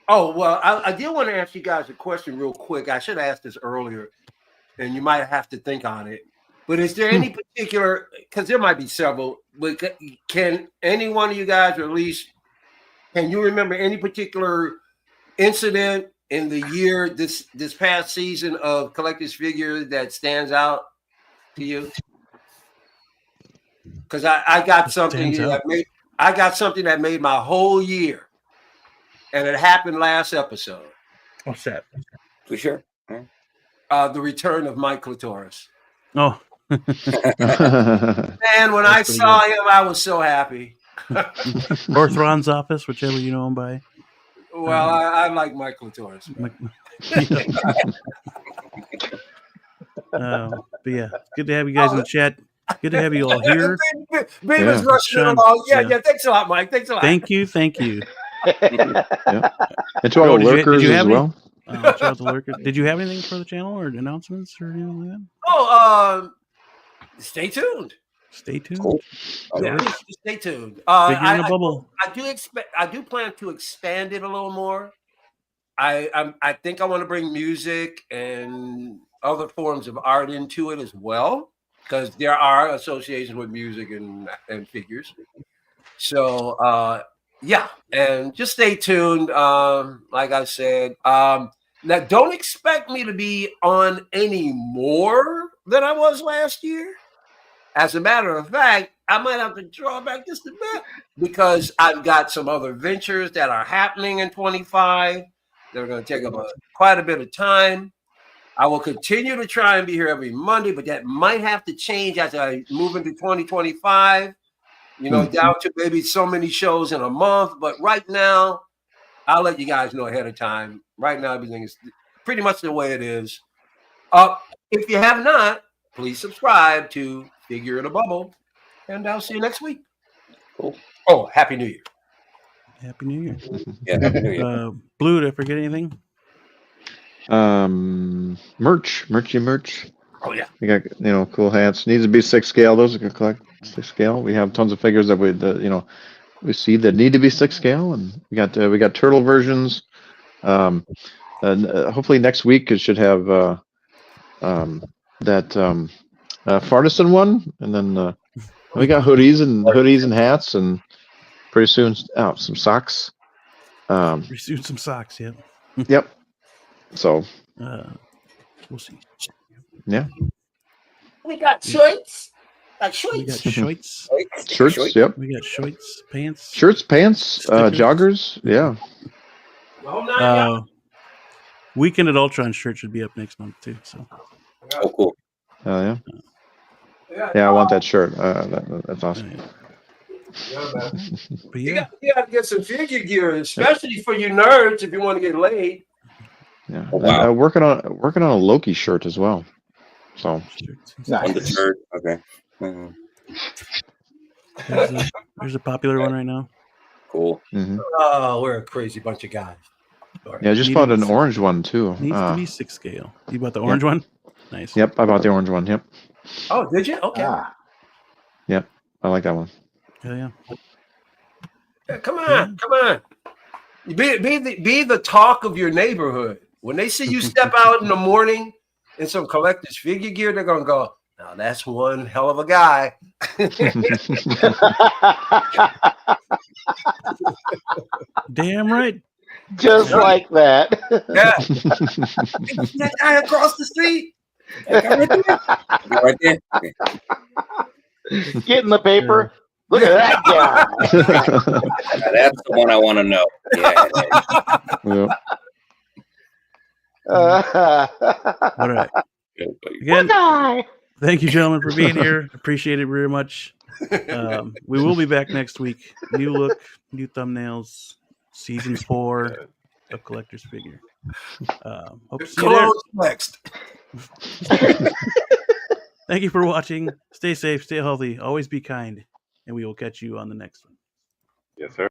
Oh, well, I did want to ask you guys a question real quick. I should have asked this earlier, and you might have to think on it. But is there any particular, because there might be several, but can any one of you guys, or at least, can you remember any particular incident in the year, this past season of Collector's Figures that stands out to you? Because I got something that made my whole year, and it happened last episode. What's that? For sure. The return of Mike Latoris. Oh. Man, when I saw him, I was so happy. Or Thrawn's office, whichever you know him by. Well, I like Mike Latoris. But yeah, good to have you guys in the chat. Good to have you all here. Beavis rushing along. Yeah. Thanks a lot, Mike. Thanks a lot. Thank you. Yeah. And to all the lurkers as well. Shout out to lurkers. Did you have anything for the channel or announcements or anything like that? Oh, stay tuned. Stay tuned. Cool. Yeah, stay tuned. Figure in a Bubble. I do plan to expand it a little more. I think I want to bring music and other forms of art into it as well, because there are associations with music and figures. So yeah, and just stay tuned. Like I said, now don't expect me to be on any more than I was last year. As a matter of fact, I might have to draw back just a bit because I've got some other ventures that are happening in 25. They're going to take up quite a bit of time. I will continue to try and be here every Monday, but that might have to change as I move into 2025. Down to maybe so many shows in a month. But right now, I'll let you guys know ahead of time. Right now, everything is pretty much the way it is. If you have not, please subscribe to Figure in a Bubble, and I'll see you next week. Cool. Oh, Happy New Year. Happy New Year. Yeah, Happy New Year. Blue, did I forget anything? Merch. Oh yeah. We got cool hats. Needs to be 6 scale. Those are good collect 6 scale. We have tons of figures that we see that need to be 6 scale, and we got turtle versions. And hopefully next week it should have that Fartison one, and then we got hoodies and hats, and pretty soon some socks. Pretty soon some socks. Yeah. Yep. So we'll see. Yeah. We got shirts. We got shorts. Shirts, yep. We got shorts, pants. Shirts, pants, stickers. joggers, yeah. Weekend at Ultron shirt should be up next month too. So. Oh, cool. Yeah. Yeah, I want that shirt. That's awesome. But you got to get some figure gear, especially for you nerds if you want to get laid. Yeah, oh, wow. And, working on a Loki shirt as well. So on the shirt, okay. There's a popular one right now. Cool. Mm-hmm. Oh, we're a crazy bunch of guys. Yeah, I just bought an orange one too. Needs to be 6 scale. You bought the orange one? Nice. Yep, I bought the orange one. Yep. Oh, did you? Okay. Yep, I like that one. Hell yeah. Come on. Be the talk of your neighborhood. When they see you step out in the morning in some collector's figure gear, they're gonna go, "Now that's one hell of a guy." Damn right. Just like that. Yeah. That guy across the street. Right there. Okay. Get in the paper. Look at that guy. That's the one I want to know. Yeah. All right. Again, thank you, gentlemen, for being here. Appreciate it very much. We will be back next week. New look, new thumbnails, season 4 of Collector's Figure. Hope to see you there. Next. Thank you for watching. Stay safe, stay healthy, always be kind, and we will catch you on the next one. Yes, sir.